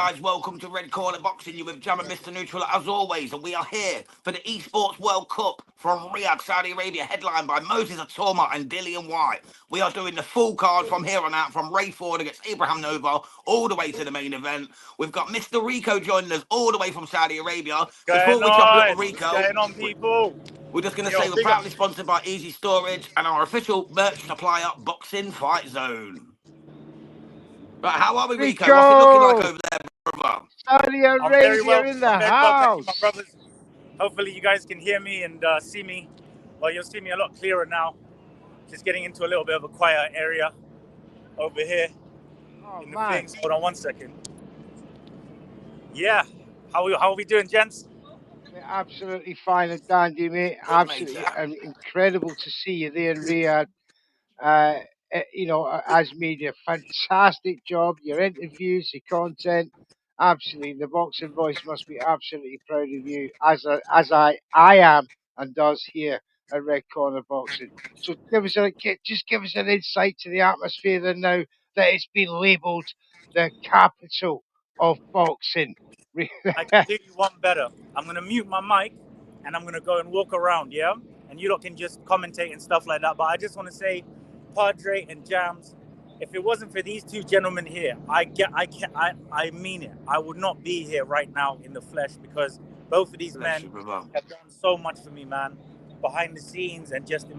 guys, welcome to Red Corner Boxing. You with Jam and Mr. Neutral as always, and we are here for the Esports World Cup from Riyadh, Saudi Arabia, headlined by Moses Itauma and Dillian Whyte. We are doing the full card from here on out, from Ray Ford against Abraham Nova, all the way to the main event. We've got Mr. Rico joining us all the way from Saudi Arabia. Before we chop little Rico, what's going on, people? We're just going to say we're proudly sponsored by Easy Storage and our official merch supplier, Boxing Fight Zone. Right, how are we, Rico? What's it looking like over there, brother? Saudi Arabia in the house. My brothers. Hopefully you guys can hear me and see me. Well, you'll see me a lot clearer now. Just getting into a little bit of a quiet area over here in the things. Hold on one second. Yeah. How are we doing, gents? We're absolutely fine and dandy, mate. Absolutely incredible to see you there in Riyadh. As media, fantastic job. Your interviews, your content, absolutely. The Boxing Voice must be absolutely proud of you, as I am and does here at Red Corner Boxing. So give us an insight to the atmosphere there now that it's been labelled the capital of boxing. I can do you one better. I'm gonna mute my mic and I'm gonna go and walk around, yeah? And you lot can just commentate and stuff like that. But I just want to say, Padre and Jams, if it wasn't for these two gentlemen here, I mean it. I would not be here right now in the flesh, because both of these men have done so much for me, man, behind the scenes and just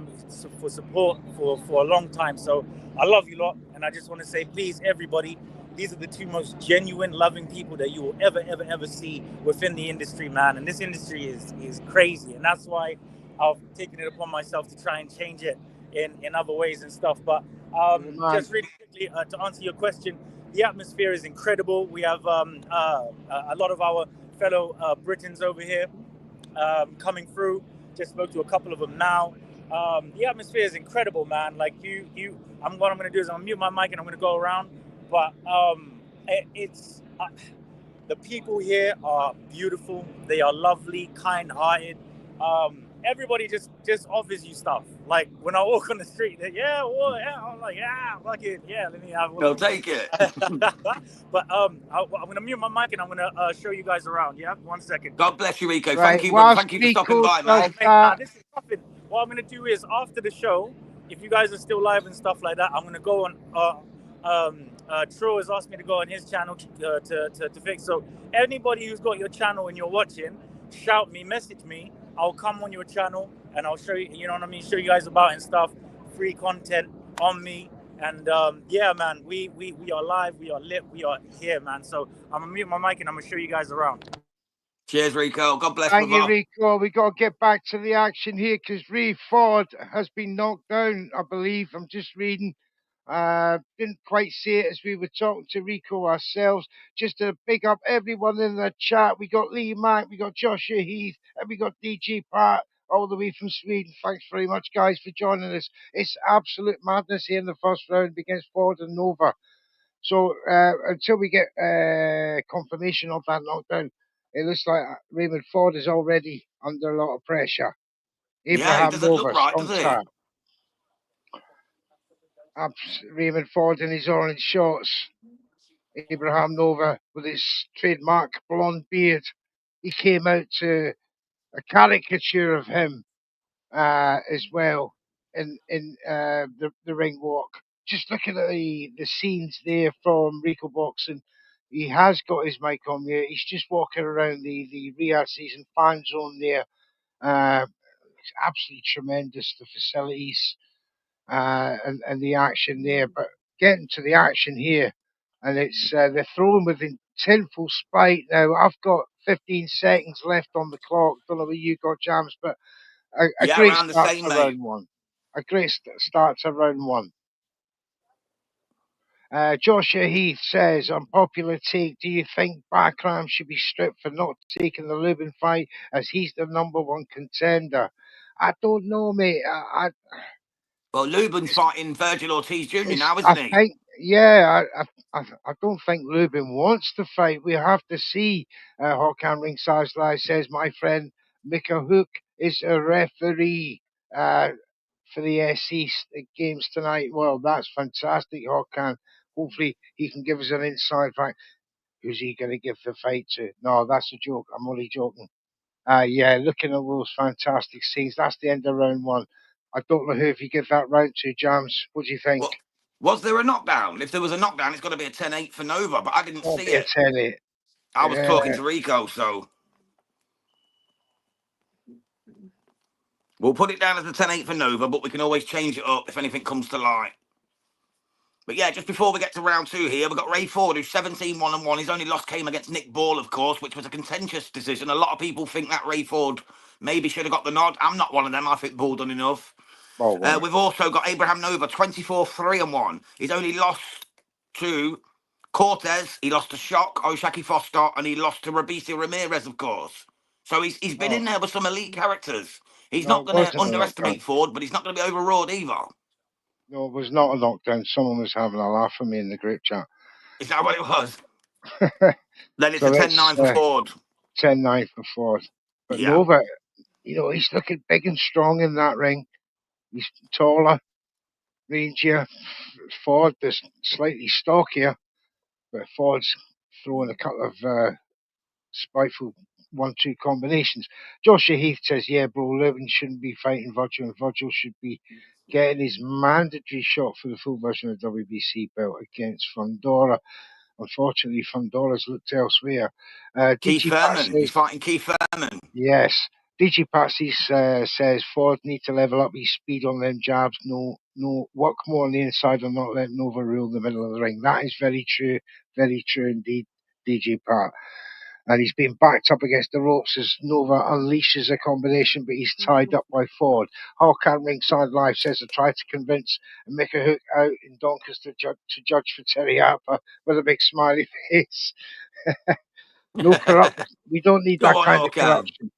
for support for a long time. So I love you lot, and I just want to say, please, everybody, these are the two most genuine, loving people that you will ever see within the industry, man. And this industry is crazy, and that's why I've taken it upon myself to try and change it in other ways and stuff. But just really quickly to answer your question, the atmosphere is incredible. We have a lot of our fellow Britons over here coming through. Just spoke to a couple of them now. The atmosphere is incredible, man. Like what I'm going to do is I'm going to mute my mic and I'm going to go around. But the people here are beautiful. They are lovely, kind-hearted. Everybody just offers you stuff. Like when I walk on the street, I'm like, fuck it, let me have one. They'll take it. But I'm gonna mute my mic and I'm gonna show you guys around. Yeah, 1 second. God bless you, Rico. Thank you, brother. Thank you for stopping by, man. This is nothing. What I'm gonna do is after the show, if you guys are still live and stuff like that, I'm gonna go on. Tro has asked me to go on his channel to fix. So anybody who's got your channel and you're watching, shout me, message me. I'll come on your channel and I'll show you, you know what I mean, show you guys about and stuff. Free content on me. And yeah, man, we are live, we are lit, we are here, man. So I'm gonna mute my mic and I'm gonna show you guys around. Cheers, Rico. God bless you. Thank you, Rico. We got to get back to the action here because Ray Ford has been knocked down, I believe. I'm just reading. Didn't quite see it as we were talking to Rico ourselves. Just to big up everyone in the chat. We got Lee Mack, we got Joshua Heath, and we got DG Pat all the way from Sweden. Thanks very much, guys, for joining us. It's absolute madness here in the first round against Ford and Nova. So until we get confirmation of that knockdown, it looks like Raymond Ford is already under a lot of pressure. Abraham doesn't look right, does he? Raymond Ford in his orange shorts. Abraham Nova with his trademark blonde beard. He came out to a caricature of him as well in the ring walk. Just looking at the scenes there from Rico Boxing, he has got his mic on there. He's just walking around the Riyadh season fan zone there. It's absolutely tremendous, the facilities and the action there. But getting to the action here, and it's they're throwing with intentful spite. Now I've got 15 seconds left on the clock. Don't know what you got, Jams, but a great start to round one. A great start to round one. Joshua Heath says, unpopular take, do you think Bakram should be stripped for not taking the Lubin fight as he's the #1 contender? I don't know, mate. Well, Lubin's fighting Virgil Ortiz Jr. now, isn't he? I don't think Lubin wants to fight. We have to see. Håkan Ringside Live says, my friend Mika Hook is a referee for the SC games tonight. Well, that's fantastic, Håkan. Hopefully he can give us an inside fact. Who's he going to give the fight to? No, that's a joke. I'm only joking. Yeah, looking at those fantastic scenes. That's the end of round one. I don't know who if you give that round to, Jams. What do you think? What was there a knockdown? If there was a knockdown, it's got to be a 10-8 for Nova, but I didn't see Be a it. 10-8. I was talking to Rico, so we'll put it down as a 10-8 for Nova, but we can always change it up if anything comes to light. But yeah, just before we get to round two here, we've got Ray Ford, who's 17-1-1. His only loss came against Nick Ball, of course, which was a contentious decision. A lot of people think that Ray Ford maybe should have got the nod. I'm not one of them. I think Ball done enough. We've also got Abraham Nova, 24-3-1. He's only lost to Cortez, he lost to Shock, Oshaki Foster, and he lost to Rabisi Ramirez, of course. So he's been in there with some elite characters. He's not going to underestimate Ford, but he's not going to be overawed either. No, it was not a knockdown. Someone was having a laugh at me in the group chat. Is that what it was? Then it's a 10-9 for Ford. 10-9 for Ford. But yeah. Nova, he's looking big and strong in that ring. He's taller, rangier. Ford is slightly stockier, but Ford's throwing a couple of spiteful 1-2 combinations. Joshua Heath says, yeah, bro, Levin shouldn't be fighting Virgil, and Virgil should be getting his mandatory shot for the full version of the WBC belt against Fundora. Unfortunately, Fundora's looked elsewhere. Keith Thurman. He's fighting Keith Thurman. Yes. DG Patsy says Ford need to level up his speed on them jabs. No, work more on the inside and not let Nova rule the middle of the ring. That is very true indeed, DG Pat. And he's been backed up against the ropes as Nova unleashes a combination, but he's tied up by Ford. Hawkan Ringside Live says I tried to convince and make a hook out in Doncaster to judge for Terry Harper with a big smiley face. No corruption. We don't need that kind of corruption.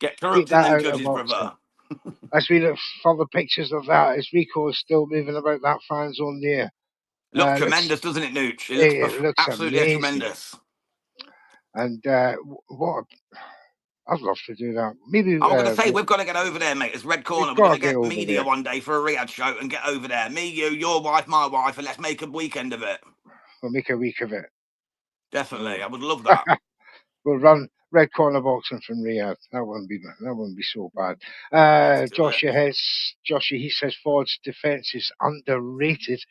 Get corrupted in them judges, brother. As we look for the pictures of that, as Rico is still moving about that fan zone there. Looks tremendous, doesn't it, Nooch? It looks absolutely tremendous. And I'd love to do that. Maybe I'm going to say we've got to get over there, mate. It's Red Corner. We're going to get media there one day for a Riyadh show and get over there. Me, you, your wife, my wife, and let's make a weekend of it. We'll make a week of it. Definitely, I would love that. We'll run Red Corner boxing from Riyadh. That wouldn't be so bad. Joshua he says Ford's defense is underrated.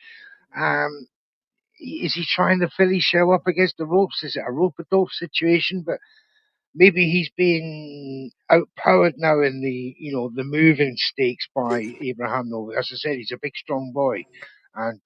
Is he trying to fill his shell up against the ropes? Is it a rope-a-dope situation? But maybe he's being outpowered now in the moving stakes by Abraham Nova. As I said, he's a big, strong boy, and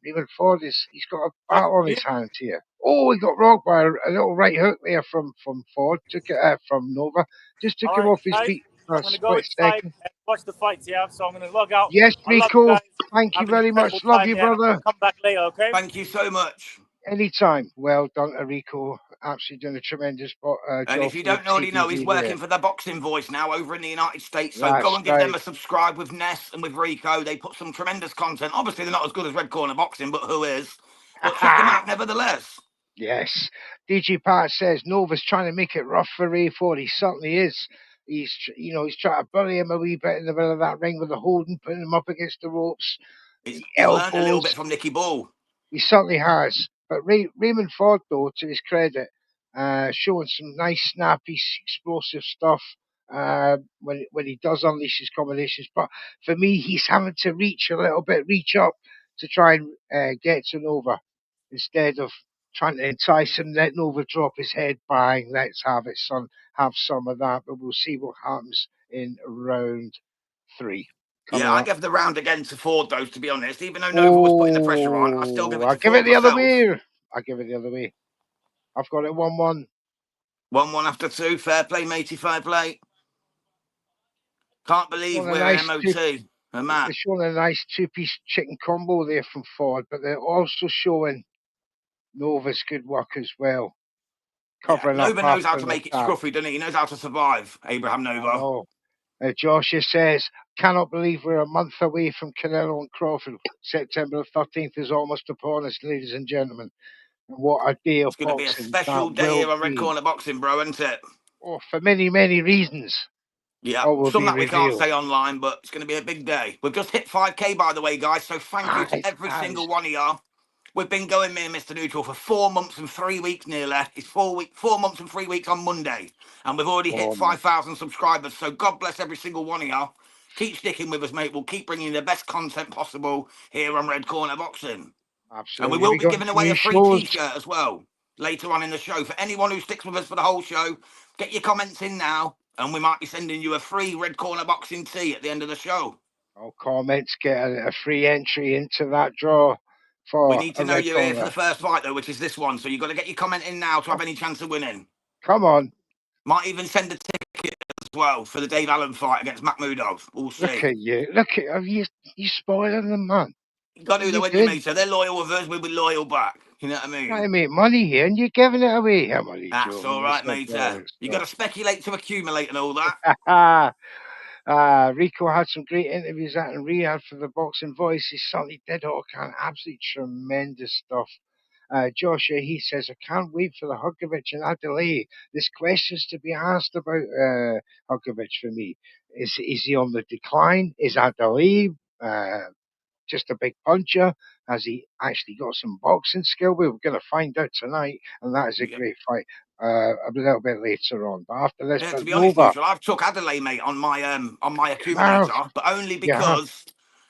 even Ford he's got a battle on his hands here. Oh, he got rocked by a little right hook there from Ford. Took it from Nova. Just took him off his feet for a split second. And watch the fights, yeah. So I'm going to log out. Yes, Rico. Thank you very much. Love you, brother. Come back later, okay? Thank you so much. Anytime. Well done, Rico. Absolutely done a tremendous job. And if you don't already know, he's working for the Boxing Voice now over in the United States. So go and give them a subscribe with Ness and with Rico. They put some tremendous content. Obviously, they're not as good as Red Corner Boxing, but who is? But check them out nevertheless. Yes. DG Pat says Nova's trying to make it rough for Ray Ford. He certainly is. He's trying to bury him a wee bit in the middle of that ring with the holding, putting him up against the ropes. He's learned a little bit from Nicky Ball. He certainly has. But Raymond Ford, though, to his credit, showing some nice, snappy, explosive stuff when he does unleash his combinations. But for me, he's having to reach up to try and get to Nova instead of trying to entice him, let Nova drop his head, bang, let's have it, son, have some of that. But we'll see what happens in round 3. I give the round again to Ford, though, to be honest. Even though Nova was putting the pressure on, I still give it to Ford. I give it the other way. I've got it 1-1. 1-1 after 2. Fair play, matey, fair play. Can't believe we're nice MOT. They're showing a nice 2-piece chicken combo there from Ford, but they're also showing Nova's good work as well. Nova knows how to make it scruffy, doesn't he? He knows how to survive, Abraham Nova. Joshua says, cannot believe we're a month away from Canelo and Crawford. September 13th is almost upon us, ladies and gentlemen. And what a day of boxing. It's going to be a special day here on Red Corner Boxing, bro, isn't it? Oh, for many, many reasons. Yeah, some that we can't say online, but it's going to be a big day. We've just hit 5K, by the way, guys, so thank you to every single one of you. We've been going, me and Mr. Neutral, for 4 months and 3 weeks nearly. It's 4 months and 3 weeks on Monday. And we've already hit 5,000 subscribers. So God bless every single one of you. Keep sticking with us, mate. We'll keep bringing you the best content possible here on Red Corner Boxing. And we Absolutely. will We be got giving away new a free shows. T-shirt as well later on in the show. For anyone who sticks with us for the whole show, get your comments in now. And we might be sending you a free Red Corner Boxing tee at the end of the show. All comments get a free entry into that draw We for need a to know Red you're here for Corner. the first fight, though, which is this one. So you've got to get your comment in now to have any chance of winning. Come on. Might even send a ticket as well for the Dave Allen fight against Makhmudov. We'll see. Look at you. Look at you spoiling them, man. You got to do What that are you when you doing? meet her. They're loyal with us, we'll be loyal back. You know what I mean? Trying to make money here and you're giving it away. I'm only That's joking. all right, mate. You got to speculate to accumulate and all that. Rico had some great interviews out in Riyadh for the Boxing Voice. He certainly did all kind of absolutely tremendous stuff. Joshua, he says, I can't wait for the Hugovic and Adelaide. There's questions to be asked about Hugovic for me. Is he on the decline? Is Adelaide just a big puncher? Has he actually got some boxing skill? We're going to find out tonight, and that is a great fight. A little bit later on, but after this, Yeah, but to be honest, Nova. Neutral, I've took Adelaide, mate, on my accumulator, but only because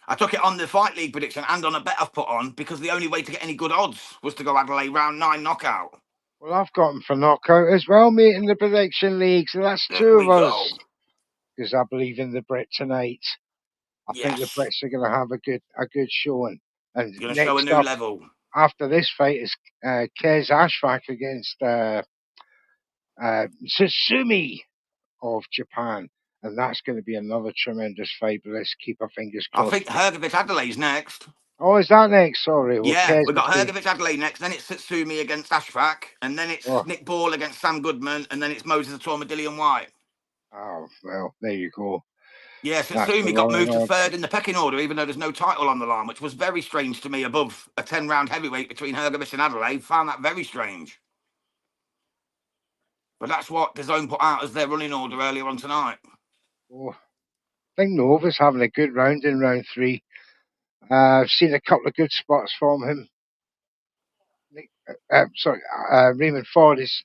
I took it on the Fight League prediction and on a bet I've put on, because the only way to get any good odds was to go Adelaide round 9 knockout. Well, I've got him for knockout as well, mate, in the prediction league. So that's There two we of go. us. Because I believe in the Brit tonight. I think the Brits are going to have a good showing. And going to show a next new up, level. After this fight is Kez Ashfaq against Susumi of Japan. And that's going to be another tremendous fight, but let's keep our fingers crossed. I think Hrgovic Adelaide's next. Oh, is that next? Sorry. Well, yeah, we've got Hrgovic Adelaide next, then it's Satsumi against Ashfaq, and then it's Nick Ball against Sam Goodman, and then it's Moses Itauma, Dillian Whyte. Oh, well, there you go. Yeah, Satsumi got moved to third in the pecking order, even though there's no title on the line, which was very strange to me, above a 10-round heavyweight between Hrgovic and Adelaide. Found that very strange. But that's what DAZN put out as their running order earlier on tonight. Oh, I think Nova's having a good round in round 3. I've seen a couple of good spots from him. Raymond Ford is,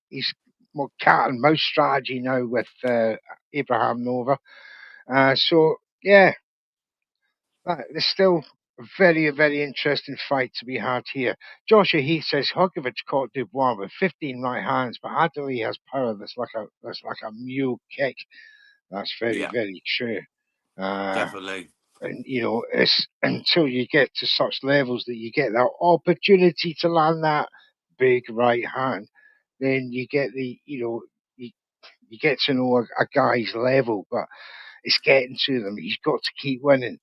he's more cat and mouse strategy now with Abraham Nova. So, yeah, there's still a very, very interesting fight to be had here. Joshua Heath says Hugovic caught Dubois with 15 right hands, but Adelaide has power that's like a mule kick. That's very, very true. Definitely. And it's until you get to such levels that you get that opportunity to land that big right hand, then you get you get to know a guy's level. But it's getting to them. He's got to keep winning.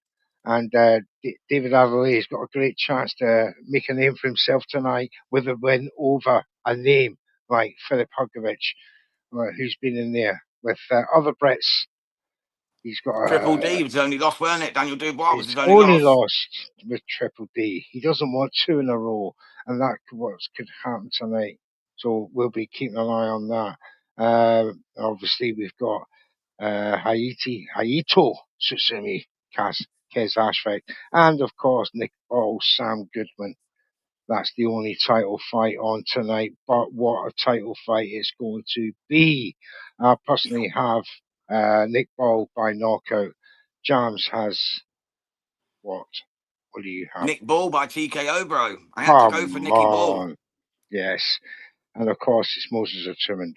And David Adelaide's got a great chance to make a name for himself tonight with a win over a name like Filip Hugovic, who's been in there with other Brits. He's got Triple D was only lost, weren't it? Daniel Dubois was his only lost with Triple D. He doesn't want 2 in a row, and that could happen tonight. So we'll be keeping an eye on that. Obviously, we've got Hayito Tsutsumi, Kez Ashfaq, and of course Nick Ball, Sam Goodman. That's the only title fight on tonight, but what a title fight it's going to be. I personally have Nick Ball by knockout. Jams has what? What do you have? Nick Ball by TKO, bro. I had to go for Nicky Ball. Yes. And of course, it's Moses Itauma and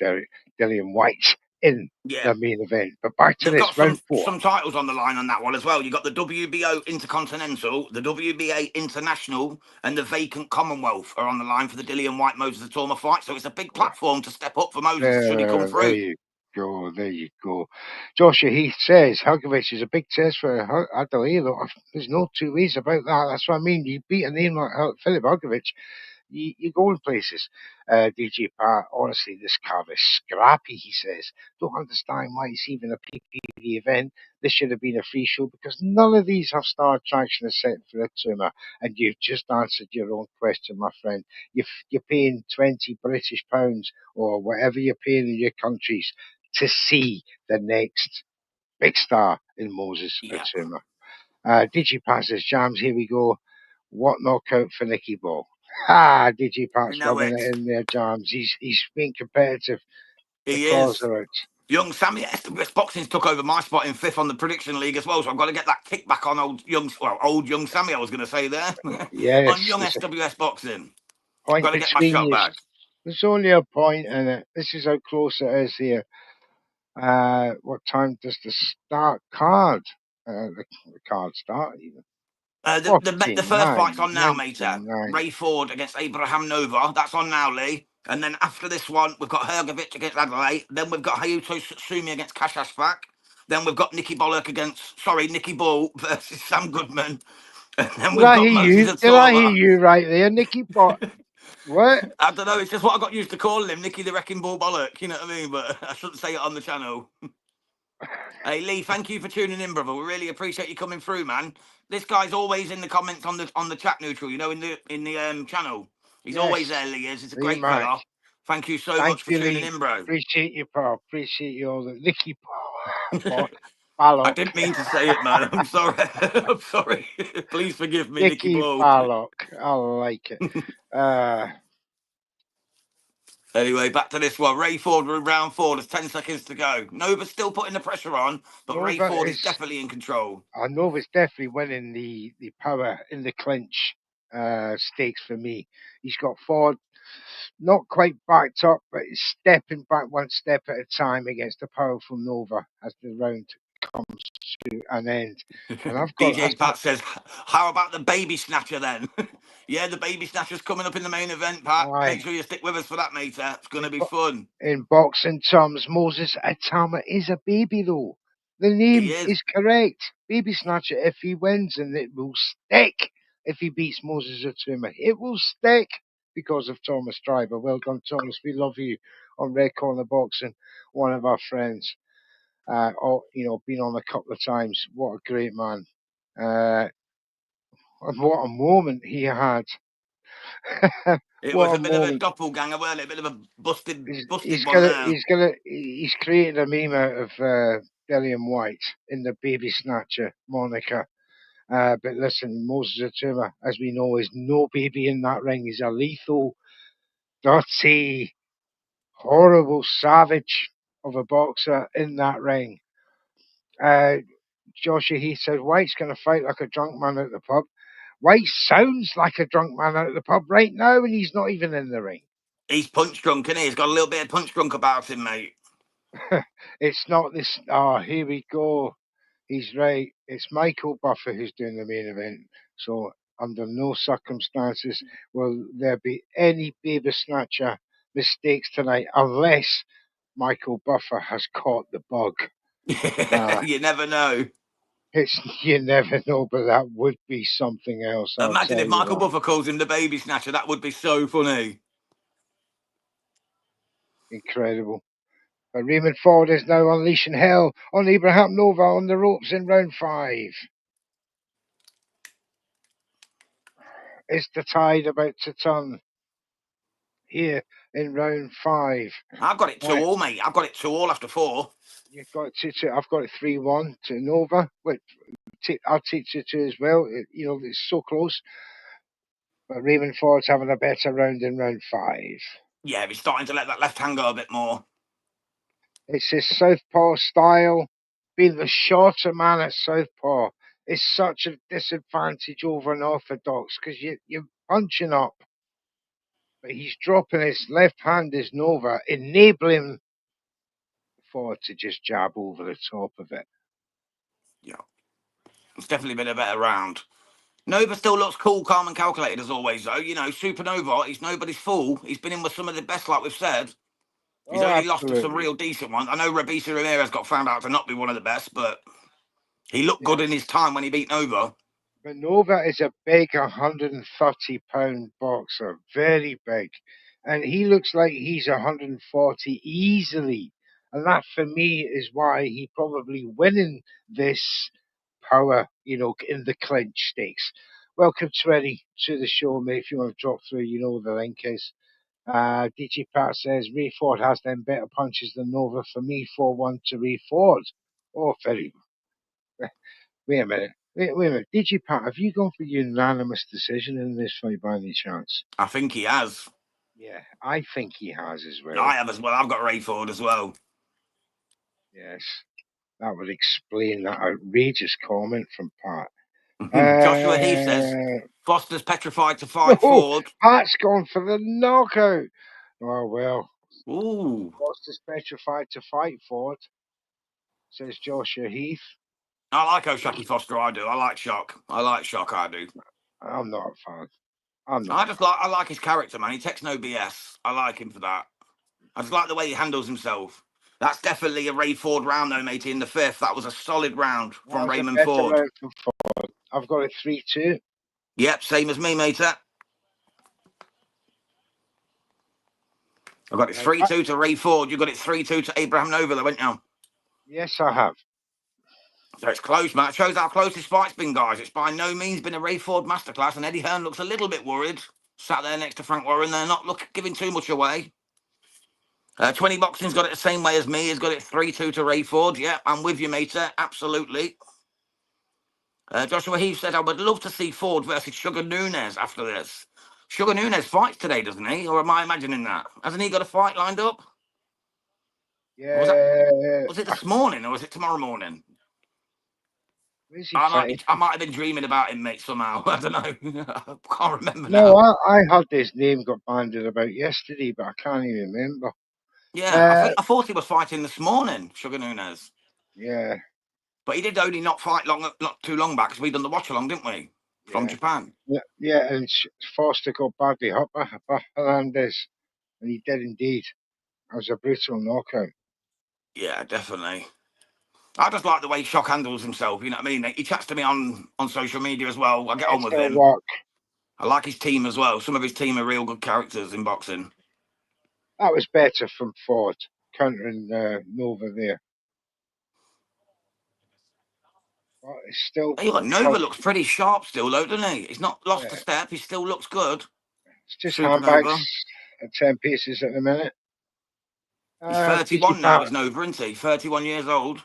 Dillian Whyte in the main event. But back to this, round 4. Some titles on the line on that one as well. You got the WBO Intercontinental, the WBA International, and the vacant Commonwealth are on the line for the Dillian Whyte Moses Itauma fight. So it's a big platform to step up for Moses should he come through. There you go. Joshua Heath says Hugovic is a big test for Adelaide. There's no 2 ways about that. That's what I mean. You beat a name like Filip Hugovic, you go in places. DJ Pat, honestly, this card is scrappy, he says. Don't understand why it's even a PPV event. This should have been a free show because none of these have star attraction set for Itauma. And you've just answered your own question, my friend. You're paying 20 British pounds or whatever you're paying in your countries to see the next big star in Moses Itauma. Digipass says, Jams, here we go. What knockout for Nicky Ball. Ah, DJ Pat's know rubbing it. it in there, Jams. He's being competitive. The He claws is. are out. Young Sammy at SWS Boxing's took over my spot in 5th on the prediction league as well, so I've got to get that kickback on old young Sammy, I was going to say there. On Yes, young there's a SWS Boxing. I've point got to get my between shot you. back. There's only a point in it. This is how close it is here. What time does the start card? The card start even. The first 49, fight's on now, mate. 99. Ray Ford against Abraham Nova. That's on now, Lee. And then after this one, we've got Hergovic against Adelaide. Then we've got Hayuto Sutsumi against Kashashvak. Then we've got Nicky Bull versus Sam Goodman. And then Did we've I got hear Moses you? Did I hear Itauma. you right there, Nicky? But what? I don't know, it's just what I got used to calling him, Nicky the Wrecking Ball Bollock, you know what I mean? But I shouldn't say it on the channel. Hey Lee, thank you for tuning in, brother. We really appreciate you coming through, man. This guy's always in the comments on the chat neutral, in the channel. He's always Yes, there, Lee is. He's a Lee great Mac. fella. Thank you so Thank much for you, tuning Lee. in, bro. Appreciate you, pal. Appreciate you all. Nicky I Ballock. didn't mean to say it, man. I'm sorry. I'm sorry. Please forgive me, Nicky Nicky Ball. Ballock. I like it. Anyway, back to this one. Ray Ford in round 4. There's 10 seconds to go. Nova's still putting the pressure on, but Ray Nova Ford is is. definitely in control. I know it's definitely winning the power in the clinch stakes for me. He's got Ford not quite backed up, but he's stepping back one step at a time against the powerful Nova as the round comes to an end. And I've got DJ Pat says, how about the baby snatcher then? Yeah, the baby snatcher's coming up in the main event, Pat. Make sure you stick with us for that, mate. It's going to be fun. In boxing terms, Moses Itauma is a baby, though. The He name is. is correct. Baby Snatcher, if he wins, and it will stick if he beats Moses Itauma. It will stick because of Thomas Driver. Well done, Thomas. We love you on Red Corner Boxing, one of our friends. Been on a couple of times. What a great man. And what a moment he had. It What was a a bit of a moment. doppelganger, wasn't it? A bit of a busted He's one there. created a meme out of Dillian Whyte in the baby snatcher moniker. But listen, Moses Itauma, as we know, is no baby in that ring. He's a lethal, dirty, horrible savage of a boxer in that ring. Joshua Heath said White's going to fight like a drunk man at the pub. White sounds like a drunk man at the pub right now, and he's not even in the ring. He's punch drunk, isn't he? He's got a little bit of punch drunk about him, mate. It's not this. Oh, here we go. He's right. It's Michael Buffer who's doing the main event. So, under no circumstances will there be any baby snatcher mistakes tonight unless Michael Buffer has caught the bug. You never know. You never know, but that would be something else. I'll Imagine tell if you Michael that. Buffer calls him the baby snatcher. That would be so funny. Incredible. But Raymond Ford is now unleashing hell on Abraham Nova on the ropes in round 5. Is the tide about to turn here in round 5? I've got it 2-all, mate. I've got it 2-all after 4. You've got I've got it 3-1 to Nova. Wait, I'll take 2-2 as well. It's so close. But Raymond Ford's having a better round in round 5. Yeah, he's starting to let that left hand go a bit more. It's his southpaw style. Being the shorter man at southpaw is such a disadvantage over an orthodox because you're punching up. But he's dropping his left hand is Nova, enabling Ford to just jab over the top of it. Yeah. It's definitely been a better round. Nova still looks cool, calm and calculated as always, though. Supernova, he's nobody's fool. He's been in with some of the best, like we've said. He's only lost to some real decent ones. I know Rabisa Ramirez got found out to not be one of the best, but he looked good in his time when he beat Nova. But Nova is a big 130-pound boxer, very big. And he looks like he's 140 easily. And that, for me, is why he probably winning this power, in the clinch stakes. Welcome, Treddy, to the show, mate. If you want to drop through, the link is. DJ Pat says, Ray Ford has them better punches than Nova. For me, 4-1 to Ray Ford. Oh, very. Wait a minute. Wait a minute. Digipat, have you gone for unanimous decision in this fight by any chance? I think he has. Yeah, I think he has as well. I have as well. I've got Rayford as well. Yes, that would explain that outrageous comment from Pat. Joshua Heath says Foster's petrified to fight Ford. Pat's gone for the knockout. Oh, well. Ooh. Foster's petrified to fight Ford, says Joshua Heath. I like O'Shaquie Foster, I do. I like Shock. I do. I'm not a fan. I like his character, man. He takes no BS. I like him for that. I just like the way he handles himself. That's definitely a Ray Ford round, though, matey, in the 5th. That was a solid round from Raymond Ford. Round from Ford. I've got it 3-2. Yep, same as me, matey. I got it 3-2 to Ray Ford. You got it 3-2 to Abraham Nova, though, haven't you? Yes, I have. So it's close, man. It shows how close this fight's been, guys. It's by no means been a Ray Ford masterclass, and Eddie Hearn looks a little bit worried. Sat there next to Frank Warren. They're not giving too much away. 20 Boxing's got it the same way as me. He's got it 3-2 to Ray Ford. Yeah, I'm with you, mate. Absolutely. Joshua Heath said, I would love to see Ford versus Sugar Nunes after this. Sugar Nunes fights today, doesn't he? Or am I imagining that? Hasn't he got a fight lined up? Yeah. Was it this morning or was it tomorrow morning? I might have been dreaming about him, mate, somehow. I don't know. I can't remember now. No, I heard his name got banded about yesterday, but I can't even remember. Yeah, I thought he was fighting this morning, Sugar Nunes. Yeah. But he did only not fight not too long back because we done the watch-along, didn't we? From Japan. Yeah, and Foster got badly hurt by Hernandez, and he did indeed. It was a brutal knockout. Yeah, definitely. I just like the way Shock handles himself, you know what I mean? He chats to me on social media as well. I get on with him. Work. I like his team as well. Some of his team are real good characters in boxing. That was better from Ford, countering Nova there. But it's still... Hey, look, Nova looks pretty sharp still, though, doesn't he? He's not lost a step. He still looks good. It's just handbags at 10 paces at the minute. He's 31 now, he's Nova, isn't he? 31 years old.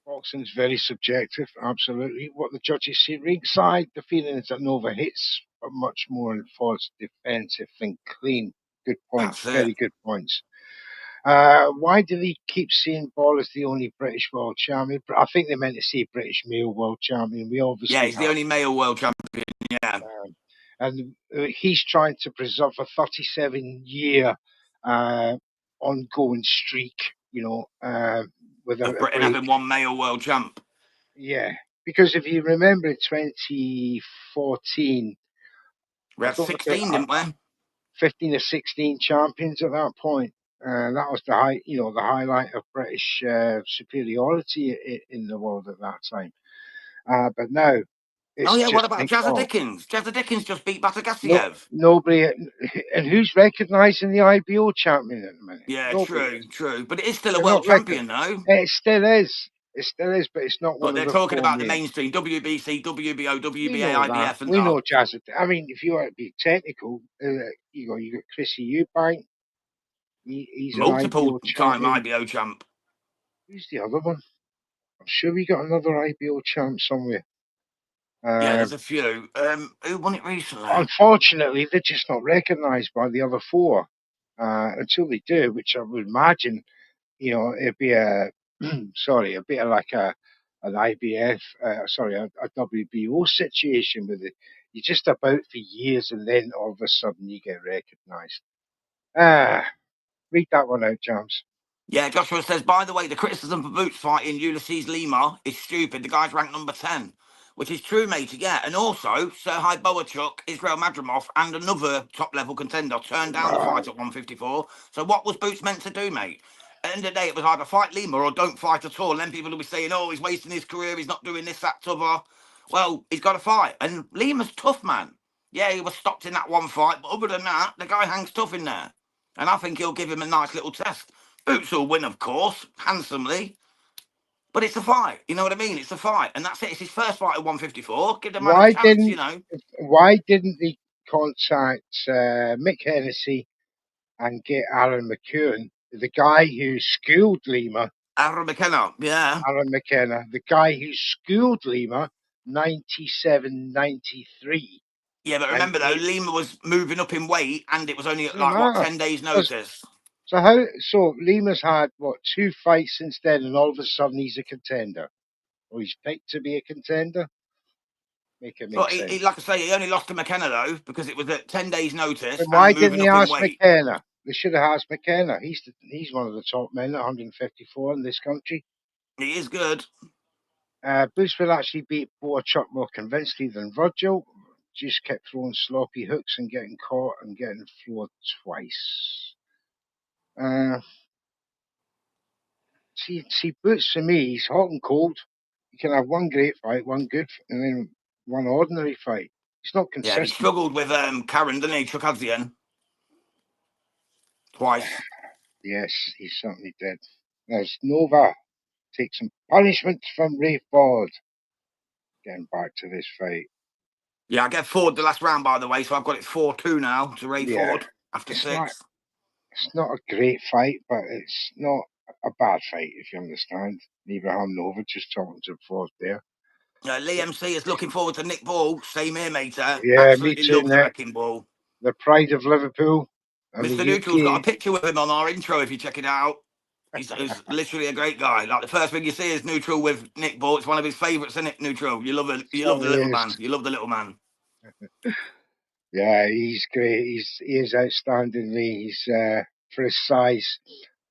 Boxing's very subjective, absolutely. What the judges see ringside, the feeling is that Nova hits, but much more in Ford's defensive and clean. Good points, very good points. Why do they keep seeing Ball as the only British world champion? I think they meant to say British male world champion. We obviously he's the only male world champion, yeah. And he's trying to preserve a 37-year ongoing streak, you know, without Britain having one male world champ. Yeah, because if you remember in 2014, we had 16, didn't we? 15 or 16 champions at that point. That was the highlight of British superiority in the world at that time. But now, it's what about Jazza Dickens? Jazza Dickens just beat Batagassiev. Nobody, and who's recognising the IBO champion at the minute? Yeah, true. But it is still a world champion, though. It still is. It still is, but it's not one of the... But they're talking about the mainstream, WBC, WBO, WBA, IBF, and we know Jazza. I mean, if you want to be technical, you got Chrissy Eubank. He's multiple time IBO champ. Who's the other one? I'm sure we got another IBO champ somewhere. Yeah, there's a few. Who won it recently? Unfortunately, they're just not recognised by the other four until they do, which I would imagine, you know, it'd be a a bit like an IBF, a WBO situation with it. You're just about for years, and then all of a sudden you get recognised. Read that one out, James. Yeah, Joshua says, by the way, the criticism for Boots fighting Ulysses Lima is stupid. The guy's ranked number 10, which is true, mate. Yeah, and also, Serhii Boachuk, Israel Madrimov, and another top-level contender turned down the fight at 154. So what was Boots meant to do, mate? At the end of the day, it was either fight Lima or don't fight at all. And then people will be saying, oh, he's wasting his career, he's not doing this, that, t'other. Well, he's got to fight. And Lima's tough, man. Yeah, he was stopped in that one fight, but other than that, the guy hangs tough in there. And I think he'll give him a nice little test. Boots will win, of course, handsomely. But it's a fight. You know what I mean? It's a fight. And that's it. It's his first fight at 154. Give the man a chance, you know. Why didn't they contact Mick Hennessy and get Aaron McKeown, the guy who schooled Lima? Aaron McKenna, yeah. Aaron McKenna, the guy who schooled Lima, 97-93. Yeah, but And remember though, Lima was moving up in weight, and it was only doesn't like what matter. 10 days notice. So Lima's had what 2 fights since then, and all of a sudden he's a contender, or he's picked to be a contender. Make it Well, make sense. like I say, he only lost to McKenna though because it was at 10 days notice Then why and didn't moving they up in ask weight. McKenna? They should have asked McKenna. He's one of the top men at 154 in this country. He is good. Bruce will actually beat Boachuk more convincingly than Virgil. Just kept throwing sloppy hooks and getting caught and getting floored twice. See, Boots for me, he's hot and cold. You can have one great fight, one good, and then one ordinary fight. He's not Yeah, he consistent. struggled with Karen, didn't he? Chukadzian twice. Yes, he certainly did. There's Nova. Take some punishment from Ray Ford. Getting back to this fight. Yeah, I get Ford the last round, by the way, so I've got it 4-2 now to Ray Ford after it's 6. It's not a great fight, but it's not a bad fight, if you understand. Abraham Nova just talking to Ford there. Lee MC is looking forward to Nick Ball. Same here, mate. Yeah, me Absolutely too, loves the Nick. Wrecking Ball. The pride of Liverpool and Mr. the Neutral's got a UK. picture with him on our intro if you check it out. He's literally a great guy. Like the first thing you see is Neutral with Nick Ball. It's one of his favourites, isn't it, Neutral? You love the Certainly little is. man. You love the little man. Yeah, he's great. He is outstandingly. He's for his size,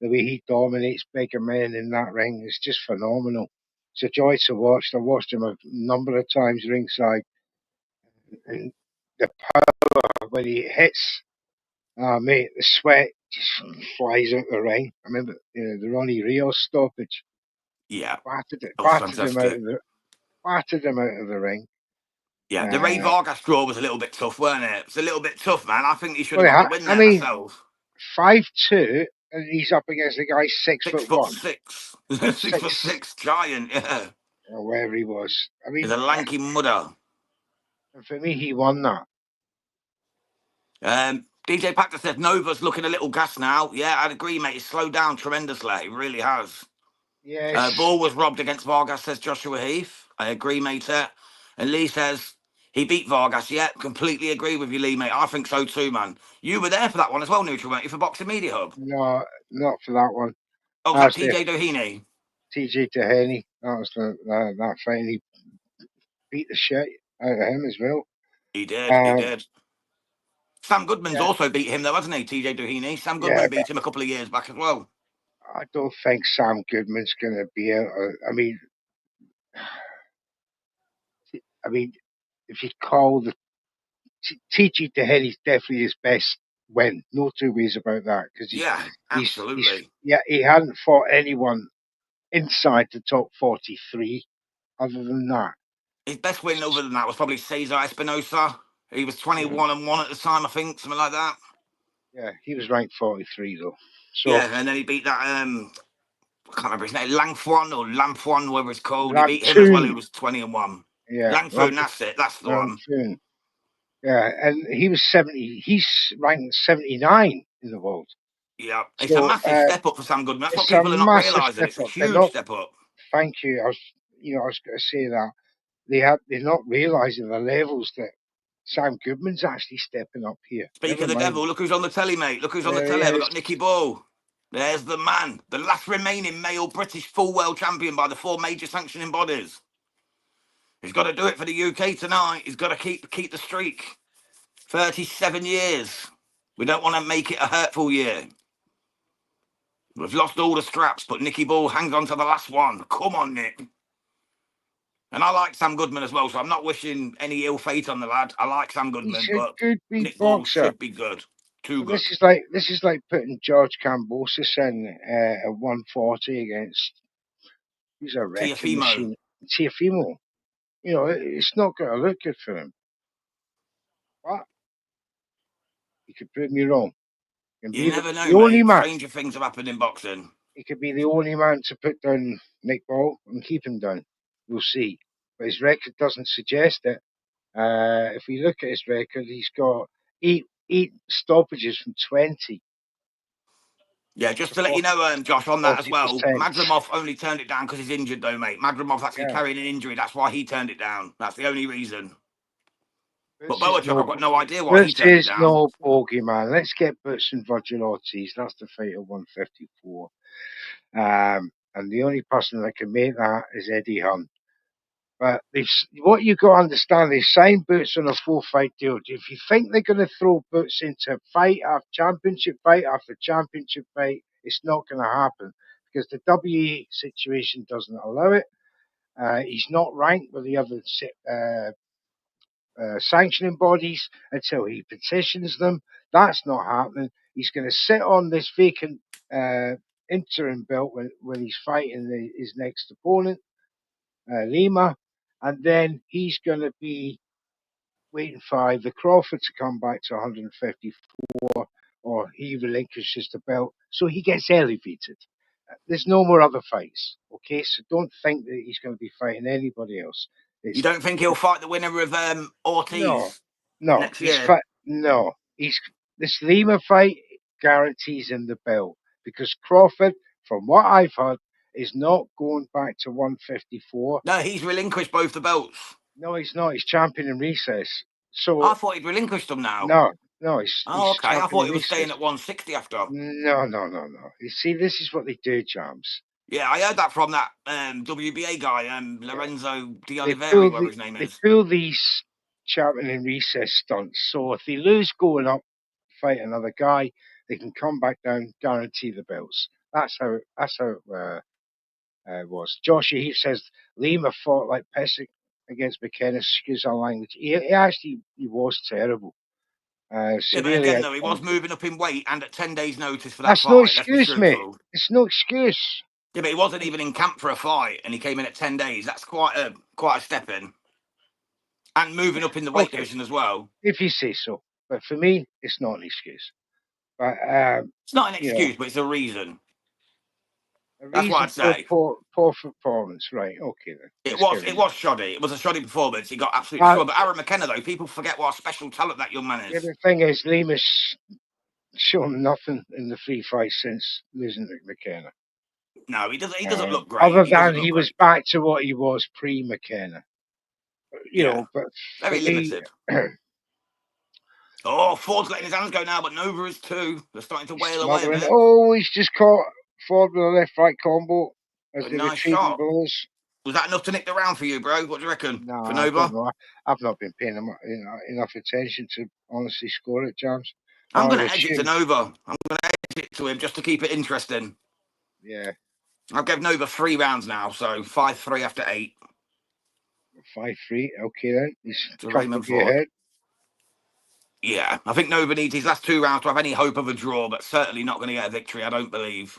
the way he dominates bigger men in that ring is just phenomenal. It's a joy to watch. I've watched him a number of times ringside, and the power when he hits, mate, the sweat just flies out the ring. I remember the Ronnie Rios stoppage, Yeah, battered that was battered him out fantastic. of the ring. Yeah, the Ray Uh, Vargas draw was a little bit tough, weren't it? It's a little bit tough, man. I think he should have well, got the win I there mean, myself. 5'2", and he's up against a guy 6'1", 6'6", or 6'6" giant. Yeah, or wherever he was. I he's mean, a lanky mudder. for me, he won that. DJ Pactor said Nova's looking a little gas now. Yeah, I'd agree, mate. He's slowed down tremendously. He really has. Yes, Ball was robbed against Vargas, says Joshua Heath. I agree, mate. And Lee says he beat Vargas. Yeah, completely agree with you, Lee, mate. I think so too, man. You were there for that one as well, Neutral, weren't you, for Boxing Media Hub? no, not for that one. Oh, was that That's the TJ Doheny? TJ Dehaney. That was that fight. He beat the shit out of him as well. He did, he Um, did. Sam Goodman's yeah, also beat him, though, hasn't he, TJ Doheny? Sam yeah, Goodman but beat him a couple of years back as well. I don't think Sam Goodman's going to be out. I mean, if you call the TJ Dehaney's definitely his best win. No two ways about that, because Yeah, absolutely. he hadn't fought anyone inside the top 43 other than that. His best win other than that was probably Cesar Espinosa. He was 21-1 at the time, I think, something like that. Yeah, he was ranked 43 though. So Yeah, and then he beat that I can't remember his name, Langfuan or Lampuan, whatever it's called. He beat him as well, who Lamtoon, was 20-1. yeah, Langfoon, that's it, that's the one. Lamtoon, yeah, and he was 70. He's ranked 79 in the world. Yeah, it's a So massive step up for Sam Goodman. That's what it's a people are not massive realising. step It's a up. They're huge not. step up. Thank you. I was going to say that they're not realising the levels that Sam Goodman's actually stepping up here. Speak Never of the mind. devil, look who's on the telly, mate. Look who's on the There he telly. We've is. got Nicky Ball. There's the man, the last remaining male British full world champion by the 4 major sanctioning bodies. He's got to do it for the UK tonight. He's got to keep the streak. 37 years. We don't want to make it a hurtful year. We've lost all the straps, but Nicky Ball hangs on to the last one. Come on, Nick. And I like Sam Goodman as well, so I'm not wishing any ill fate on the lad. I like Sam He's Goodman, a but good Nick Ball beatboxer. should be good. Too But good. this is like putting George Cambosis in at 140 against. He's a wrecking Tiafimo. machine. Tiafimo. It's not going to look good for him. But he could prove me wrong. And You be never know, the only mate. man. Stranger things have happened in boxing. He could be the only man to put down Nick Ball and keep him down. We'll see. But his record doesn't suggest it. If we look at his record, he's got eight stoppages from 20. Yeah, just to let you know, Josh, on that as well, 40%. Madrimov only turned it down because he's injured, though, mate. Madrimov's actually Yeah. carrying an injury. That's why he turned it down. That's the only reason. But Boots is Boachuk, I've got no idea why he Boots turned it is down. no bogey, man. Let's get Boots and Virgil Ortiz. That's the fight at 154. And the only person that can make that is Eddie Hunt. But what you got to understand, they signed Boots on a 4-fight deal. If you think they're going to throw Boots into fight after championship fight after championship fight, it's not going to happen because the WE situation doesn't allow it. He's not ranked with the other sanctioning bodies until he petitions them. That's not happening. He's going to sit on this vacant interim belt when he's fighting his next opponent, Lima, and then he's going to be waiting for either Crawford to come back to 154 or he relinquishes the belt, so he gets elevated. There's no more other fights, okay? So don't think that he's going to be fighting anybody else. You don't think he'll fight the winner of No, Ortiz no, next year? He's this Lima fight guarantees him the belt because Crawford, from what I've heard, is not going back to 154. No, he's relinquished both the belts. No, he's not. He's champion in recess. So I thought he'd relinquished them now. no, he's okay. I champion thought in he was staying recess. at 160 after. No. You see, this is what they do, Jams. Yeah, I heard that from that WBA guy, Lorenzo Di They Oliveri, pull whatever his name is. these champion in recess stunts. So if they lose going up, fight another guy, they can come back down, guarantee the belts. That's how it was. Josh Heath says Lima fought like piss against McKenna. Excuse our language. He was terrible. Yeah, but Severely again, though, he was outgunned. moving up in weight and at 10 days' notice for that That's no fight. Let's be excuse, mate. truthful. It's no excuse. Yeah, but he wasn't even in camp for a fight, and he came in at 10 days. That's quite a step in, and moving up in the weight division as well. If you say so, but for me, it's not an excuse. But It's not an excuse, but it's a reason. That's what I'd say. Poor performance, right? Okay then. It was shoddy. It was a shoddy performance. He got absolutely destroyed. But Aaron McKenna, though, people forget what a special talent that young man is. Yeah, the thing is, Lima's shown nothing in the 3 fights since losing to McKenna. No, he doesn't look great. Other than he was back to what he was pre-McKenna. You know, but very limited. Oh, Ford's letting his hands go now, but Nova is too. They're starting to wail away a bit. Oh, he's just caught Ford with a left-right combo as they nice retreat shot. Blows. Was that enough to nick the round for you, bro? What do you reckon? No, for Nova? I don't know. I've not been paying enough attention to honestly score it, James. I'm going to edge it to Nova. I'm going to edge it to him just to keep it interesting. Yeah. I've given Nova 3 rounds now, so 5-3 after 8. 5-3, okay then. He's comfortably ahead. Yeah, I think Nova needs his last 2 rounds to have any hope of a draw, but certainly not going to get a victory, I don't believe.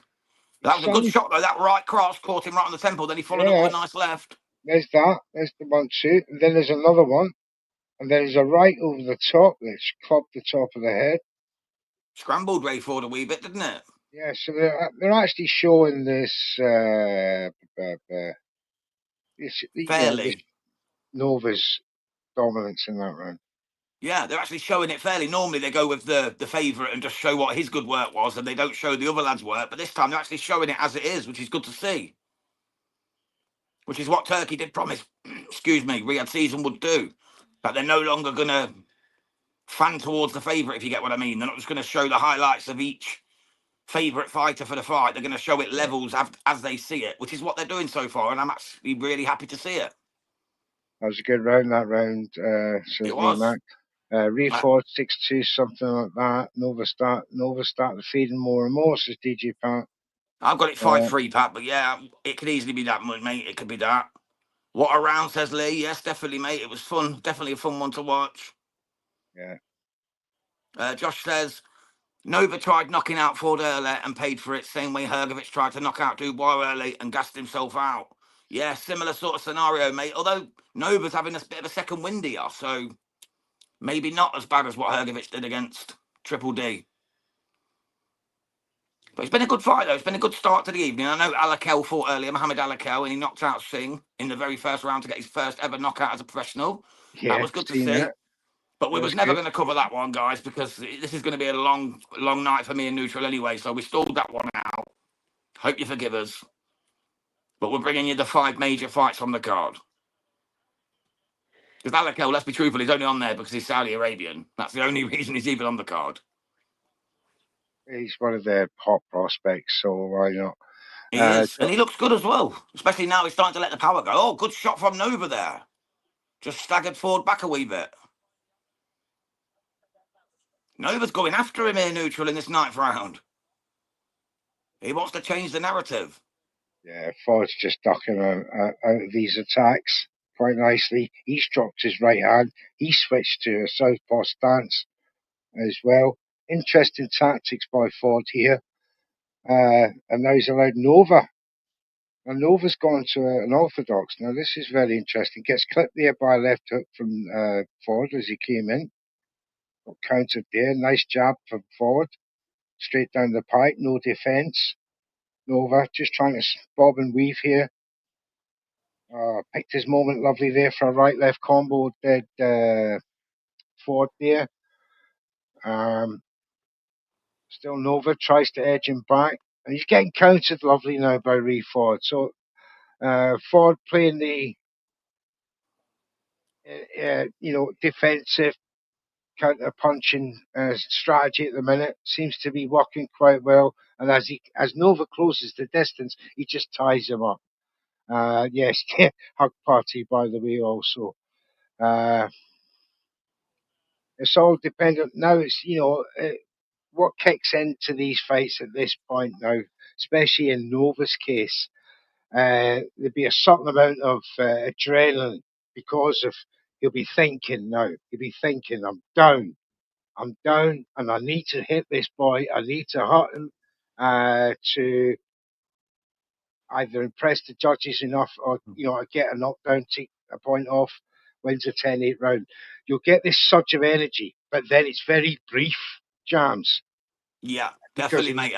That was a good shot, though. That right cross caught him right on the temple. Then he followed up with a nice left. There's that. There's the 1-2. And then there's another one. And then there's a right over the top that's clubbed the top of the head. Scrambled Ray Ford a wee bit, didn't it? Yeah, so they're actually showing this fairly Nova's dominance in that round. Yeah, they're actually showing it fairly. Normally they go with the favourite and just show what his good work was, and they don't show the other lad's work. But this time they're actually showing it as it is, which is good to see. Which is what Turkey did promise, excuse me, Riyadh Season would do. That they're no longer going to fan towards the favourite, if you get what I mean. They're not just going to show the highlights of each favourite fighter for the fight. They're going to show it levels as they see it, which is what they're doing so far, and I'm actually really happy to see it. That was a good round, that round. It was. Reford 6-2, something like that. Nova started feeding more and more, says DJ Pat. I've got it 5-3, Pat, but yeah, it could easily be that, mate. It could be that. What a round, says Lee. Yes, definitely, mate. It was fun. Definitely a fun one to watch. Yeah. Josh says, Nova tried knocking out Ford early and paid for it, same way Hrgovic tried to knock out Dubois early and gassed himself out. Yeah, similar sort of scenario, mate. Although Nova's having a bit of a second wind here, so maybe not as bad as what Hrgovic did against Triple D. But it's been a good fight, though. It's been a good start to the evening. I know Alakel fought earlier, Mohamed Alakel, and he knocked out Singh in the very first round to get his first ever knockout as a professional. Yeah, that was good to see. But we That's was never good. going to cover that one, guys, because this is going to be a long night for me and Neutral anyway. So we stalled that one out. Hope you forgive us. But we're bringing you the 5 major fights from the card. Because Alakel, let's be truthful, he's only on there because he's Saudi Arabian. That's the only reason he's even on the card. He's one of their hot prospects, so why not? He is. And he looks good as well. Especially now he's starting to let the power go. Oh, good shot from Nova there. Just staggered forward back a wee bit. Nova's going after him here, Neutral, in this 9th round. He wants to change the narrative. Yeah, Ford's just ducking out of these attacks quite nicely. He's dropped his right hand. He switched to a southpaw stance as well. Interesting tactics by Ford here. And now he's allowed Nova. And Nova's gone to an orthodox. Now, this is very interesting. Gets clipped there by a left hook from Ford as he came in. Got countered there. Nice jab from Ford. Straight down the pike. No defence. Nova just trying to bob and weave here. Picked his moment lovely there for a right-left combo. Did Ford there. Still Nova tries to edge him back. And he's getting countered lovely now by Ree Ford. So Ford playing the defensive counter punching strategy at the minute seems to be working quite well. And as Nova closes the distance, he just ties him up. Yes, hug party by the way. Also, it's all dependent now. It's what kicks into these fights at this point now, especially in Nova's case. There'd be a certain amount of adrenaline because of he'll be thinking now. He'll be thinking, I'm down, and I need to hit this boy. I need to hurt him to either impress the judges enough or get a knockdown, take a point off, wins a 10-8 round. You'll get this surge of energy, but then it's very brief, Jams. Yeah, Because definitely, mate.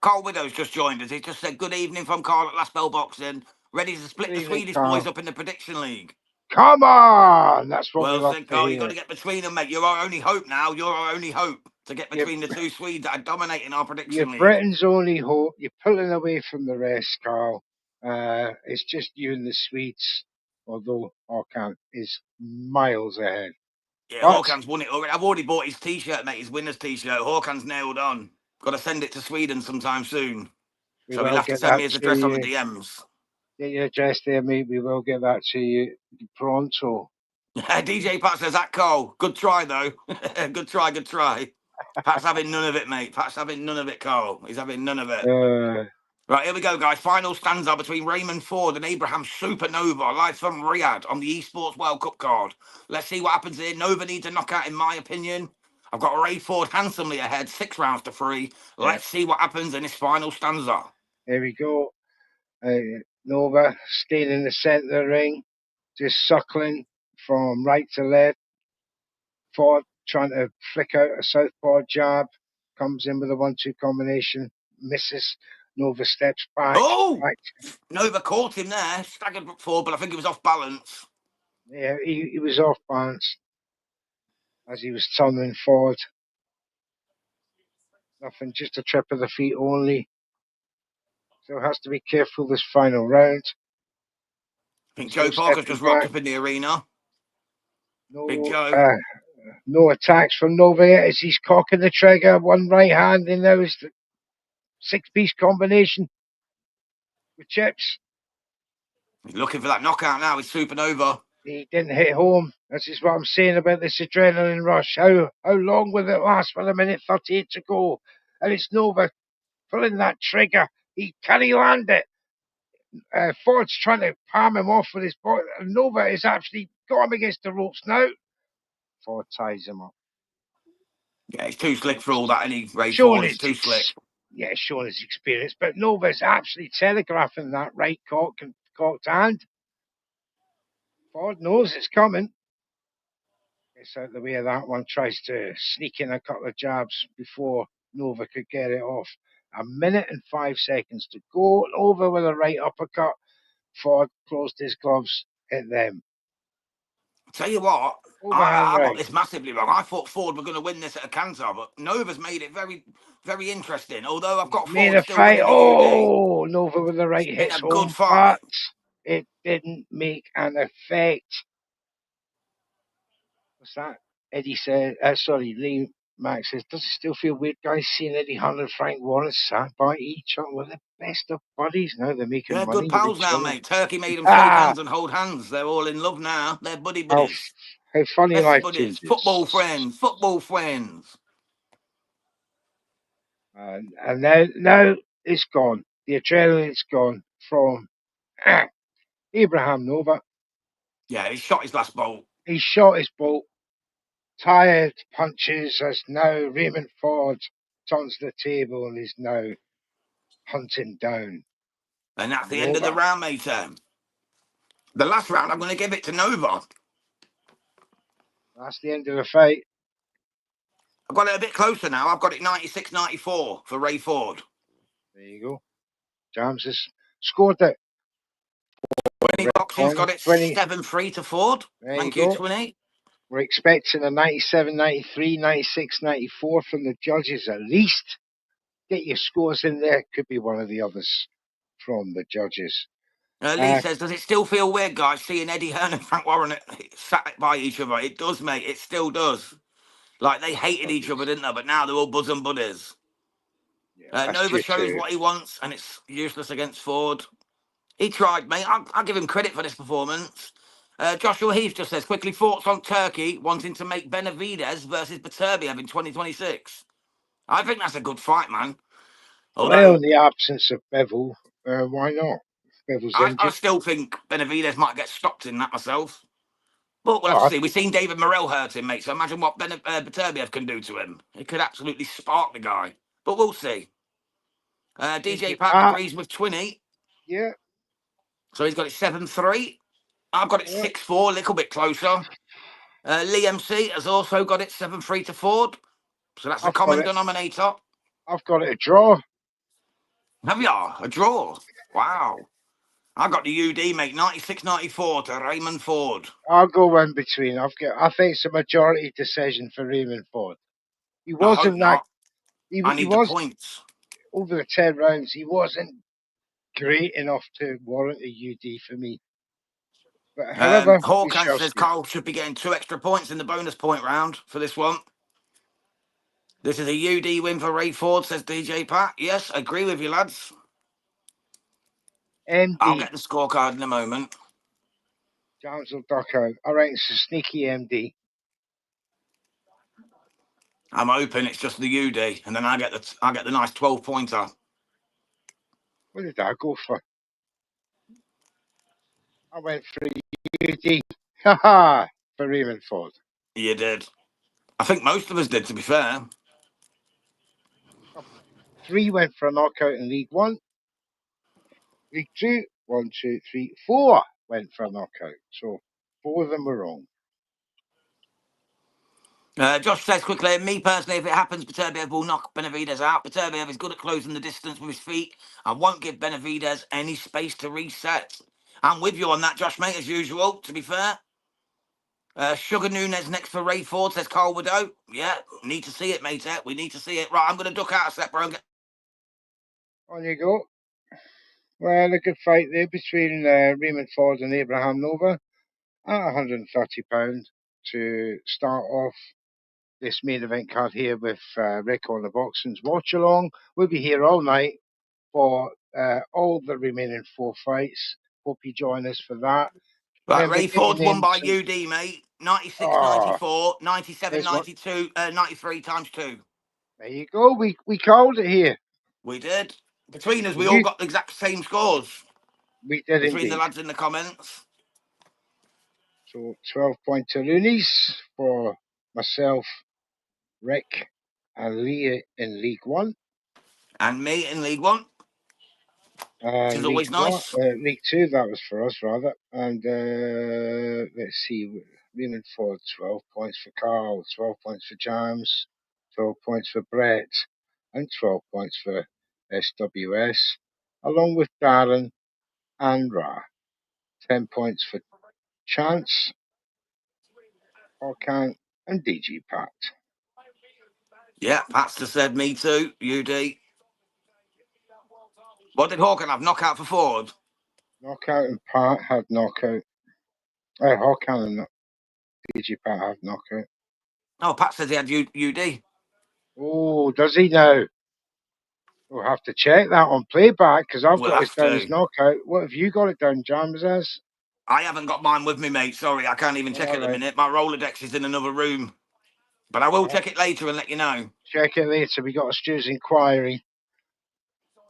Carl Widow's just joined us. He just said, good evening from Carl at Last Bell Boxing. Ready to split good the evening, Swedish boys Carl. up in the prediction league. Come on! That's what we Well love said, to Carl. You've got hear. to get between them, mate. You're our only hope now. You're our only hope to get You're, between the 2 Swedes that are dominating our you're prediction league. Britain's only hope. You're pulling away from the rest, Carl. It's just you and the Swedes, although Orkan is miles ahead. Yeah, But Håkan's won it already. I've already bought his T-shirt, mate. His winner's T-shirt. Håkan's nailed on. Got to send it to Sweden sometime soon. we So he'll will have to get send that me his to address on the you. DMs. Get your address there, mate. We will get that to you pronto. DJ Pat says, that Carl. Good try, though. Good try, good try. Pat's having none of it, mate. Pat's having none of it, Carl. He's having none of it. Right, here we go, guys. Final stanza between Raymond Ford and Abraham Supernova, live from Riyadh on the Esports World Cup card. Let's see what happens here. Nova needs a knockout, in my opinion. I've got Ray Ford handsomely ahead, 6 rounds to 3. Let's see what happens in this final stanza. Here we go. Nova staying in the centre of the ring, just suckling from right to left. Ford trying to flick out a southpaw jab, comes in with a 1-2 combination, misses. Nova steps back. Oh! Nova caught him there, staggered forward, but I think he was off balance. Yeah, he was off balance as he was tumbling forward. Nothing, just a trip of the feet only. So has to be careful this final round. I think Still Joe Parker's stepping just rocked back. up in the arena. Big No, Joe. no attacks from Nova yet as he's cocking the trigger. One right hand, and now is the 6-piece combination with chips. He's looking for that knockout now with Supernova. He didn't hit home. This is what I'm saying about this adrenaline rush. How long will it last? With a minute 38 to go, and it's Nova pulling that trigger. Can he land it? Ford's trying to palm him off with his body. Nova is actually got him against the ropes now. Ford ties him up. Yeah, he's too slick for all that, any Ray Showing Ford. He's his too slick. showing his experience. But Nova's actually telegraphing that right cocked hand. Ford knows it's coming. Gets out the way of that one. Tries to sneak in a couple of jabs before Nova could get it off. A minute and 5 seconds to go. Over with a right uppercut. Ford closed his gloves, hit them. Tell you what, Overhand I got right. this massively wrong. I thought Ford were going to win this at a canter, but Nova's made it very, very interesting. Although I've got Made Ford a still fight. winning the UD. Oh, Nova with the right It's been hits a good home, fight. but it didn't make an effect. What's that? Eddie said, Lee Max says, does it still feel weird, guys, seeing Eddie Hunt and Frank Warren sat by each other? We're the best of buddies now. They're making They're good money with pals each now, other. mate. Turkey made them shake Ah, hands and hold hands. They're all in love now. They're buddy how, buddies. how funny Best life buddies. changes. Football friends. Football friends. And now it's gone. The adrenaline's gone from Abraham Nova. Yeah, he shot his last bolt. He shot his bolt. Tired punches as now Raymond Ford turns the table and is now hunting down And that's the end of the Nova. round, mate. The last round, I'm going to give it to Nova. That's the end of the fight. I've got it a bit closer now. I've got it 96-94 for Ray Ford. There you go. Jams has scored it. 20 Boxing's got it 20. 7-3 to Ford. There you Thank you, go. 20. We're expecting a 97, 93, 96, 94 from the judges at least. Get your scores in there. Could be one of the others from the judges. Lee says, does it still feel weird, guys, seeing Eddie Hearn and Frank Warren sat by each other? It does, mate. It still does. Like, they hated each other, didn't they? But now they're all bosom buddies. Yeah, that's Nova due shows to what he wants, and it's useless against Ford. He tried, mate. I'll give him credit for this performance. Joshua Heath just says, quickly, thoughts on Turkey wanting to make Benavidez versus Beterbiev in 2026. I think that's a good fight, man. well, Although, in the absence of Bevel, why not? Bevel's I injured. still think Benavidez might get stopped in that myself. But we'll have to Oh, see. We've seen David Morrell hurt him, mate. So imagine what Beterbiev can do to him. It could absolutely spark the guy. But we'll see. DJ Pat agrees with 20. Yeah. So he's got it 7-3. I've got it Yeah. 6-4, a little bit closer. Lee MC has also got it 7-3 to Ford. So that's the I've got common it. denominator. I've got it a draw. Have you? A draw. Wow. I got the UD, mate, 96-94 to Raymond Ford. I'll go in between. I think it's a majority decision for Raymond Ford. He I hope wasn't that. not. He I need the was points. over the 10 rounds. He wasn't great enough to warrant a UD for me. But however, we Hawkeye shall says see. Carl should be getting 2 extra points in the bonus point round for this one. This is a UD win for Ray Ford, says DJ Pat. Yes, agree with you, lads. I'll MD. get the scorecard in a moment. Jams will duck out. I reckon it's a sneaky MD. I'm hoping it's just the UD, and then I get the nice 12-pointer. What did I go for? I went for UD. Haha, for Raymond Ford. You did. I think most of us did, to be fair. 3 went for a knockout in League 1. League 2, 1, 2, 3, 4 went for a knockout. So 4 of them were wrong. Josh says quickly, me personally, if it happens, Beterbiev will knock Benavidez out. Beterbiev is good at closing the distance with his feet and won't give Benavidez any space to reset. I'm with you on that, Josh, mate, as usual, to be fair. Sugar Nunez next for Ray Ford, says Carl Widow. Yeah, need to see it, mate. We need to see it. Right, I'm going to duck out a step, bro. On you go. Well, a good fight there between Raymond Ford and Abraham Nova at £130 to start off this main event card here with Red Corner Boxing's Watch Along. We'll be here all night for all the remaining 4 fights. Hope you join us for that. Right, Remember, Ray get your Ford's won by names. UD, mate. 96, Oh, 94, 97, there's one. 92, 93 times 2. There you go. We called it here. We did. Between us, we all You, got the exact same scores. we did Between the indeed. lads in the comments. So 12-point Loonies for myself, Rick, and Leah in League 1. And me in League One, which is always nice. League 2, that was for us rather. And let's see, Raymond Ford, 12 points for Carl, 12 points for James, 12 points for Brett, and 12 points for SWS, along with Darren and Ra. 10 points for Chance, Hawkeye, and DG Pat. Yeah, Pat's just said me too. UD. What did Hawkeye have? Knockout for Ford? Knockout and Pat had knockout. Hawkeye and DG Pat had knockout. Oh, Pat says he had UD. Oh, does he now? We'll have to check that on playback because I've We'll got it have down as to. knockout. What have you got it down, Jams, as? I haven't got mine with me, mate. Sorry, I can't even check All at the right. minute. My Rolodex is in another room. But I will check it later and let you know. Check it later. We got a Stu's inquiry.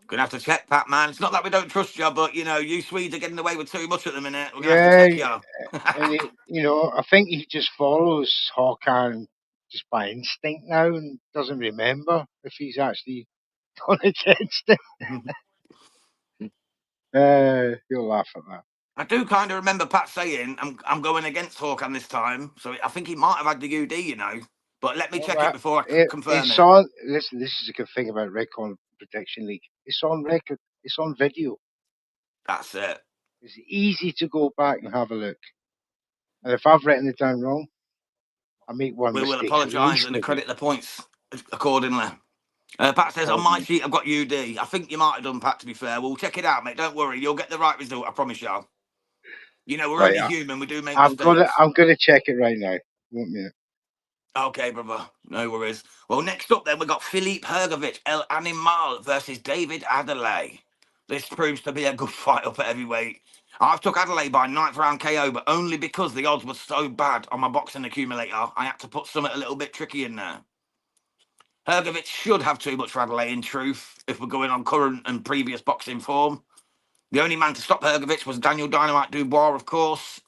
Gonna have to check, Pat, man. It's not that we don't trust you, but you know, you Swedes are getting away with too much at the minute. We're gonna have to Yeah, check you. and I think he just follows Hawkeye just by instinct now and doesn't remember if he's actually gone against him. You'll laugh at that. I do kind of remember Pat saying, I'm going against Hawkeye this time. So I think he might have had the UD, you know. But let me check it before I confirm It's it. on. Listen, this is a good thing about Recon Prediction League. It's on record. It's on video. That's it. It's easy to go back and have a look. And if I've written it down wrong, I make one We will mistake at apologise least and a credit week. the points accordingly. Pat says, on my sheet, I've got UD. I think you might have done, Pat, to be fair. We'll check it out, mate. Don't worry. You'll get the right result, I promise you. You know, we're Right, only human. We do make I'm mistakes. gonna check it right now. 1 minute. Okay, brother. No worries. Well, next up then, we've got Philippe Hergovich, El Animal versus David Adelaide. This proves to be a good fight up at heavyweight. I've took Adelaide by 9th round KO, but only because the odds were so bad on my boxing accumulator, I had to put something a little bit tricky in there. Hergovich should have too much for Adelaide, in truth, if we're going on current and previous boxing form. The only man to stop Hergovich was Daniel Dynamite Dubois, of course.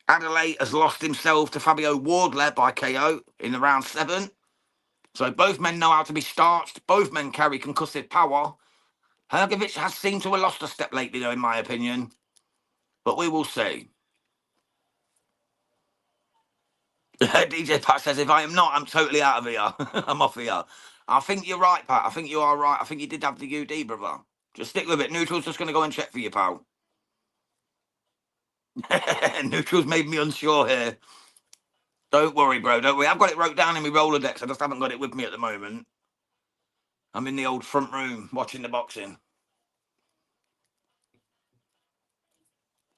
Adelaide has lost himself to Fabio Wardley by KO in the round 7. So both men know how to be starched. Both men carry concussive power. Hergovich has seemed to have lost a step lately, though, in my opinion. But we will see. DJ Pat says, if I am not, I'm totally out of here. I'm off here. I think you're right, Pat. I think you are right. I think you did have the UD, brother. Just stick with it. Neutral's just going to go and check for you, pal. Neutral's made me unsure here. Don't worry, bro. Don't worry. I've got it wrote down in my Rolodex. I just haven't got it with me at the moment. I'm in the old front room watching the boxing.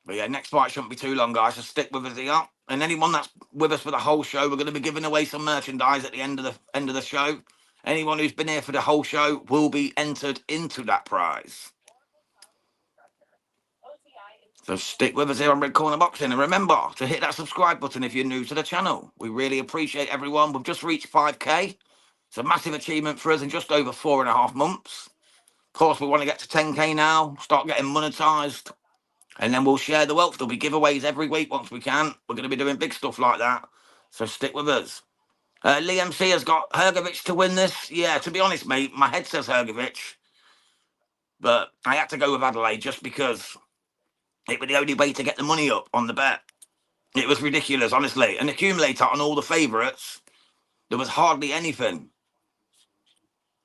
But yeah, next fight shouldn't be too long, guys. So stick with us here. And anyone that's with us for the whole show, we're going to be giving away some merchandise at the end of the show. Anyone who's been here for the whole show will be entered into that prize. So stick with us here on Red Corner Boxing. And remember to hit that subscribe button if you're new to the channel. We really appreciate everyone. We've just reached 5K. It's a massive achievement for us in just over 4.5 months. Of course, we want to get to 10K now, start getting monetized. And then we'll share the wealth. There'll be giveaways every week once we can. We're going to be doing big stuff like that. So stick with us. Liam C has got Hergovich to win this. Yeah, to be honest, mate, my head says Hergovich. But I had to go with Adelaide just because it was the only way to get the money up on the bet. It was ridiculous, honestly. An accumulator on all the favourites, there was hardly anything.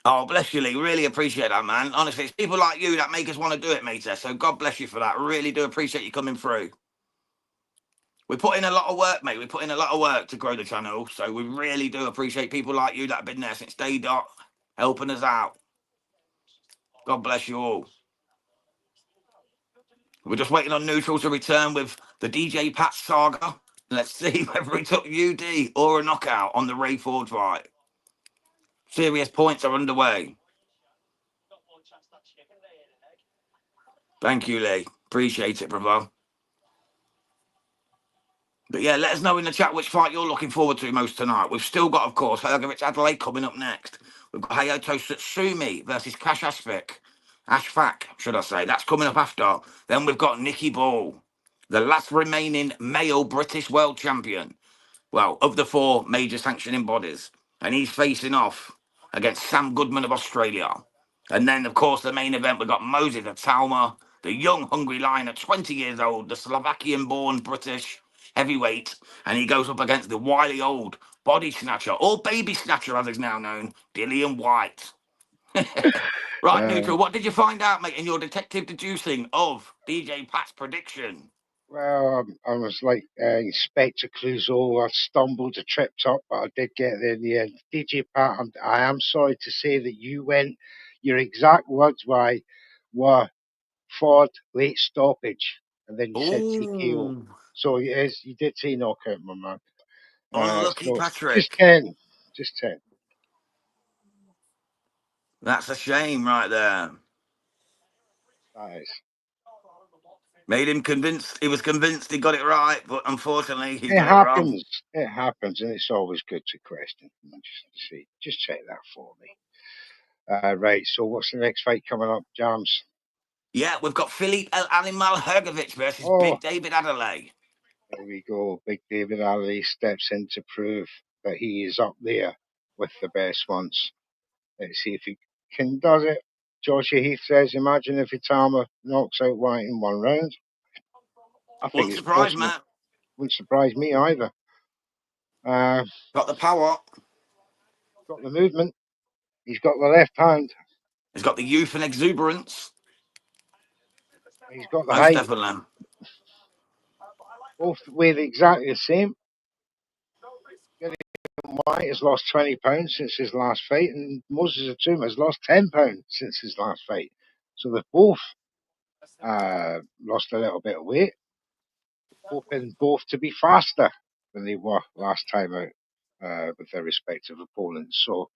Oh, bless you, Lee. Really appreciate that, man. Honestly, it's people like you that make us want to do it, mate. So God bless you for that. Really do appreciate you coming through. We put in a lot of work, mate. We put in a lot of work to grow the channel. So we really do appreciate people like you that have been there since day dot, helping us out. God bless you all. We're just waiting on Neutral to return with the DJ Pat saga. Let's see whether he took UD or a knockout on the Ray Ford fight. Serious points are underway. Thank you, Lee. Appreciate it, brother. But yeah, let us know in the chat which fight you're looking forward to most tonight. We've still got, of course, Hergovich Adelaide coming up next. We've got Hayato Satsumi versus Cash Ashfaq, should I say. That's coming up after. Then we've got Nicky Ball, the last remaining male British world champion. Well, of the 4 major sanctioning bodies. And he's facing off against Sam Goodman of Australia. And then, of course, the main event, we've got Moses Itauma, the young, hungry lion at 20 years old, the Slovakian-born British heavyweight. And he goes up against the wily old body snatcher, or baby snatcher as he's now known, Dillian Whyte. Right, Neutral, what did you find out, mate, in your detective deducing of DJ Pat's prediction? Well, I was like Inspector Clouseau. I stumbled, I tripped up, but I did get there in the end. DJ Pat, I am sorry to say that you went. Your exact words were Ford late stoppage, and then you said TKO. Ooh, So yes, you did say knockout, my man. unlucky So Patrick. just 10. That's a shame right there. That is. Made him convinced. He was convinced he got it right, but unfortunately he It got it wrong. happens. It happens, and it's always good to question. Just check that for me. Right. So, what's the next fight coming up, Jams? Yeah, we've got Philippe El Animal Hergovich versus Oh, Big David Adelaide. there we go. Big David Ali steps in to prove that he is up there with the best ones. Let's see if he can does it. Joshua Heath says, "Imagine if Itauma knocks out White in one round." I think Wouldn't it's surprise, possible. Matt. Wouldn't surprise me either. Uh, Got the power. got the movement. He's got the left hand. He's got the youth and exuberance. He's got the Most height. definitely. Both weigh exactly the same. Dillian Whyte has lost 20 pounds since his last fight, and Moses Itauma has lost 10 pounds since his last fight. So they've both lost a little bit of weight, hoping both to be faster than they were last time out with their respective opponents. So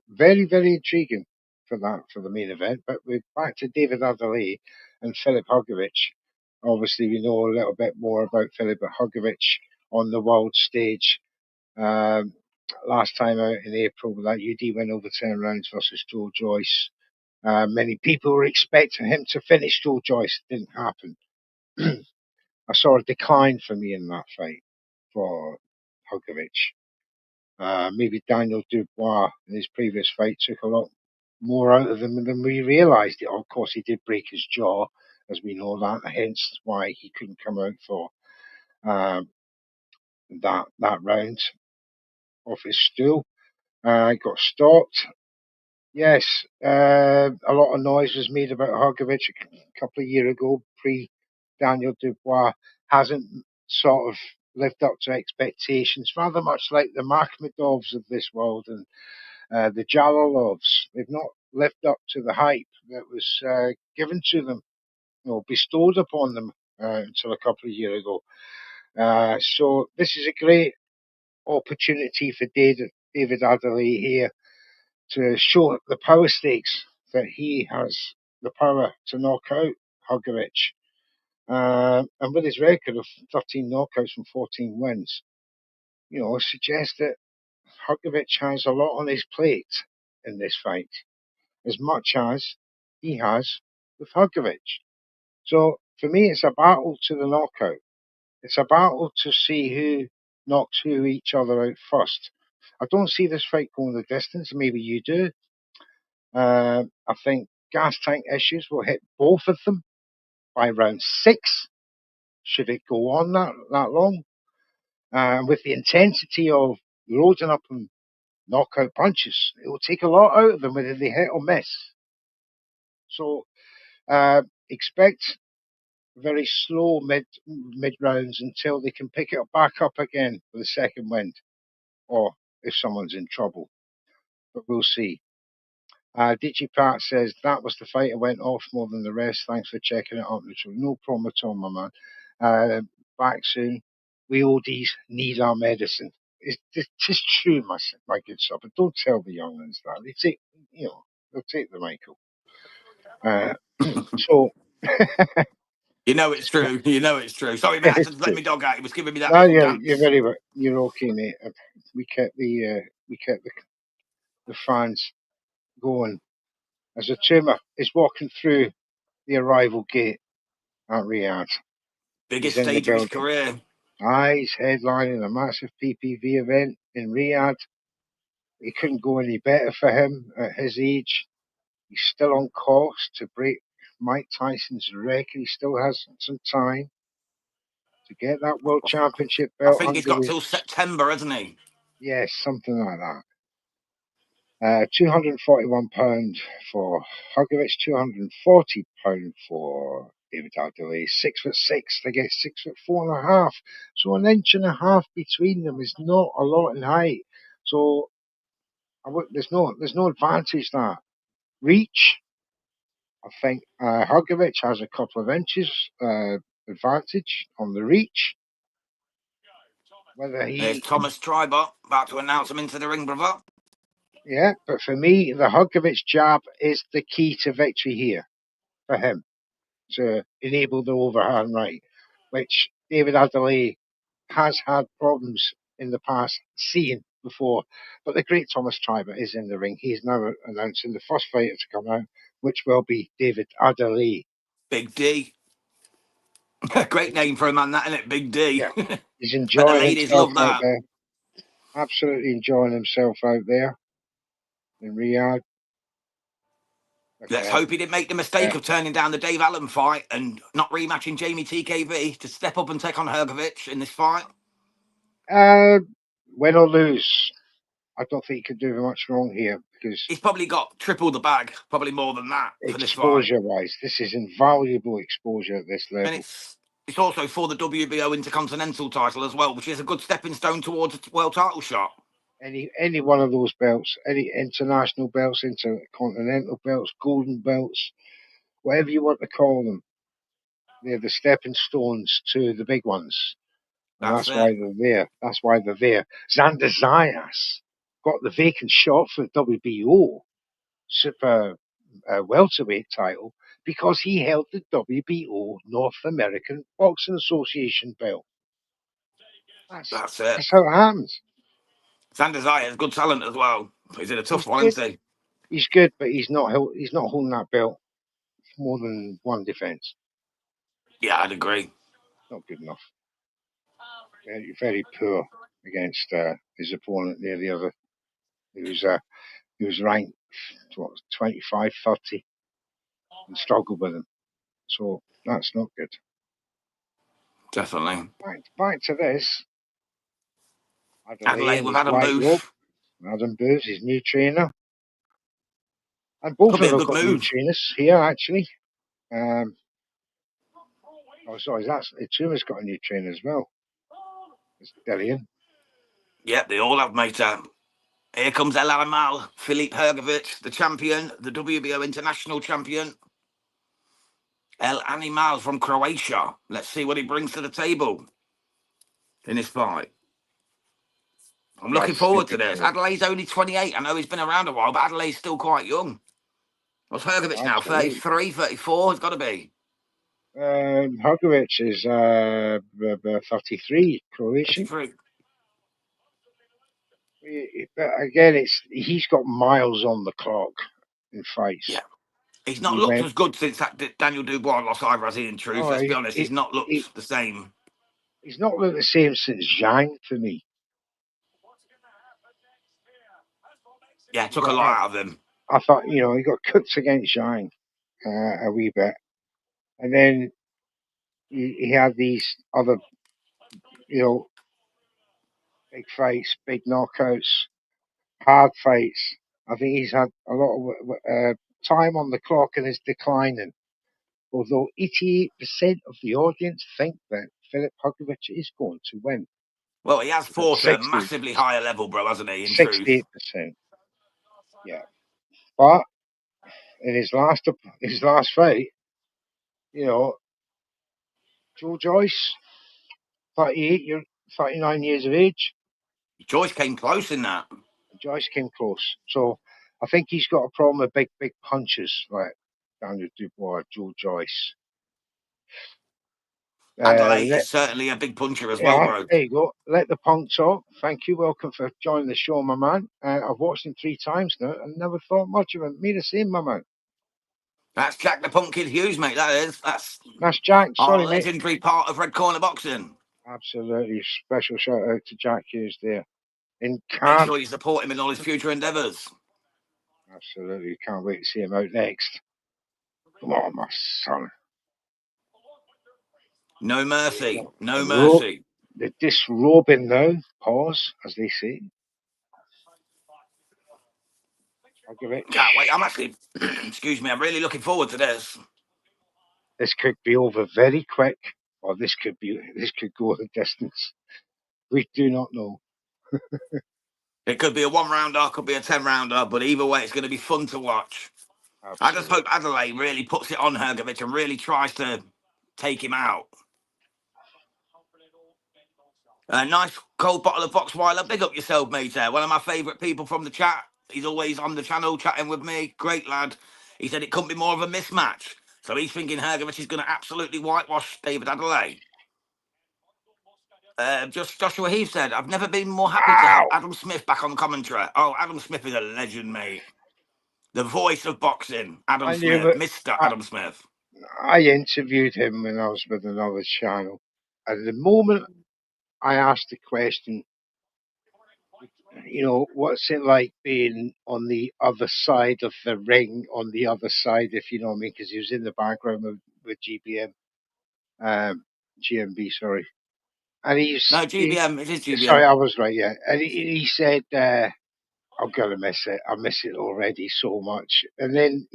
very, very intriguing for the main event. But we're back to David Adelaide and Filip Hrgovic. Obviously, we know a little bit more about Filip Hrgovic on the world stage. Last time out in April with that UD win over 10 rounds versus Joe Joyce. Many people were expecting him to finish Joe Joyce. It didn't happen. I saw a decline for me in that fight for Hrgovic. Maybe Daniel Dubois in his previous fight took a lot more out of him than we realised. Of course, he did break his jaw, as we know that, hence why he couldn't come out for that round off his stool. Got stopped. Yes, a lot of noise was made about Hrgovic a couple of years ago, pre Daniel Dubois. Hasn't sort of lived up to expectations, rather much like the Makhmedovs of this world and the Jalalovs. They've not lived up to the hype that was given to them, bestowed upon them until a couple of years ago. So this is a great opportunity for David Adelaide here to show the power stakes that he has the power to knock out Hrgovic. And with his record of 13 knockouts and 14 wins, suggests that Hrgovic has a lot on his plate in this fight, as much as he has with Hrgovic. So for me, it's a battle to the knockout. It's a battle to see who knocks who each other out first. I don't see this fight going the distance. Maybe you do. I think gas tank issues will hit both of them by round 6. Should it go on that long? With the intensity of loading up and knockout punches, it will take a lot out of them whether they hit or miss. So expect very slow mid rounds until they can pick it back up again for the second wind, or if someone's in trouble. But we'll see. DigiPat says that was the fight I went off more than the rest. Thanks for checking it out. No problem at all, my man. Back soon. We oldies need our medicine. It's just true, my good sir. But don't tell the younglings that. They'll take the Michael. So You know it's true. You know it's true. Sorry, mate. I had to let my dog out. He was giving me that no, little you're dance. very well. You're okay, mate. We kept the fans going as a tumor is walking through the arrival gate at Riyadh. He's Biggest in the stage of his building. career. He's headlining a massive PPV event in Riyadh. It couldn't go any better for him at his age. He's still on course to break Mike Tyson's record. He still has some time to get that World Championship I belt think he's under got his. till September, hasn't he? Yes, something like that. £241 for Hrgovic, £240 for David Adelaide, 6'6". They get 6'4.5". So an inch and a half between them is not a lot in height. So there's no advantage there. Reach, I think Hrgovic has a couple of inches advantage on the reach. Whether There's he, Thomas Tribot about to announce him into the ring, brother. yeah, but for me, the Hrgovic jab is the key to victory here for him to enable the overhand right, which David Adelaide has had problems in the past seeing before. But the great Thomas Tribot is in the ring. He's now announcing the first fighter to come out, which will be David Adelaide. Big D. Great name for a man, that, isn't it? Big D. Yeah, he's But the enjoying ladies himself love out that. there. Absolutely enjoying himself out there in Riyadh. Look Let's at hope him. he didn't make the mistake of turning down the Dave Allen fight and not rematching Jamie TKV to step up and take on Hrgovic in this fight. Win or lose, I don't think he could do much wrong here because He's probably got triple the bag, probably more than that for this fight. exposure-wise, this is invaluable exposure at this level. And it's also for the WBO Intercontinental title as well, which is a good stepping stone towards a world title shot. Any one of those belts, any international belts, intercontinental belts, golden belts, whatever you want to call them, they're the stepping stones to the big ones. And That's that's why it. they're there. That's why they're there. Xander Zayas got the vacant shot for the WBO super welterweight title because he held the WBO North American Boxing Association belt. That's it. That's how it happens. Xander Zayas has good talent as well. He's in a tough He's one, good. isn't he? He's good, but he's not holding that belt for more than one defense. Yeah, I'd agree. Not good enough. Very, very poor against his opponent there, the other. He was ranked 25, 30 and struggled with him. So that's not good. Definitely. Back to this. Adelaide and with his Adam white robe. Booth. Adam Booth, his new trainer. And both Could of be them a have good got new move. trainers here, actually. Sorry, Itauma's got a new trainer as well. It's Dillian. Yep, they all have, mate. Here comes El Animal, Filip Hrgovic, the champion, the WBO International champion. El Animal from Croatia. Let's see what he brings to the table in this fight. I'm looking That's forward to this. typical. Adelaide's only 28. I know he's been around a while, but Adelaide's still quite young. What's Hrgovic now? Absolutely. 33, 34? It's got to be. Hrgovic is 33, Croatian. 33. But again, he's got miles on the clock in fights. Yeah. He's not He looked went. as good since that Daniel Dubois lost either, has he, in truth? Oh, Let's be honest. He's not he, looked the same. he's not looked the same since Zhang for me. Yeah, took a lot out of him. I thought, he got cooked against Zhang a wee bit. And then he had these other, big fights, big knockouts, hard fights. I think he's had a lot of time on the clock and is declining. Although 88% of the audience think that Filip Hrgovic is going to win. Well, he has But fought at a massively higher level, bro, hasn't he, in truth? 68%. Yeah. But in his last fight, Joe Joyce, 39 years of age. Joyce came close in that. Joyce came close. So I think he's got a problem with big punches like Daniel Dubois, Joe Joyce. Adelaide is certainly a big puncher as well, bro. There you go. Let the punk talk. Thank you. Welcome for joining the show, my man. I've watched him 3 times now and never thought much of him. Me the same, my man. That's Jack the Punk Kid Hughes, mate. That's Jack. our Sorry, mate. legendary part of Red Corner Boxing. Absolutely. Special shout out to Jack Hughes there. Make sure you support him in all his future endeavours. Absolutely. Can't wait to see him out next. Come on, my son. No mercy. No mercy. The disrobing now. Pause, as they say. I'll give it. Can't wait. I'm actually, excuse me, I'm really looking forward to this. This could be over very quick, or this could go the distance. We do not know. It could be a 1 rounder, could be a 10 rounder, but either way, it's going to be fun to watch. I just Absolutely. hope Adelaide really puts it on Hergovich and really tries to take him out. A nice cold bottle of Boxweiler. Big up yourself, mate. One of my favourite people from the chat. He's always on the channel chatting with me. Great lad. He said it couldn't be more of a mismatch. So he's thinking Hergovich is going to absolutely whitewash David Adelaide. Just Joshua Heath said, I've never been more happy to have Wow! Adam Smith back on commentary. Oh, Adam Smith is a legend, mate. The voice of boxing, Adam I knew Smith, it. Mr. Adam Smith. I interviewed him when I was with another channel. At the moment I asked the question, what's it like being on the other side of the ring, on the other side, if you know what I mean, because he was in the background with GMB, sorry. And No, GBM. It is sorry, GBM. I was right, yeah. And he said, I'm going to miss it. I miss it already so much. And then,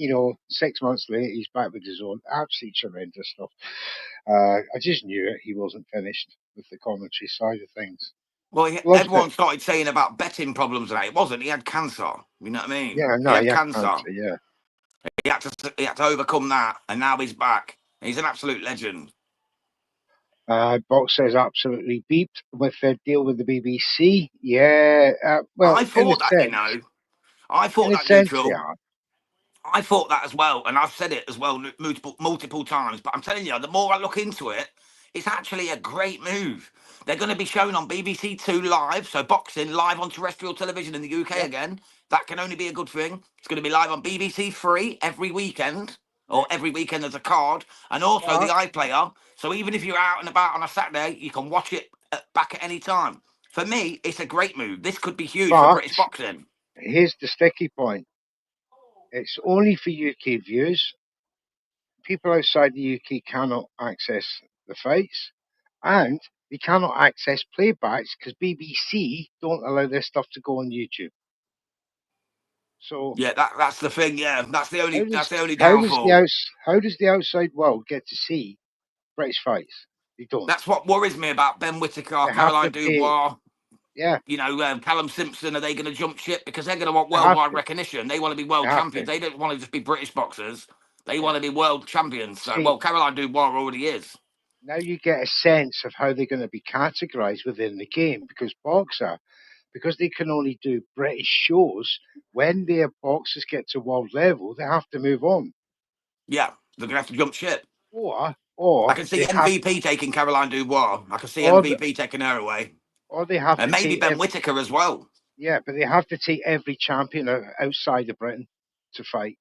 6 months later, he's back with his own absolutely tremendous stuff. I just knew it. He wasn't finished with the commentary side of things. Well, Loved it. everyone started saying about betting problems today. It wasn't. He had cancer. You know what I mean? Yeah, He no, had yeah, cancer. cancer, yeah. He had to overcome that, and now he's back. He's an absolute legend. Box says absolutely beeped with the deal with the BBC. Yeah, well, I thought that, I in thought a that sense, they neutral. are. I thought that as well, and I've said it as well multiple times. But I'm telling you, the more I look into it, it's actually a great move. They're going to be shown on BBC Two live, so boxing live on terrestrial television in the UK Yeah, again. That can only be a good thing. It's going to be live on BBC Three every weekend, yeah. or every weekend there's a card, and also the But, iPlayer. So even if you're out and about on a Saturday, you can watch it back at any time. For me, it's a great move. This could be huge for but British boxing. here's the sticky point. It's only for UK viewers. People outside the UK cannot access the fights, and they cannot access playbacks because BBC don't allow their stuff to go on YouTube. So Yeah, that's the thing. Yeah, that's the how only does downfall. how does the outside world get to see British fights? They don't. That's what worries me about Ben Whittaker, They have Caroline to pay. Dubois. Yeah, Callum Simpson. Are they going to jump ship because they're going to want they have worldwide to. recognition? They want to be They world have champions. to. They don't want to just be British boxers. They Yeah. want to be world champions. So, See, well, Caroline Dubois already is. now you get a sense of how they're going to be categorized within the game because they can only do British shows. When their boxers get to world level, they have to move on, Yeah, they're going to have to jump ship. I or can see they have, MVP taking Caroline Dubois. I can see or the, MVP taking her away, or they have and to maybe take Ben Whittaker as well. yeah, but they have to take every champion outside of Britain to fight.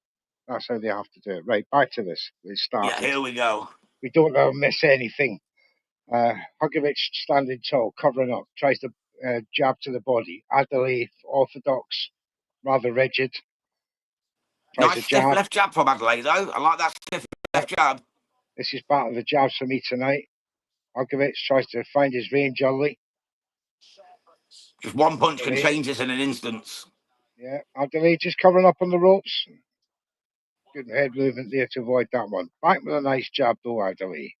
That's how they have to do it. Right, back to this. It Yeah, started. here we go. We don't let them miss anything. Hugovic standing tall, covering up, tries to jab to the body. Adelaide, orthodox, rather rigid, tries Nice a stiff jab. left jab from Adelaide, though. I like that stiff Yep, left jab. this is battle of the jabs for me tonight. Hugovic tries to find his range early. Just one punch can Adelaide, change this in an instance. yeah, Adelaide just covering up on the ropes. Good head movement there to avoid that one. Back with a nice jab though, Adelaide.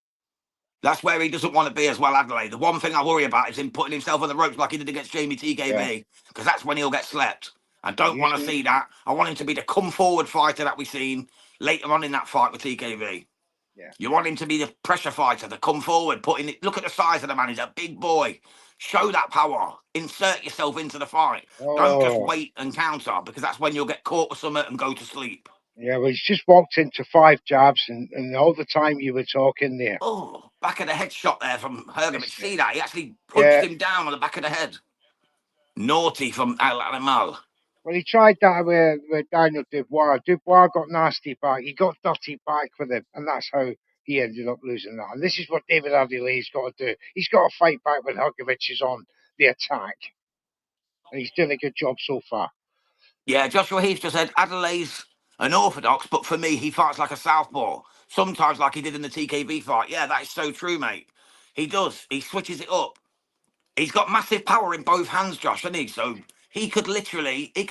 That's where he doesn't want to be as well, Adelaide. The one thing I worry about is him putting himself on the ropes like he did against Jamie Yeah, TKB, because that's when he'll get slept. I don't want to using see that. I want him to be the come forward fighter that we've seen later on in that fight with TKB. yeah. You want him to be the pressure fighter, the come forward, putting it. Look at the size of the man. He's a big boy. Show that power. Insert yourself into the fight. Don't just Oh, wait and counter, because that's when you'll get caught with something and go to sleep. yeah. Well, he's just walked into 5 jabs, and all the time you were talking there. Oh, back of the head shot there from Hergovich. See that? He actually punched Yeah. him down on the back of the head. Naughty from Al Animal. Well, he tried that with Daniel Dubois. Dubois got nasty back. He got dirty back with him, and that's how he ended up losing that. And this is what David Adelaide's got to do. He's got to fight back when Hugovic is on the attack, and he's doing a good job so far. Yeah, Joshua Heath just said Adelaide's an orthodox, but for me, he fights like a southpaw. Sometimes like he did in the TKB fight. Yeah, that is so true, mate. He does. He switches it up. He's got massive power in both hands, Josh, hasn't he? So he could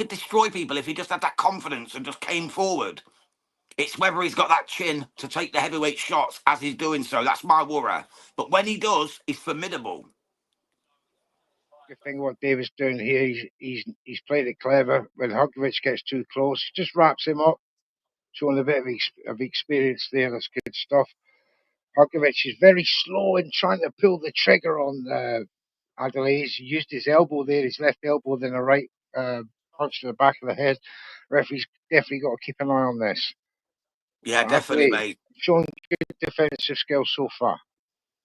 destroy people if he just had that confidence and just came forward. It's whether he's got that chin to take the heavyweight shots as he's doing so. That's my worry. But when he does, he's formidable. Good thing what David's doing here. He's played it clever. When Hugovic gets too close, he just wraps him up, showing a bit of experience there. That's good stuff. Hugovic is very slow in trying to pull the trigger on Adelaide. He used his elbow there, his left elbow, then a right punch to the back of the head. Referee's definitely got to keep an eye on this. Yeah, definitely, Adelaide mate. showing good defensive skills so far.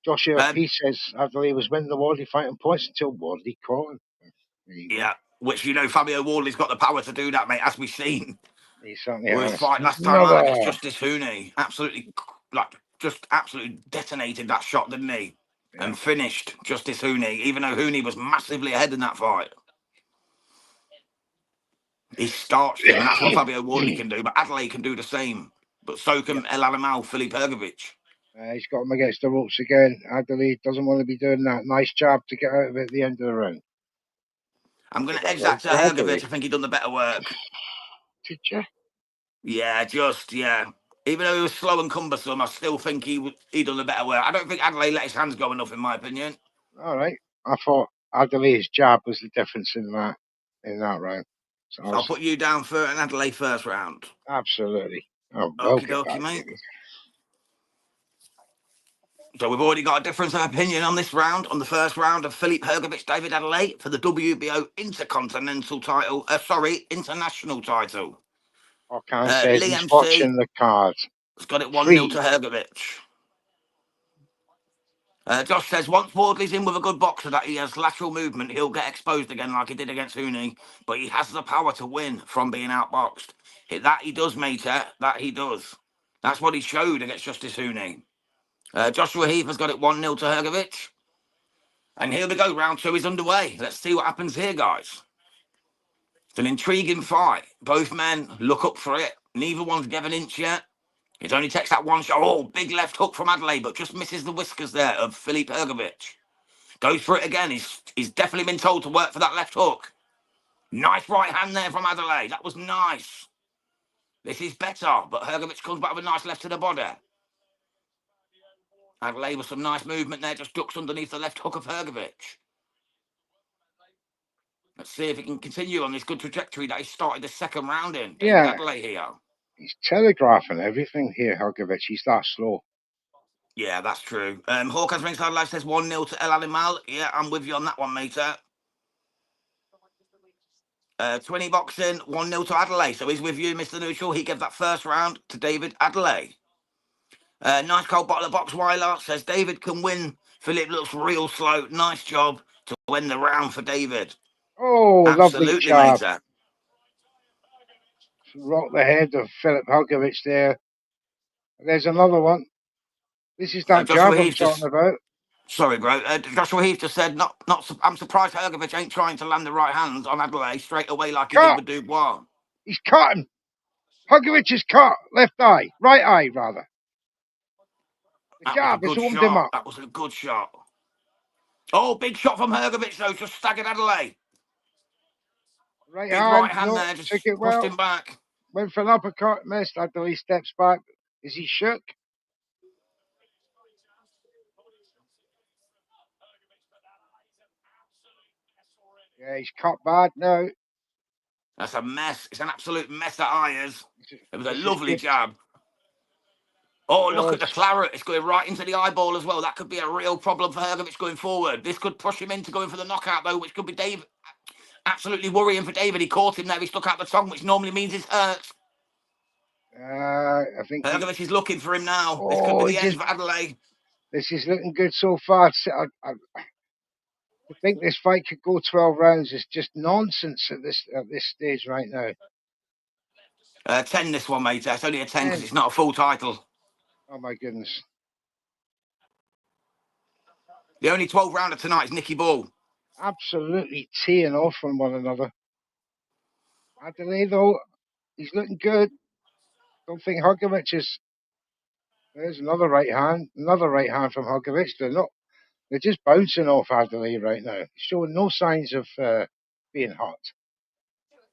Joshua P says Adelaide was winning the Wardley fight on points until Wardley caught him. There you go. Which, you know, Fabio Wardley's got the power to do that, mate, as we've seen. He certainly With his has. fight last time out against Justice Hooney. Absolutely, just absolutely detonated that shot, didn't he? Yeah. And finished Justice Hooney, even though Hooney was massively ahead in that fight. He starched him, and that's what Fabio Wardley can do. But Adelaide can do the same. But so can El Animal, Filip Hrgovic. He's got him against the ropes again. Adelaide doesn't want to be doing that. Nice jab to get out of it at the end of the round. I'm going to edge that to Hrgovic. I think he done the better work. Did you? Yeah, Even though he was slow and cumbersome, I still think he done the better work. I don't think Adelaide let his hands go enough, in my opinion. All right. I thought Adelaide's jab was the difference in that round. So I'll put you down for an Adelaide first round. Absolutely. Oh, okie dokie, mate. So we've already got a difference of opinion on this round, on the first round of Filip Hrgovic, David Adelaide for the WBO Intercontinental title. International title. Orkan says he's watching the card. It's got it 1-0 to Hrgovic. Josh says, once Wardley's in with a good boxer that he has lateral movement, he'll get exposed again like he did against Hooney. But he has the power to win from being outboxed. That he does, mate. That he does. That's what he showed against Justice Hooney. Joshua Heath has got it 1-0 to Hrgovic. And here we go, round 2 is underway. Let's see what happens here, guys. It's an intriguing fight. Both men look up for it. Neither one's given an inch yet. It only takes that one shot. Oh, big left hook from Adelaide, but just misses the whiskers there of Filip Hrgovic. Goes for it again. He's definitely been told to work for that left hook. Nice right hand there from Adelaide. That was nice. This is better, but Hrgovic comes back with a nice left to the body. Adelaide with some nice movement there, just ducks underneath the left hook of Hrgovic. Let's see if he can continue on this good trajectory that he started the second round in. David Adelaide here. He's telegraphing everything here, Hrgovic. He's that slow. Yeah, that's true. Hawkins Ringside Live says 1-0 to El Animal. Yeah, I'm with you on that one, mate. 20 boxing, 1-0 to Adelaide. So he's with you, Mr. Neutral. He gave that first round to David Adelaide. Nice cold bottle of Boxweiler says David can win. Philip looks real slow. Nice job to win the round for David. Oh, absolutely, lovely job. Rock the head of Filip Hrgovic there. There's another one. This is that jab I'm talking about. Sorry, bro. Joshua Heath just said, I'm surprised Hrgovic ain't trying to land the right hands on Adelaide straight away like he did with Dubois. He's caught him. Hrgovic is caught. Left eye. Right eye, rather. The jab has opened him up. That was a good shot. Oh, big shot from Hrgovic, though. Just staggered Adelaide. Right big hand. Right hand no, there. Just took it pushed him back. Went for an uppercut. Missed. Adelaide steps back. Is he shook? Yeah, he's cut bad now. That's a mess. It's an absolute mess, that eye is. It was a lovely jab. Oh, look at the claret. It's going right into the eyeball as well. That could be a real problem for Hrgovic going forward. This could push him into going for the knockout, though, which could be David. Absolutely worrying for David. He caught him there. He stuck out the tongue, which normally means it's hurt. I think Hrgovic is looking for him now. This could be the end for Adelaide. This is looking good so far. I think this fight could go 12 rounds is just nonsense at this stage right now. 10 this one, mate. It's only a 10 because it's not a full title. Oh my goodness. The only 12 rounder tonight is Nicky Ball. Absolutely teeing off from one another. Adelaide, though, he's looking good. Don't think Hrgovic is. There's another right hand from Hrgovic. They're just bouncing off Adelaide right now, showing no signs of being hot.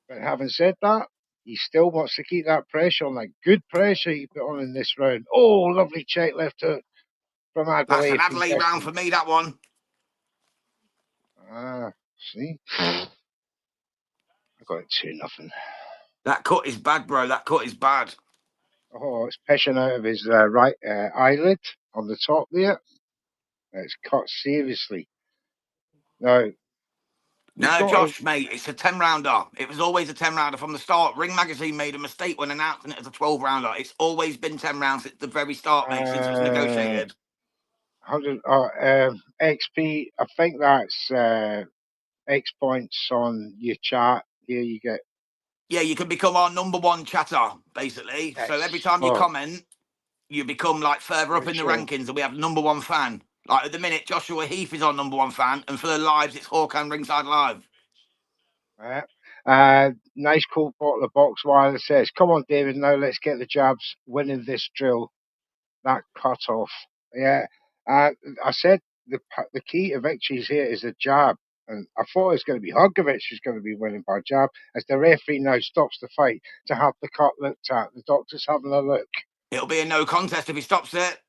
But having said that, He still wants to keep that pressure on, like good pressure he put on in this round. Oh, lovely check left hook from That's Adelaide. an Adelaide round for me, that one. See? I got it 2-0. That cut is bad, bro. That cut is bad. Oh, it's pushing out of his right eyelid on the top there. It's cut seriously. Now, No, Josh, mate, it's a 10-rounder. It was always a 10-rounder from the start. Ring Magazine made a mistake when announcing it as a 12-rounder. It's always been 10 rounds at the very start, mate, since it was negotiated. 100 XP, I think that's X points on your chat. Here you get. Yeah, you can become our #1 chatter, basically. Yes. So every time you comment, you become like further up in the rankings, and we have #1 fan. Like at the minute, Joshua Heath is our #1 fan, and for the lives, it's Hawk and Ringside Live. Nice cool bottle of box wire that says, "Come on, David, now let's get the jabs winning this drill." That cut off. Yeah. I said the key to victories here is a jab. And I thought it was going to be Hrgović who's going to be winning by jab, as the referee now stops the fight to have the cut looked at. The doctor's having a look. It'll be a no contest if he stops it.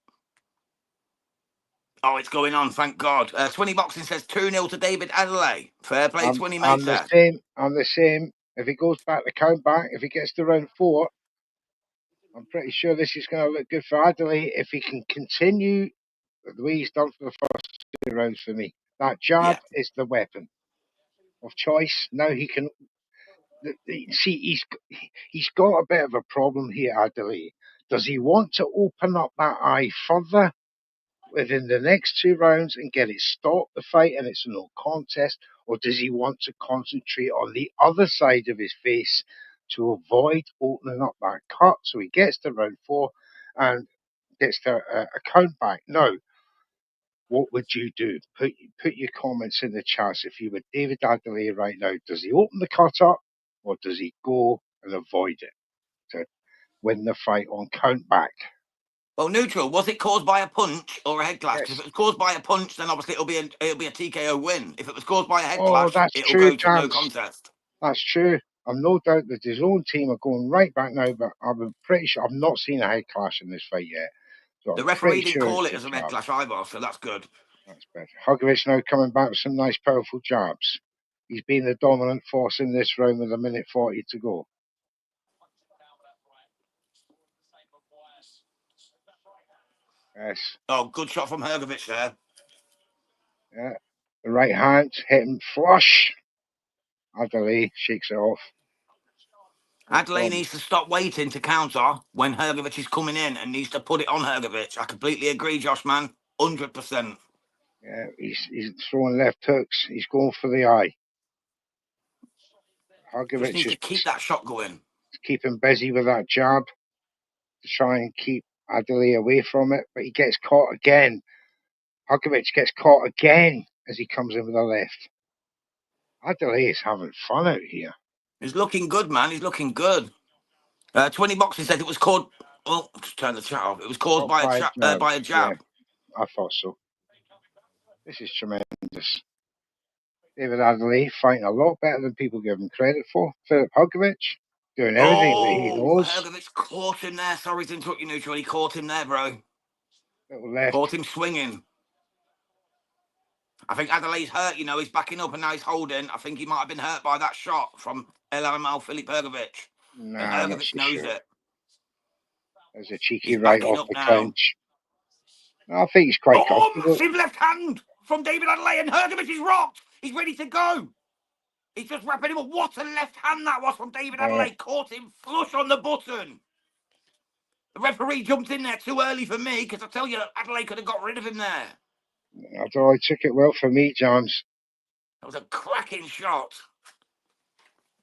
Oh, it's going on, thank God. 20 Boxing says 2-0 to David Adelaide. Fair play, 20 mates there. I'm the same. If he goes back to count back, if he gets to round 4, I'm pretty sure this is going to look good for Adelaide if he can continue the way he's done for the first 2 rounds for me. That jab is the weapon of choice. Now he can see he's got a bit of a problem here, Adelaide. Does he want to open up that eye further within the next 2 rounds and get it stopped, the fight, and it's no contest, or does he want to concentrate on the other side of his face to avoid opening up that cut so he gets to round 4 and gets to a count back? Now, what would you do? Put your comments in the chat. If you were David Adelaide right now, does he open the cut up or does he go and avoid it to win the fight on count back? Well, neutral. Was it caused by a punch or a head clash? Yes. If it was caused by a punch, then obviously it'll be a TKO win. If it was caused by a head clash, it'll go to no contest. That's true. I've no doubt that his own team are going right back now, but I'm pretty sure I've not seen a head clash in this fight yet. So the referee didn't call it as a head clash either, so that's good. That's better. Hrgović now coming back with some nice, powerful jabs. He's been the dominant force in this round with 1:40 to go. Yes. Oh, good shot from Hrgović there. Yeah. The right hand hit him flush. Adelaide shakes it off. Adelaide needs to stop waiting to counter when Hrgović is coming in and needs to put it on Hrgović. I completely agree, Josh, man. 100%. Yeah, he's throwing left hooks. He's going for the eye. Hrgović needs to keep that shot going. Keep him busy with that jab to try and keep Adelaide away from it, but he gets caught again. Hrgović gets caught again as he comes in with a left. Adelaide is having fun out here. He's looking good, man. He's looking good. 20 Boxing said it was called. Oh, just turn the chat off. It was caused by a jab. Yeah, I thought so. This is tremendous. David Adelaide fighting a lot better than people give him credit for. Filip Hrgović doing everything that he knows. Hrgović caught him there. Sorry to interrupt you, neutral. He caught him there, bro. Little left. Caught him swinging. I think Adelaide's hurt, you know. He's backing up and now he's holding. I think he might have been hurt by that shot from LML Filip Hrgović. Nah, Hrgović knows it. There's a cheeky right off the clinch. I think he's quite comfortable. Massive left hand from David Adelaide, and Hrgović is rocked. He's ready to go. He's just wrapping him up. What a left hand that was from David Adelaide. Caught him flush on the button. The referee jumped in there too early for me, because I tell you, Adelaide could have got rid of him there. I thought he took it well for me, James. That was a cracking shot.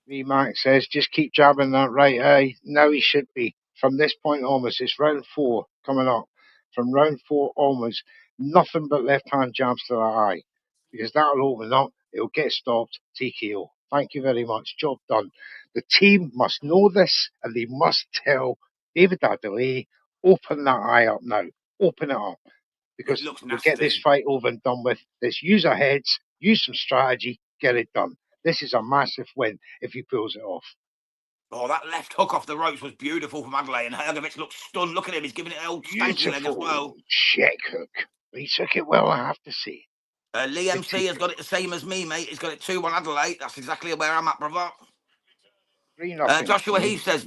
V-Max says, just keep jabbing that right eye. Now he should be. From this point onwards, it's round 4 coming up. From round 4 onwards, nothing but left-hand jabs to the eye. Because that'll open up, it'll get stopped, TKO. Thank you very much, job done. The team must know this, and they must tell David Adelaide, open that eye up now. Open it up. Because we'll get this fight over and done with. Let's use our heads, use some strategy, get it done. This is a massive win if he pulls it off. Oh, that left hook off the ropes was beautiful from Adelaide, and Hrgovic looks stunned. Look at him, he's giving it an old stanky leg as well. Check hook. He took it well, I have to say. Lee MC has got it the same as me, mate. He's got it 2-1 Adelaide. That's exactly where I'm at, brother. 3-0. Joshua Heath says,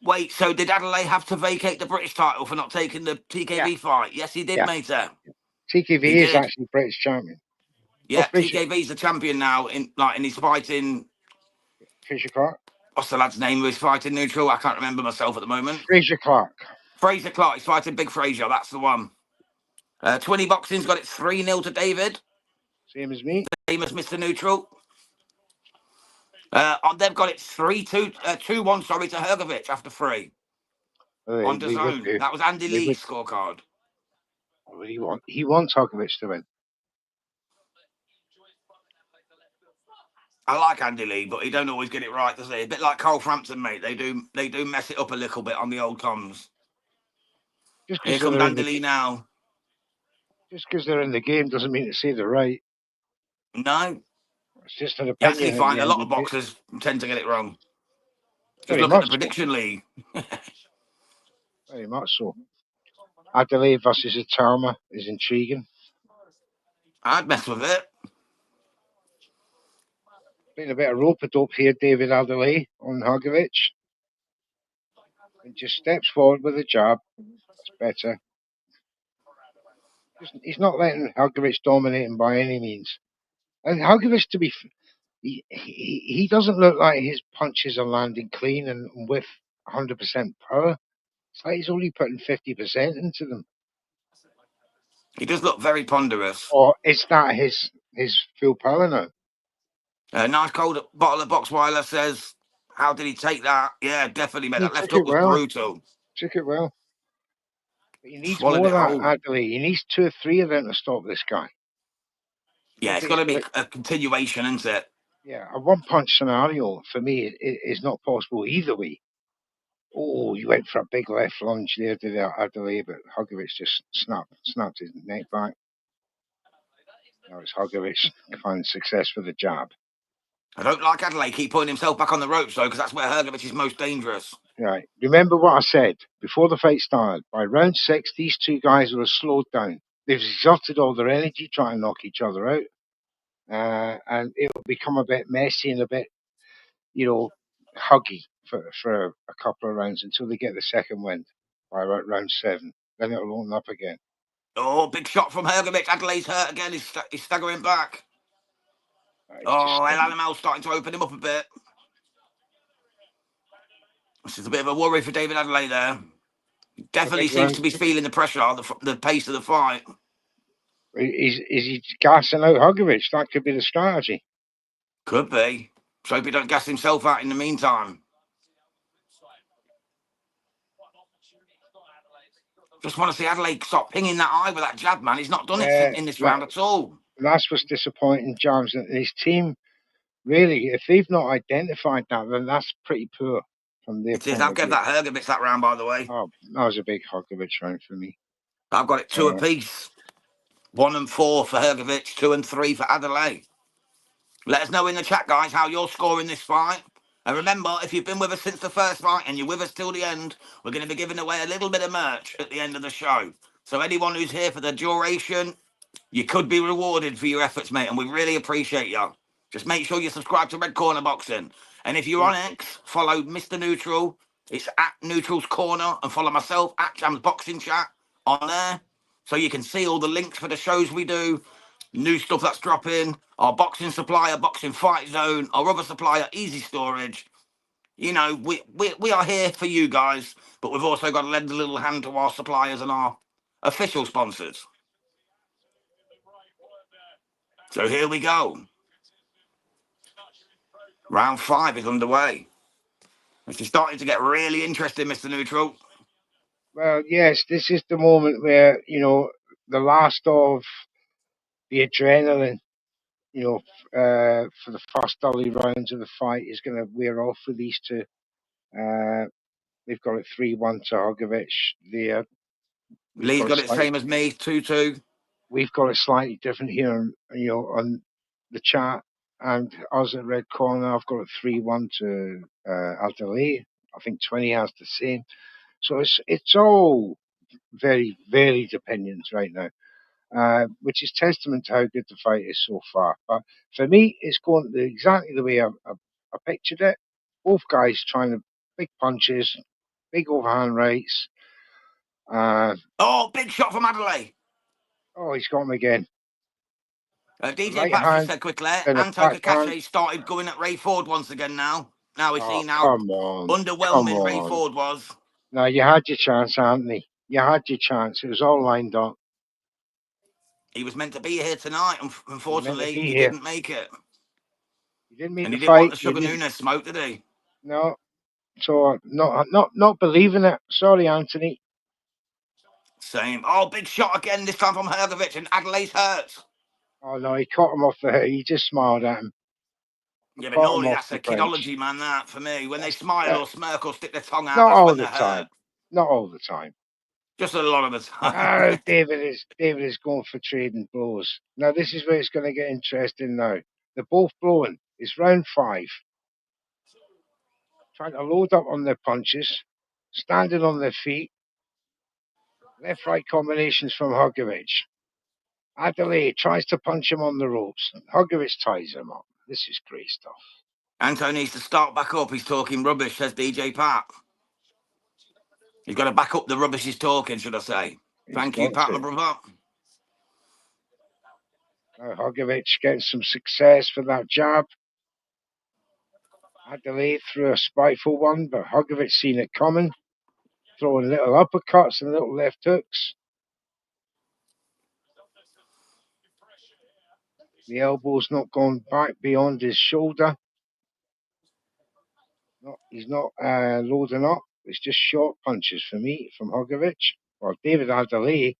wait, so did Adelaide have to vacate the British title for not taking the TKV fight? Yes, he did, mate. TKV He is did. actually British champion. Yeah, TKV's the champion now, and he's fighting Fraser Clark. What's the lad's name who he's fighting neutral? I can't remember myself at the moment. Fraser Clark. Fraser Clark. He's fighting Big Fraser. That's the one. 20 Boxing's got it 3-0 to David. Same as me. Same as Mr. Neutral. They've got it 2-1, sorry, to Hrgovic after 3. On DAZN. That was Andy Lee's scorecard. What do you want? He wants Hrgovic to win. I like Andy Lee, but he don't always get it right, does he? A bit like Cole Frampton, mate. They do mess it up a little bit on the old comms. Here comes Andy Lee now. Just because they're in the game doesn't mean to say they're right. No. It's just an opinion. You actually find a lot of boxers tend to get it wrong. Just look at the prediction league. Very much so. Adelaide versus Itauma is intriguing. I'd mess with it. Playing a bit of rope-a-dope here, David Adelaide on Hrgovic. And just steps forward with a jab. That's better. He's not letting Hrgovic dominate him by any means. And Hrgovic, to be... He doesn't look like his punches are landing clean and with 100% power. It's like he's only putting 50% into them. He does look very ponderous. Or is that his full power now? Nice cold bottle of Boxweiler says, how did he take that? Yeah, definitely, mate. That left hook was brutal. Took it well. But he needs more of that, Adelaide. He needs 2 or 3 of them to stop this guy. Yeah, it's got to be a continuation, isn't it? Yeah, a one-punch scenario, for me, is not possible either way. Oh, you went for a big left lunge there, did Adelaide, but Hrgovic just snapped his neck back. Now it's Hrgovic finding success with the jab. I don't like Adelaide keep putting himself back on the ropes, though, because that's where Hrgovic is most dangerous. Right. Remember what I said before the fight started. By round 6, these 2 guys were slowed down. They've exerted all their energy trying to knock each other out. And it'll become a bit messy and a bit, huggy for a couple of rounds until they get the second wind by about round 7. Then it'll open up again. Oh, big shot from Hrgovic. Adelaide's hurt again. He's staggering back. El Animal's starting to open him up a bit. This is a bit of a worry for David Adelaide there. He definitely seems to be feeling the pressure, the pace of the fight. Is he gassing out Hrgovic? That could be the strategy. Could be. So hope he don't gas himself out in the meantime. Just want to see Adelaide stop pinging that eye with that jab, man. He's not done it in this round at all. That's what's disappointing, James. And his team, really, if they've not identified that, then that's pretty poor from their point of view. I'll give that Hrgovic that round, by the way. Oh, that was a big Hrgovic round for me. I've got it 2 apiece. 1 and 4 for Hrgovic, 2 and 3 for Adelaide. Let us know in the chat, guys, how you're scoring this fight. And remember, if you've been with us since the first fight and you're with us till the end, we're going to be giving away a little bit of merch at the end of the show. So anyone who's here for the duration, you could be rewarded for your efforts, mate, and we really appreciate you. Just make sure you subscribe to Red Corner Boxing. And if you're on X, follow Mr. Neutral. It's at Neutral's Corner. And follow myself at Jam's Boxing Chat on there. So you can see all the links for the shows we do, new stuff that's dropping, our boxing supplier, Boxing Fight Zone, our other supplier, Easy Storage. We are here for you guys, but we've also got to lend a little hand to our suppliers and our official sponsors. So here we go. Round 5 is underway. It's starting to get really interesting, Mr. Neutral. Well, yes, this is the moment where, the last of the adrenaline, for the first early rounds of the fight is going to wear off for these 2. They've got it 3-1 to Hrgovic there. Lee's got it same as me, 2-2. We've got it slightly different here, on the chat. and us at Red Corner, I've got a 3-1 to Adelaide. I think 20 has the same. So it's all very varied opinions right now, which is testament to how good the fight is so far. But for me, it's going exactly the way I pictured it. Both guys trying to big punches, big overhand rights. Oh, big shot from Adelaide. Oh, he's got him again. DJ Right Patch just hand, said quickly, then a Anto backhand. Kakashi started going at Ray Ford once again now. Now we Oh, see how come on. Come underwhelming Ray on. Ford was. No, you had your chance, Anthony. You had your chance. It was all lined up. He was meant to be here tonight. You meant to Unfortunately, be he here. didn't make it. You didn't make And the he didn't want fight. the You Sugar didn't. Nunes smoke, did he? No. So not believing it. Sorry, Anthony. Same. Oh, big shot again, this time from Hergovic, and Adelaide's hurt. Oh no, he caught him off the hurt. He just smiled at him. He Yeah, but caught him normally off that's the a French. kidology, man, that, for me. When they That's smile or smirk or stick their tongue out, not that's all when the they're hurt. time. Not all the time. Just a lot of the time. Oh, David is going for trading blows. Now this is where it's going to get interesting. Now they're both blowing. It's round 5. Trying to load up on their punches, standing on their feet. Left-right combinations from Hugovic. Adelaide tries to punch him on the ropes. Hugovic ties him up. This is great stuff. Anto needs to start back up. He's talking rubbish, says DJ Pat. He's got to back up the rubbish he's talking, should I say. He's Thank you, got Pat, my to. brother. Now Hugovic getting some success for that jab. Adelaide threw a spiteful one, but Hugovic seen it coming, throwing little uppercuts and little left hooks. The elbow's not gone back beyond his shoulder. He's not loading up. It's just short punches for me from Hugovic. Well, David Adelaide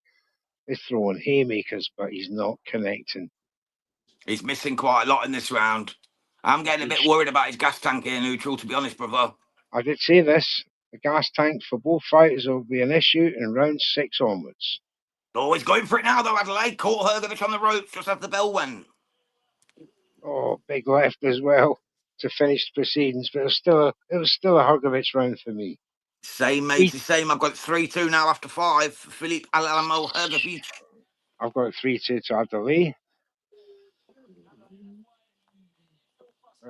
is throwing haymakers, but he's not connecting. He's missing quite a lot in this round. I'm getting a bit worried about his gas tank here, Neutral, to be honest, brother. I did say this. The gas tank for both fighters will be an issue in round 6 onwards. Oh, he's going for it now, though, Adelaide. Caught Hergovic on the ropes just as the bell went. Oh, big left as well to finish the proceedings, but it was still a Hugovic round for me. Same, matey, same. I've got 3-2 now after 5. Philippe Alamo Hergovic. I've got 3-2 to Adelaide.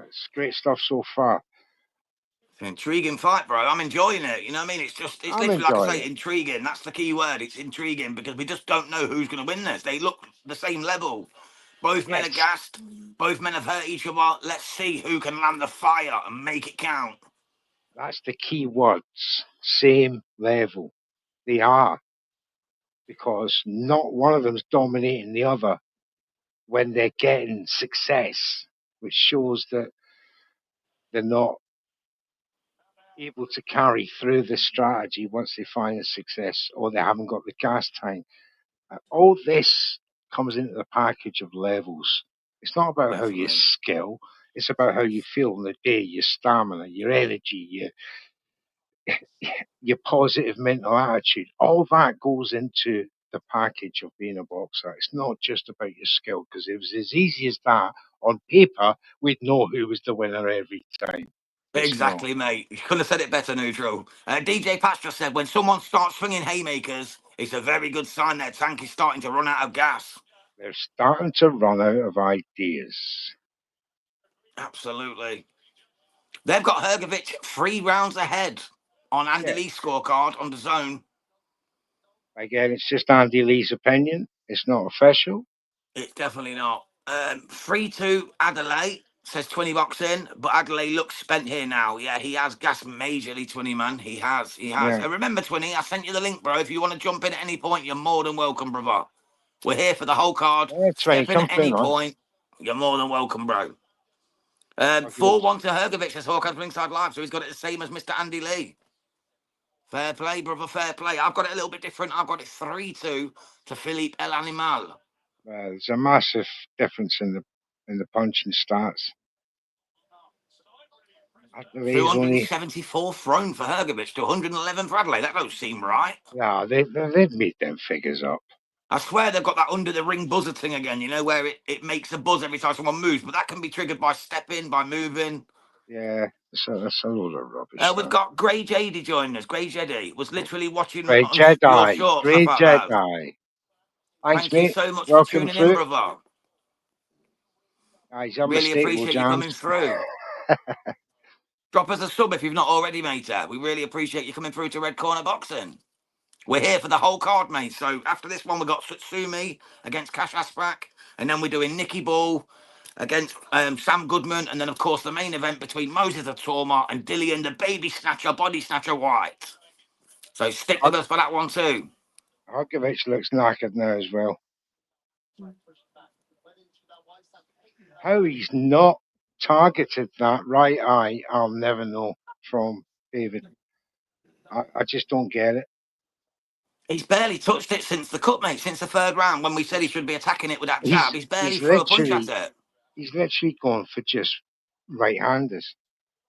It's great stuff so far. It's an intriguing fight, bro. I'm enjoying it. You know what I mean? It's I'm literally like I enjoying say, it. intriguing. That's the key word. It's intriguing because we just don't know who's going to win this. They look the same level. Both men are Yes, gassed. Both men have hurt each other. Let's see who can land the fire and make it count. that's the key words. Same level. They are. Because not one of them's dominating the other when they're getting success, which shows that they're not able to carry through the strategy once they find a success or they haven't got the gas tank. All this comes into the package of levels. It's not about how you Definitely. skill, it's about how you feel in the day, your stamina, your energy, your positive mental attitude. All that goes into the package of being a boxer. It's not just about your skill, because if it was as easy as that on paper, we'd know who was the winner every time. It's not. Exactly, mate. You couldn't have said it better, Neutral. DJ Patch just said when someone starts swinging haymakers, it's a very good sign their tank is starting to run out of gas. They're starting to run out of ideas. Absolutely. They've got Hergovic 3 rounds ahead on Andy Yeah. Lee's scorecard on the zone. Again, it's just Andy Lee's opinion. It's not official. It's definitely not. 3-2 Adelaide, says 20 bucks in, but Adelaide looks spent here now. Yeah, he has gas majorly, 20 man. He has. Yeah. Remember, 20, I sent you the link, bro. If you want to jump in at any point, you're more than welcome, brother. We're here for the whole card. Yeah, 20. Step in Come at through, any man. point. You're more than welcome, bro. I'll give it. 4-1 to Hergovic, says Hawkins Ringside Live, so he's got it the same as Mr. Andy Lee. Fair play, brother, fair play. I've got it a little bit different. I've got it 3-2 to Philippe El Animal. There's a massive difference in the punching stats. Adelaide's only 274 thrown for Hergovic to 111 for Adelaide. That don't seem right. they've made them figures up. I swear they've got that under the ring buzzer thing again, you know, where it makes a buzz every time someone moves, but that can be triggered by stepping, by moving. Yeah, that's a load of rubbish. We've got Grey JD joining us. Grey JD was literally watching Great on your Jedi. shorts. Great How about that? Jedi. Thanks, Thank you mate. so much for Welcome tuning in, through. brother. He's Really unmistakable, appreciate you Jams. coming through. Drop us a sub if you've not already, mate. We really appreciate you coming through to Red Corner Boxing. We're here for the whole card, mate. So after this one, we've got Sutsumi against Cash Asprak, and then we're doing Nicky Ball against Sam Goodman, and then, of course, the main event between Moses Itauma and Dillian, the baby snatcher, body snatcher White. So stick with us for that one, too. Hokovic looks knackered now as well. How he's not targeted that right eye, I'll never know from David. I just don't get it. He's barely touched it since the cut, mate, since the third round, when we said he should be attacking it with that jab. He's barely threw a punch at it. He's literally going for just right-handers,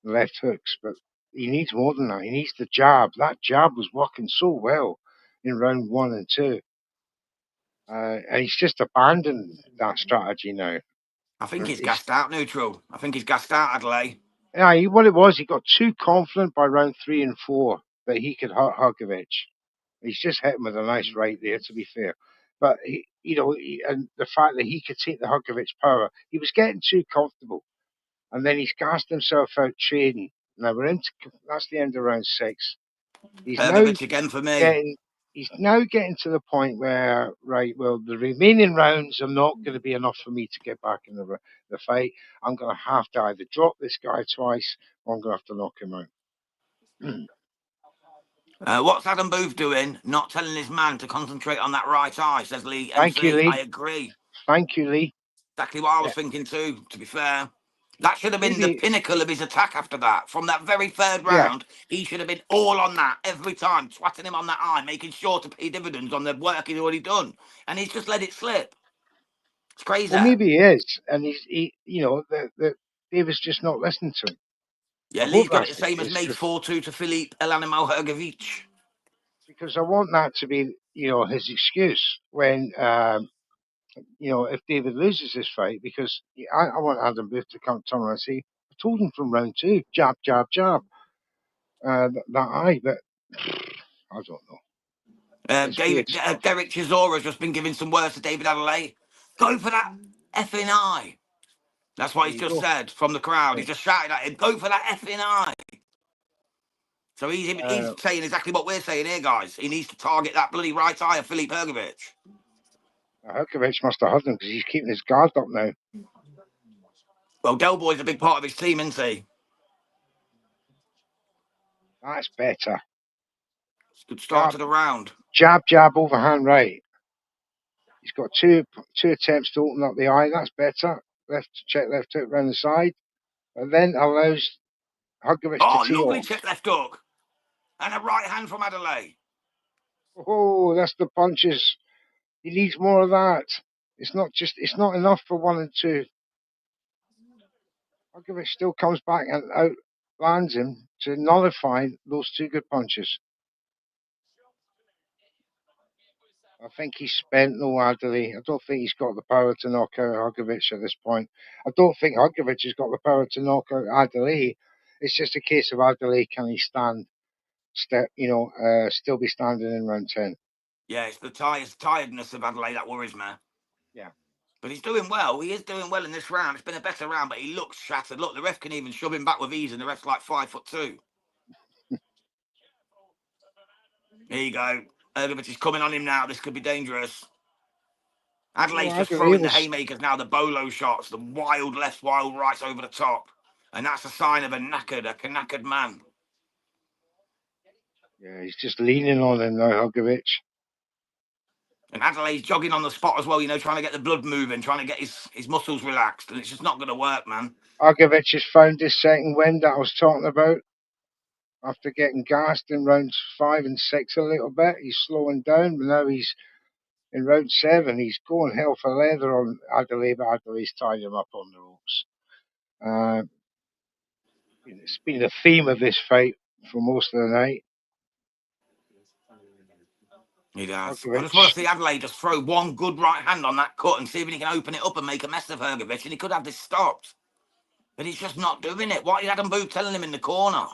left hooks, but he needs more than that. He needs the jab. That jab was working so well in round 1 and 2. And he's just abandoned that strategy now. I think he's gassed out, Neutral. I think he's gassed out, Adelaide. Yeah, what it was, he got too confident by round 3 and 4 that he could hurt Hokovic. He's just hit him with a nice right there, to be fair. But, and the fact that he could take the Hokovic power, he was getting too comfortable. And then he's gassed himself out trading. Now that's the end of round 6. He's Hergovich again for me. He's now getting to the point where, right, well, the remaining rounds are not going to be enough for me to get back in the fight. I'm going to have to either drop this guy twice or I'm going to have to knock him out. What's Adam Booth doing? Not telling his man to concentrate on that right eye, says Lee MC. Thank you, Lee. I agree. Thank you, Lee. Exactly what I was thinking too, to be fair. That should have been the pinnacle of his attack after that. From that very third round, he should have been all on that every time, swatting him on that eye, making sure to pay dividends on the work he'd already done. And he's just let it slip. It's crazy. Well, maybe he is. And David's just not listening to him. Yeah, Lee's got it the same as made 4-2 to Philippe Elanimo Hergovich. Because I want that to be, his excuse when, if David loses this fight, because I want Adam Booth to come turn around and say, I told him from round 2, jab, jab, jab. That eye, but I don't know. Derek Chisora's just been giving some words to David Adelaide. Go for that effing eye. That's what he's just said from the crowd. He's just shouting at him, go for that effing eye. So he's saying exactly what we're saying here, guys. He needs to target that bloody right eye of Philippe Hergovich. Hergovich must have heard him because he's keeping his guard up now. Well, Del Boy's a big part of his team, isn't he? That's better. Good start to the round. Jab, jab, overhand right. He's got two attempts to open up the eye. That's better. Left hook round the side. And then allows Hergovich to tee lovely off. check left hook. And a right hand from Adelaide. Oh, that's the punches. He needs more of that. It's not enough for 1 and 2. Hergovich still comes back and outlands him to nullify those 2 good punches. I think he's spent no Adelaide. I don't think he's got the power to knock out Hergovich at this point. I don't think Hergovich has got the power to knock out Adelaide. It's just a case of Adelaide, can he still be standing in round 10. Yeah, it's the tiredness of Adelaide that worries me. Yeah. But he's doing well. He is doing well in this round. It's been a better round, but he looks shattered. Look, the ref can even shove him back with ease, and the ref's like 5'2". Here you go. Hergovich is coming on him now. This could be dangerous. Adelaide's just throwing the haymakers now, the bolo shots, the wild left, wild rights over the top. And that's a sign of a knackered man. Yeah, he's just leaning on him now, Hergovich. And Adelaide's jogging on the spot as well, trying to get the blood moving, trying to get his muscles relaxed. And it's just not going to work, man. Hergovich has found his second wind that I was talking about. After getting gassed in rounds 5 and 6 a little bit, he's slowing down, but now he's in round 7. He's going hell for leather on Adelaide, but Adelaide's tied him up on the ropes. It's been the theme of this fight for most of the night. He does. I just want Hrgović. to see Adelaide just throw one good right hand on that cut and see if he can open it up and make a mess of Hrgović, and he could have this stopped. But he's just not doing it. What is Adam Booth telling him in the corner?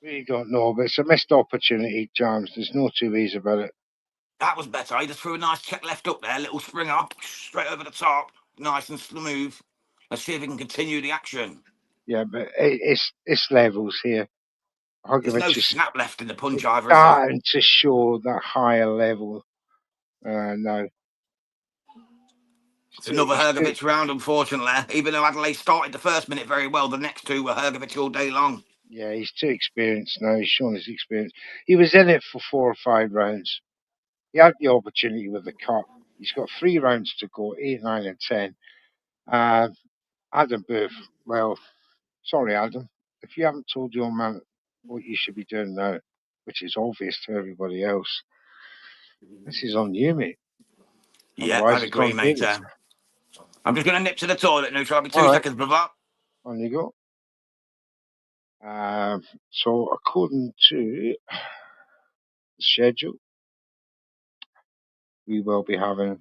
Really don't know, but it's a missed opportunity, James. There's no two ways about it. That was better. He just threw a nice check left up there, little spring up, straight over the top, nice and smooth. Let's see if he can continue the action. Yeah, but it's levels here. There's no Hrgović is snap left in the punch either, is there? starting to show that higher level now. It's another He's too, Hrgović round, unfortunately. Even though Adelaide started the first minute very well, the next two were Hrgović all day long. yeah, he's too experienced now. He's shown his experience. He was in it for 4 or 5 rounds. He had the opportunity with the cut. He's got 3 rounds to go, 8, 9, and 10. Adam Booth, well, sorry, Adam. If you haven't told your man what you should be doing now, which is obvious to everybody else, this is on you, mate. Yeah, Otherwise, I'd it's agree, on mate. David. I'm just going to nip to the toilet, Neutral. I'll be 2 All right, seconds, brother. on you go. So, according to the schedule, we will be having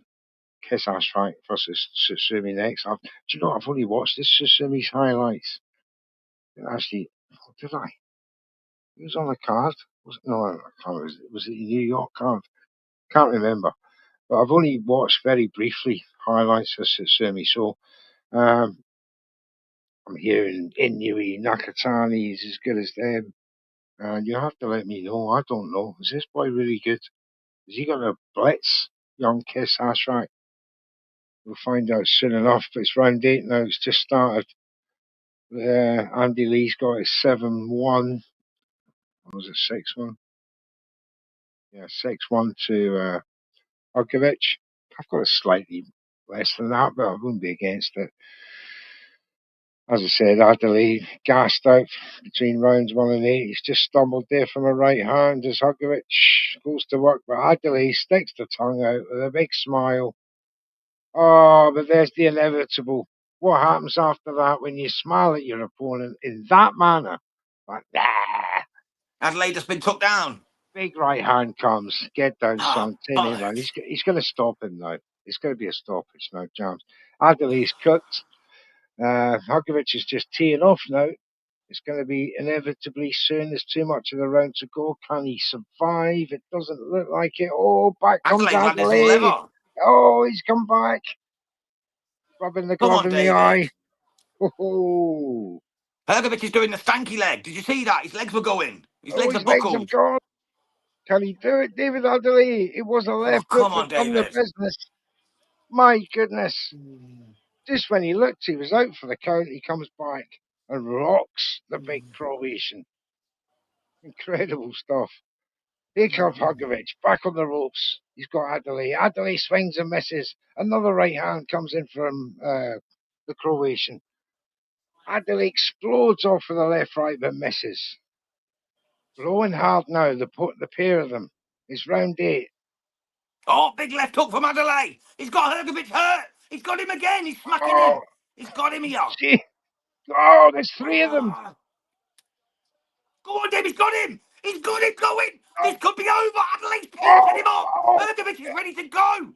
Kiss Ass Fight versus Susumi next. Do you know, I've only watched this Susumi's highlights. Actually, did I? It was on the card. Was it? No, I can't. Was it the New York card? Can't remember. But I've only watched very briefly highlights of Susumi. So I'm hearing Inoue Nakatani is as good as them. And you have to let me know. I don't know. Is this boy really good? Is he going to blitz young Kiss Ashrak? We'll find out soon enough. But it's round 8 now. It's just started. Andy Lee's got his 7-1. What was it, 6-1? Yeah, 6-1 to Hrgović. I've got it slightly less than that, but I wouldn't be against it. As I said, Adelaide gassed out between rounds 1 and 8. He's just stumbled there from a right hand as Hrgović goes to work, but Adelaide sticks the tongue out with a big smile. Oh, but there's the inevitable. What happens after that when you smile at your opponent in that manner? Like, nah. Adelaide has been took down. Big right hand comes. Get down, son. 10-8 round. Bollocks. He's going to stop him now. It's going to be a stoppage now, James. Adelaide's cooked. Hrgović is just teeing off now. It's going to be inevitably soon. There's too much of the round to go. Can he survive? It doesn't look like it. Oh, back comes Adelaide's landed some Adelaide. leather. Oh, he's come back. Rubbing the Come glove on, in the David. eye. Oh, Hrgović is doing the stanky leg. Did you see that? His legs were going. His legs are his legs have buckled. gone. Can he do it, David Adelaide? It was a Oh, left hook come that on, done the David. business. My goodness. Just when he looked, he was out for the count. He comes back and rocks the big Croatian. Incredible stuff. Here comes Hrgović, back on the ropes. He's got Adelaide. Adelaide swings and misses. Another right hand comes in from the Croatian. Adelaide explodes off with the left right but misses. Blowing hard now, the pair of them. It's round 8. Oh, big left hook from Adelaide. He's got Hrgović hurt. He's got him again. He's smacking Oh, him. He's got him here. gee. Oh, there's 3 of them. Go on, Dave. He's got him. He's got him going. Oh, This could be over. Adelaide's oh, piecing him up. oh, Hrgović is ready to go.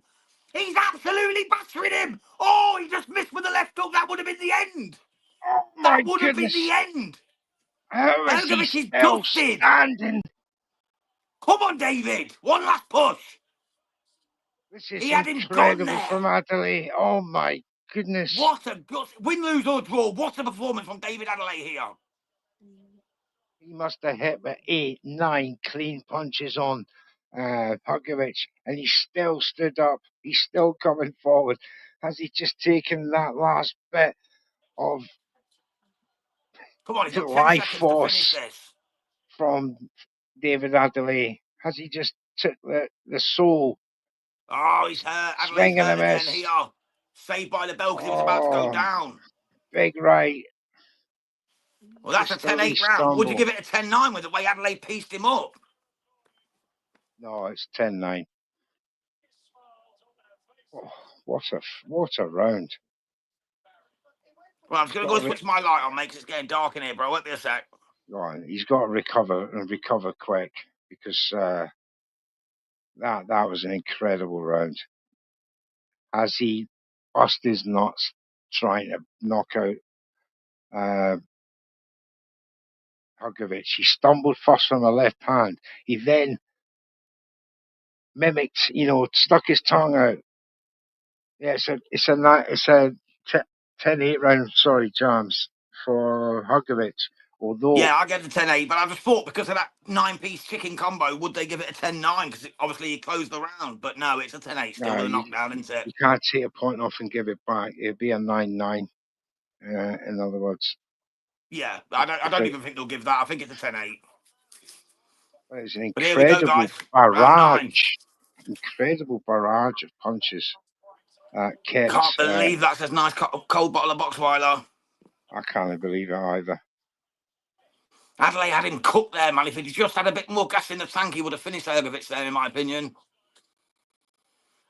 He's absolutely battering him. Oh, he just missed with the left hook. That would have been the end. oh That my would have been the goodness. end. How is he Hrgović is still dusted. standing? Come on, David. One last push. This is He had him gone incredible there. from Adelaide. Oh my goodness. What a win, lose or draw. What a performance from David Adelaide here. He must have hit with 8, 9 clean punches on Hrgović, and he still stood up. He's still coming forward. Has he just taken that last bit of Come on, he's the got 10 life seconds to finish force this. from David Adelaide? Has he just took the soul? Oh, he's hurt. Adelaide's Swing and a hurt again miss. here. Saved by the bell because he was about to go down. Big right. Well, that's Just a a wee 10-8 round. Would you stumble. give it a 10-9 with the way Adelaide pieced him up? No, it's 10-9. Oh, what a round. Well, I'm just going to go and switch my light on, mate, because it's getting dark in here, bro. Wait me a sec. Go on. He's got to recover quick because That was an incredible round. As he bust his nuts trying to knock out Hugovic. He stumbled first from the left hand. He then mimicked, stuck his tongue out. Yeah, it's a 10-8 round. Sorry, Jams, for Hugovic. Although Yeah, I get it a 10-8, but I just thought because of that 9-piece chicken combo, would they give it a 10-9? Because obviously he closed the round. But no, it's a 10-8 still with a knockdown, isn't it? you can't take a point off and give it back. It'd be a 9-9. In other words, Yeah, I don't even think they'll give that. I think it's a 10-8. it's an But here we go, incredible guys. Round 9. incredible barrage of punches. Can't believe that's a nice cold bottle of Boxweiler. I can't believe it either. Adelaide had him cooked there, man. If he'd just had a bit more gas in the tank, he would have finished Ergovic there, in my opinion.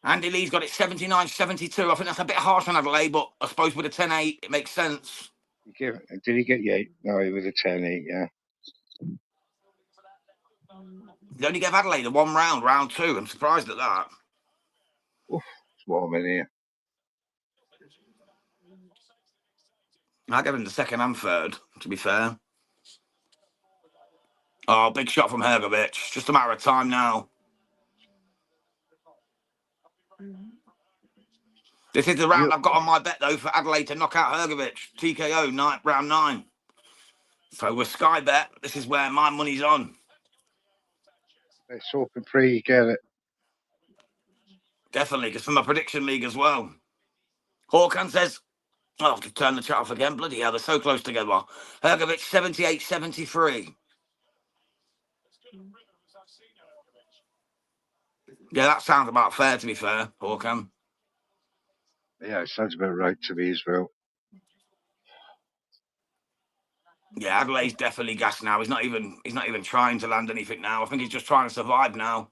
Andy Lee's got it 79-72. I think that's a bit harsh on Adelaide, but I suppose with a 10-8, it makes sense. Did he get 8? No, he was a 10-8, yeah. He only gave Adelaide a 1 round, round 2. I'm surprised at that. Oof, it's warm in here. I gave him the second and third, to be fair. Oh, big shot from Hergovic. Just a matter of time now. This is the round I've got on my bet, though, for Adelaide to knock out Hergovic. TKO, round 9. So with Sky Bet, this is where my money's on. Let's hope and pray you get it. Definitely, because from my prediction league as well. Hawkan says, I'll have to turn the chat off again. Bloody hell, they're so close together. Hergovic 78-73. Yeah, that sounds about fair, to be fair, Hawkan. Yeah, it sounds about right to me as well. Yeah, Adelaide's definitely gassed now. He's not even trying to land anything now. I think he's just trying to survive now.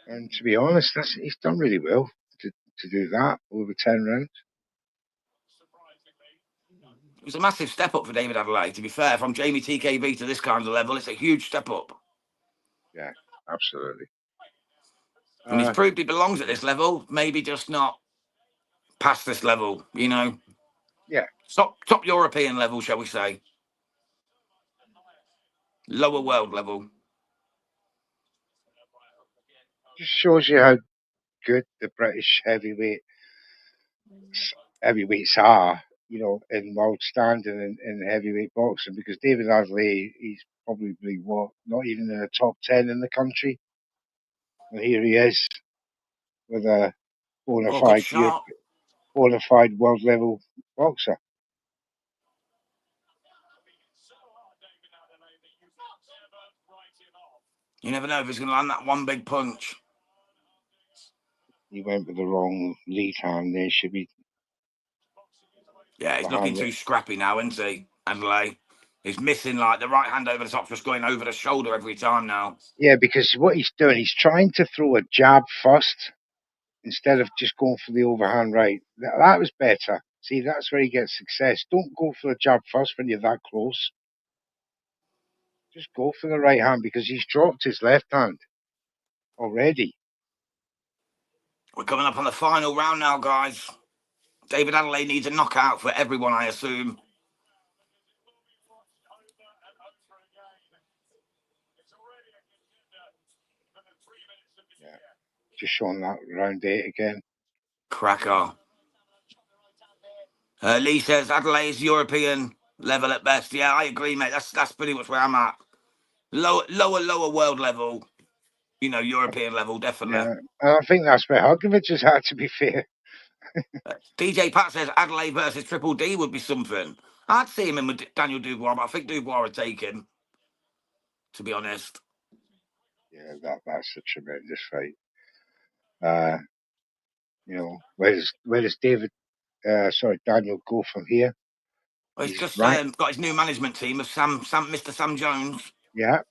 And to be honest, he's done really well to do that over 10 rounds. It was a massive step up for David Adelaide, to be fair. From Jamie TKB to this kind of level, it's a huge step up. Yeah, absolutely. And he's proved he belongs at this level, maybe just not past this level, Yeah. Top European level, shall we say. Lower world level. Just shows you how good the British heavyweights are, in world standing in heavyweight boxing, because David Adelaide, he's probably not even in the top 10 in the country. And here he is with a bona fide world level boxer. You never know if he's going to land that one big punch. He went with the wrong lead hand. There should be. Yeah, he's looking too scrappy now, isn't he, Adelaide? He's missing like the right hand over the top, just going over the shoulder every time now. Yeah, because what he's doing, he's trying to throw a jab first instead of just going for the overhand right. That was better. See, that's where he gets success. Don't go for the jab first when you're that close. Just go for the right hand, because he's dropped his left hand already. We're coming up on the final round now, guys. David Adelaide needs a knockout for everyone, I assume. Yeah, just showing that round 8 again. Cracker. Lee says Adelaide's European level at best. Yeah, I agree, mate. That's pretty much where I'm at. Lower world level. European level, definitely. Yeah, and I think that's where Hugovic has had, to be fair. DJ Pat says Adelaide versus Triple D would be something. I'd see him in with Daniel Dubois, but I think Dubois would take him, to be honest. Yeah, that's a tremendous fight. Where does Daniel go from here? Well, he's just got his new management team of Mr. Sam Jones. Yeah,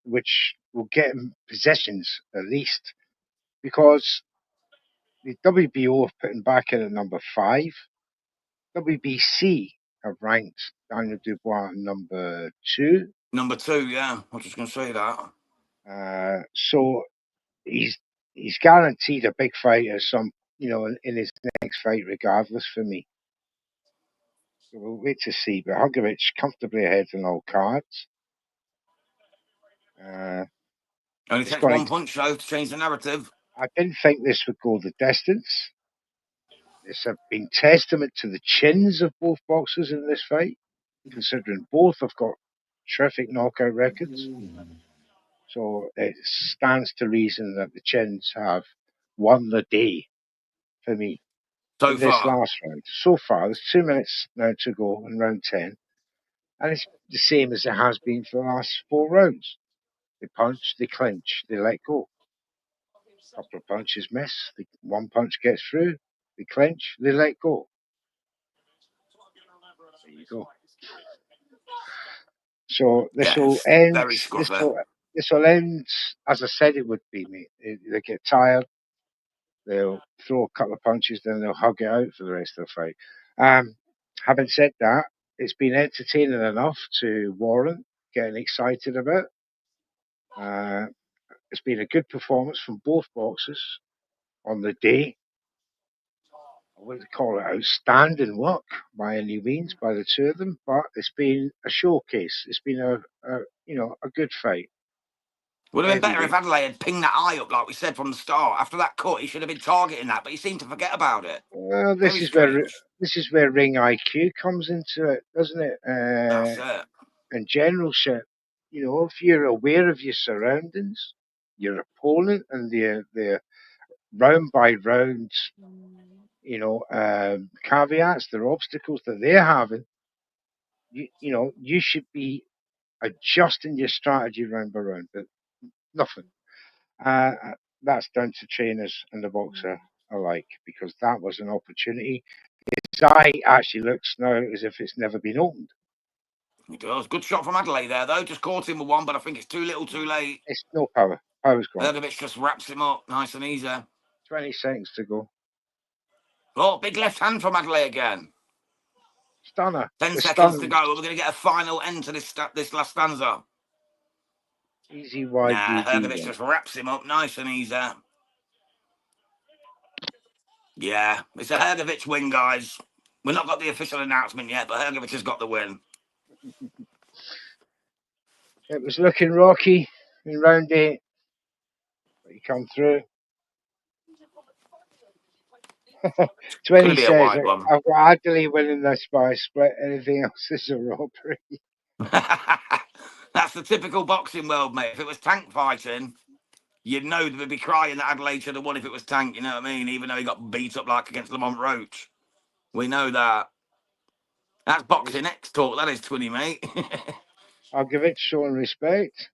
which will get him possessions at least, because the WBO have put him back in at number 5. WBC have ranked Daniel Dubois number 2. Number 2, yeah. I was just going to say that. So he's guaranteed a big fight or some, in his next fight, regardless for me. So we'll wait to see. But Hrgovic comfortably ahead in all cards. Only takes one punch, though, to change the narrative. I didn't think this would go the distance. This has been testament to the chins of both boxers in this fight, considering both have got terrific knockout records. So it stands to reason that the chins have won the day for me in this last round. So far, there's 2 minutes now to go in round 10. And it's the same as it has been for the last 4 rounds. They punch, they clinch, they let go. A couple of punches miss, one punch gets through, they clinch, they let go. There you go. So this will end. This will end as I said it would be, mate. They get tired, they'll throw a couple of punches, then they'll hug it out for the rest of the fight. Having said that, it's been entertaining enough to warrant getting excited about. It's been a good performance from both boxers on the day. I wouldn't call it outstanding work by any means by the two of them, but it's been a showcase. It's been a good fight. Would have been better if Adelaide had pinged that eye up, like we said from the start. After that cut, he should have been targeting that, but he seemed to forget about it. Well, this is where ring IQ comes into it, doesn't it? That's it. And generalship. If you're aware of your surroundings, your opponent, and the round by round, caveats, their obstacles that they're having, you should be adjusting your strategy round by round, but nothing. That's down to trainers and the boxer alike, because that was an opportunity. His eye actually looks now as if it's never been opened. It does. Good shot from Adelaide there, though. Just caught him with one, but I think it's too little too late. It's no power. Power's gone. Hrgovic just wraps him up nice and easy. 20 seconds to go. Oh, big left hand from Adelaide again. Stunner. 10 seconds to go. We're going to get a final end to this last stanza. Easy wide. Hrgovic just wraps him up nice and easy. Yeah, it's a Hrgovic win, guys. We've not got the official announcement yet, but Hrgovic has got the win. It was looking rocky in round 8, but he come through. 20 says, I've got Adelaide winning this by a split. Anything else is a robbery. That's the typical boxing world, mate. If it was tank fighting, you'd know they'd be crying that Adelaide should have won if it was tank, you know what I mean? Even though he got beat up like against Lamont Roach. We know that. That's boxing X talk, that is, Twinny, mate. I'll give it showing respect.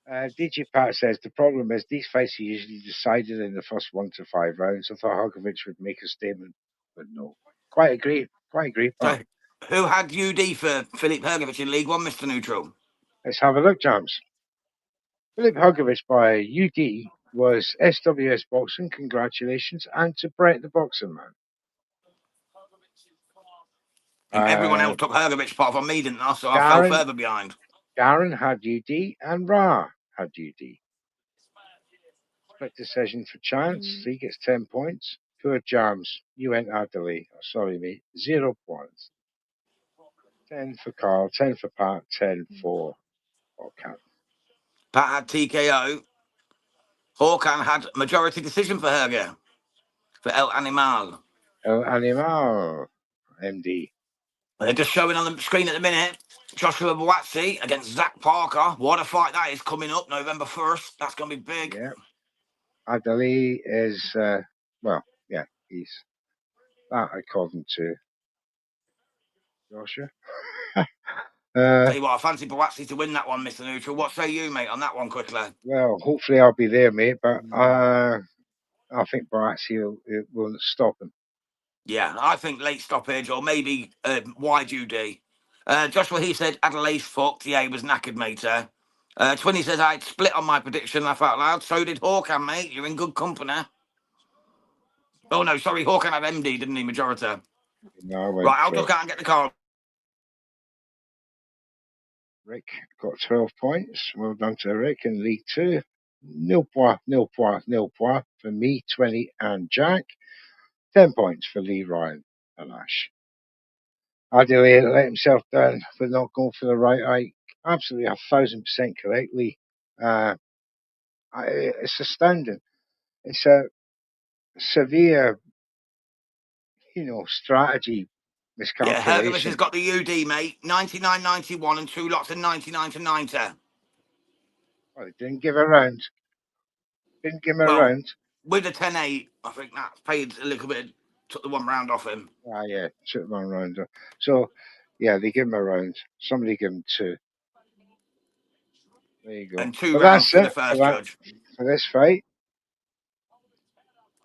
DigiPat says the problem is these fights are usually decided in the first 1 to 5 rounds. I thought Hrgovic would make a statement, but no. Quite agree. So, who had UD for Filip Hrgovic in League One, Mr. Neutral? Let's have a look, James. Filip Hrgovic by UD was SWS Boxing. Congratulations. And to Brett the Boxing Man. Everyone else took Hrgovic apart from me, didn't they? So I fell further behind. Darren had UD and Ra had UD. Split decision for Chance. He gets 10 points. Poor Jams. You went Adelaide. Oh, sorry, mate. 0 points. 10 for Carl, 10 for Pat, 10 for Håkan. Pat had TKO. Håkan had majority decision for Hrgovic. For El Animal. El Animal, MD. They're just showing on the screen at the minute. Joshua Buatsi against Zach Parker. What a fight that is coming up November 1st. That's going to be big. Yeah. Adelaide is, he's that according to Joshua. Tell you what, I fancy Buatsi to win that one, Mr. Neutral. What say you, mate, on that one quickly? Well, hopefully I'll be there, mate, but I think Buatsi will stop him. Yeah, I think late stoppage or maybe wide UD. Joshua, he said Adelaide's fucked. Yeah, he was knackered, mate. Twinny says I'd split on my prediction, laugh out loud. So did Håkan, mate. You're in good company. Oh, no, sorry. Håkan had MD, didn't he, majority? No, right, I'll just go out and get the car. Rick got 12 points. Well done to Rick in League Two. Nil point for me, 20 and Jack. 10 points for Lee, Ryan and Ash. Adelaide let himself down for not going for the right eye. Absolutely 1,000% correctly. It's astounding. It's a severe, strategy Yeah, Hergovich has miscalculation. got the UD, mate. 99, 91 and 2 lots of 99 to 90. Well, he didn't give a round. Didn't give him a Well, round. with the 10-8, I think that paid a little bit, took the 1 round off him. Ah, yeah, took one round. So, yeah, they give him a round. Somebody give him 2. There you go. And 2 But rounds that's for the it for first that judge. for this fight.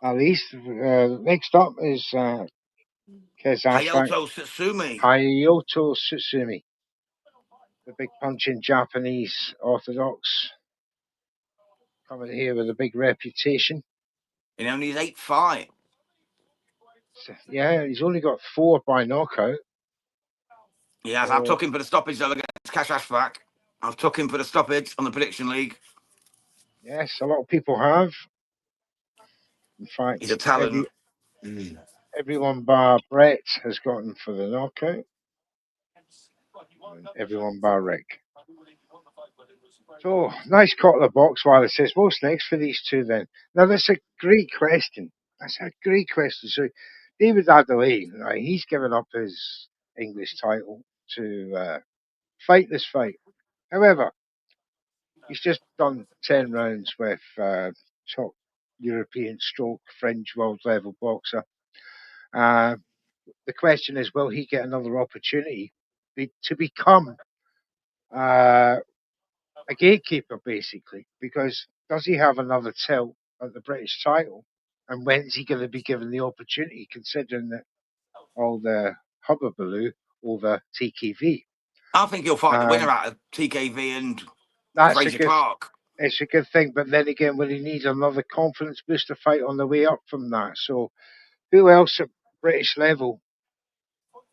At least next up is Kazachstan Hayato Satsumi. Hayato Tsutsumi, the big punching Japanese Orthodox, coming here with a big reputation. In only his 8th fight. So, yeah, he's only got 4 by knockout. Yes, So, I've took him for the stoppage though against Cash Ashfaq. I've took him for the stoppage on the prediction league. yes, a lot of people have. In He's a fact, talent. everyone bar Brett has gotten for the knockout, and everyone bar Rick. So, nice cut of the box while it says, what's next for these two then? Now, that's a great question. That's a great question. So, David Adelaide, right, he's given up his English title to fight this fight. However, he's just done 10 rounds with top European stroke fringe world level boxer. The question is, will he get another opportunity to become a gatekeeper, basically? Because does he have another tilt at the British title? And when's he going to be given the opportunity, considering that all the hubbubaloo over TKV? I think he'll fight the winner Um, out of TKV and that's a Fraser good. Clark. It's a good thing, but then again, will he need another confidence booster fight on the way up from that? So, who else at British level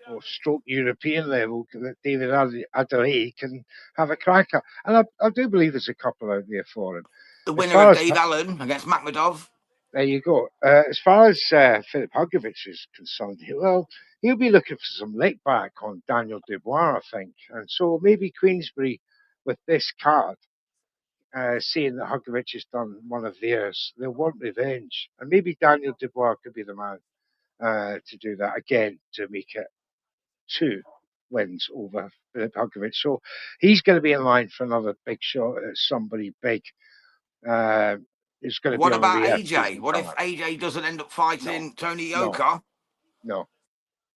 or stroke European level that David Adelaide can have a crack at? And I do believe there's a couple out there for him. The As winner far of as Dave Allen against Makhmedov. there you go. As far as Philip Hugovich is concerned, he'll be looking for some lick back on Daniel Dubois, I think. And so maybe Queensbury, with this card, seeing that Hugovich has done one of theirs, they'll want revenge. And maybe Daniel Dubois could be the man to do that again, to make it 2 wins over Philip Hugovich. So he's going to be in line for another big shot at somebody big. It's going to be What on a about reaction AJ? What if card. AJ doesn't end up No, fighting Tony no, Yoka? no,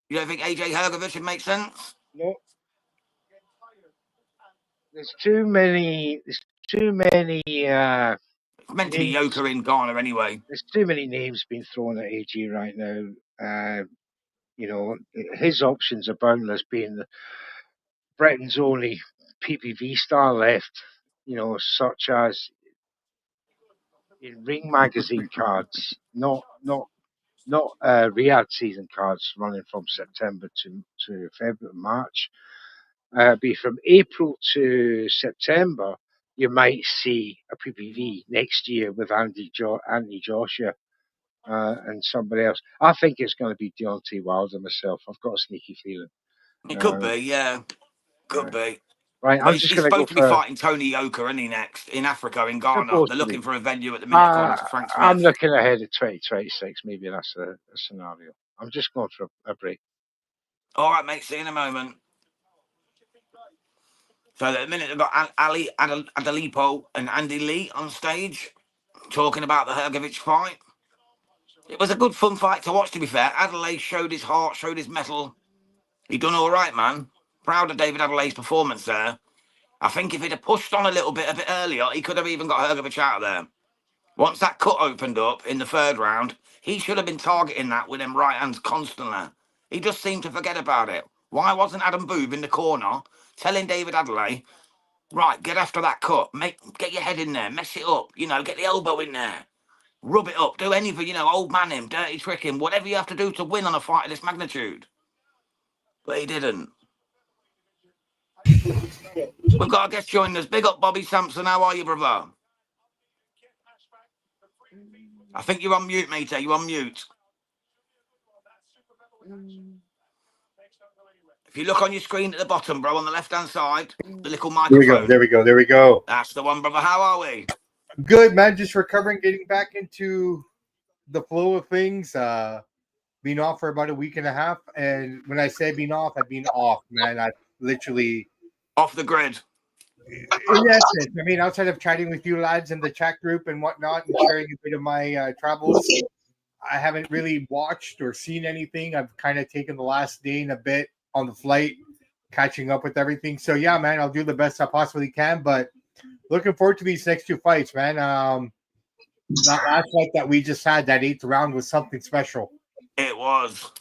You don't think AJ Hergovich would make sense? no. There's too many. There's too many It's meant to be names. Yoka in Ghana anyway. There's too many names being thrown at AG right now. His options are boundless, being Britain's only PPV star left. Such as in Ring magazine cards, not Riyadh season cards running from September to February, March. Be from April to September, you might see a PPV next year with Anthony Joshua and somebody else. I think it's going to be Deontay Wilder myself. I've got a sneaky feeling. It could Um, be, yeah. Could yeah. be. Right, But I'm just he's going to go supposed to be for. fighting Tony Yoka, isn't he, next? In Africa, in Ghana. Supposed They're to be. looking for a venue at the minute, according to Frank I'm Smith. looking ahead of 2026. Maybe that's a scenario. I'm just going for a break. All right, mate. See you in a moment. So at the minute, they've got Ali Adalipo and Andy Lee on stage talking about the Hergovich fight. It was a good, fun fight to watch, to be fair. Adelaide showed his heart, showed his mettle. He done all right, man. Proud of David Adelaide's performance there. I think if he'd have pushed on a bit earlier, he could have even got Hergovich out of there. Once that cut opened up in the 3rd round, he should have been targeting that with them right hands constantly. He just seemed to forget about it. Why wasn't Adam Boob in the corner telling David Adelaide, right, get after that cut, get your head in there, mess it up, get the elbow in there, rub it up, do anything, old man him, dirty trick him, whatever you have to do to win on a fight of this magnitude. But he didn't. We've got a guest joining us. Big up, Bobby Sampson. How are you, brother? I think you're on mute, mate. You're on mute. If you look on your screen at the bottom, bro, on the left-hand side, the little microphone. There we go. That's the one, brother. How are we? Good, man. Just recovering, getting back into the flow of things. Been off for about a week and a half. And when I say been off, I've been off, man. I literally... Off the grid. In essence, I mean, outside of chatting with you lads in the chat group and whatnot and sharing a bit of my travels, I haven't really watched or seen anything. I've kind of taken the last day and a bit on the flight, catching up with everything. So, yeah, man, I'll do the best I possibly can. But looking forward to these next two fights, man. That last fight that we just had, that 8th round, was something special. It was.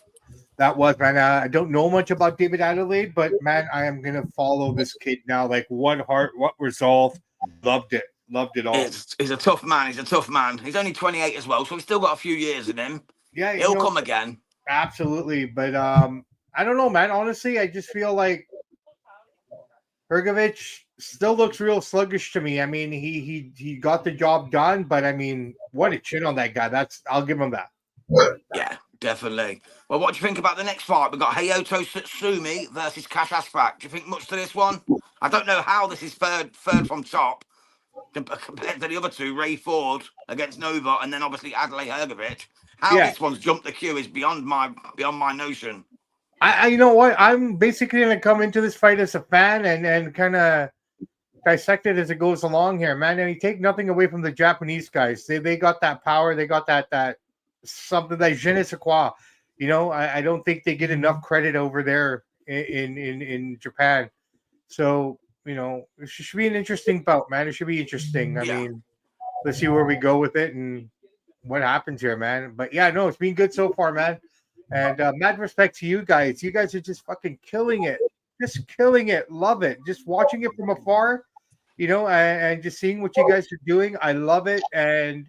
That was, man. I don't know much about David Adelaide, but, man, I am going to follow this kid now. Like, what heart, what resolve. Loved it. Loved it all. He's a tough man. He's a tough man. He's only 28 as well, so he's still got a few years in him. Yeah, He'll come again. Absolutely. But I don't know, man. Honestly, I just feel like Hrgovic still looks real sluggish to me. I mean, he got the job done, but, I mean, what a chin on that guy. I'll give him that. Yeah. Definitely. Well, what do you think about the next fight? We've got Hayato Satsumi versus Cash Aspak. Do you think much to this one? I don't know how this is third from top compared to the other two, Ray Ford against Nova, and then obviously Adelaide Hrgovic. How this one's jumped the queue is beyond my notion. I you know what? I'm basically going to come into this fight as a fan and kind of dissect it as it goes along here, man. And you take nothing away from the Japanese guys. They got that power. They got that something like je ne sais quoi. You know, I don't think they get enough credit over there in Japan. So, you know, it should be an interesting bout, man. It should be interesting. I mean, let's see where we go with it and what happens here, man. But yeah, no, it's been good so far, man. And mad respect to you guys. You guys are just fucking killing it. Just killing it. Love it. Just watching it from afar, you know, and just seeing what you guys are doing. I love it. And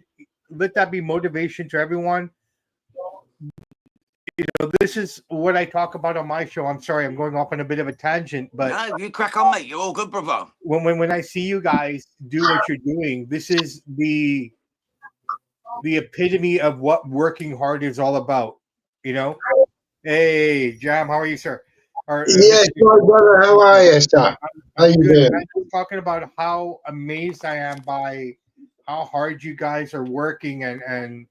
let that be motivation to everyone. You know, this is what I talk about on my show. I'm sorry, I'm going off on a bit of a tangent, but no, you crack on, mate. You're all good, brother. When I see you guys do what you're doing, this is the epitome of what working hard is all about. You know, hey Jam, how are you, sir? Yes, my brother. How are you, sir? How you doing? I'm talking about how amazed I am by how hard you guys are working, and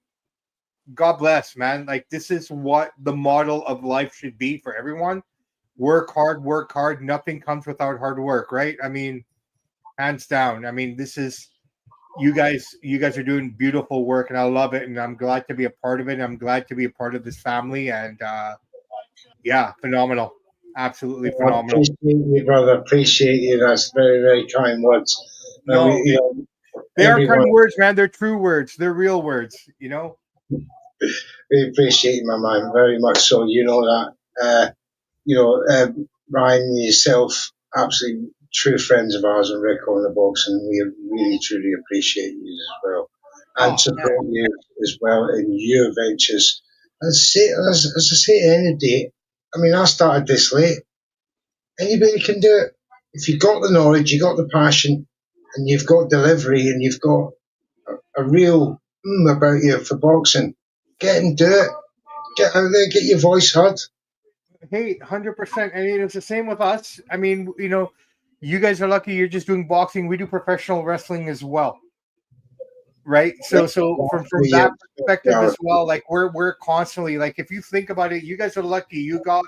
God bless, man. Like, this is what the model of life should be for everyone. Work hard. Nothing comes without hard work, right? I mean, hands down. I mean, this is you guys are doing beautiful work, and I love it, and I'm glad to be a part of it. I'm glad to be a part of this family, and yeah, phenomenal. Absolutely phenomenal. I appreciate you, brother. Appreciate you. That's very, very kind words. No, they are kind words, man. They're true words. They're real words, you know? We appreciate you, my man, very much so. You know that. Ryan and yourself, absolutely true friends of ours, and Rick on the box, and we really, truly appreciate you as well. And support you as well in your ventures. As I say to any day, I mean, I started this late. Anybody can do it. If you've got the knowledge, you've got the passion, and you've got delivery, and you've got a real about you for boxing, get and do it. Get out there, get your voice heard. Hey, 100%. I mean, it's the same with us. I mean, you know, you guys are lucky you're just doing boxing. We do professional wrestling as well. Right? So from that perspective as well, like we're constantly, like, if you think about it, you guys are lucky. You got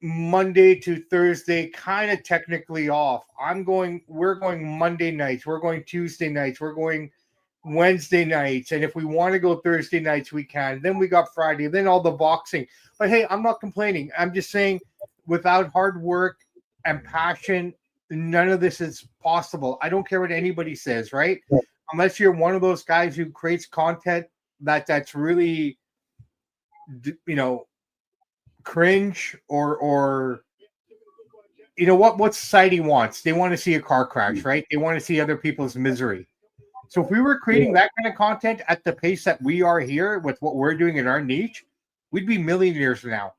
Monday to Thursday kind of technically off. We're going Monday nights, we're going Tuesday nights, we're going Wednesday nights, and if we want to go Thursday nights, we can. Then we got Friday, then all the boxing. But hey, I'm not complaining. I'm just saying, without hard work and passion, none of this is possible. I don't care what anybody says, right? Unless you're one of those guys who creates content that's really, you know, cringe or you know what society wants. They want to see a car crash, right? They want to see other people's misery. So if we were creating that kind of content at the pace that we are here with what we're doing in our niche, we'd be millionaires now.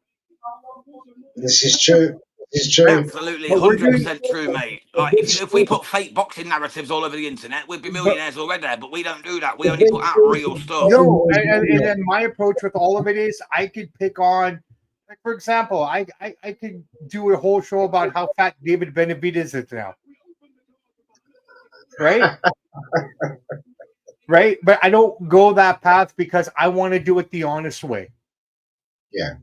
This is true. It's true. Absolutely, But we're doing, 100% true, mate. Like, if we put fake boxing narratives all over the internet, we'd be but millionaires already. But we don't do that. We The only big put out thing real for stuff. boxing no, is and money. then my approach with all of it is I could pick on, like for example, I could do a whole show about how fat David Benavidez is now, right? Right? But I don't go that path because I want to do it the honest way. Yeah.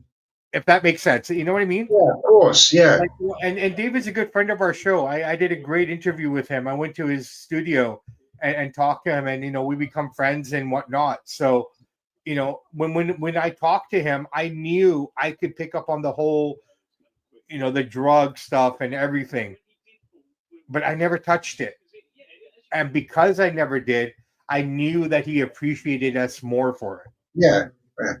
If that makes sense. You know what I mean? Yeah, of course. Yeah. Like, and David's a good friend of our show. I did a great interview with him. I went to his studio and talked to him, and we become friends and whatnot. So, when I talked to him, I knew I could pick up on the whole, the drug stuff and everything, but I never touched it. And because I never did, I knew that he appreciated us more for it. Yeah. Yeah.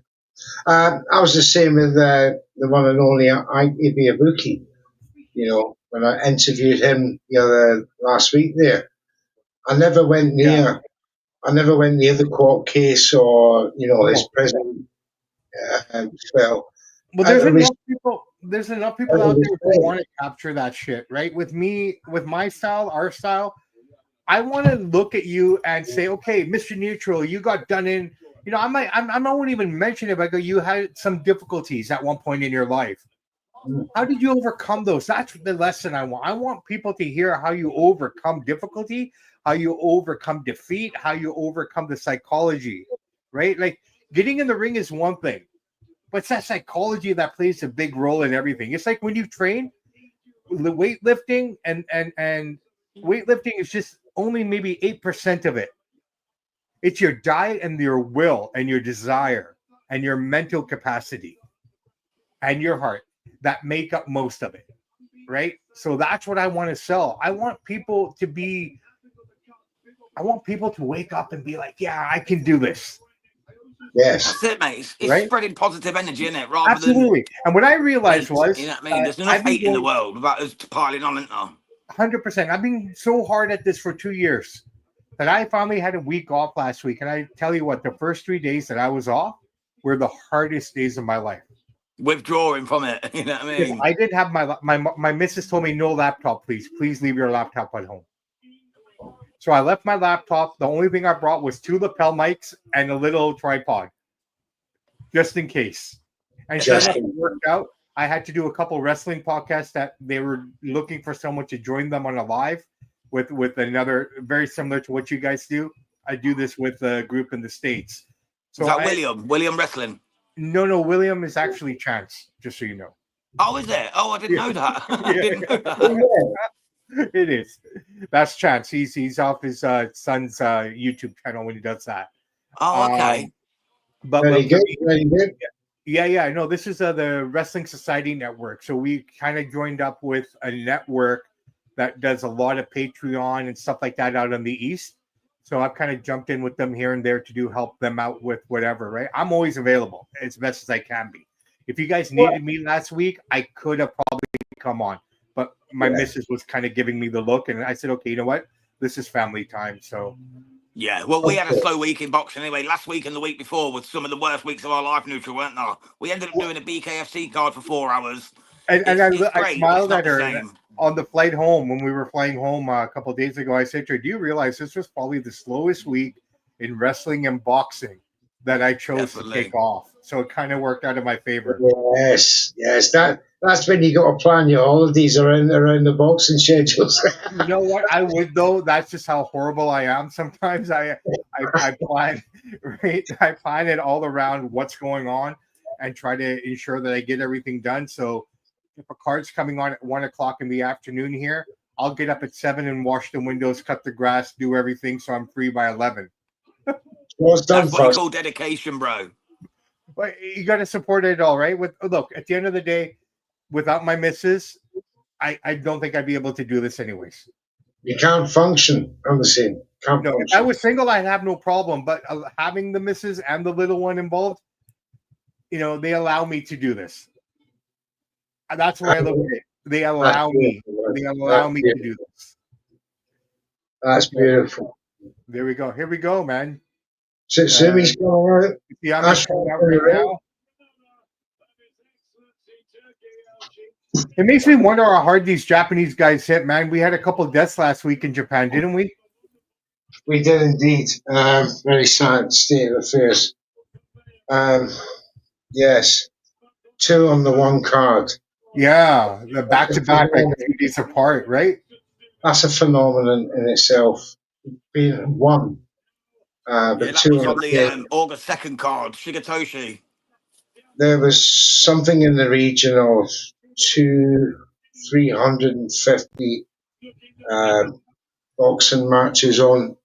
I was the same with the one and only Ibi Abuki. When I interviewed him last week there, I never went near. I never went near the court case or his prison spell. Well, And it was, there's enough and people it out was there who great. want to capture that shit, right? With me, with my style, our style, I want to look at you and say, okay, Mr. Neutral, you got done in. I won't even mention it, but I go, you had some difficulties at one point in your life. How did you overcome those? That's the lesson I want. I want people to hear how you overcome difficulty, how you overcome defeat, how you overcome the psychology, right? Like getting in the ring is one thing, but it's that psychology that plays a big role in everything. It's like when you train, the weightlifting and weightlifting is just only maybe 8% of it. It's your diet and your will and your desire and your mental capacity and your heart that make up most of it, right? So that's what I want to sell. I want people to wake up and be like, yeah, I can do this. Yes. That's it, mate. It's Right? spreading positive energy in it, rather Absolutely. And what I than realized hate. was, You know what I mean? There's enough I've been hate in the going world without us piling on, isn't there? 100%. I've been so hard at this for 2 years that I finally had a week off last week. And I tell you what, the first 3 days that I was off were the hardest days of my life. Withdrawing from it, you know what I mean? I didn't have my missus told me no laptop, please leave your laptop at home. So I left my laptop. The only thing I brought was 2 lapel mics and a little tripod, just in case. And sure enough, it worked out. I had to do a couple wrestling podcasts that they were looking for someone to join them on a live with another very similar to what you guys do. I do this with a group in the States. So is that William Wrestling? No, William is actually Chance, just so you know. Oh, is it? Oh, I didn't know that. I didn't know that. It is. That's Chance. He's off his son's YouTube channel when he does that. Oh, okay. Very good. Yeah. No, this is the Wrestling Society Network. So we kind of joined up with a network that does a lot of Patreon and stuff like that out in the East. So I've kind of jumped in with them here and there to help them out with whatever, right? I'm always available as best as I can be. If you guys needed me last week, I could have probably come on. But my missus was kind of giving me the look, and I said, okay, you know what? This is family time. So yeah, well, we had a slow week in boxing anyway. Last week and the week before was some of the worst weeks of our life, Neutral, weren't there? We ended up doing a BKFC card for 4 hours. And I smiled at her same. on the flight home when we were flying home a couple of days ago. I said to her, do you realize this was probably the slowest week in wrestling and boxing that I chose to take off? So it kind of worked out in my favor. Yes. That's when you got to plan your holidays around the boxing schedules. You know what? I would though. That's just how horrible I am. Sometimes I plan, right? I plan it all around what's going on and try to ensure that I get everything done. So if a card's coming on at 1:00 in the afternoon here, I'll get up at 7 and wash the windows, cut the grass, do everything, so I'm free by 11. That's what you call dedication, bro. But you got to support it all, right? Look, at the end of the day, without my missus, I don't think I'd be able to do this anyways. You can't function. I'm the same. If I was single, I'd have no problem. But having the missus and the little one involved, they allow me to do this. That's where I look at it. They allow me. They allow me to do this. That's beautiful. There we go. Here we go, man. So Sumi's going out. Yeah, I'm coming out right now. It makes me wonder how hard these Japanese guys hit, man. We had a couple of deaths last week in Japan, didn't we? We did indeed. Very sad state of affairs. Yes, 2 on the one card. Yeah, the back-to-back, like a few days apart, right? That's a phenomenon in itself. Being 1, Yeah, but that 2 was on on the the August 2nd card, Shigetoshi. There was something in the region of 350 boxing matches on,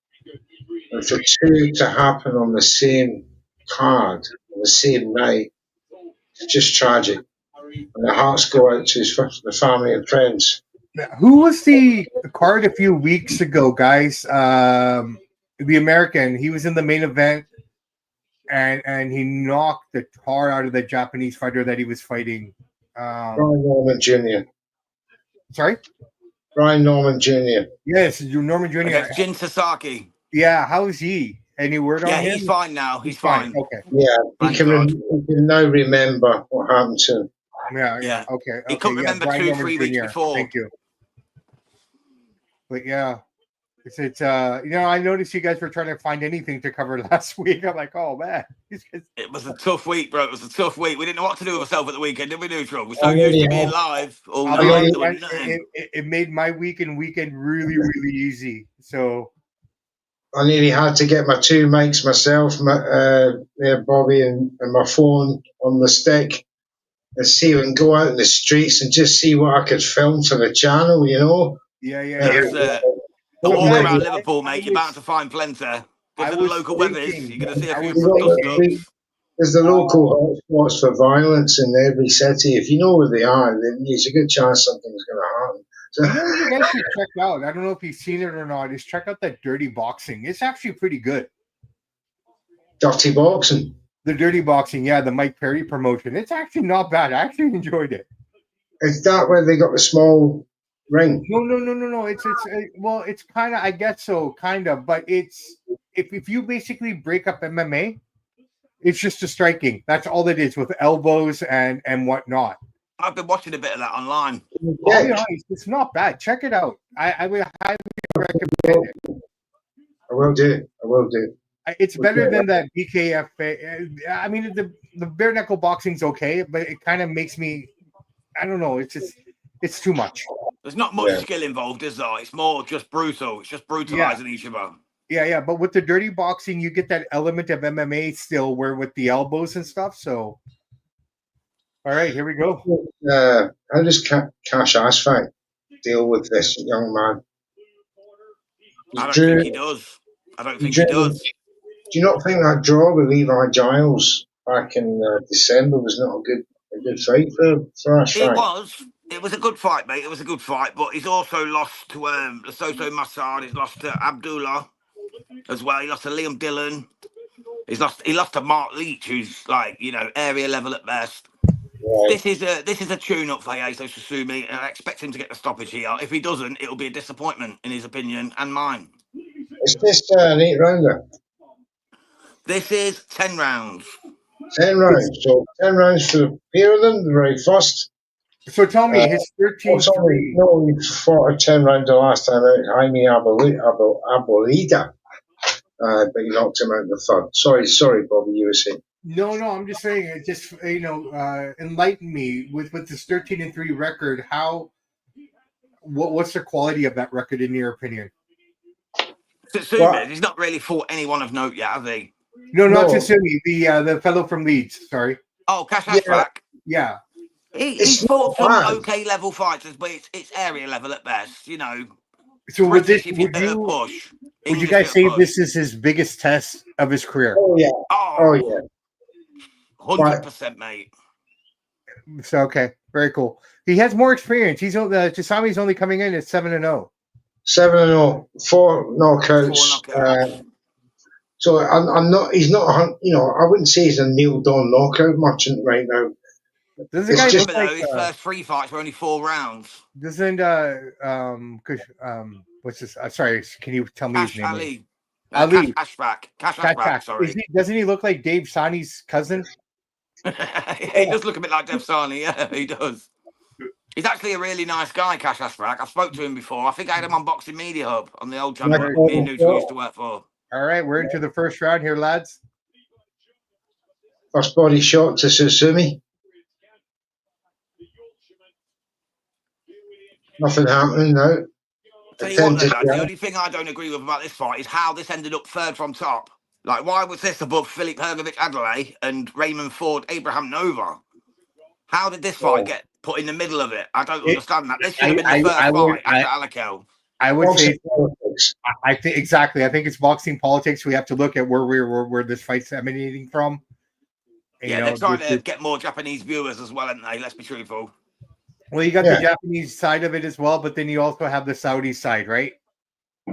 and for 2 to happen on the same card on the same night, it's just tragic. And the hearts go out to the family and friends. Who was the card a few weeks ago, guys? The American. He was in the main event, and he knocked the tar out of the Japanese fighter that he was fighting. Brian Norman Jr. Sorry? Brian Norman Jr. Yes, Norman Jr. Against Jin Sasaki. Yeah, how is he? Any word on Yeah, him? he's fine now. He's fine. Okay. Yeah, he Thank can, God. he can now remember what happened to him. Yeah. Okay. He couldn't remember Brian 2, Norman 3 weeks Jr. before. Thank you. But yeah, it's I noticed you guys were trying to find anything to cover last week. I'm like, oh man, It was a tough week, bro. It was a tough week. We didn't know what to do with ourselves at the weekend, did we, Neutral? We're so used to being live all night. It made my week and weekend really, really easy. So I nearly had to get my 2 mics myself, Bobby, and my phone on the stick, and see and go out in the streets and just see what I could film for the channel, you know. Yeah. A walk around Liverpool, mate. You're bound to find plenty. Because of the local weathers, you're going to see a few dust-ups. There's the local hotspots for violence in every city. If you know where they are, then there's a good chance something's going to happen. So, you know what you guys should check out? I don't know if you've seen it or not. Is check out that Dirty Boxing. It's actually pretty good. Dirty Boxing. The Dirty Boxing, yeah, the Mike Perry promotion. It's actually not bad. I actually enjoyed it. Is that where they got the small ring? No. It's kind of, I guess so, kind of. But it's if you basically break up MMA, it's just a striking. That's all it is with elbows and whatnot. I've been watching a bit of that online. I'll be honest, it's not bad. Check it out. I would highly recommend it. I will do. It's better than that BKF. I mean, the bare knuckle boxing's okay, but it kind of makes me, I don't know. It's too much. There's not much skill involved, is there? It's more just brutal. It's just brutalizing each other. Yeah. But with the Dirty Boxing, you get that element of MMA still, where with the elbows and stuff. So, all right, here we go. How does Cash Asphalt deal with this young man? I don't think he does. Do you not think that draw with Levi Giles back in December was not a good fight for Asphalt? It was a good fight, mate. It was a good fight, but he's also lost to Lesotho Massad. He's lost to Abdullah as well. He lost to Liam Dillon. He lost to Mark Leach, who's like, area level at best. Right. This is a tune-up for Heiso Susumi, and I expect him to get the stoppage here. If he doesn't, it'll be a disappointment in his opinion and mine. Is this an 8-rounder? This is 10 rounds. 10 rounds. So 10 rounds for the pair of them, the very first. So tell me, his 13-3. No, he fought a 10 rounder last time out, Jaime Abolida. But he knocked him out in the third. Sorry, Bobby, you were saying. No, I'm just saying. It just enlighten me with this 13-3 record. What's the quality of that record in your opinion? Sutsumi, he's not really fought anyone of note yet, has he? No, not Sutsumi. The fellow from Leeds. Sorry. Oh, Cash Ashback. Yeah. He's fought some okay level fighters, but it's area level at best. So would you guys say this is his biggest test of his career? Oh yeah. 100%, mate. So okay, very cool. He has more experience. Chisami's only coming in at 7-0. 7-0, 4 knockouts. So I'm not. He's not. I wouldn't say he's a nailed on knockout merchant right now. Doesn't guy look like his first 3 fights were only 4 rounds? Doesn't what's this? Sorry, can you tell me his name? Ali. Ali. Cash Ashback, sorry. Doesn't he look like Dave Sani's cousin? He does look a bit like Dave Sani, yeah, he does. He's actually a really nice guy, Cash Asfrak. I've spoke to him before. I think I had him on Boxing Media Hub on the old channel Nice me and body Neutral shot. used to work for. All right, we're into the first round here, lads. First body shot to Susumi. Nothing happening now. Tell you what, though, Attempted lads, the grab. only thing I don't agree with about this fight is how this ended up third from top. Like, why was this above Filip Hrgovic Adelaide and Raymond Ford Abraham Nova? How did this fight get put in the middle of it? I don't understand that. This should have been the first fight after Alakel. I would say Boxing politics. I think exactly. I think it's boxing politics. We have to look at where this fight's emanating from. And, Yeah, they're trying to get more Japanese viewers as well, aren't they? Let's be truthful. well, you got the Japanese side of it as well, but then you also have the Saudi side, right?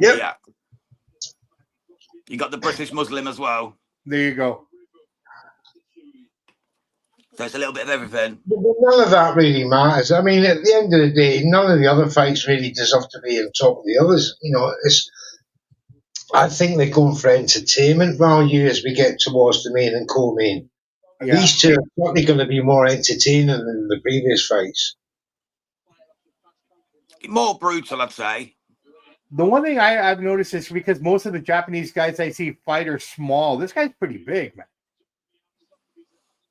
Yep. Yeah. You got the British Muslim as well. There you go. So it's a little bit of everything. But none of that really matters. I mean, at the end of the day, none of the other fights really deserve to be on top of the others. You know, I think they're going for entertainment value as we get towards the main and co-main. Yeah. These two are probably going to be more entertaining than the previous fights. More brutal, I'd say. The one thing I've noticed is because most of the Japanese guys I see fight are small. This guy's pretty big, man.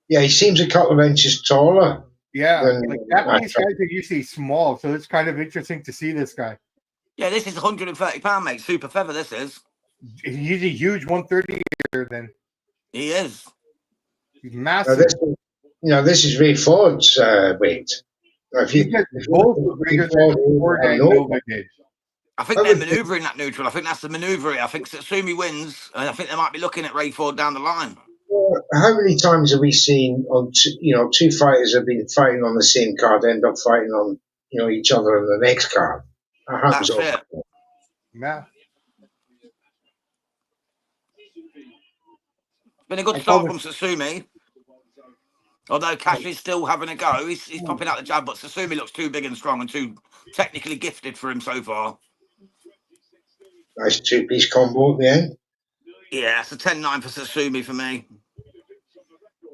Yeah, he seems a couple of inches taller. Yeah, than like Japanese guys are usually small, so it's kind of interesting to see this guy. Yeah, this is 130 pound, mate. Super feather, this is. He's a huge 130 here. Then He is. he's Now, massive. this is Ray Ford's weight. Now, if you both were bigger than Ford and Nova did. I think they're manoeuvring that neutral. I think that's the manoeuvre. I think Satsumi wins, and I think they might be looking at Ray Ford down the line. how many times have we seen on two fighters have been fighting on the same card end up fighting on each other on the next card? That happens That's all the it. time. Yeah. Been a good start from Satsumi. Although Cash is still having a go. He's popping out the jab, but Satsumi looks too big and strong and too technically gifted for him so far. Nice two-piece combo at the end. Yeah, it's a 10-9 for Satsumi for me.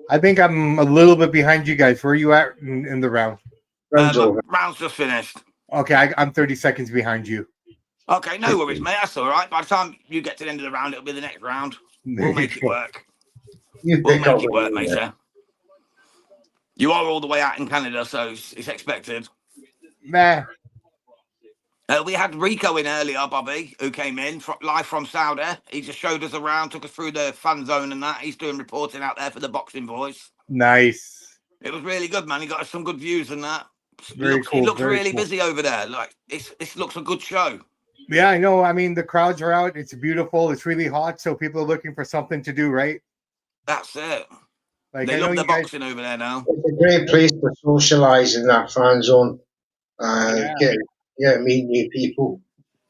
I think I'm a little bit behind you guys. Where are you at in the round? Round's over. Round's just finished. Okay, I'm 30 seconds behind you. Okay, no worries, mate. That's all right. By the time you get to the end of the round, it'll be the next round. We'll make it work. You We'll pick up make it work, the- mate. Yeah. You are all the way out in Canada, so it's expected. Nah. We had Rico in earlier, Bobby, who came in live from Saudi. He just showed us around, took us through the fan zone and that. He's doing reporting out there for the Boxing Voice. Nice. It was really good, man. He got us some good views and that. Very cool. He looks very really cool. busy over there. Like it looks a good show. Yeah, I know. I mean, the crowds are out. It's beautiful. It's really hot, so people are looking for something to do, right? That's it. Like They I know love the you guys. boxing over there now. It's a great place to socialise in that fan zone. Meet new people.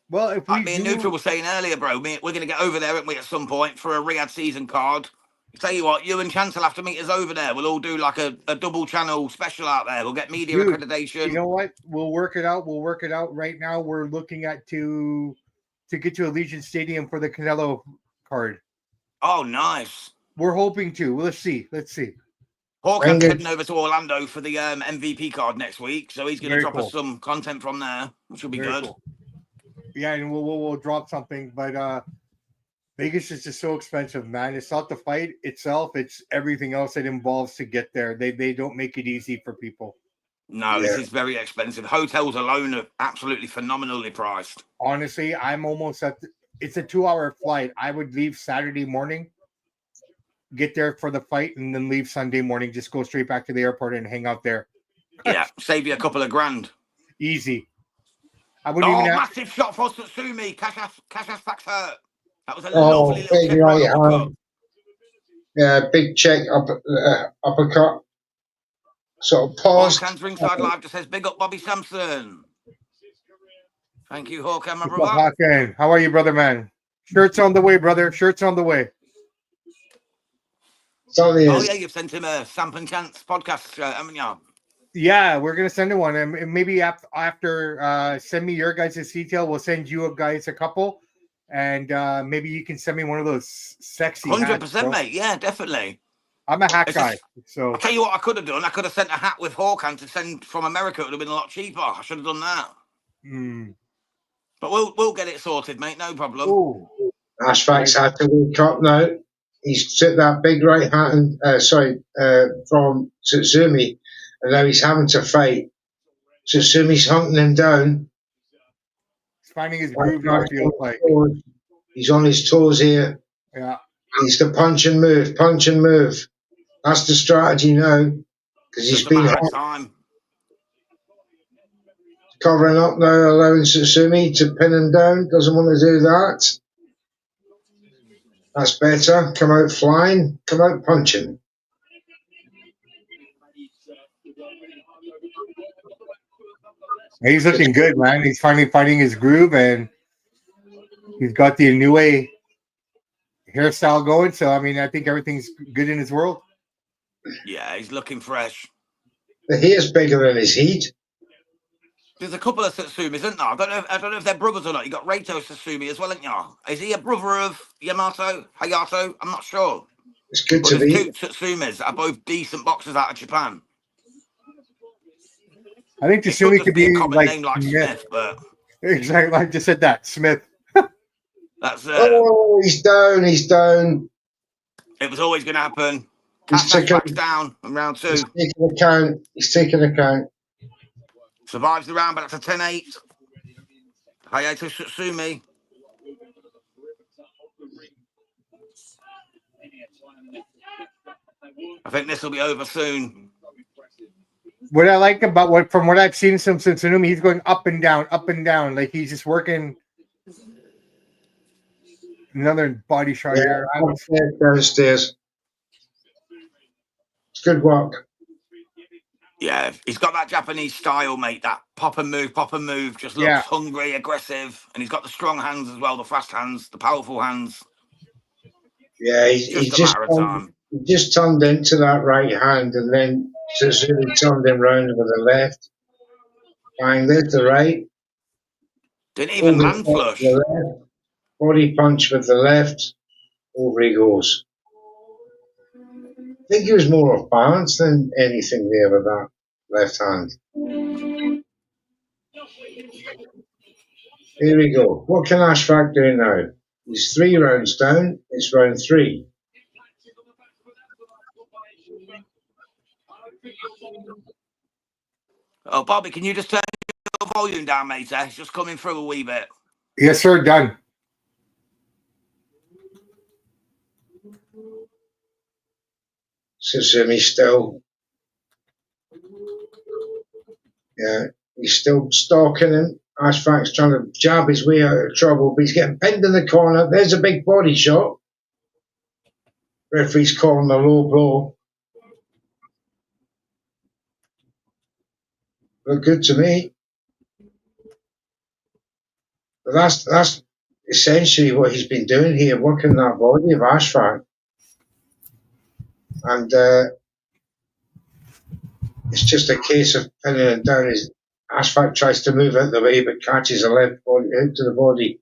Well, if we Like me and Neutral were saying earlier, bro, we're going to get over there, aren't we, at some point for a Riyadh season card. Tell you what, you and Chance will have to meet us over there. We'll all do like a double channel special out there. We'll get media accreditation. You know what? We'll work it out. We'll work it out. Right now, we're looking at to get to Allegiant Stadium for the Canelo card. Oh, nice. We're hoping to. Let's see. Hawkins heading over to Orlando for the MVP card next week, so he's going to drop cool. us some content from there, which will be Very good. Cool. Yeah, and we'll drop something, but Vegas is just so expensive, man. It's not the fight itself; it's everything else that involves to get there. They don't make it easy for people. No, this is very expensive. Hotels alone are absolutely phenomenally priced. Honestly, I'm almost it's a 2-hour flight. I would leave Saturday morning, get there for the fight, and then leave Sunday morning. Just go straight back to the airport and hang out there. Yeah, save you a couple of grand. Easy. I wouldn't even massive shot for Satsumi. Cash facts hurt. That was a Oh, lovely little big kick right uppercut. hand. Yeah, big check uppercut. Sort of paused. Hawkins ringside live just says, big up Bobby Sampson. Thank you, Hawkins, my What's brother. up, Hawkins? How are you, brother, man? Shirt's on the way, brother. Shirt's on the way. Something Oh, is. yeah, you've sent him a Samp and Chance podcast, haven't you? Yeah, we're gonna send him one, and maybe after send me your guys' detail. We'll send you guys a couple, and maybe you can send me one of those sexy. 100%, mate. Yeah, definitely. I'm a hat It's guy, just- so I'll tell you what I could have done. I could have sent a hat with Hawkeye to send from America. It would have been a lot cheaper. I should have done that. But we'll get it sorted, mate. No problem. Ooh. Ashfax had to wake up now. He's took that big right hand, from Tsutsumi, and now he's having to fight. Tsutsumi's hunting him down. He's finding his groove now, feels like. He's on his toes here. Yeah. He's the punch and move, punch and move. That's the strategy now, because he's Just a been matter of time. covering up now, allowing Tsutsumi to pin him down. Doesn't want to do that. That's better. Come out flying. Come out punching. He's looking good, man. He's finally finding his groove, and he's got the Inoue hairstyle going. So, I mean, I think everything's good in his world. Yeah, he's looking fresh. The hair's bigger than his head. There's a couple of Satsumis, isn't there? I don't know if they're brothers or not. You got Reito Satsumi as well, ain't you? Is he a brother of Yamato Hayato? I'm not sure. It's good But to there's be. two Satsumis that are both decent boxers out of Japan. I think It could Tatsumi just could be a be common like name like Smith, but Exactly. I just said that. Smith. that's Oh, he's down. He's down. it was always going to happen. He's Catch taking, backs down in round two. he's taking account. He's taking account. Survives the round, but that's a 10-8. Hayato Satsumi. I think this will be over soon. What I like about from what I've seen from Tsunumi, he's going up and down, like he's just working. Another body shot here. Downstairs. It's good work. Yeah, he's got that Japanese style, mate. That pop and move. Just looks hungry, aggressive, and he's got the strong hands as well, the fast hands, the powerful hands. Yeah, he just turned into that right hand, and then Suzuki turned him round with the left. Bang, there's the right. Didn't even land flush. Body punch with the left. Over he goes. I think he was more off balance than anything there with that left hand. Here we go. What can Ashfaq do now? He's 3 rounds down. It's round 3. Oh, Bobby, can you just turn your volume down, mate? It's just coming through a wee bit. Yes, sir. Done. Susumi still. Yeah, he's still stalking him. Ashfaq's trying to jab his way out of trouble, but he's getting pinned in the corner. There's a big body shot. Referee's calling the low blow. Look good to me. But that's essentially what he's been doing here, working that body of Ashfaq. And it's just a case of pinning it down. Ashfaq tries to move out the way, but catches a left body out to the body.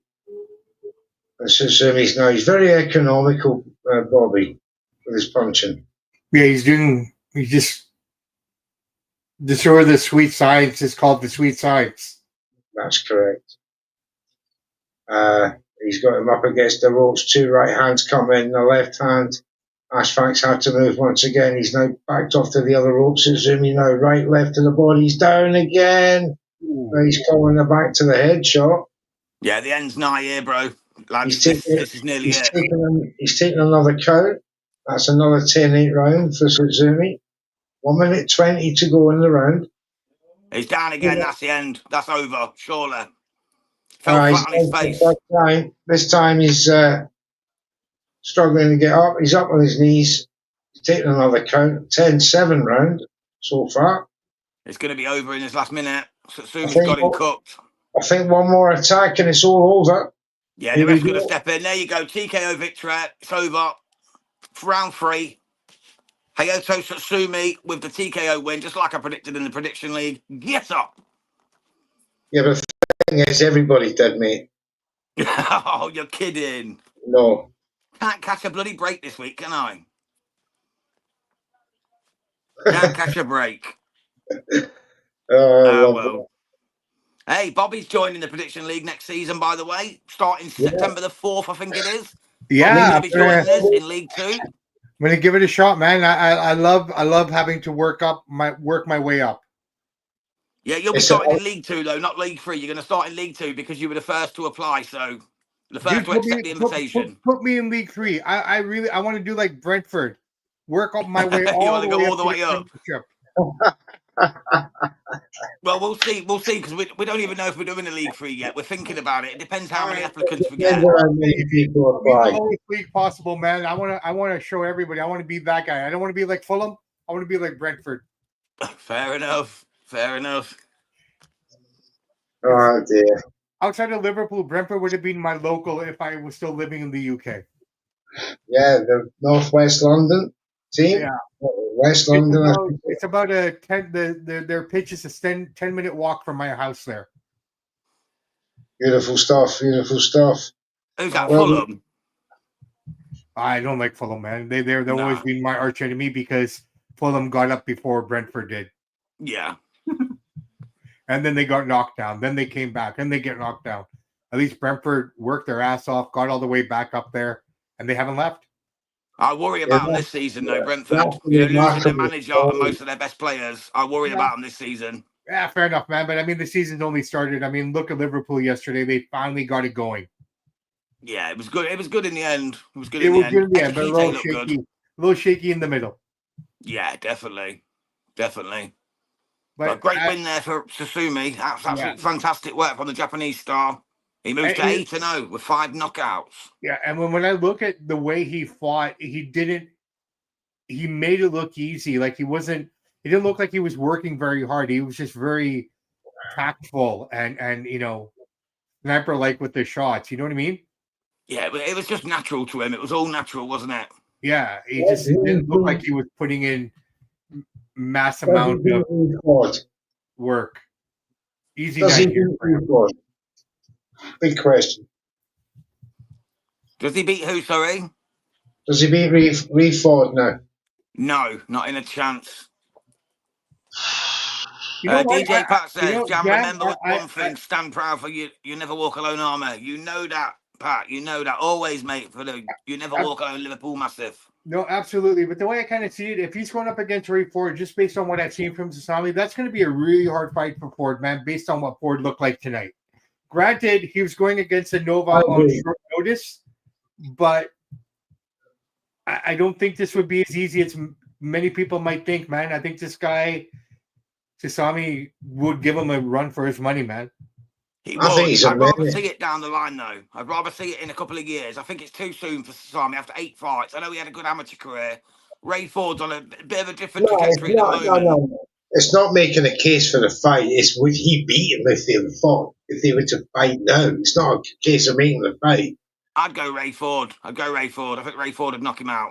And Suzumi's now, he's very economical, Bobby, with his punching. Yeah, he's just sort of the sweet science is called the sweet science. That's correct. He's got him up against the ropes. 2 right hands come in, the left hand. Ashfaq's had to move once again. He's now backed off to the other ropes. Suzumi now right, left to the body. He's down again. Now he's calling the back to the head shot. Yeah, the end's nigh here, bro. Lads, this is nearly it. He's taking another count. That's another 10-8 round for Suzumi. 1 minute 20 to go in the round. He's down again. Yeah. That's the end. That's over, surely. Fell flat on his face. This time he's struggling to get up. He's up on his knees. He's taking another count. 10-7 round so far. It's going to be over in his last minute. Satsumi's got him cooked. I think one more attack and it's all over. Yeah, the ref's going to step in. There you go. TKO victory. It's over. Round 3. Hayato Satsumi with the TKO win, just like I predicted in the prediction league. Get up. Yeah, but the thing is, everybody did, mate. Oh, you're kidding. No. Can't catch a bloody break this week, can I? Can't catch a break. Oh, I love Well. Hey, Bobby's joining the Prediction League next season, by the way, starting September the 4th, I think it is. Bobby's Yeah, going to be joining us in League 2. I'm gonna give it a shot, man. I love having to work my way up. Yeah, you'll be It's starting in League 2, though, not League 3. You're going to start in League 2 because you were the first to apply, so the first Dude, to accept the invitation. put me in League 3. I want to do like Brentford, work up my way You all want the to go way all up the to way the up? championship. Well, we'll see, because we don't even know if we're doing a League 3 yet. We're thinking about it. It depends how All many right. applicants we depends get. on how many people Be the apply. lowest league possible, man. I wanna show everybody. I want to be that guy. I don't want to be like Fulham. I want to be like Brentford. Fair enough. Fair enough. Oh dear. Outside of Liverpool, Brentford would have been my local if I was still living in the UK. Yeah, the Northwest London team. Yeah. West London. It's about a 10. Their pitch is a 10-minute walk from my house there. Beautiful stuff. Beautiful stuff. Who's that, Well, Fulham? I don't like Fulham, man. They've No. always been my arch enemy because Fulham got up before Brentford did. Yeah. And then they got knocked down. Then they came back and they get knocked down. At least Brentford worked their ass off, got all the way back up there, and they haven't left. I worry about them this season, though, Brentford. that's Losing their remarkable. manager and most of their best players. I worry about them this season. Yeah, fair enough, man. But I mean, the season's only started. I mean, look at Liverpool yesterday. They finally got it going. Yeah, it was good. It was good in the end. It was good It in the was end. good in the end, but a Ekitike little looked shaky. good. A little shaky in the middle. Yeah, definitely. Definitely. But But great win there for Susumi. That's absolutely fantastic work from the Japanese star. He moved to 8-0 with 5 knockouts. Yeah, and when I look at the way he fought, he made it look easy. Like he didn't look like he was working very hard. He was just very tactful and sniper like with the shots. You know what I mean? Yeah, but it was just natural to him. It was all natural, wasn't it? Yeah, he just didn't look like he was putting in mass amount of work. Easy night here for him. Big question. Does he beat who, sorry? Does he beat Reeve Ford now? No, not in a chance. You know what? DJ Pat says, Jam, Jam, remember one thing, stand proud for you. You never walk alone armour. You know that, Pat. You know that. Always, mate, for the you never walk alone Liverpool massive. No, absolutely. But the way I kind of see it, if he's going up against Ray Ford, just based on what I've seen from Sasami, that's going to be a really hard fight for Ford, man, based on what Ford looked like tonight. Granted, he was going against a Nova on short notice, but I don't think this would be as easy as many people might think, man. I think this guy, Sasami, would give him a run for his money, man. He would. I'd rather see it down the line, though. I'd rather see it in a couple of years. I think it's too soon for Sasami after 8 fights. I know he had a good amateur career. Ray Ford's on a bit of a different trajectory at the moment. No. It's not making a case for the fight. It's would he beat him if they were fought? If they were to fight now, it's not a case of making the fight. I'd go Ray Ford. I think Ray Ford would knock him out.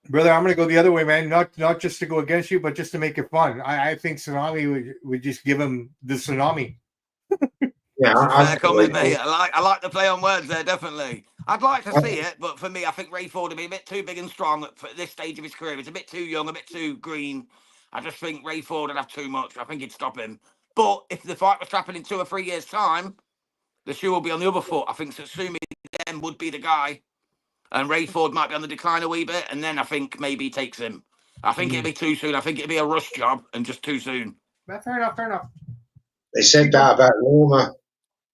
Brother, I'm going to go the other way, man. Not just to go against you, but just to make it fun. I think Tsunami would just give him the tsunami. Yeah, fair comment, mate. I like the play on words there, definitely. I'd like to see it, but for me, I think Ray Ford would be a bit too big and strong for this stage of his career. He's a bit too young, a bit too green. I just think Ray Ford would have too much. I think he'd stop him. But if the fight was happening in 2 or 3 years' time, the shoe will be on the other foot. I think Satsumi then would be the guy. And Ray Ford might be on the decline a wee bit, and then I think maybe he takes him. I think it'd be too soon. I think it'd be a rush job and just too soon. Fair enough. They said that about Loma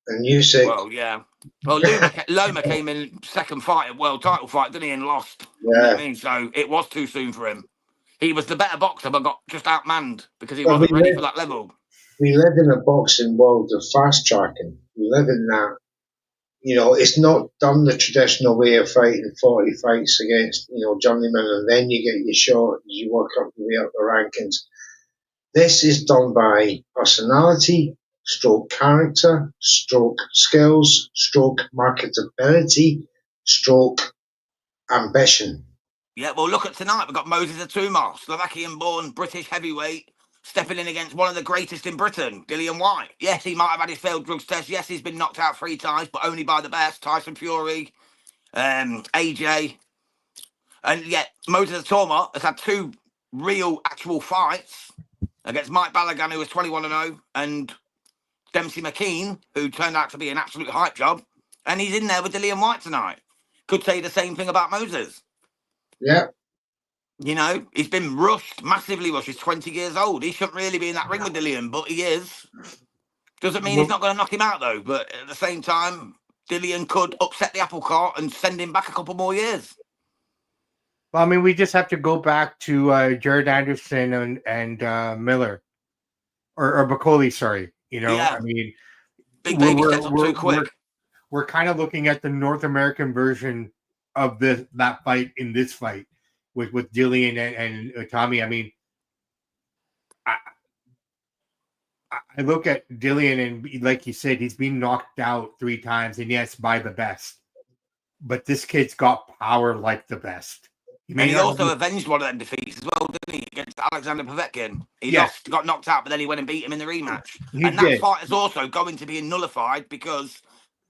and Usyk. Well, yeah. Well, Loma came in second fight, world title fight, didn't he, and lost. Yeah. You know what I mean? So it was too soon for him. He was the better boxer, but got just outmanned because he wasn't ready for that level. We live in a boxing world of fast tracking. We live in that. You know, it's not done the traditional way of fighting 40 fights against, journeymen, and then you get your shot as you work up your way up the rankings. This is done by personality, stroke character, stroke skills, stroke marketability, stroke ambition. Yeah, well, look at tonight. We've got Moses Itauma, Slovakian-born British heavyweight, stepping in against one of the greatest in Britain, Dillian Whyte. Yes, he might have had his failed drugs test. Yes, he's been knocked out 3 times, but only by the best. Tyson Fury, AJ. And yet, Moses Itauma has had 2 real actual fights against Mike Balagan, who was 21-0, and Dempsey McKean, who turned out to be an absolute hype job, and he's in there with Dillian Whyte tonight. Could say the same thing about Moses. Yeah. You know, he's been rushed, massively rushed. He's 20 years old. He shouldn't really be in that ring with Dillian, but he is. Doesn't mean he's not going to knock him out, though. But at the same time, Dillian could upset the apple cart and send him back a couple more years. Well, I mean, we just have to go back to Jared Anderson and Miller, or Bacoli, sorry. You know, Yeah. I mean, Big baby steps up too quick. We're kind of looking at the North American version of that fight in this fight with Dillian and Itauma. I mean, I look at Dillian and, like you said, he's been knocked out 3 times, and yes, by the best. But this kid's got power like the best. And he also avenged one of them defeats as well, didn't he? Against Alexander Povetkin. He lost, got knocked out, but then he went and beat him in the rematch. That fight is also going to be nullified because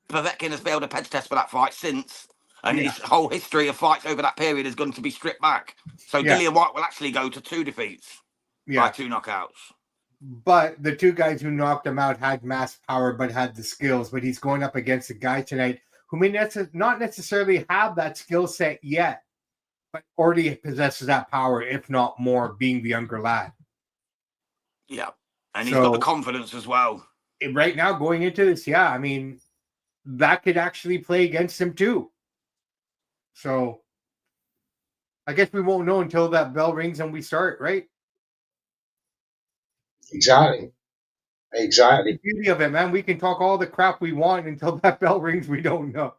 Povetkin has failed a PEDS test for that fight since. And his whole history of fights over that period is going to be stripped back. So Dillian Whyte will actually go to 2 defeats by 2 knockouts. But the 2 guys who knocked him out had mass power, but had the skills. But he's going up against a guy tonight who may not necessarily have that skill set yet, but already possesses that power, if not more, being the younger lad. Yeah, and he's got the confidence as well. Right now, going into this, I mean, that could actually play against him too. So, I guess we won't know until that bell rings and we start, right? Exactly. The beauty of it, man. We can talk all the crap we want until that bell rings. We don't know.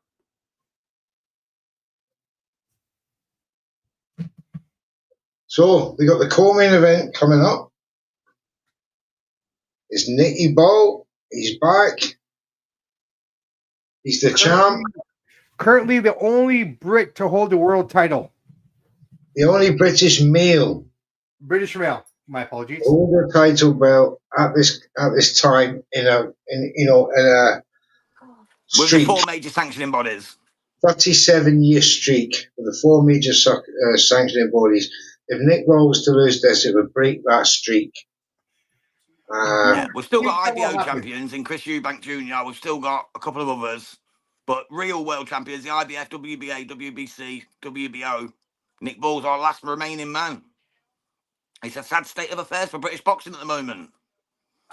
So we got the co-main event coming up. It's Nicky Ball. He's back. He's the champ. Currently the only Brit to hold the world title. The only British male. British male. My apologies. Hold the title belt at this time in a streak. With the 4 major sanctioning bodies. 37-year streak with the 4 major sanctioning bodies. If Nick Ball was to lose this, it would break that streak. We've still got IBO champions in Chris Eubank Jr. We've still got a couple of others. But real world champions, the IBF, WBA, WBC, WBO. Nick Ball's our last remaining man. It's a sad state of affairs for British boxing at the moment.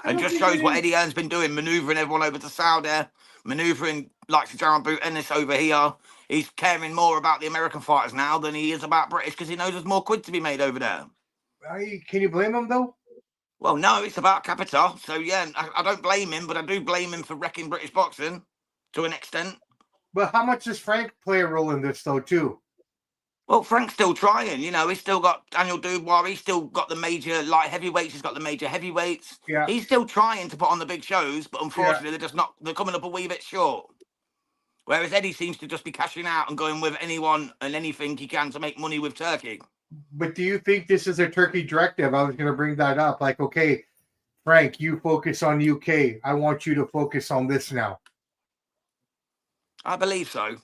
And just shows what Eddie Hearn's been doing, manoeuvring everyone over to Saudi, manoeuvring like Jaron Boot Ennis over here. He's caring more about the American fighters now than he is about British because he knows there's more quid to be made over there. Can you blame him, though? Well, no, it's about capital. So, yeah, I don't blame him, but I do blame him for wrecking British boxing to an extent. But how much does Frank play a role in this, though, too? Well, Frank's still trying. You know, he's still got Daniel Dubois. He's still got the major light heavyweights. He's got the major heavyweights. Yeah. He's still trying to put on the big shows, but unfortunately, they're coming up a wee bit short. Whereas Eddie seems to just be cashing out and going with anyone and anything he can to make money with Turkey. But do you think this is a Turkey directive? I was going to bring that up. Like, okay, Frank, you focus on UK. I want you to focus on this now. I believe so.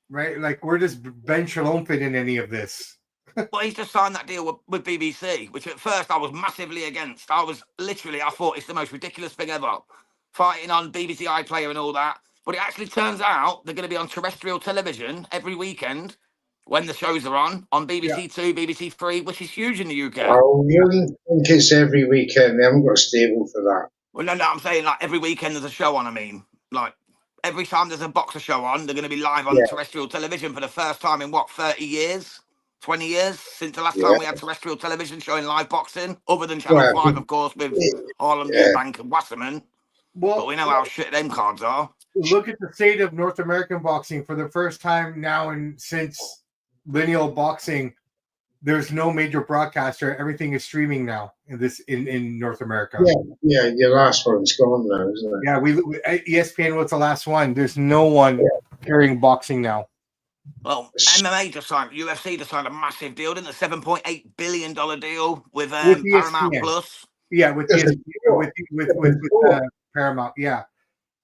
Right? Like, where does Ben Shalom fit in any of this? Well, he's just signed that deal with BBC, which at first I was massively against. I thought it's the most ridiculous thing ever. Fighting on BBC iPlayer and all that. But it actually turns out they're going to be on terrestrial television every weekend when the shows are on BBC 2, BBC 3, which is huge in the UK. I wouldn't think it's every weekend. They haven't got a stable for that. Well, no, I'm saying like every weekend there's a show on, I mean. Like every time there's a boxer show on, they're going to be live on terrestrial television for the first time in, 30 years? 20 years since the last time we had terrestrial television showing live boxing, other than Channel 5, of course, with Harlem Eubank and Wasserman. Well, but we know how shit them cards are. Look at the state of North American boxing. For the first time now and since lineal boxing, there's no major broadcaster. Everything is streaming now in North America. Yeah, your last one's gone now, isn't it? Yeah, ESPN was the last one. There's no one carrying boxing now. Well, MMA just signed, UFC just signed a massive deal, didn't they? $7.8 billion deal with Paramount Plus. Yeah, with Paramount, yeah.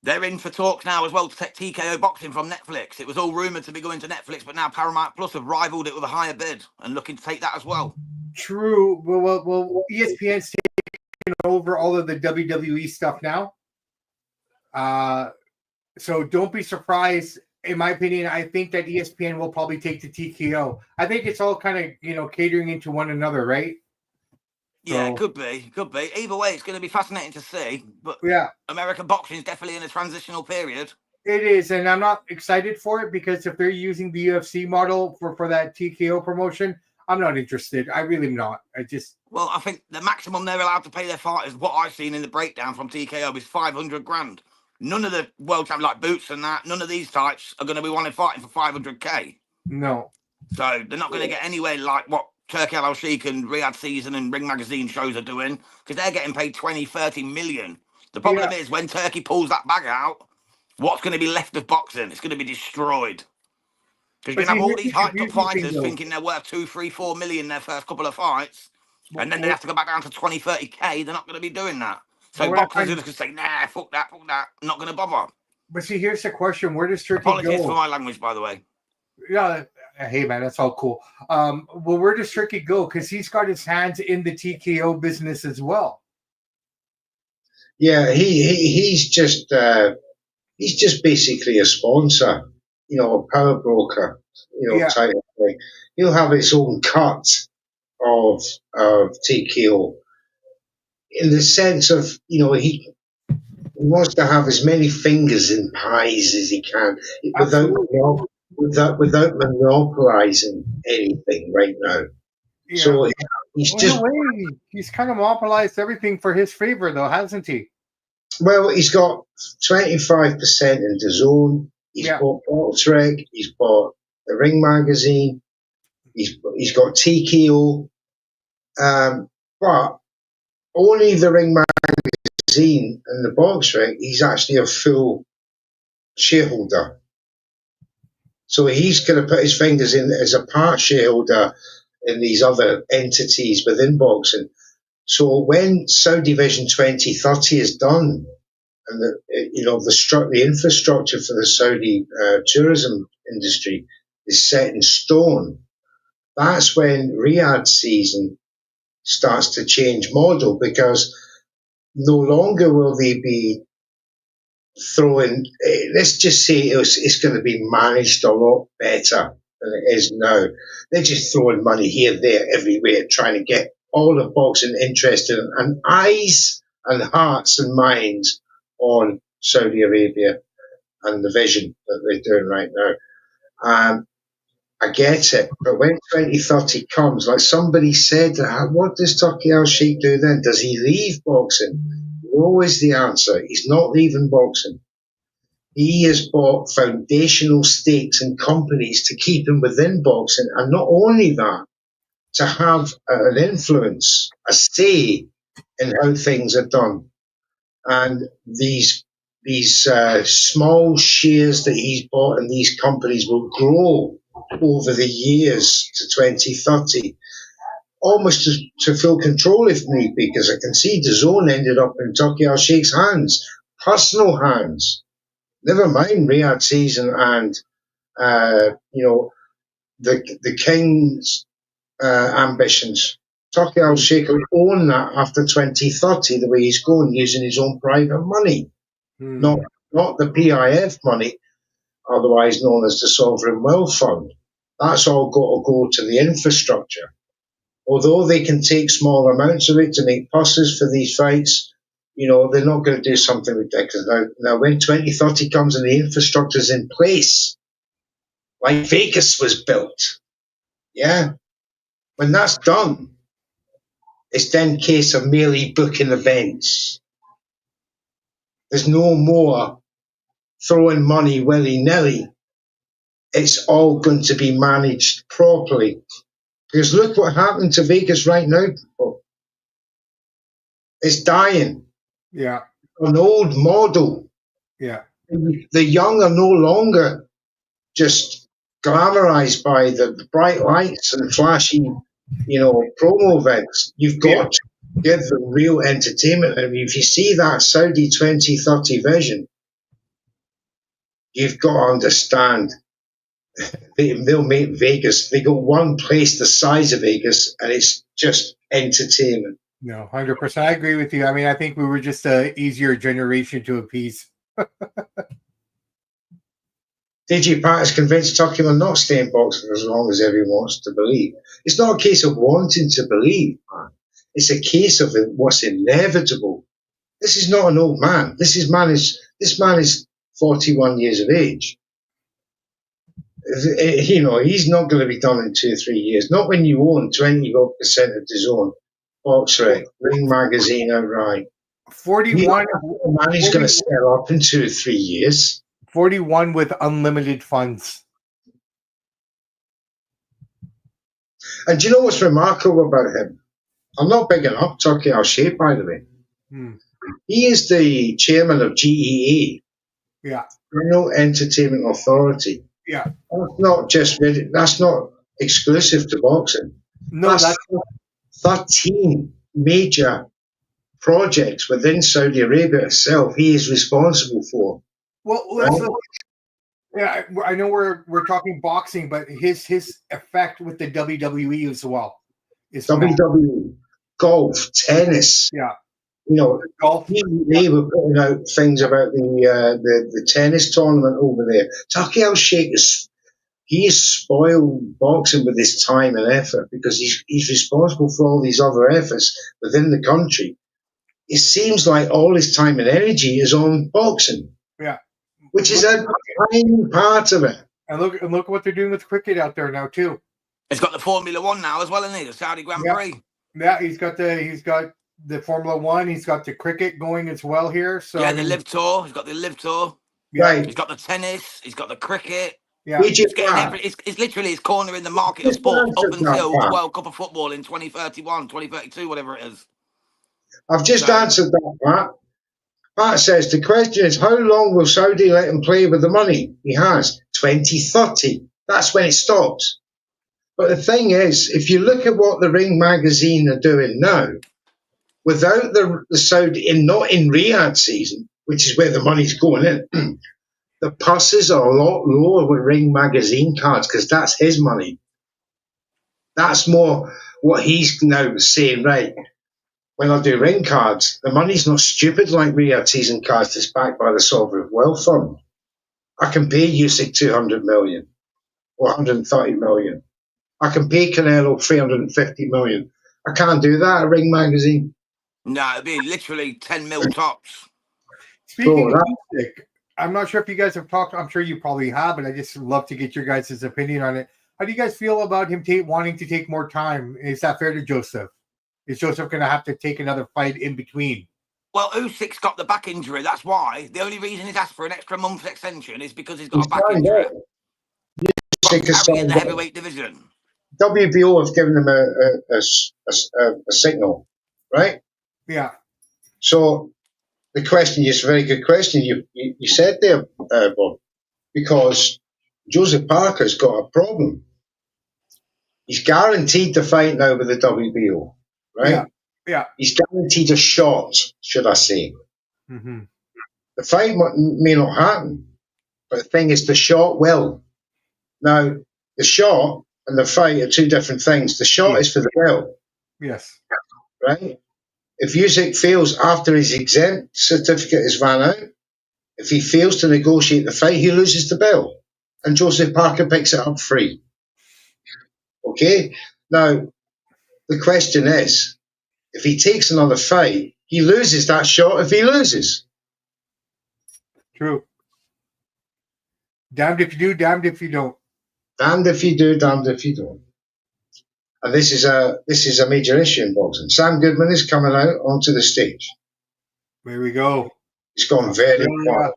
They're in for talks now as well to take TKO boxing from Netflix. It was all rumoured to be going to Netflix, but now Paramount Plus have rivaled it with a higher bid and looking to take that as well. True. Well, ESPN's taking over all of the WWE stuff now. So don't be surprised. In my opinion, I think that ESPN will probably take the TKO. I think it's all kind of, catering into one another, right? Yeah, So, could be. Either way, it's going to be fascinating to see. But yeah, American boxing is definitely in a transitional period. it is, and I'm not excited for it because if they're using the UFC model for that TKO promotion, I'm not interested. I really am not. Well, I think the maximum they're allowed to pay their fighters, what I've seen in the breakdown from TKO, is 500 grand. None of the world champions like Boots and that, none of these types are going to be wanting fighting for 500k. No. So they're not going to get anywhere like what Turkey Al Sheikh and Riyadh Season and Ring Magazine shows are doing, because they're getting paid 20, 30 million. The problem is when Turkey pulls that bag out, what's going to be left of boxing? It's going to be destroyed. Because you're going to have all these hyped up fighters thinking they're worth 2, 3, 4 million their first couple of fights, and then they have to go back down to 20, 30k. They're not going to be doing that. So boxers are just going to say, nah, fuck that, I'm not going to bother. But see, here's the question: where does Turkey Apologies go? for my language, by the way. Yeah, hey man, that's all cool. Well, where does Turkey go? Because he's got his hands in the TKO business as well. Yeah, he's just basically a sponsor, a power broker, type of thing. He'll have his own cut of TKO in the sense of, he wants to have as many fingers in pies as he can without monopolizing anything right now. Yeah. So he's he's kind of monopolized everything for his favor, though, hasn't he? Well, he's got 25% in DAZN. He's bought BoxRec. He's bought the Ring Magazine. He's got TKO. But only the Ring Magazine and the BoxRec, he's actually a full shareholder. So he's going to put his fingers in as a part shareholder in these other entities within boxing. So when Saudi Vision 2030 is done, and the infrastructure for the Saudi tourism industry is set in stone, that's when Riyadh season starts to change model, because no longer will they be throwing, let's just say it's going to be managed a lot better than it is now. They're just throwing money here, there, everywhere, trying to get all of boxing interested and eyes and hearts and minds on Saudi Arabia and the vision that they're doing right now. I get it, but when 2030 comes, like somebody said, what does Turkey Al Sheikh do then? Does he leave boxing? No is the answer. He's not leaving boxing. He has bought foundational stakes in companies to keep him within boxing, and not only that, to have an influence, a say in how things are done. And these small shares that he's bought in these companies will grow over the years to 2030, almost to full control if need be, because I can see DAZN ended up in Turkey Al Sheikh's hands, personal hands. Never mind Riyadh season and the King's ambitions. Turkey Al Sheikh will own that after 2030, the way he's going, using his own private money, not the PIF money, otherwise known as the Sovereign Wealth Fund. That's all got to go to the infrastructure. Although they can take small amounts of it to make passes for these fights, they're not going to do something ridiculous. Now, when 2030 comes and the infrastructure is in place, like Vegas was built, when that's done, it's then a case of merely booking events. There's no more throwing money willy-nilly. It's all going to be managed properly. Because look what happened to Vegas right now, people. It's dying. Yeah. An old model. Yeah. The young are no longer just glamorized by the bright lights and flashy, promo events. You've got to give them real entertainment. I mean, if you see that Saudi 2030 vision, you've got to understand, they'll make Vegas. They got one place the size of Vegas, and it's just entertainment. No, 100%. I agree with you. I mean, I think we were just an easier generation to appease. DJ Pat is convinced Tucker will not stay in boxing as long as everyone wants to believe. It's not a case of wanting to believe, man. It's a case of what's inevitable. This is not an old man. This man is 41 years of age. You know, he's not going to be done in 2 or 3 years. Not when you own 20% of DAZN, BoxRec, Ring Magazine outright. 41. Man, he's going to sell up in 2 or 3 years. 41 with unlimited funds. And do you know what's remarkable about him? I'm not bigging up Turkey Al-Sheikh, by the way. He is the chairman of GEA. Yeah. General Entertainment Authority. Yeah. That's not exclusive to boxing. No, that's 13 major projects within Saudi Arabia itself he is responsible for. Well, yeah, I know we're talking boxing, but his effect with the WWE as well is WWE, golf, tennis. Yeah, you know, golf. They were putting out things about the tennis tournament over there. Turkey Al-Sheikh he's spoiled boxing with his time and effort because he's responsible for all these other efforts within the country. It seems like all his time and energy is on boxing. Yeah. Which is a tiny part of it. And look what they're doing with cricket out there now too. It's got the Formula One now as well, isn't it? The Saudi Grand Prix. Yeah, he's got the Formula One. He's got the cricket going as well here. So yeah, the Live Tour. He's got the Live Tour. Yeah. Right. He's got the tennis. He's got the cricket. Yeah. It's literally his corner in the market of sport up until the World Cup of Football in 2031, 2032, whatever it is. I've just answered that, Pat. Pat says, the question is, how long will Saudi let him play with the money he has? 2030. That's when it stops. But the thing is, if you look at what the Ring Magazine are doing now, without the Saudi, not in Riyadh season, which is where the money's going in, the purses are a lot lower with Ring Magazine cards because that's his money. That's more what he's now saying, right? When I do ring cards, the money's not stupid like Riyadh season cards that's backed by the Sovereign Wealth Fund. I can pay Usyk 200 million or 130 million. I can pay Canelo 350 million. I can't do that at Ring Magazine. No, it'd be literally 10 mil tops. Speaking of Usyk, I'm not sure if you guys have talked. I'm sure you probably have, but I just love to get your guys' opinion on it. How do you guys feel about him wanting to take more time? Is that fair to Joseph? Is Joseph going to have to take another fight in between? Well, Usyk's got the back injury. That's why. The only reason he's asked for an extra month extension is because he's got a back injury. In the heavyweight division. WBO have given him a signal, right? Yeah. So the question is a very good question you said there, Bob, because Joseph Parker's got a problem. He's guaranteed to fight now with the WBO, right? Yeah. He's guaranteed a shot, should I say. Mm-hmm. The fight may not happen, but the thing is the shot will. Now, the shot and the fight are two different things. The shot is for the belt. Yes. Right? If Usyk fails after his exempt certificate is ran out, if he fails to negotiate the fight, he loses the belt. And Joseph Parker picks it up free. Okay? Now, the question is, if he takes another fight, he loses that shot if he loses. True. Damned if you do, damned if you don't. Damned if you do, damned if you don't. And this is a major issue in boxing. Sam Goodman is coming out onto the stage. There we go. He's gone very quiet.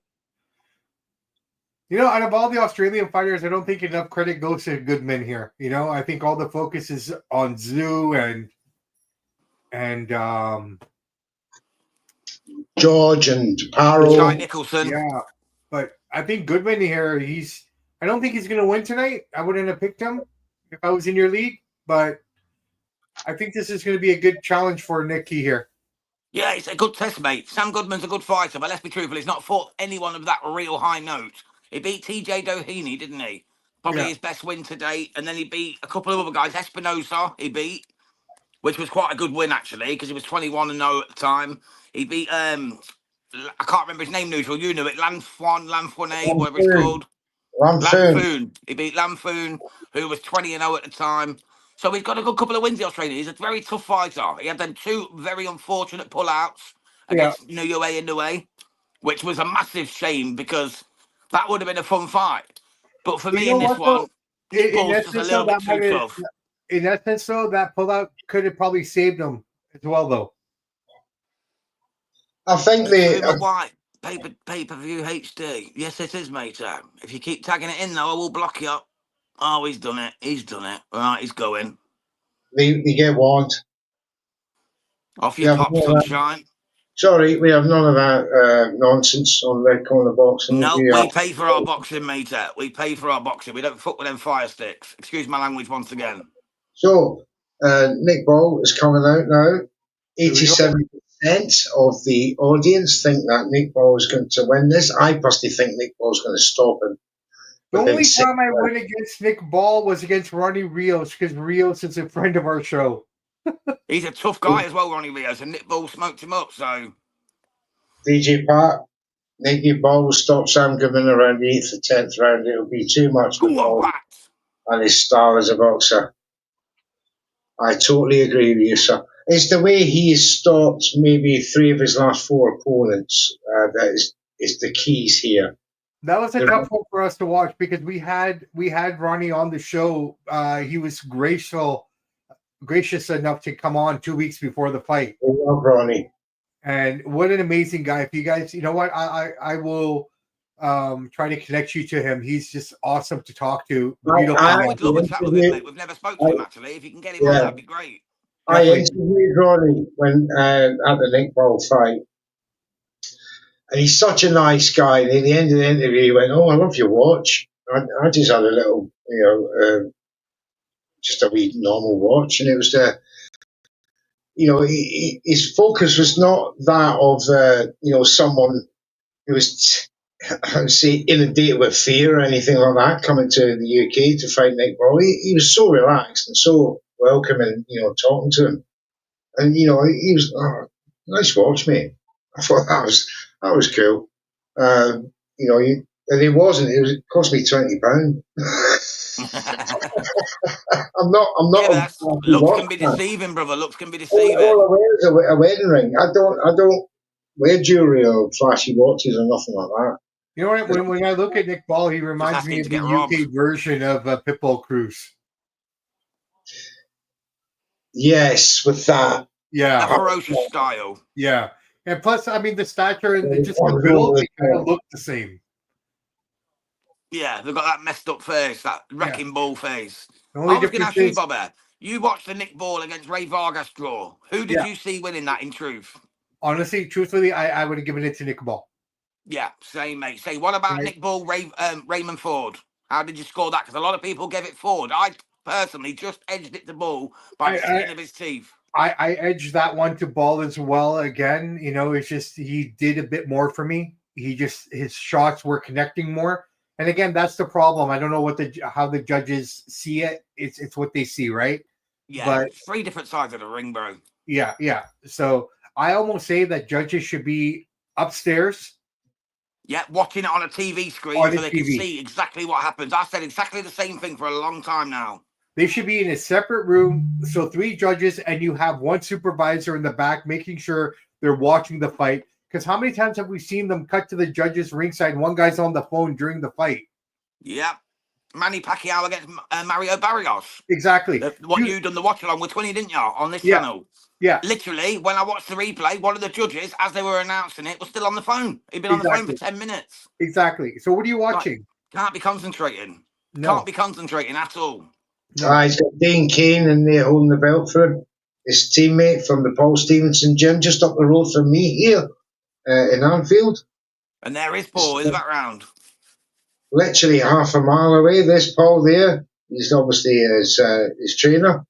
You know, out of all the Australian fighters, I don't think enough credit goes to Goodman here. You know, I think all the focus is on Zoo and George and Paro. Guy Nicholson. Yeah. But I think Goodman here, I don't think he's going to win tonight. I wouldn't have picked him if I was in your league. But I think this is going to be a good challenge for Nicky here. Yeah, it's a good test, mate. Sam Goodman's a good fighter, but let's be truthful, he's not fought anyone of that real high note. He beat TJ Doheny, didn't he? Probably Yeah. his best win to date. And then he beat a couple of other guys. Espinosa, he beat, which was quite a good win, actually, because he was 21-0 at the time. He beat, I can't remember his name, Neutral. You knew it. Lanfone, whatever it's Lampoon. called. Lampoon. Lampoon. He beat Lampoon, who was 20-0 at the time. So he's got a good couple of wins, the Australian. He's a very tough fighter. He had then 2 very unfortunate pullouts against Niue and Niue, which was a massive shame because that would have been a fun fight. But for me in this one, Nick Ball's just a little bit too tough. In essence, though, that pullout could have probably saved him as well, though. I think White, pay-per-view HD. Yes, it is, mate. If you keep tagging it in, though, I will block you up. Oh, he's done it. He's done it. All right, he's going. they get warned. Off your top, sunshine. Sorry, we have none of that nonsense on Red Corner Boxing. No, we pay for our boxing, mate. We pay for our boxing. We don't fuck with them fire sticks. Excuse my language once again. So, Nick Ball is coming out now. 87% of the audience think that Nick Ball is going to win this. I personally think Nick Ball is going to stop him. The only time I went against Nick Ball was against Ronnie Rios, because Rios is a friend of our show. He's a tough guy as well, Ronnie Rios, and Nick Ball smoked him up, so... DJ Pat, Nicky Ball will stop Sam Goodman around the 8th or 10th round. It'll be too much for Ball and his style as a boxer. I totally agree with you, sir. It's the way he has stopped maybe 3 of his last 4 opponents that is the keys here. That was a tough one for us to watch because we had Ronnie on the show. He was gracious enough to come on 2 weeks before the fight. I love Ronnie. And what an amazing guy. If you guys, you know what, I will try to connect you to him. He's just awesome to talk to. We'd love a chat with him, mate. We've never spoken to him, actually. If you can get him on, that'd be great. I interviewed Ronnie when at the Nick Ball fight. And he's such a nice guy. And at the end of the interview, he went, "Oh, I love your watch." I just had a little, just a wee normal watch. And it was his focus was not that of, someone who was, I would say, inundated with fear or anything like that coming to the UK to fight Nick Ball. He was so relaxed and so welcoming, talking to him. And, he was, nice watch, mate. I thought that was cool. And it cost me £20. I'm not. Looks can be deceiving, brother. Looks can be deceiving. All I wear is a wedding ring. I don't wear jewelry or flashy watches or nothing like that. You know what? When I look at Nick Ball, he reminds me of the UK version of Pitbull Cruz. Yes, with that. Yeah. A ferocious style. Yeah. And plus, I mean, the stature and just the build, they kind of look the same. Yeah, they've got that messed up face, that wrecking ball face. I was going to ask you, Bobby, you watched the Nick Ball against Ray Vargas draw. Who did you see winning that in truth? Honestly, truthfully, I would have given it to Nick Ball. Yeah, same, mate. Say, what about Nick Ball, Raymond Ford? How did you score that? Because a lot of people gave it Ford. I personally just edged it to Ball by the skin of his teeth. I edged that one to Ball as well. Again, it's just he did a bit more for me. His shots were connecting more. And again, that's the problem. I don't know how the judges see it. It's what they see, right? Yeah, but 3 different sides of the ring, bro. Yeah. So I almost say that judges should be upstairs. Yeah, watching it on a TV screen so they can see exactly what happens. I said exactly the same thing for a long time now. They should be in a separate room, so 3 judges, and you have 1 supervisor in the back making sure they're watching the fight. Because how many times have we seen them cut to the judges ringside? One guy's on the phone during the fight. Yeah. Manny Pacquiao against Mario Barrios. Exactly. You done the watch along with 20, didn't you, on this channel? Yeah. Literally, when I watched the replay, one of the judges, as they were announcing it, was still on the phone. He'd been on the phone for 10 minutes. Exactly. So what are you watching? Can't be concentrating. No. Can't be concentrating at all. No. He's got Dane Kane in there holding the belt for him. His teammate from the Paul Stevenson gym just up the road from me here in Anfield. And there is Paul in the background. Literally half a mile away. There's Paul there. He's obviously his trainer.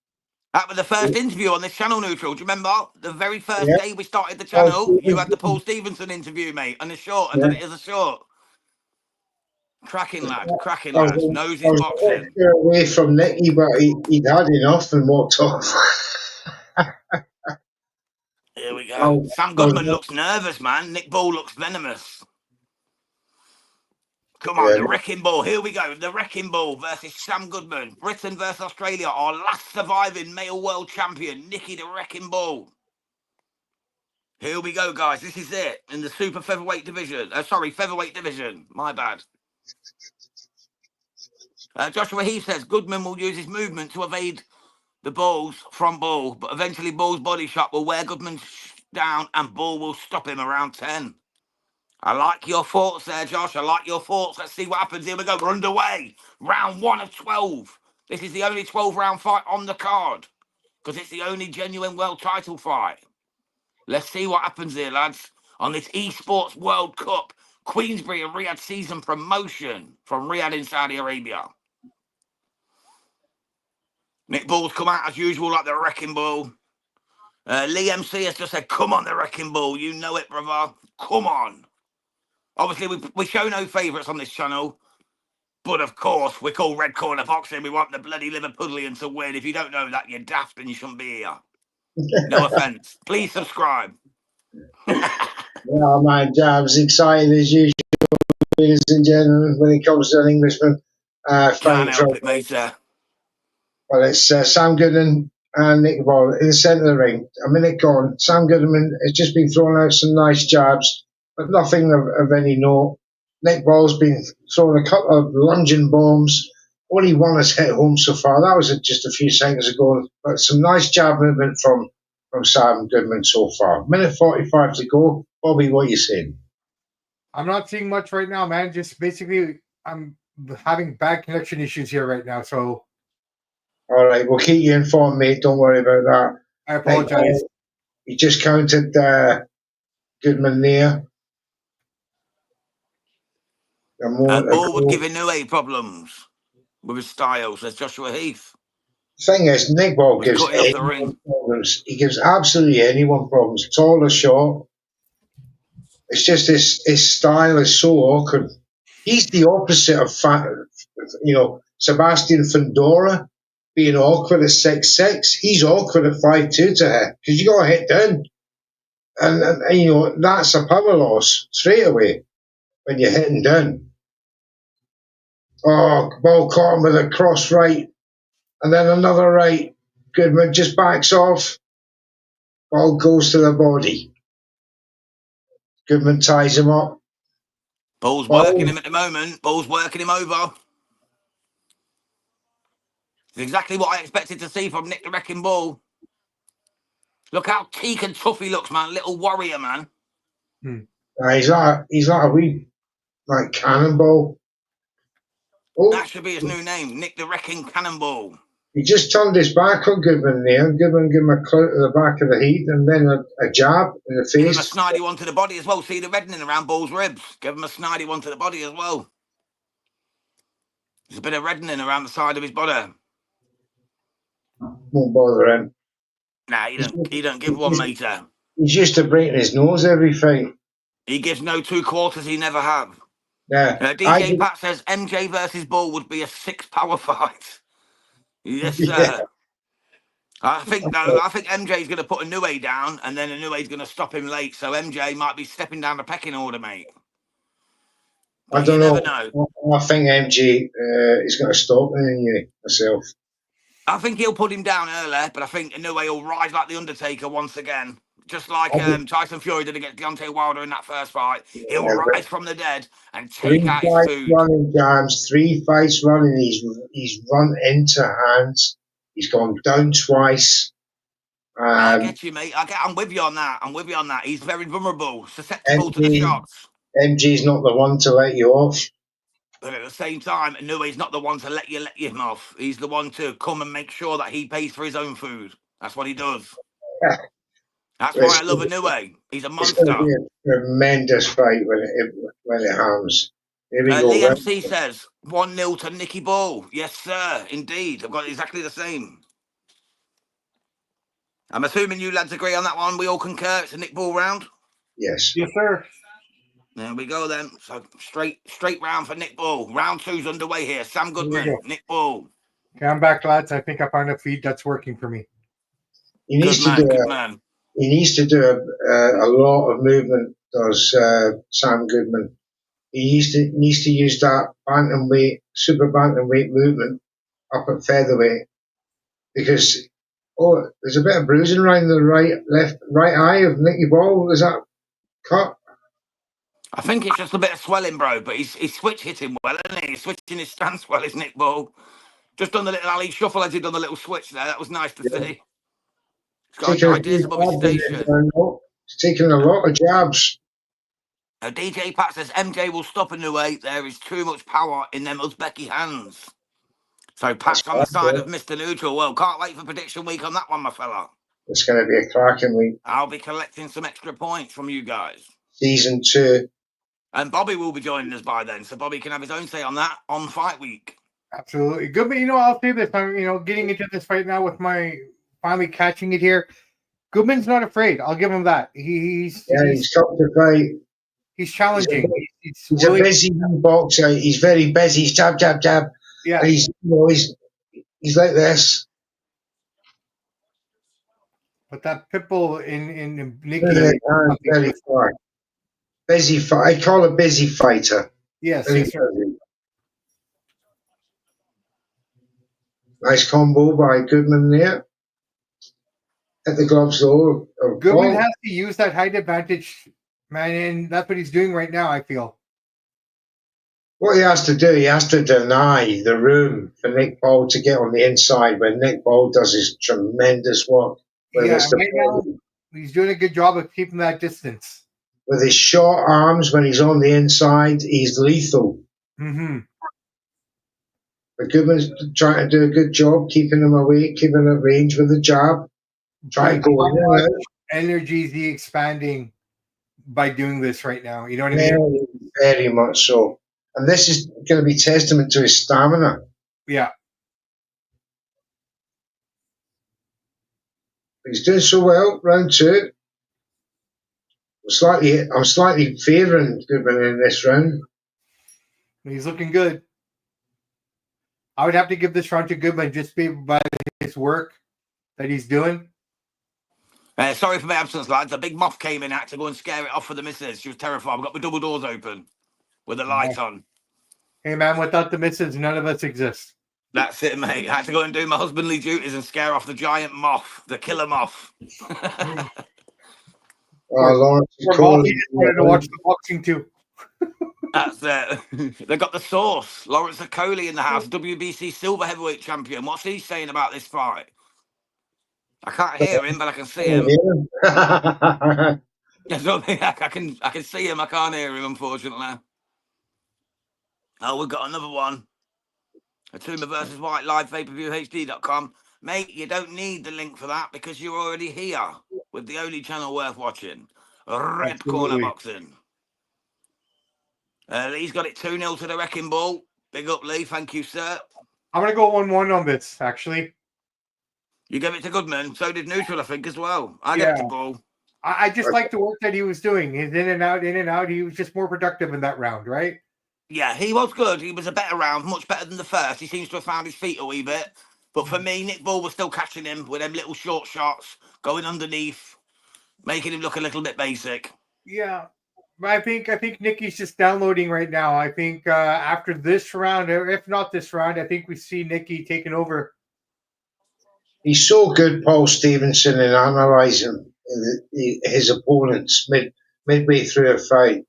That was the first interview on this channel, Neutral. Do you remember? The very first day we started the channel, you had the Paul Stevenson interview, mate, and a short. I did it as a short. Cracking lad, cracking I was, lads. Knows I his was a boxing. bit away from Nicky, but he'd had enough and walked off. Here we I go. was, Sam I Goodman was, looks nervous, man. Nick Ball looks venomous. Come on, yeah, the Wrecking Ball. Here we go. The Wrecking Ball versus Sam Goodman. Britain versus Australia. Our last surviving male world champion, Nicky the Wrecking Ball. Here we go, guys. This is it in the super featherweight division. Featherweight division. My bad. Joshua Heath says Goodman will use his movement to evade the Ball's front ball, but eventually Ball's body shot will wear Goodman down and Ball will stop him around 10. I like your thoughts there, Josh. I like your thoughts. Let's see what happens. Here we go. We're underway. Round 1 of 12. This is the only 12-round fight on the card because it's the only genuine world title fight. Let's see what happens here, lads, on this Esports World Cup Queensbury and Riyadh season promotion from Riyadh in Saudi Arabia. Nick Ball's come out as usual like the Wrecking Ball. Lee MC has just said, come on, the Wrecking Ball. You know it, brother. Come on. Obviously, we show no favourites on this channel. But of course, we call Red Corner Boxing. We want the bloody Liverpoolian to win. If you don't know that, you're daft and you shouldn't be here. No offence. Please subscribe. yeah, man, Jab's excited as usual, ladies and gentlemen, when it comes to an Englishman. Can't Fighting help for, it, mate. well, it's Sam Goodman and Nick Ball in the centre of the ring. A minute gone. Sam Goodman has just been throwing out some nice jabs, but nothing of any note. Nick Ball's been throwing a couple of lunging bombs. Only one has hit home so far. That was just a few seconds ago. But some nice jab movement from Sam Goodman so far. Minute 45 to go. Bobby, what are you saying? I'm not seeing much right now, man. Just basically, I'm having bad connection issues here right now. So, All right, we'll keep you informed, mate. Don't worry about that. I apologize. He just counted Goodman there. A moment Ball would ago. give Inoue problems with his style, says Joshua Heath. Thing is, Nick Ball Was gives cutting off the anyone ring. problems. He gives absolutely anyone problems, tall or short. It's just his style is so awkward. He's the opposite of Sebastian Fundora being awkward at 6'6". He's awkward at 5'2" to hit because you got to hit down, and that's a power loss straight away when you're hitting down. Oh, Ball caught him with a cross right, and then another right. Goodman just backs off. Ball goes to the body. Goodman ties him up. Ball's working Ball, him at the moment. Ball's working him over. It's exactly what I expected to see from Nick the Wrecking Ball. Look how teak and tough he looks, man. Little warrior, man. he's like a wee like cannonball. Oh, That should be his new name, Nick the Wrecking Cannonball. he just turned his back on Goodman there. Goodman gave him a clout to the back of the head and then a jab in the Give him a face. snidey one to the body as well. See the reddening around Ball's ribs. Give him a snidey one to the body as well. There's a bit of reddening around the side of his body. Won't bother him. Nah, he don't give one, mate. He's used to breaking his nose every fight. He gives no 2 quarters he never have. Yeah, DJ Pat says MJ versus Ball would be a 6 power fight. Yes, sir. Yeah. I think MJ's going to put Inoue down, and then Inoue's going to stop him late. So MJ might be stepping down the pecking order, mate. But I don't you never know. know. I think MG is going to stop me myself. I think he'll put him down early, but I think Inoue will rise like the Undertaker once again. Just like Tyson Fury did against Deontay Wilder in that first fight. He'll rise from the dead and take out his food. 3 fights running, Jams. 3 fights running. He's run into hands. He's gone down twice. I get you, mate. I'm with you on that. He's very vulnerable, susceptible to the shots. MG's not the one to let you off. But at the same time, Inoue's not the one to let him off. He's the one to come and make sure that he pays for his own food. That's what he does. That's why I love Inoue. He's a monster. It's going to be a tremendous fight when it happens. Here we go. Lee MC says 1-0 to Nicky Ball. Yes, sir. Indeed. I've got exactly the same. I'm assuming you lads agree on that one. We all concur. It's a Nick Ball round. Yes. Yes, sir. There we go then. So straight round for Nick Ball. Round 2's underway here. Sam Here we Goodman, go. Nick Ball. Okay, I'm back, lads. I think I found a feed that's working for me. He needs to do Good man. He needs to do a lot of movement. Does Sam Goodman? He needs to use that super bantamweight movement up at featherweight, because there's a bit of bruising around the right eye of Nicky Ball. Is that cut? I think it's just a bit of swelling, bro, but he's switch hitting well, isn't he? He's switching his stance well, is Nick Ball. Just done the little alley shuffle as he done the little switch there. That was nice to see. He's got Taking ideas above his station. He's taking a lot of jabs. Now, DJ Pat says MJ will stop in the way. There is too much power in them Uzbeki hands. So Pat's on the side of Mr. Neutral. Well, can't wait for prediction week on that one, my fella. It's going to be a cracking week. I'll be collecting some extra points from you guys. Season 2. And Bobby will be joining us by then, so Bobby can have his own say on that on fight week. Absolutely. Good, but I'll say this. I'm, getting into this fight now with my finally catching it here. Goodman's not afraid. I'll give him that. He's come to fight. He's challenging. He's really a busy boxer. He's very busy. He's jab, jab, jab. Yeah. He's like this. But that pitbull in Nicky very far. Busy fight. I call a busy fighter. Yes. Nice combo by Goodman there. Hit the gloves low. Goodman has to use that height advantage, man, and that's what he's doing right now, I feel. What he has to do, he has to deny the room for Nick Ball to get on the inside when Nick Ball does his tremendous work. Yeah, right now, he's doing a good job of keeping that distance. With his short arms, when he's on the inside, he's lethal. Mm-hmm. But Goodman's trying to do a good job keeping him away, keeping him at range with the jab. Try to go in. Energy is he expanding by doing this right now? You know what I mean? Very much so. And this is going to be testament to his stamina. Yeah. He's doing so well, round 2. I'm slightly favouring Goodman in this round. He's looking good. I would have to give this round to Goodman just by his work that he's doing. Sorry for my absence, lads. A big moth came in. I had to go and scare it off for the missus. She was terrified. I've got my double doors open with the light on. Hey, man, without the missus, none of us exist. That's it, mate. I had to go and do my husbandly duties and scare off the giant moth, the killer moth. Lawrence wanted to watch the boxing too. That's it. They got the sauce. Lawrence Okoli in the house, WBC silver heavyweight champion. What's he saying about this fight? I can't hear him, but I can see him. I can see him. I can't hear him, unfortunately. Oh, we've got another one. Itauma versus Whyte live pay-per-view-hd.com. Mate, you don't need the link for that because you're already here with the only channel worth watching. Red Corner Boxing. Lee's got it 2-0 to the Wrecking Ball. Big up, Lee. Thank you, sir. I'm going to go 1-1 on this, actually. You gave it to Goodman. So did Neutral, I think, as well. I gave it to Ball. I just like the work that he was doing. His in and out. He was just more productive in that round, right? Yeah, he was good. He was a better round, much better than the first. He seems to have found his feet a wee bit. But for me, Nick Ball was still catching him with them little short shots, going underneath, making him look a little bit basic. Yeah. I think Nicky's just downloading right now. I think after this round, or if not this round, I think we see Nicky taking over. He's so good, Paul Stevenson, in analysing his opponents midway through a fight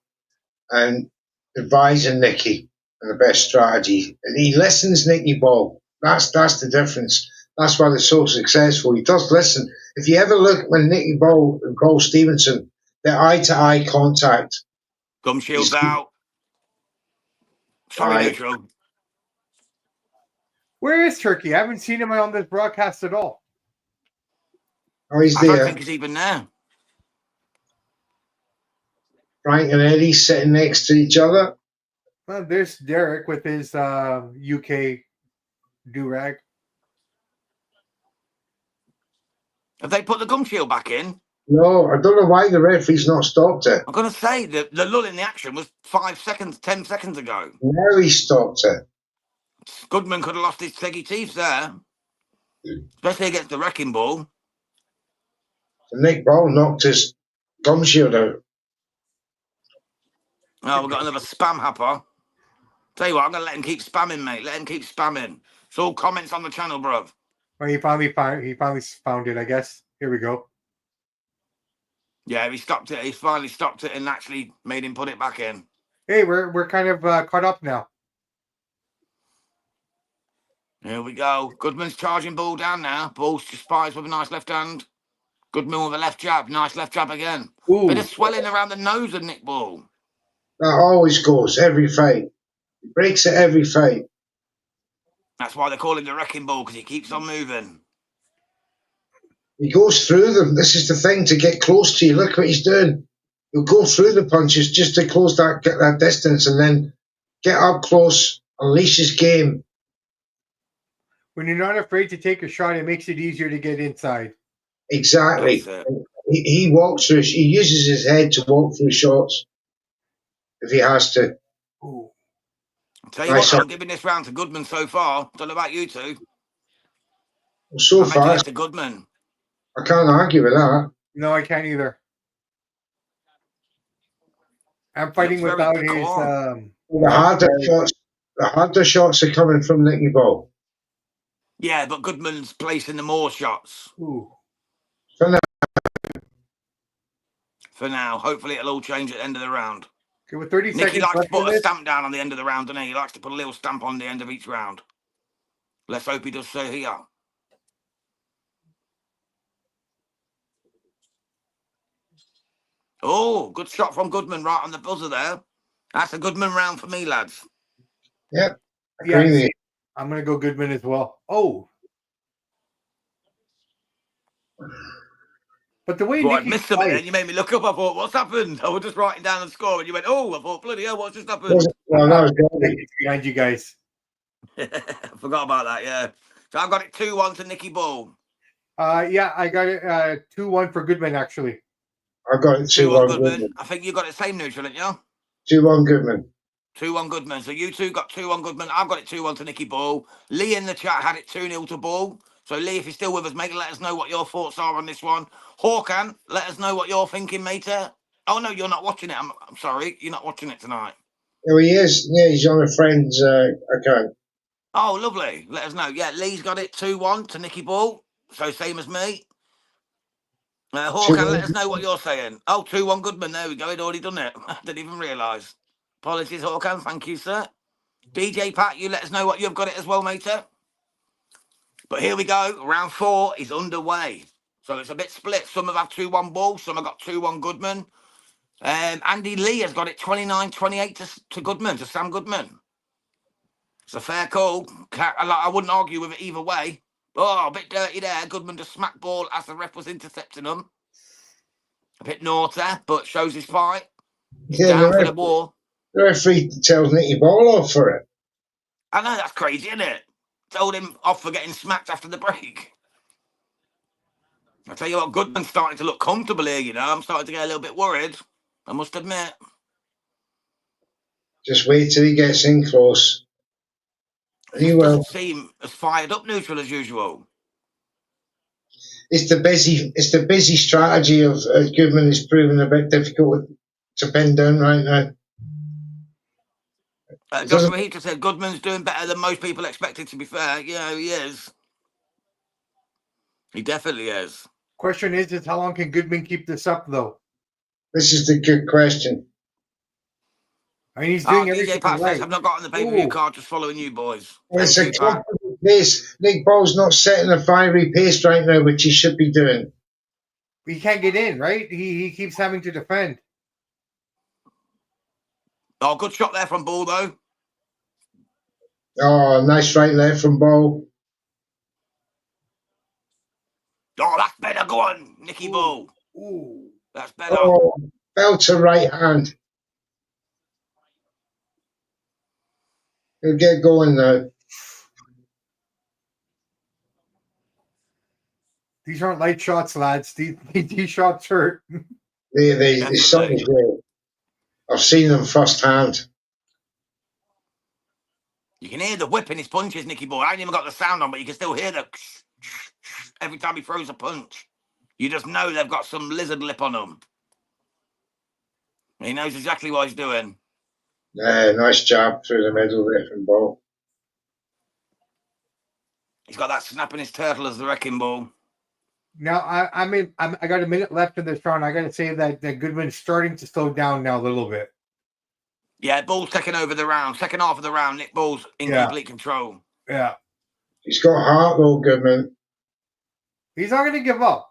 and advising Nicky on the best strategy. And he listens, Nicky Ball. That's the difference. That's why they're so successful. He does listen. If you ever look when Nicky Ball and Paul Stevenson, they're eye-to-eye contact. Gum shields out. Sorry, Neutral. Where is Turkey? I haven't seen him on this broadcast at all. Oh, he's there. I don't think he's even there. Frank and Eddie sitting next to each other. Well, there's Derek with his UK do-rag. Have they put the gum shield back in? No, I don't know why the referee's not stopped it. I'm going to say that the lull in the action was 5 seconds, 10 seconds ago. Now he stopped it. Goodman could have lost his teggy teeth there, especially against the wrecking ball. And Nick Ball knocked his gum shield out. Oh, we've got another spam happer. Tell you what, I'm going to let him keep spamming, mate. Let him keep spamming. It's all comments on the channel, bruv. Well, he finally found it, I guess. Here we go. Yeah, he stopped it. He finally stopped it and actually made him put it back in. Hey, we're kind of caught up now. Here we go. Goodman's charging ball down now. Ball's just fires with a nice left hand. Goodman with a left jab. Nice left jab again. Ooh. Bit of swelling around the nose of Nick Ball. That always goes, every fight. He breaks it every fight. That's why they call him the wrecking ball, because he keeps on moving. He goes through them. This is the thing, to get close to you. Look what he's doing. He'll go through the punches just to close that distance and then get up close, unleash his game. When you're not afraid to take a shot, it makes it easier to get inside. Exactly. He walks through. He uses his head to walk through shots if he has to. Ooh. I'll tell you what, I'm giving this round to Goodman so far. Don't know about you two. So I'm far, edging it to Goodman. I can't argue with that. No, I can't either. I'm fighting without his. The harder shots are coming from Nicky Ball. Yeah, but Goodman's placing the more shots. Ooh. For now. Hopefully it'll all change at the end of the round. Okay, with 30 Nicky seconds likes to left put in a this. stamp down on the end of the round, doesn't he? He likes to put a little stamp on the end of each round. Let's hope he does so here. Oh, good shot from Goodman right on the buzzer there. That's a Goodman round for me, lads. Yep. Yeah, I'm going to go Goodman as well. Oh. But the way I missed something then. You made me look up. I thought, what's happened? I was just writing down the score and you went, oh, I thought, bloody hell, what's just happened? Well, that was behind you guys. I forgot about that, yeah. So I've got it 2-1 to Nicky Ball. Yeah, I got it 2-1 for Goodman, actually. I got it 2-1 Goodman. I think you got it same neutral, didn't you? 2-1 Goodman. 2-1 Goodman. So you two got 2-1 Goodman. I've got it 2-1 to Nicky Ball. Lee in the chat had it 2-0 to Ball. So Lee, if you're still with us, mate, let us know what your thoughts are on this one. Hawkan, let us know what you're thinking, mate. Oh no, you're not watching it. I'm sorry, you're not watching it tonight. Oh, he is. Yeah, he's on a friend's account. Oh, lovely. Let us know. Yeah, Lee's got it 2-1 to Nicky Ball. So same as me. Hawkan, let us know what you're saying. Oh, 2-1 Goodman. There we go. He'd already done it. Didn't even realise. Apologies, Hawkan. Thank you, sir. DJ Pat, you let us know what you've got it as well, mate. But here we go. Round 4 is underway. So it's a bit split. Some have had 2-1 Ball. Some have got 2-1 Goodman. Andy Lee has got it 29-28 to Goodman, to Sam Goodman. It's a fair call. I wouldn't argue with it either way. Oh, a bit dirty there. Goodman just smacked Ball as the ref was intercepting him. A bit naughty, but shows his fight. He's down for the war. The referee tells Nicky Ball off for it. I know, that's crazy, isn't it? Told him off for getting smacked after the break. I tell you what, Goodman's starting to look comfortable here, you know. I'm starting to get a little bit worried, I must admit. Just wait till he gets in close. He doesn't seem as fired up neutral as usual. It's the busy strategy of Goodman is proving a bit difficult to pin down right now. Joshua Heater said Goodman's doing better than most people expected, to be fair. Yeah, he is. He definitely is. Question is how long can Goodman keep this up, though? This is the good question. I mean, he's doing DJ Pat says, I've not gotten the pay-per-view card, just following you boys. It's a comfortable pace. Nick Ball's not setting a fiery pace right now, which he should be doing. He can't get in, right? He keeps having to defend. Oh, good shot there from Ball, though. Oh, nice right left from Ball. Oh, that's better. Go on, Nicky Ball. Ooh, that's better. Oh, fell to right hand. He'll get going now. These aren't light shots, lads. These shots hurt. They certainly do. I've seen them firsthand. You can hear the whip in his punches, Nicky boy. I ain't even got the sound on, but you can still hear the every time he throws a punch. You just know they've got some lizard lip on them. He knows exactly what he's doing. Nice jab through the middle there from Ball. He's got that snap in his turtle as the wrecking ball. Now I got a minute left in this round. I got to say that Goodman's starting to slow down now a little bit. Yeah, Ball's taking over the round. Second half of the round, Nick Ball's in complete control. Yeah. He's got heart though, Goodman. He's not going to give up.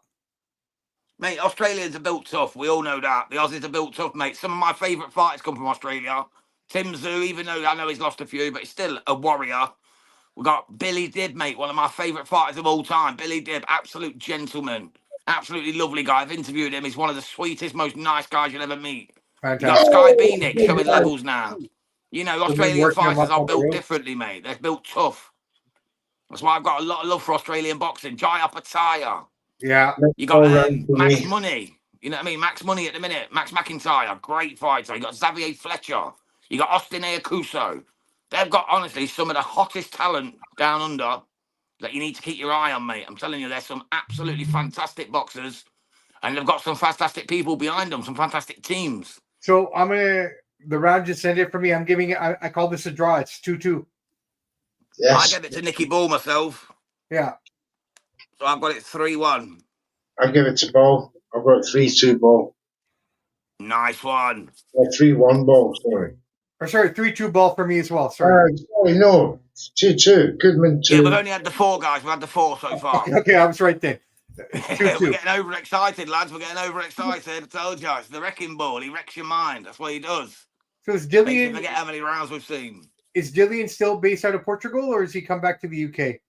Mate, Australians are built tough. We all know that. The Aussies are built tough, mate. Some of my favourite fighters come from Australia. Tim Tszyu, even though I know he's lost a few, but he's still a warrior. We've got Billy Dibb, mate, one of my favourite fighters of all time. Billy Dibb, absolute gentleman. Absolutely lovely guy. I've interviewed him. He's one of the sweetest, most nice guys you'll ever meet. Fantastic. You got Sky B, Nick, showing levels now. You know, Australian fighters are built differently, mate. They're built tough. That's why I've got a lot of love for Australian boxing. Jaya Pataya. Yeah. You got Max Money. You know what I mean? Max Money at the minute. Max McIntyre, great fighter. You got Xavier Fletcher. You got Austin Ayacuso. They've got, honestly, some of the hottest talent down under that you need to keep your eye on, mate. I'm telling you, there's some absolutely fantastic boxers. And they've got some fantastic people behind them, some fantastic teams. So the round just ended for me. I'm giving it, I call this a draw. It's 2-2. Yes. I gave it to Nicky Ball myself. Yeah. So I've got it 3-1. I give it to Ball. I've got 3-2 Ball. Nice one. 3-1 Ball, sorry. Or sorry, 3-2 Ball for me as well. Sorry. Sorry, no. 2-2. Goodman 2. Yeah, we've only had the 4 guys. We've had the 4 so far. Okay, I was right then. We're getting overexcited, lads. We're getting overexcited. I told you, it's the wrecking ball. He wrecks your mind. That's what he does. So is Makes you Dillian? forget how many rounds we've seen. Is Dillian still based out of Portugal, or has he come back to the UK?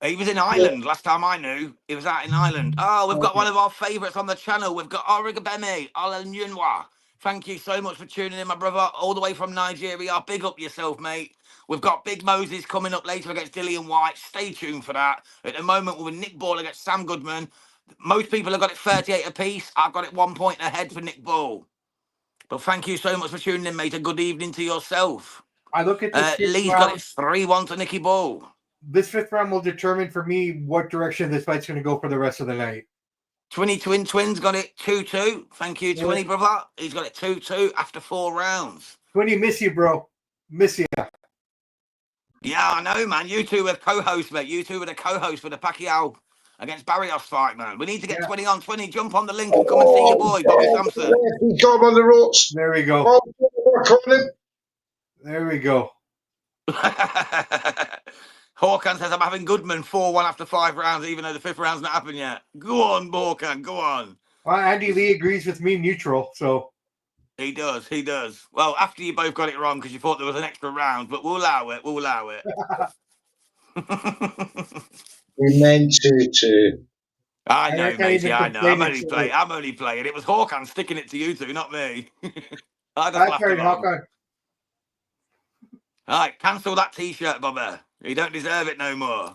He was in Ireland last time I knew. He was out in Ireland. Oh, we've got one of our favourites on the channel. We've got Origabemi Olatunwa. Thank you so much for tuning in, my brother, all the way from Nigeria. Big up yourself, mate. We've got Big Moses coming up later against Dillian Whyte. Stay tuned for that. At the moment, we're with Nick Ball against Sam Goodman. Most people have got it 38 apiece. I've got it 1 point ahead for Nick Ball. But thank you so much for tuning in, mate. A good evening to yourself. I look at this. Lee's got it 3-1 to Nicky Ball. This 5th round will determine for me what direction this fight's going to go for the rest of the night. Twins got it 2-2. Thank you, Twinny, brother. He's got it 2-2 after 4 rounds. Twinny, miss you, bro. Miss you. Yeah, I know, man. You two were co-hosts, mate. You two were the co-hosts for the Pacquiao against Barrios fight, man. We need to get 20 on 20. Jump on the link and come and see your boy, Bobby Sampson. He got him on the ropes. There we go. Work on him. There we go. Hawkan says, I'm having Goodman 4-1 after 5 rounds, even though the 5th round's not happened yet. Go on, Hawkan, go on. Well, Andy Lee agrees with me neutral, so. He does. Well, after you both got it wrong because you thought there was an extra round, but we'll allow it. We meant to. I know, matey, I know. I'm only playing. It was Hawkan sticking it to you two, not me. I just laughed along. All right, cancel that T-shirt, Bobber. You don't deserve it no more.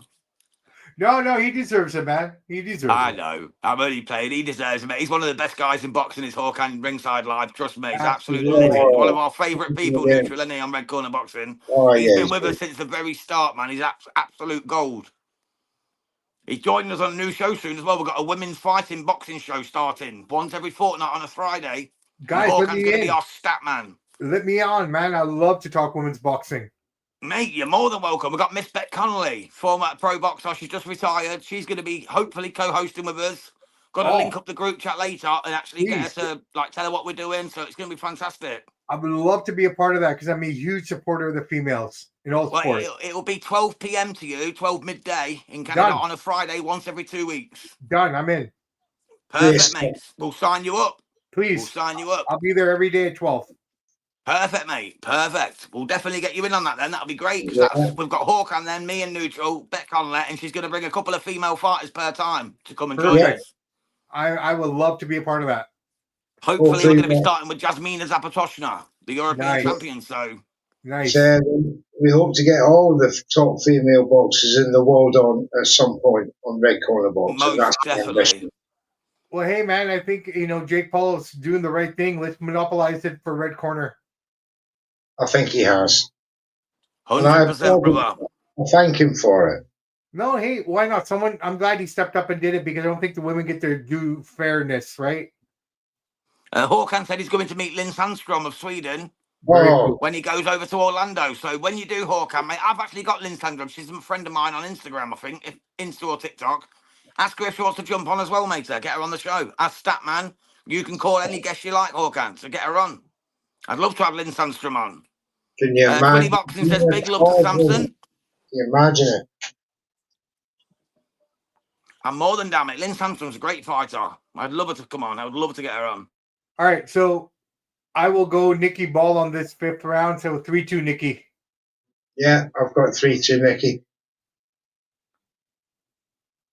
No, he deserves it, man. He deserves it. I know. I'm only playing. He deserves it, mate. He's one of the best guys in boxing. Is Hawkan ringside live. Trust me, he's absolutely legend. One of our favourite people, neutral, isn't he, on Red Corner Boxing. He's been with us since the very start, man. He's absolute gold. He's joining us on a new show soon as well. We've got a women's fighting boxing show starting once every fortnight on a Friday. Guys, Hawkan's going to be our stat man. Let me on, man. I love to talk women's boxing. Mate, you're more than welcome. We've got Miss Beck Connolly, former pro boxer. She's just retired. She's going to be hopefully co-hosting with us. Got to link up the group chat later and actually get her to tell her what we're doing. So it's going to be fantastic. I would love to be a part of that because I'm a huge supporter of the females in all sports. It'll be 12 p.m. to you, 12 midday in Canada on a Friday once every 2 weeks. Done. I'm in. Perfect, mate. We'll sign you up. Please. We'll sign you up. I'll be there every day at 12. Perfect, mate. Perfect. We'll definitely get you in on that then. That'll be great. We've got Hawkan then, me and Neutral, Beck Connolly, and she's going to bring a couple of female fighters per time to come and join us. I would love to be a part of that. Hopefully, we're going to be starting with Jasmina Zapatoshna, the European champion. So nice. we hope to get all the top female boxers in the world on at some point on Red Corner Box. Most That's the definitely. ambition. Well, hey, man, I think, Jake Paul is doing the right thing. Let's monopolize it for Red Corner. I think he has. 100%, brother. I thank him for it. No, hey, why not? I'm glad he stepped up and did it because I don't think the women get their due fairness, right? Håkan said he's going to meet Lynn Sandstrom of Sweden Oh, when he goes over to Orlando. So when you do, Håkan, mate, I've actually got Lynn Sandstrom. She's a friend of mine on Instagram, I think, Insta or TikTok. Ask her if she wants to jump on as well, mate. Get her on the show. Ask Statman. You can call any guest you like, Håkan, to get her on. I'd love to have Lynn Sandstrom on. can you imagine? Funny Boxing says big love to Samson. Can you imagine it? And more than damn it, Lynn Sandstrom's a great fighter. I'd love her to come on. I would love to get her on. All right, so I will go Nikki Ball on this 5th round. So 3-2 Nikki. Yeah, I've got 3-2 Nikki.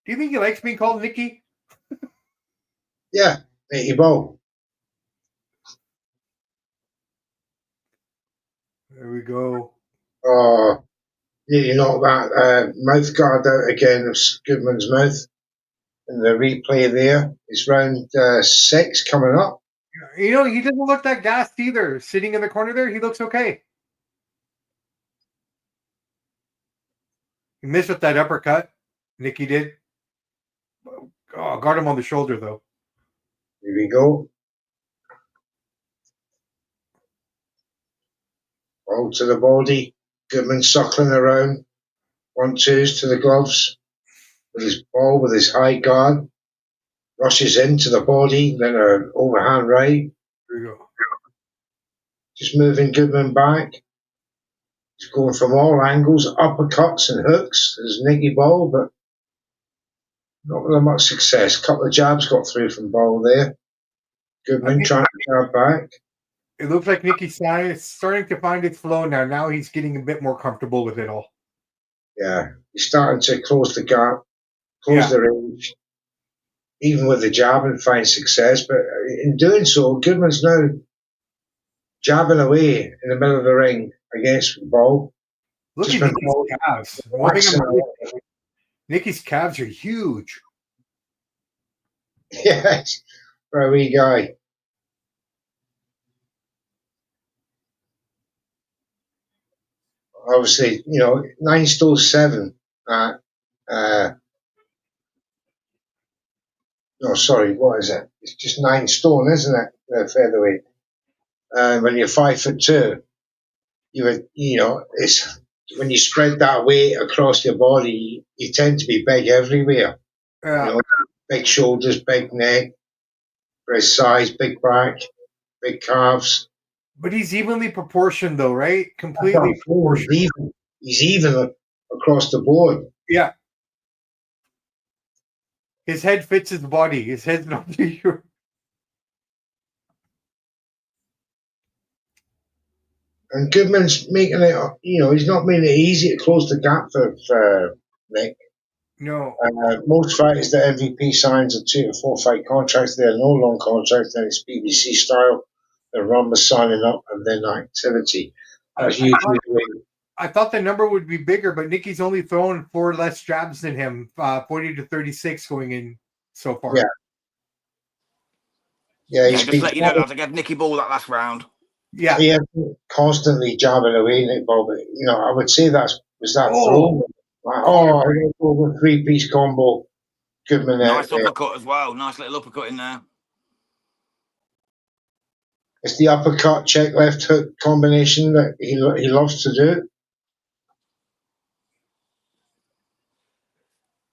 Do you think he likes being called Nikki? Yeah, Nikki Ball. There we go. Oh, you knock that mouth guard out again of Goodman's mouth. And the replay there is round 6 coming up. He doesn't look that gassed either. Sitting in the corner there, he looks okay. He missed with that uppercut. Nikki did. Oh, got him on the shoulder, though. Here we go. Ball to the body. Goodman suckling around. 1-2s to the gloves. With his ball, with his high guard. Rushes into the body. Then an overhand right. There you go. Just moving Goodman back. He's going from all angles, uppercuts and hooks. There's Nicky Ball, but not with much success. A couple of jabs got through from Ball there. Goodman trying to jab back. It looks like Nicky's starting to find its flow now. Now he's getting a bit more comfortable with it all. Yeah, he's starting to close the gap, close the range, even with the jab and find success. But in doing so, Goodman's now jabbing away in the middle of the ring against Ball. Look Just at Nicky's calves. One thing Nicky's calves are huge. Yes, for a wee guy. Obviously, 9 stone 7 at, no, sorry, what is it? It's just 9 stone, isn't it? Featherweight. When you're 5'2", it's when you spread that weight across your body, you tend to be big everywhere. Big shoulders, big neck, for his size, big back, big calves. But he's evenly proportioned, though, right? Completely proportioned. He's even across the board. Yeah. His head fits his body. His head's not too short. And Goodman's making it, he's not making it easy to close the gap for Nick. No. Most fighters that MVP signs are 2 to 4 fight contracts. They're no long contracts, then it's BBC style. The run was signing up and then activity. I thought the number would be bigger, but Nicky's only thrown 4 less jabs than him, 40 to 36 going in so far. Yeah, just let you know that to give Nicky Ball that last round. Yeah. He had constantly jabbing away, Nick Ball, but I would say throw. Over 3-piece combo. Goodman nice uppercut as well. Nice little uppercut in there. It's the uppercut, check left hook combination that he loves to do.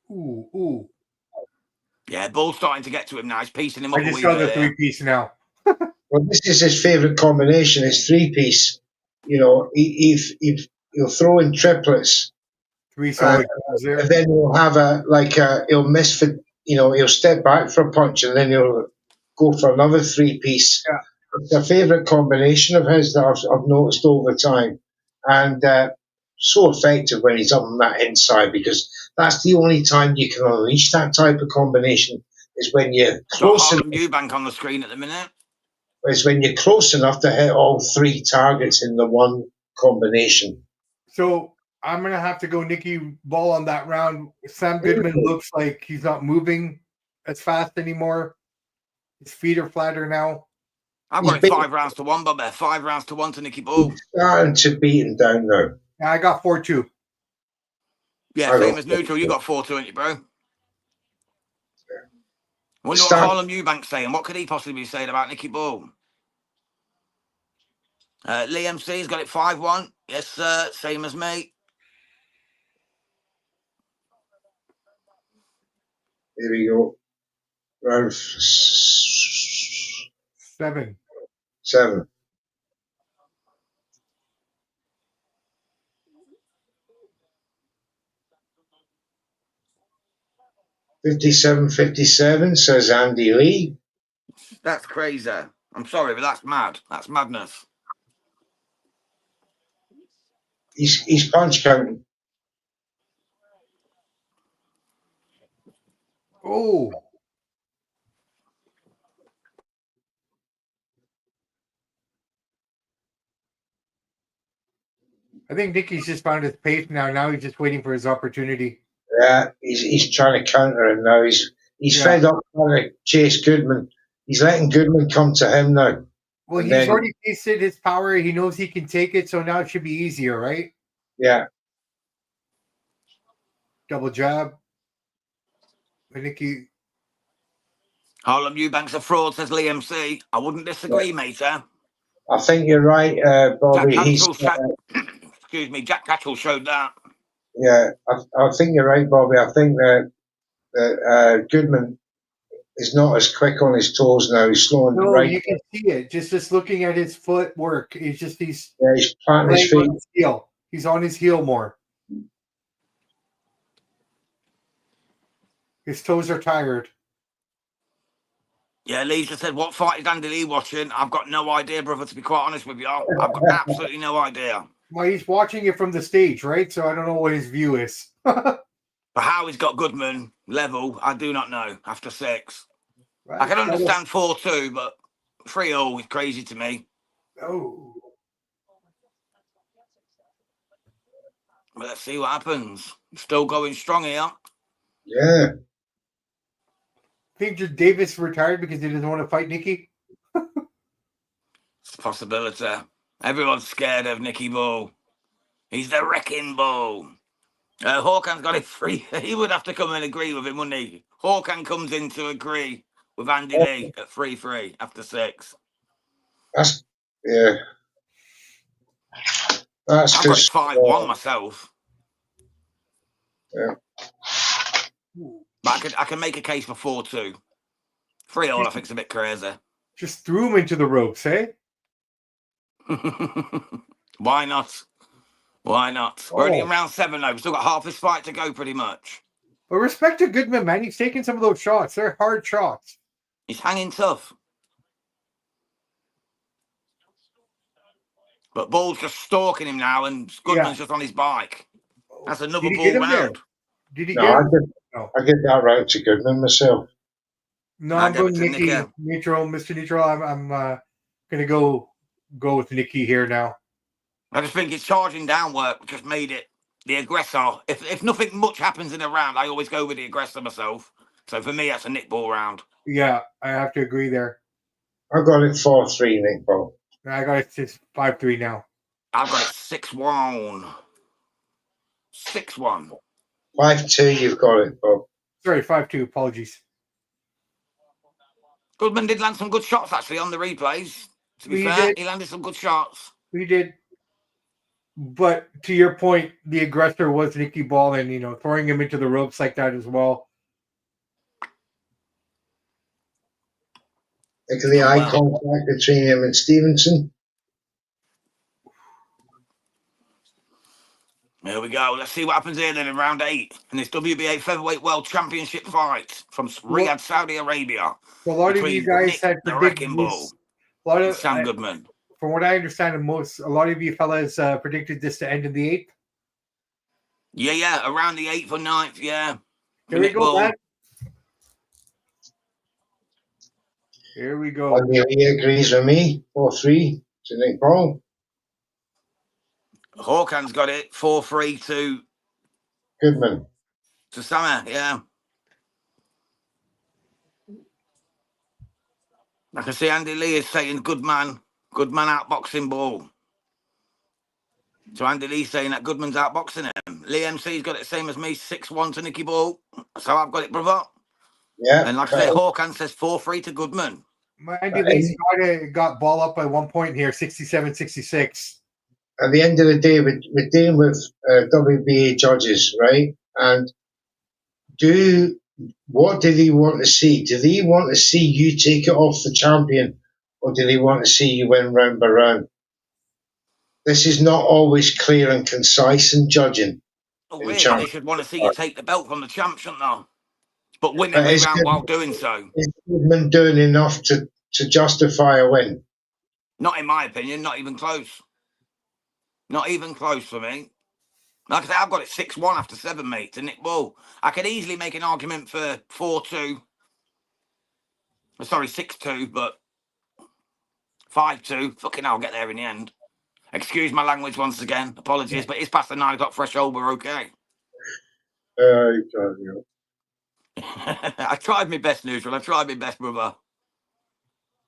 Ooh. Yeah, Ball's starting to get to him now. He's piecing him up. I just saw the 3-piece now. Well, this is his favourite combination. It's 3-piece. He'll throw in triplets. 3 solid there. And then he'll have he'll miss for, he'll step back for a punch and then he'll go for another 3-piece. Yeah. It's a favourite combination of his that I've noticed over time. And so effective when he's up on that inside, because that's the only time you can unleash that type of combination is when you're close enough. Eubank on the screen at the minute. It's when you're close enough to hit all 3 targets in the one combination. So I'm gonna have to go Nicky Ball on that round. Sam Goodman looks like he's not moving as fast anymore. His feet are flatter now. I've He's got it been 5 rounds to 1, Bobby. 5 rounds to 1 to Nicky Ball. starting to beat him down now. I got 4-2. Yeah, I same got as neutral. You got 4-2, ain't you, bro? I wonder what Start. Harlem Eubank's saying. What could he possibly be saying about Nicky Ball? Liam C's got it 5-1. Yes, sir. Same as me. Here we go. Round 7. 7. 57-57, says Andy Lee. That's crazy. I'm sorry, but that's mad. That's madness. He's punch counting. Oh. I think Nicky's just found his pace now. Now he's just waiting for his opportunity. Yeah, he's trying to counter him now. He's fed up trying to chase Goodman. He's letting Goodman come to him now. Well, And he's then, already tasted his power. He knows he can take it, so now it should be easier, right? yeah, Double jab. But Nicky. Harlem Eubank's a fraud, says Liam C. I wouldn't disagree, mate. I think you're right, Jack Bobby. Catchell, excuse me, Jack Catchell showed that. Yeah, I think you're right, Bobby. I think that Goodman is not as quick on his toes now. He's slowing No, right. you can see it. Just looking at his footwork. He's Yeah, he's planting his laying feet. on his heel. He's on his heel more. His toes are tired. Yeah, Lee just said, what fight is Andy Lee watching? I've got no idea, brother, to be quite honest with you. I've got absolutely no idea. Well, he's watching it from the stage, right? So I don't know what his view is. But how he's got Goodman level, I do not know after 6. Right, I can understand 4-2, but 3-0 is crazy to me. Oh. But let's see what happens. Still going strong here. Yeah. Think Davis retired because he doesn't want to fight Nicky? It's a possibility. Everyone's scared of Nicky Ball. He's the wrecking ball. Hawkins got it 3. He would have to come and agree with him, wouldn't he? Hawkins comes in to agree with Andy Lee at 3-3 after 6. That's yeah. That's I've got it 5-1 myself. Yeah. But I can make a case for 4-2. 3-0 I think is a bit crazy. Just threw him into the ropes, eh? Why not? Why not? We're only in round 7 though. We've still got half his fight to go pretty much. But respect to Goodman, man. He's taking some of those shots. They're hard shots. He's hanging tough. But Ball's just stalking him now and Goodman's just on his bike. That's another Ball round. Did he get him? I get that round to Goodman myself. No, I'm going Nicky. Neutral, Mr. Neutral. I'm going to go with Nicky here now. I just think his charging down work just made it the aggressor. If nothing much happens in a round, I always go with the aggressor myself. So for me, that's a Nick Ball round. Yeah, I have to agree there. I got it 4-3, Nick Ball. I got it 5-3 now. I've got it 6-1. 6-1. 5-2, you've got it, Bob. Sorry, 5-2. Apologies. Goodman did land some good shots, actually, on the replays. To be fair, he landed some good shots. He did. But to your point, the aggressor was Nicky Ball and, throwing him into the ropes like that as well. Look at the eye contact between him and Stevenson. There we go. Let's see what happens here then in round 8 in this WBA Featherweight World Championship fight from Riyadh, Saudi Arabia. A lot of you guys had predicted Ball. Sam Goodman. From what I understand, a lot of you fellas predicted this to end in the 8th. Yeah, around the 8th or 9th, yeah. Here we go, man. Here we go. He agrees with me. 4-3 to Nick Ball. Hawkins got it 4-3 to Goodman. Summer, yeah. I can see Andy Lee is saying Goodman outboxing Ball. So Andy Lee's saying that Goodman's outboxing him. Lee MC's got it same as me, 6-1 to Nicky Ball. So I've got it, brother. Yeah. And like I say, Hawkins says 4-3 to Goodman. Andy Lee's got ball up by 1 point here, 67-66. At the end of the day, we're dealing with WBA judges, right? And what do they want to see? Do they want to see you take it off the champion, or do they want to see you win round by round? This is not always clear and concise in judging. Oh, really? They should want to see you take the belt from the champ, shouldn't they? But win every round while doing so. Is Goodman doing enough to justify a win? Not in my opinion, not even close. Not even close for me. Like I say, I've got it 6-1 after 7, mate, to Nick Ball. I could easily make an argument for 4-2. Sorry, 6-2, but 5-2. Fucking hell, I'll get there in the end. Excuse my language once again. Apologies, but it's past the 9 o'clock threshold. We're okay. I tried my best, Neutral. I tried my best, brother.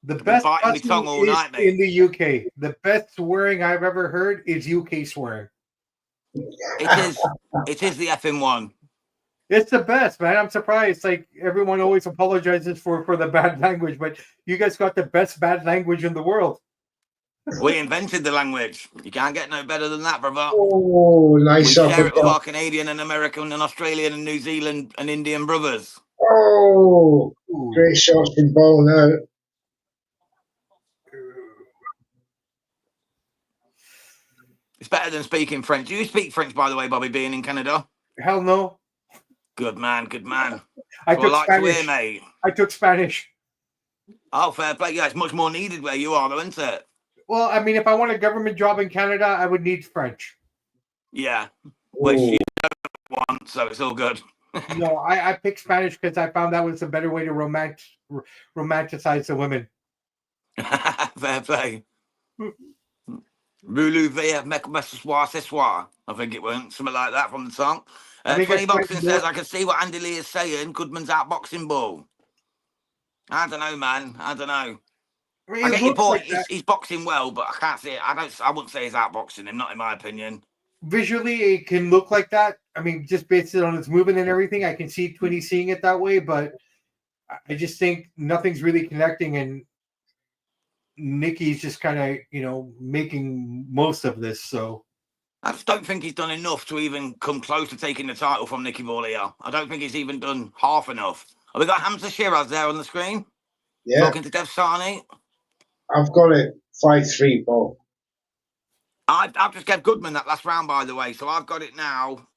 The I've best been biting my tongue all night, mate. in the UK. The best swearing I've ever heard is UK swearing. It is the effing one. It's the best, man. I'm surprised. Like, everyone always apologizes for the bad language, but you guys got the best bad language in the world. We invented the language. You can't get no better than that, brother. Oh, nice. We share it with our Canadian and American and Australian and New Zealand and Indian brothers. Oh, great shots from Ball now. It's better than speaking French. Do you speak French, by the way, Bobby, being in Canada? Hell no. Good man, good man. I took Spanish. To hear, mate. I took Spanish. Oh, fair play. Yeah, it's much more needed where you are, though, isn't it? Well, I mean, if I want a government job in Canada, I would need French. Yeah, which you don't want, so it's all good. No, I picked Spanish because I found that was a better way to romanticize the women. Fair play. I think it went something like that from the song. 20 Boxing says, I can see what Andy Lee is saying. Goodman's outboxing Ball. I don't know, man. I don't know. I get your point. Like he's boxing well, but I can't see it. I wouldn't say he's outboxing him, not in my opinion. Visually, it can look like that. I mean, just based on its movement and everything, I can see Twinny seeing it that way, but I just think nothing's really connecting, and Nicky's just kind of, making most of this. So I just don't think he's done enough to even come close to taking the title from Nicky Ball here. I don't think he's even done half enough. Have we got Hamza Shiraz there on the screen? Yeah. Talking to Dev Sani. I've got it 5-3, Ball. I've just gave Goodman that last round, by the way, so I've got it now.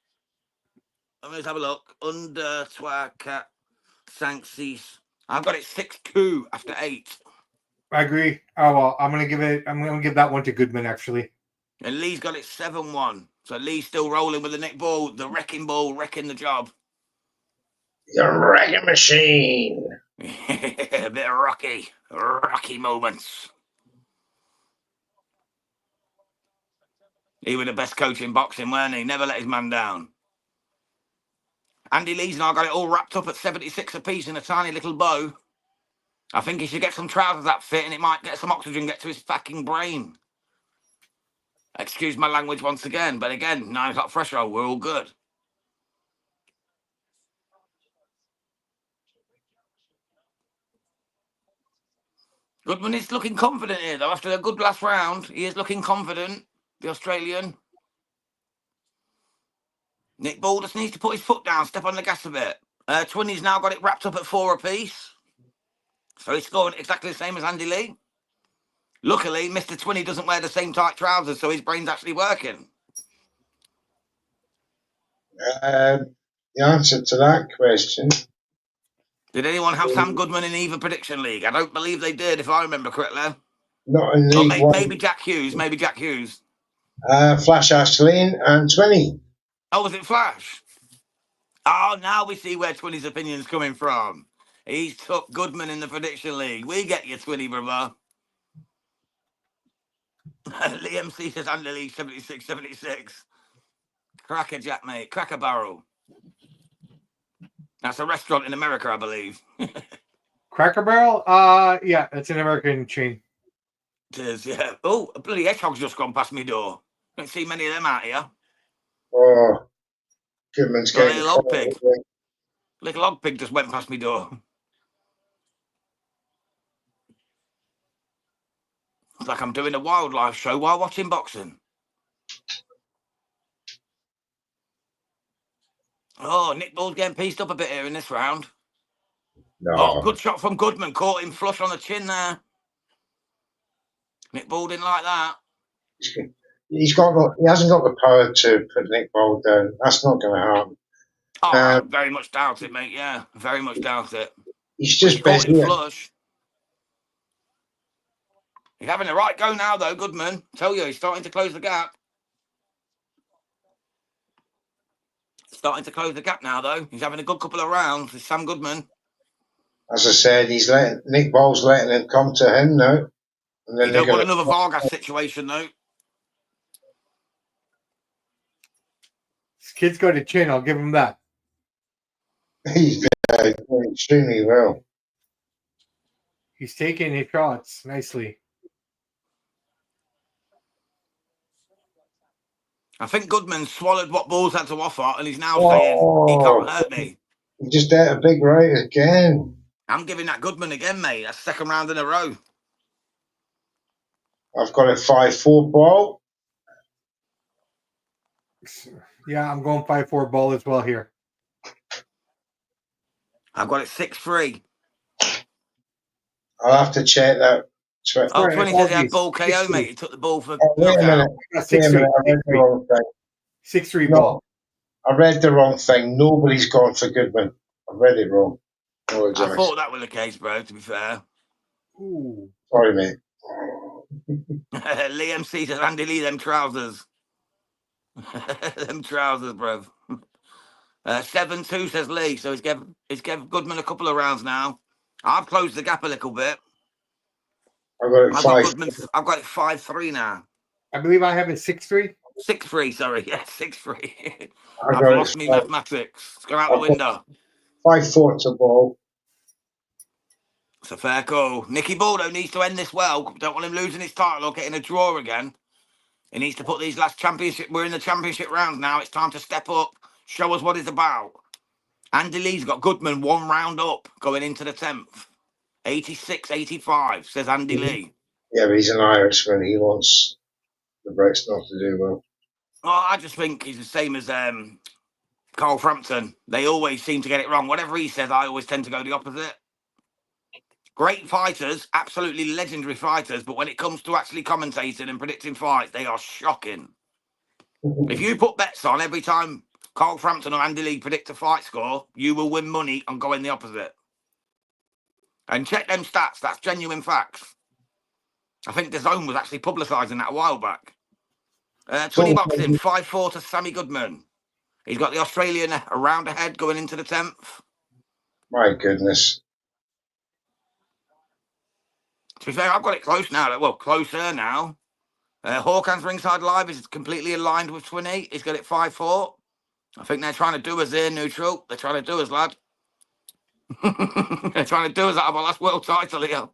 Let's have a look. Under Twaka Sanksis. I've got it 6-2 after 8. I agree. Oh well, I'm gonna give that one to Goodman, actually. And Lee's got it 7-1. So Lee's still rolling with the Nick Ball, the wrecking ball, wrecking the job. The wrecking machine. A bit of rocky moments. He was the best coach in boxing, weren't he? Never let his man down. Andy Lee's now got it all wrapped up at 76 apiece in a tiny little bow. I think he should get some trousers that fit, and it might get some oxygen get to his fucking brain. Excuse my language once again, but again, 9 o'clock threshold, we're all good. Goodman is looking confident here, though. After a good last round, he is looking confident, the Australian. Nick Ball just needs to put his foot down, step on the gas a bit. Twinny's now got it wrapped up at 4 apiece. So he's scoring exactly the same as Andy Lee. Luckily, Mr. Twinny doesn't wear the same tight trousers, so his brain's actually working. The answer to that question. Did anyone have Sam Goodman in either prediction league? I don't believe they did, if I remember correctly. Not in League One. Maybe Jack Hughes. Flash Ashley and Twinny. Oh, was it Flash? Oh, now we see where Twinny's opinion's coming from. He's took Goodman in the prediction league. We get you, Twinny, brother. Liam C says Andy 76. Cracker Jack, mate. Cracker Barrel. That's a restaurant in America, I believe. Cracker Barrel? Yeah, it's an American chain. It is, yeah. Oh, a bloody hedgehog's just gone past my door. Don't see many of them out here. Oh, Goodman's A getting little old pig. Little old pig just went past my door. It's like I'm doing a wildlife show while watching boxing. Oh, Nick Ball's getting pieced up a bit here in this round. No. Oh, good shot from Goodman. Caught him flush on the chin there. Nick Ball didn't like that. He hasn't got the power to put Nick Ball down. That's not going to happen. Oh, I very much doubt it, mate. Yeah, very much doubt it. He's just Caught him busy. flush. He's having a right go now, though, Goodman. Tell you, he's starting to close the gap. Starting to close the gap now, though. He's having a good couple of rounds with Sam Goodman. As I said, Nick Ball's letting him come to him now. And then You don't want another Vargas situation, though. This kid's got a chin, I'll give him that. He's doing extremely well. He's taking his shots nicely. I think Goodman swallowed what Ball's had to offer, and he's now saying, he can't hurt me. He just ate a big right again. I'm giving that Goodman again, mate. That's second round in a row. I've got a 5-4 ball. Yeah, I'm going 5-4 ball as well here. I've got it 6-3. I'll have to check that. Oh, 20 says he had ball KO, mate. He took the ball for wait a minute. knockout. 6-3. I read the wrong thing. 6-3 No, ball. I read the wrong thing. Nobody's gone for Goodman. I read it wrong. Apologize. I thought that was the case, bro, to be fair. Ooh. Sorry, mate. Liam C says, Andy Lee, them trousers. Them trousers, bro. 7-2 says Lee. So he's gave Goodman a couple of rounds now. I've closed the gap a little bit. I've got it 5. I've got it 5-3 now. I believe I have it 6-3. 6-3, sorry. Yeah, 6-3. I've I've lost me mathematics. It's gone out the window. 5-4 to ball. It's a fair call. Nicky Baldo needs to end this well. Don't want him losing his title or getting a draw again. He needs to put these last championship. We're in the championship round now. It's time to step up. Show us what it's about. Andy Lee's got Goodman 1 round up going into the 10th. 86-85, says Andy Lee. Yeah, but he's an Irishman. He wants the Brits not to do well. Well, I just think he's the same as Carl Frampton. They always seem to get it wrong. Whatever he says, I always tend to go the opposite. Great fighters, absolutely legendary fighters, but when it comes to actually commentating and predicting fights, they are shocking. If you put bets on every time Carl Frampton or Andy Lee predict a fight score, you will win money on going the opposite. And check them stats. That's genuine facts. I think the Zone was actually publicising that a while back. 20 boxing, 5-4 to Sammy Goodman. He's got the Australian a round ahead going into the 10th. My goodness. To be fair, I've got it close now. Well, closer now. Hawkins Ringside Live is completely aligned with 20. He's got it 5-4. I think they're trying to do us here, neutral. They're trying to do us, lad. They're trying to do us out of our last world title here.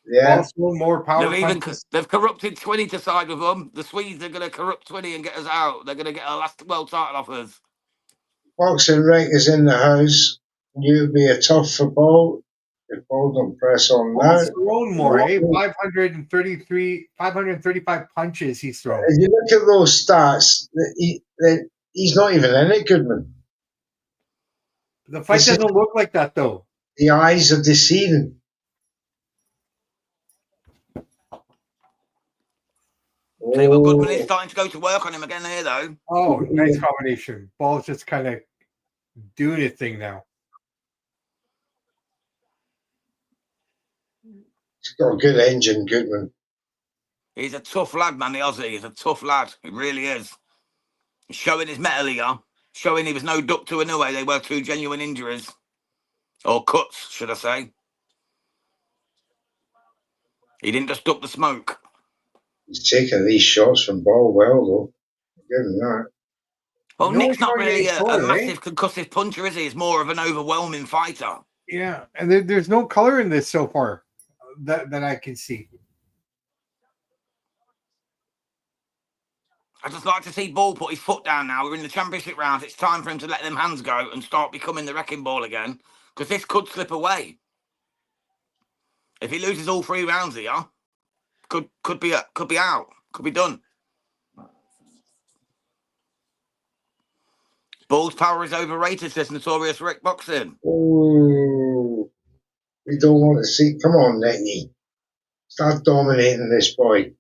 Yeah. Also, more power. They've corrupted 20 to side with them. The Swedes are going to corrupt 20 and get us out. They're going to get our last world title off us. Boxing Rick is in the house. You'll be a tough for Ball. If Ball don't press on now. He's thrown more, eh? 535 punches he's thrown. If you look at those stats, he's not even in it, Goodman. The fight doesn't look like that, though. The eyes are deceiving. Tell you what, Goodman is starting to go to work on him again here, though. Oh, nice combination. Ball's just kind of doing his thing now. He's got a good engine, Goodman. He's a tough lad, man, the Aussie. He's a tough lad. He really is. He's showing his mettle here. Showing he was no duck to Inoue. They were 2 genuine injuries. Or cuts, should I say. He didn't just duck the smoke. He's taking these shots from ball well, though. Give him that. Well, No Nick's not showing really any a color, massive concussive puncher, is he? He's more of an overwhelming fighter. Yeah, and there's no color in this so far that I can see. I just like to see Ball put his foot down now. We're in the championship rounds. It's time for him to let them hands go and start becoming the wrecking ball again, because this could slip away. If he loses all 3 rounds here, could be out, could be done. Ball's power is overrated, says Notorious Rick Boxing. Oh, we don't want to see. Come on, Nicky. Start dominating this boy.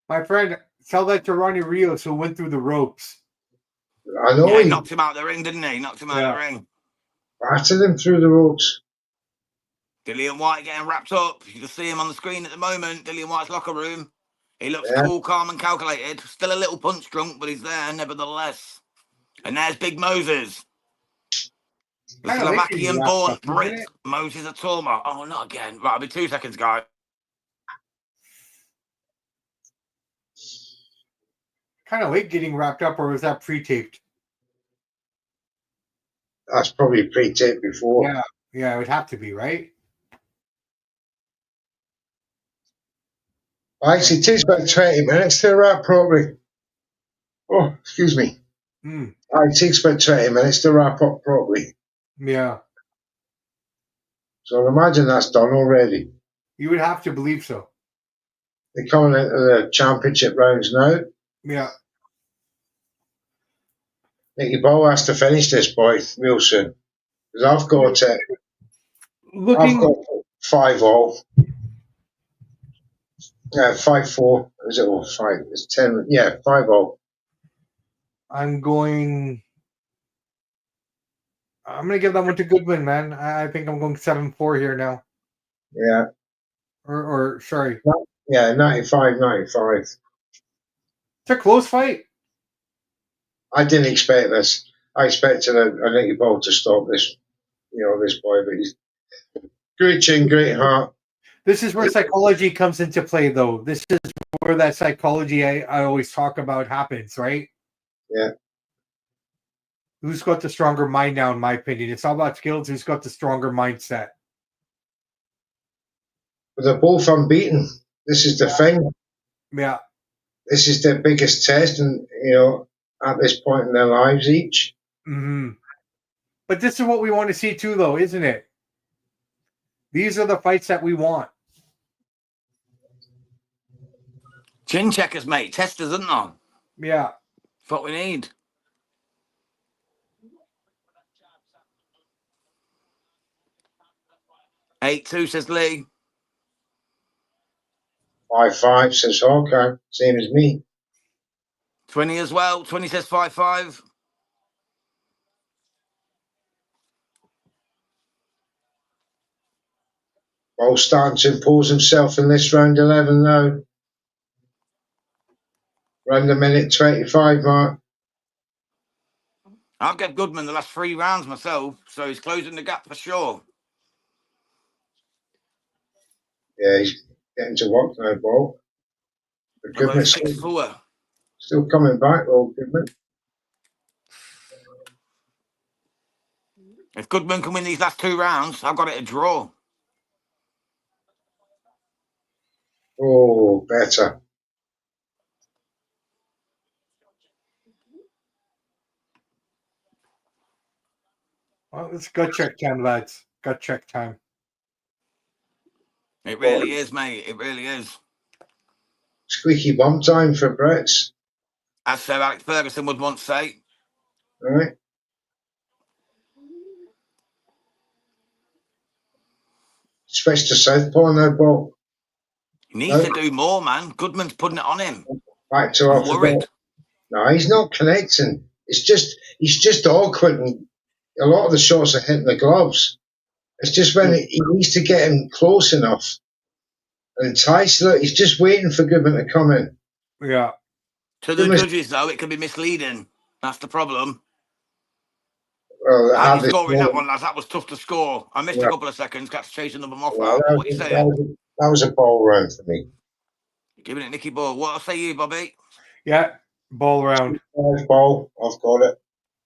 My friend, tell that to Ronnie Rios, who went through the ropes. I know Yeah, he he knocked him out of the ring, didn't he? Knocked him out of the ring. battered him through the ropes. Dillian Whyte getting wrapped up. You can see him on the screen at the moment. Dillian Whyte's locker room. He looks cool, calm, and calculated. Still a little punch drunk, but he's there nevertheless. And there's Big Moses. The Slovakian-born Brit, Moses Itauma. Oh, not again. Right, I'll be 2 seconds, guys. Kind of late getting wrapped up, or was that pre-taped? That's probably pre-taped before. Yeah, it would have to be, right? Actually, it takes about 20 minutes to wrap properly. Oh, excuse me. It takes about 20 minutes to wrap up properly. Yeah. So I imagine that's done already. You would have to believe so. They're coming into the championship rounds now. Yeah. Nicky Ball has to finish this boy real soon. Because I've got 5-all. 5-4. Is it all 5? It's 10. Yeah, 5-all. I'm going to give that one to Goodwin, man. I think I'm going 7-4 here now. Yeah. Or sorry. Yeah, 95-95. It's a close fight. I didn't expect this. I expected a Nicky Ball to stop this, this boy, but he's great chin, great heart. This is where psychology comes into play, though. This is where that psychology I always talk about happens, right? Yeah. Who's got the stronger mind now, in my opinion? It's all about skills. Who's got the stronger mindset? But they're both unbeaten. This is the thing. Yeah. This is their biggest test, and at this point in their lives each. Mm-hmm. But this is what we want to see too, though, isn't it? These are the fights that we want. Chin checkers, mate. Testers, isn't there? Yeah. That's what we need. "8-2", says Lee. 5-5, says Hawkeye. Same as me. 20 as well. 20 says 5-5. Ball starting to impose himself in this round 11 now. Round the minute 25 mark. I've got Goodman the last 3 rounds myself, so he's closing the gap for sure. Yeah, he's getting to work now, Ball. But Goodman's still coming back, though, Goodman. If Goodman can win these last 2 rounds, I've got it a draw. Oh, better. Well, it's gut check time, lads. Gut check time. It really is, mate. It really is. Squeaky bum time for Brits. As Sir Alex Ferguson would once say. All right. Switch to southpaw now, Ball. He needs to do more, man. Goodman's putting it on him. Back to I'm worried. No, he's not connecting. He's just awkward, and a lot of the shots are hitting the gloves. It's just when he needs to get him close enough and entice. Look, he's just waiting for Goodman to come in. Yeah. To the judges, though, it can be misleading. That's the problem. Well, how are you scoring that one, lads? That was tough to score. I missed a couple of seconds. Got to chase another off out. What are you saying? That was a ball round for me. Giving it Nicky Ball. What say you, Bobby? Yeah, ball round. Ball, I've got it.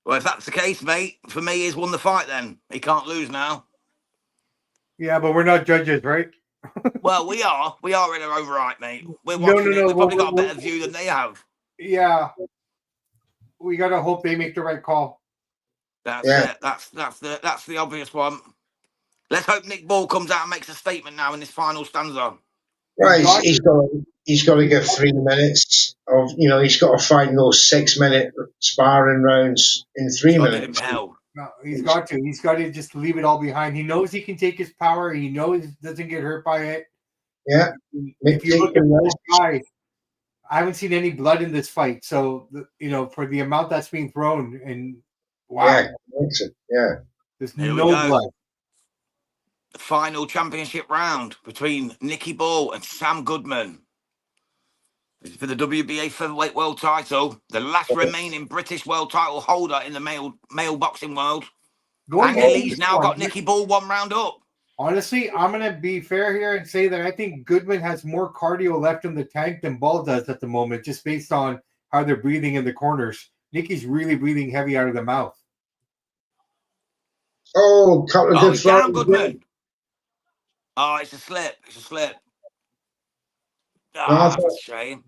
Well, if that's the case, mate, for me, he's won the fight then. He can't lose now. Yeah, but we're not judges, right? Well, we are. We are in our own right, mate. We're No, watching it. We've probably got a we're- better view than they have. Yeah. We got to hope they make the right call. That's it. That's the obvious one. Let's hope Nick Ball comes out and makes a statement now in this final stanza. Right, he's got to give 3 minutes of, he's got to fight those 6-minute sparring rounds in 3 I'll give him minutes. hell. No, he's got to. He's got to just leave it all behind. He knows he can take his power. He knows he doesn't get hurt by it. Yeah. If you look at both guys, I haven't seen any blood in this fight. So, for the amount that's being thrown, and wow, there's Here no we go. blood. The final championship round between Nicky Ball and Sam Goodman. This is for the WBA featherweight world title, the last remaining British world title holder in the male boxing world. He's now got Nicky Ball 1 round up. Honestly, I'm going to be fair here and say that I think Goodman has more cardio left in the tank than Ball does at the moment, just based on how they're breathing in the corners. Nicky's really breathing heavy out of the mouth. Oh, couple of good Sam Goodman. Oh, it's a slip. It's a slip. That's a shame.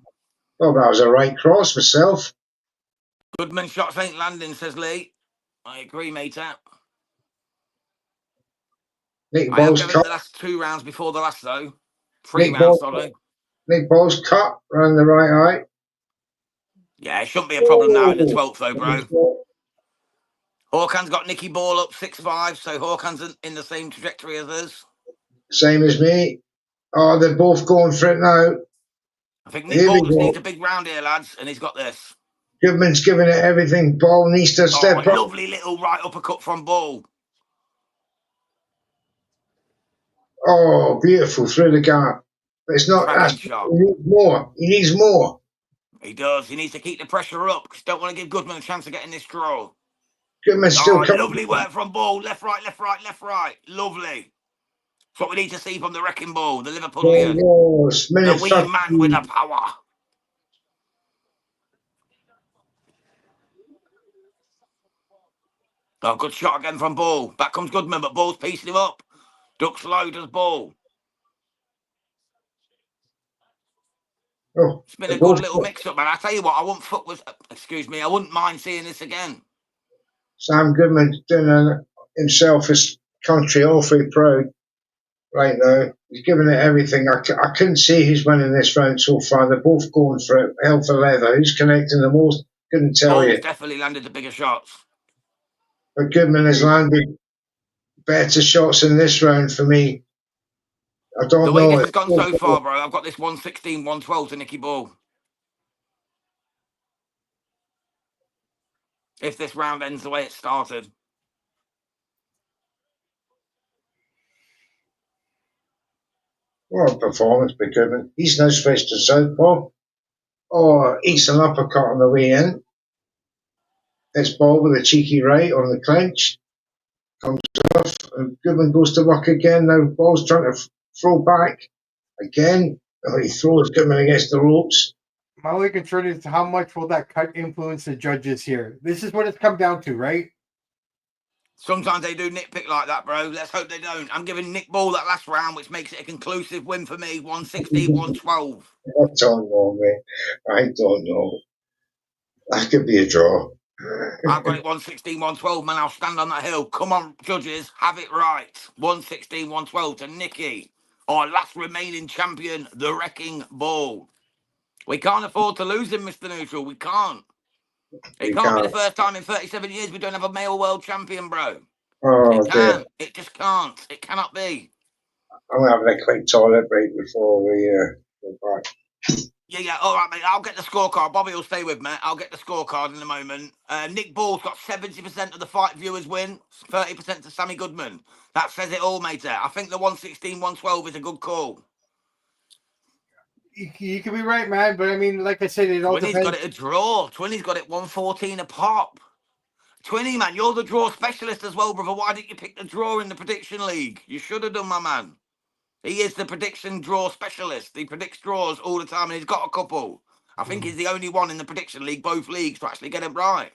Oh, that was a right cross myself. Goodman's shots ain't landing, says Lee. I agree, mate. Nick I have Ball's given cut. it the last 2 rounds before the last, though. 3 rounds, sorry. Nick Ball's cut around the right eye. Yeah, it shouldn't be a problem now in the 12th, though, bro. Hawkins got Nicky Ball up 6-5, so Hawkins in the same trajectory as us. Same as me. Oh, they're both going for it now. I think Nick Ball just needs a big round here, lads, and he's got this. Goodman's giving it everything. Ball needs to step up. Lovely little right uppercut from Ball. Oh, beautiful through the gap. But it's not. He needs more. He needs more. He does. He needs to keep the pressure up because don't want to give Goodman a chance of getting this draw. Goodman's still coming. Lovely work from Ball. Left, right, left, right, left, right. Lovely. That's what we need to see from the Wrecking Ball, the Liverpoolian. The wee man with the power. Oh, good shot again from Ball. Back comes Goodman, but Ball's piecing him up. Ducks low, does Ball. Oh, it's been a good little mix-up, man. I tell you what, I wouldn't mind seeing this again. Sam Goodman's doing himself his country awfully proud right now. He's giving it everything. I couldn't see who's winning this round so far. They're both going for it. Hell for leather. Who's connecting the most? Couldn't tell you. Definitely landed the bigger shots. But Goodman has landed better shots in this round for me. I don't know. The way this has gone so far, bro, I've got this 116, 112 to Nicky Ball. If this round ends the way it started. What a performance by Goodman. He's now switched to southpaw. Oh, eats an uppercut on the way in. It's Ball with a cheeky right on the clinch. Comes off, and Goodman goes to work again. Now Ball's trying to throw back again. Oh, he throws Goodman against the ropes. My only concern is how much will that cut influence the judges here? This is what it's come down to, right? Sometimes they do nitpick like that, bro. Let's hope they don't. I'm giving Nick Ball that last round, which makes it a conclusive win for me. 116, 112. I don't know, man. I don't know. That could be a draw. I've got it 116, 112, man. I'll stand on that hill. Come on, judges. Have it right. 116, 112 to Nicky. Our last remaining champion, the Wrecking Ball. We can't afford to lose him, Mr. Neutral. We can't. It can't be the first time in 37 years we don't have a male world champion, bro. Oh, it can't. It just can't. It cannot be. I'm having a quick toilet break before we go back. Yeah. All right, mate. I'll get the scorecard. Bobby will stay with me. I'll get the scorecard in a moment. Nick Ball's got 70% of the fight viewers win, 30% to Sammy Goodman. That says it all, mate. I think the 116, 112 is a good call. You can be right, man. But I mean, like I said, it all depends. Twinny's got it a draw. Twinny's got it 114 a pop. Twinny, man, you're the draw specialist as well, brother. Why didn't you pick the draw in the prediction league? You should have done, my man. He is the prediction draw specialist. He predicts draws all the time, and he's got a couple. I think he's the only one in the prediction league, both leagues, to actually get it right.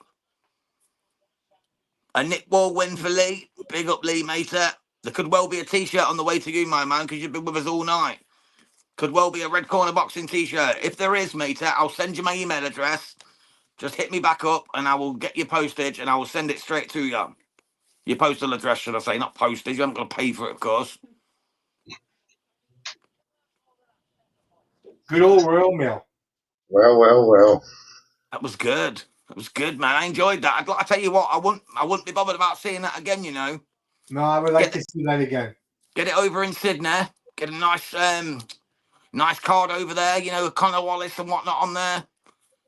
A Nick Ball win for Lee. Big up, Lee, mate. There could well be a T-shirt on the way to you, my man, because you've been with us all night. Could well be a Red Corner Boxing T-shirt. If there is, mate, I'll send you my email address. Just hit me back up, and I will get your postage, and I will send it straight to you. Your postal address, should I say, not postage. You haven't got to pay for it, of course. Good old Royal Mail. Well. That was good. That was good, man. I enjoyed that. I'd like to tell you what, I wouldn't be bothered about seeing that again, you know. No, I would like to see that again. Get it over in Sydney. Get a nice card over there, you know, Connor Wallace and whatnot on there.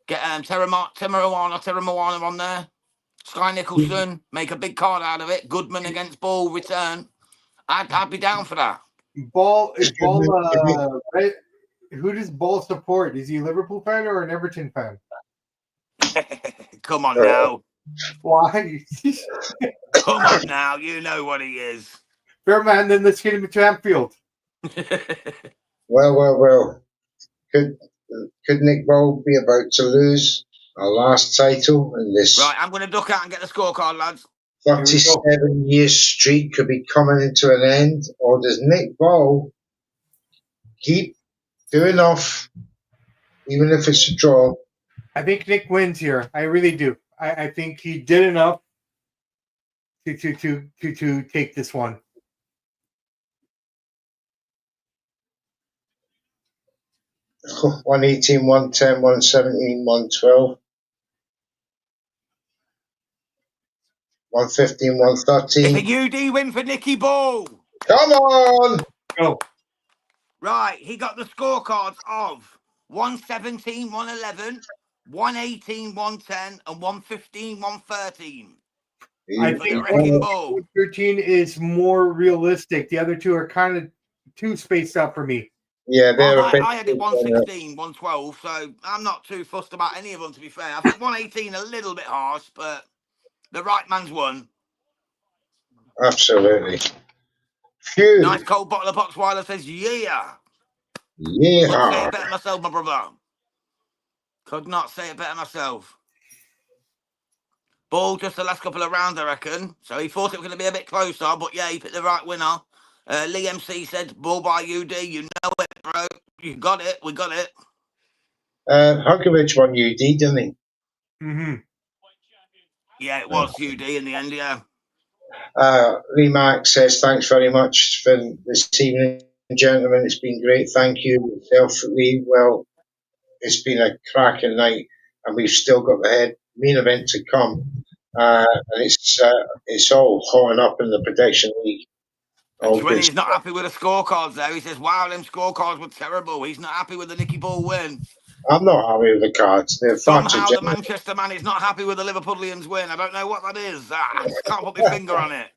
Get Terramoana on there. Sky Nicholson, make a big card out of it. Goodman against Ball return. I'd be down for that. Ball, who does Ball support? Is he a Liverpool fan or an Everton fan? Come on now. Why? Come on now. You know what he is. Fair man, then let's get him to Anfield. Well. Could Nick Ball be about to lose our last title in this? Right, I'm going to duck out and get the scorecard, lads. 37-year streak could be coming into an end, or does Nick Ball keep doing off, even if it's a draw? I think Nick wins here. I really do. I think he did enough to take this one. 118, 110, 117, 112, 115, 113. It's a UD win for Nicky Ball. Come on! Go. Right, he got the scorecards of 117, 111, 118, 110, and 115, 113. I think 113 is more realistic. The other two are kind of too spaced out for me. Yeah, I had it 116, 112, so I'm not too fussed about any of them, to be fair. I think 118 a little bit harsh, but the right man's won. Absolutely. Phew. Nice cold bottle of Boxweiler says, yeah. Yeah. Couldn't say it better myself, my brother. Could not say it better myself. Ball just the last couple of rounds, I reckon. So he thought it was going to be a bit closer, but yeah, he picked the right winner. Lee MC said, Ball by UD. You know it, bro. You got it. We got it. Hunkovich won UD, didn't he? Mm-hmm. Yeah, it was UD in the end, yeah. Lee Mack says, thanks very much for this evening, gentlemen. It's been great. Thank you, yourself, Lee. Well, it's been a cracking night, and we've still got the main event to come. And it's all hotting up in the prediction league. And Twinny's not happy with the scorecards there. He says, wow, them scorecards were terrible. He's not happy with the Nicky Ball win. I'm not happy with the cards. Somehow the Manchester man is not happy with the Liverpoolians win. I don't know what that is. I can't put my finger on it.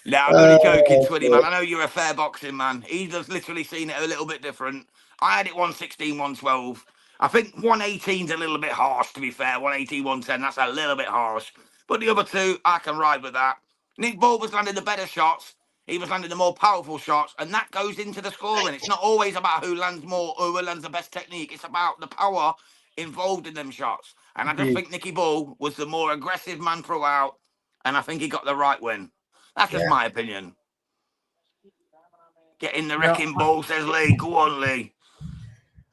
No, I'm only joking, Twinny, man. I know you're a fair boxing man. He's just literally seen it a little bit different. I had it 116, 112. I think 118's a little bit harsh, to be fair. 118, 110, that's a little bit harsh. But the other two, I can ride with that. Nick Ball was landing the better shots. He was landing the more powerful shots, and that goes into the scoring. It's not always about who lands more or who lands the best technique. It's about the power involved in them shots. And I just think Nicky Ball was the more aggressive man throughout, and I think he got the right win. That's just my opinion. Get in the wrecking ball, says Lee. Go on, Lee.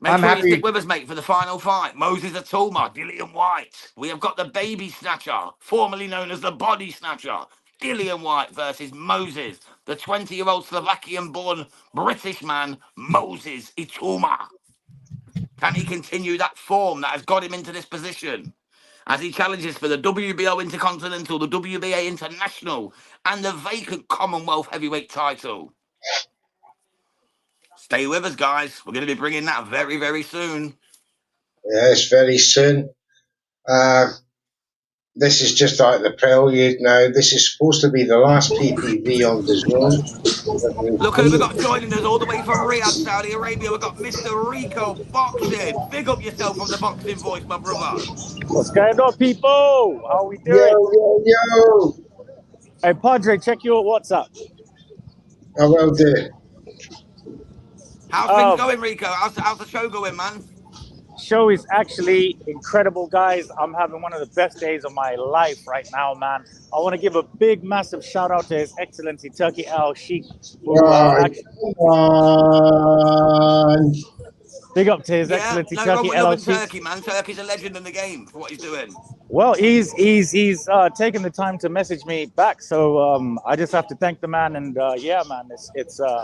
Make sure you stick with us, mate, for the final fight. Moses Itauma, Dillian Whyte. We have got the baby snatcher, formerly known as the body snatcher. Dillian Whyte versus Moses, the 20-year-old Slovakian-born British man, Moses Itauma. Can he continue that form that has got him into this position as he challenges for the WBO Intercontinental, the WBA International, and the vacant Commonwealth Heavyweight title? Stay with us, guys. We're going to be bringing that very, very soon. Yes, very soon. This is just like the prelude now. This is supposed to be the last PPV on the zone. Look who we've got joining us all the way from Riyadh, Saudi Arabia. We've got Mr. Rico Boxing. Big up yourself from the boxing voice, my brother. What's going on, people? How we doing? Yo. Hey, Padre, check your WhatsApp. I will do. How's things going, Rico? How's the show going, man? Show is actually incredible, guys. I'm having one of the best days of my life right now, man. I want to give a big, massive shout out to His Excellency Turkey Al Sheikh, who big up to His Excellency no Turkey wrong with Al loving Sheikh. Turkey, man. Turkey's a legend in the game for what he's doing. Well, he's taken the time to message me back, so I just have to thank the man. And yeah, man, it's a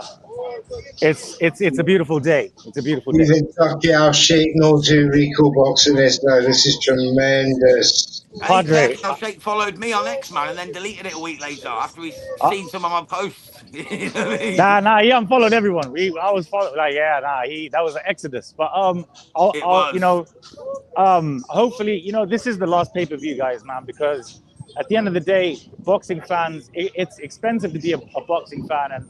beautiful day. It's a beautiful day. Even Turkey Al Sheikh knows who Rico Boxing is now. This is tremendous. Padre, Turkey Al Sheikh followed me on X, man, and then deleted it a week later after he's seen some of my posts. You know what I mean? Nah, he unfollowed everyone. I was following, like, that was an exodus. But hopefully, this is the last pay-per-view, guys, man, because at the end of the day, boxing fans, it's expensive to be a boxing fan, and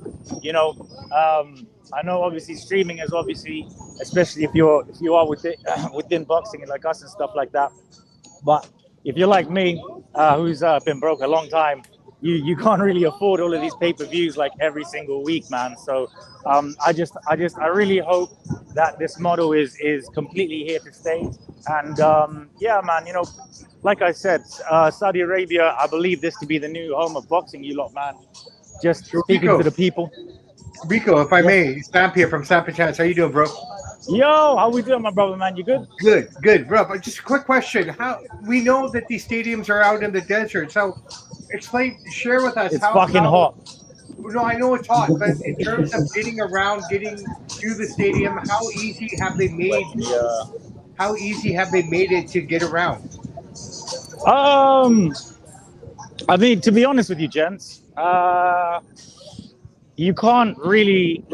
I know obviously streaming is obviously, especially if you are within boxing and like us and stuff like that. But if you're like me, who's been broke a long time, you can't really afford all of these pay-per-views like every single week, man. So I really hope that this model is completely here to stay. And yeah, man, like I said, Saudi Arabia, I believe this to be the new home of boxing, you lot, man. Just speaking to the people. Rico, if I may, Samp here from Samp Chance. How you doing, bro? Yo, how we doing, my brother, man? You good? Good, bro. But just a quick question: how we know that these stadiums are out in the desert? So, share with us. It's fucking hot. No, I know it's hot, but in terms of getting around, getting to the stadium, how easy have they made? How easy have they made it to get around? I mean, to be honest with you, gents, you can't really